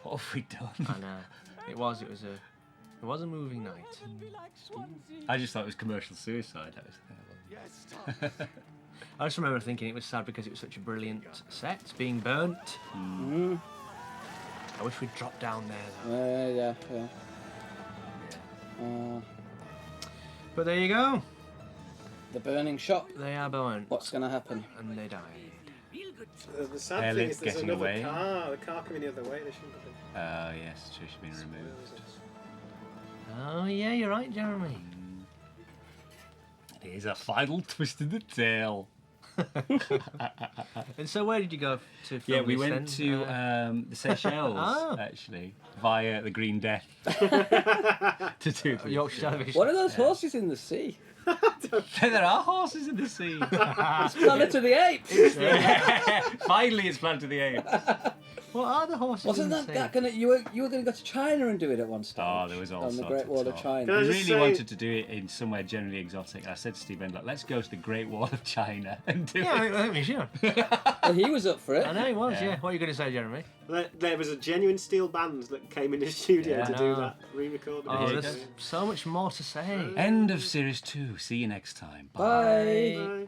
S3: "What have we done?"
S1: I know. It was a moving night.
S3: I just thought it was commercial suicide. That was
S1: I just remember thinking it was sad because it was such a brilliant set being burnt. I wish we'd dropped down there though.
S5: Yeah.
S1: But there you go.
S5: The burning shop.
S1: They are burnt.
S5: What's going to happen?
S1: And they died.
S4: The sad
S3: Elliot
S4: thing is there's
S3: getting
S4: another
S3: away.
S4: car. The car coming the other way. They shouldn't have been.
S3: Oh yes, she should have been removed.
S1: Oh yeah, you're right, Jeremy.
S3: There's a final twist in the tail.
S1: And so where did you go to film
S3: Yeah, we
S1: this
S3: went
S1: then?
S3: to the Seychelles
S1: Oh.
S3: actually via the Green Death to do the
S1: Yorkshire Television.
S5: What are those horses in the sea?
S3: There are horses in the sea.
S5: It's Planet of the Apes.
S3: Finally, it's Planet of the Apes.
S1: What are the horses?
S5: Wasn't
S1: in the
S5: that
S1: sea?
S5: gonna? You were going to go to China and do it at one stage.
S3: Oh, there was all
S5: on the
S3: sorts
S5: Great
S3: of
S5: Wall of
S3: talk.
S5: China.
S4: Can I
S3: We
S4: just
S3: really
S4: say-
S3: wanted to do it in somewhere generally exotic. I said to Steve Endler, let's go to the Great Wall of China and do
S1: Yeah,
S3: it.
S1: I think we should.
S5: Well, he was up for it.
S1: I know he was.
S3: Yeah.
S1: Yeah. What are you going to say, Jeremy?
S4: There was a genuine steel band that came in the studio
S3: Yeah.
S4: to do that re-recording.
S1: Oh,
S3: you
S1: there's
S3: go.
S1: so much more to say.
S3: End of series 2. See you next time.
S5: Bye.
S4: Bye.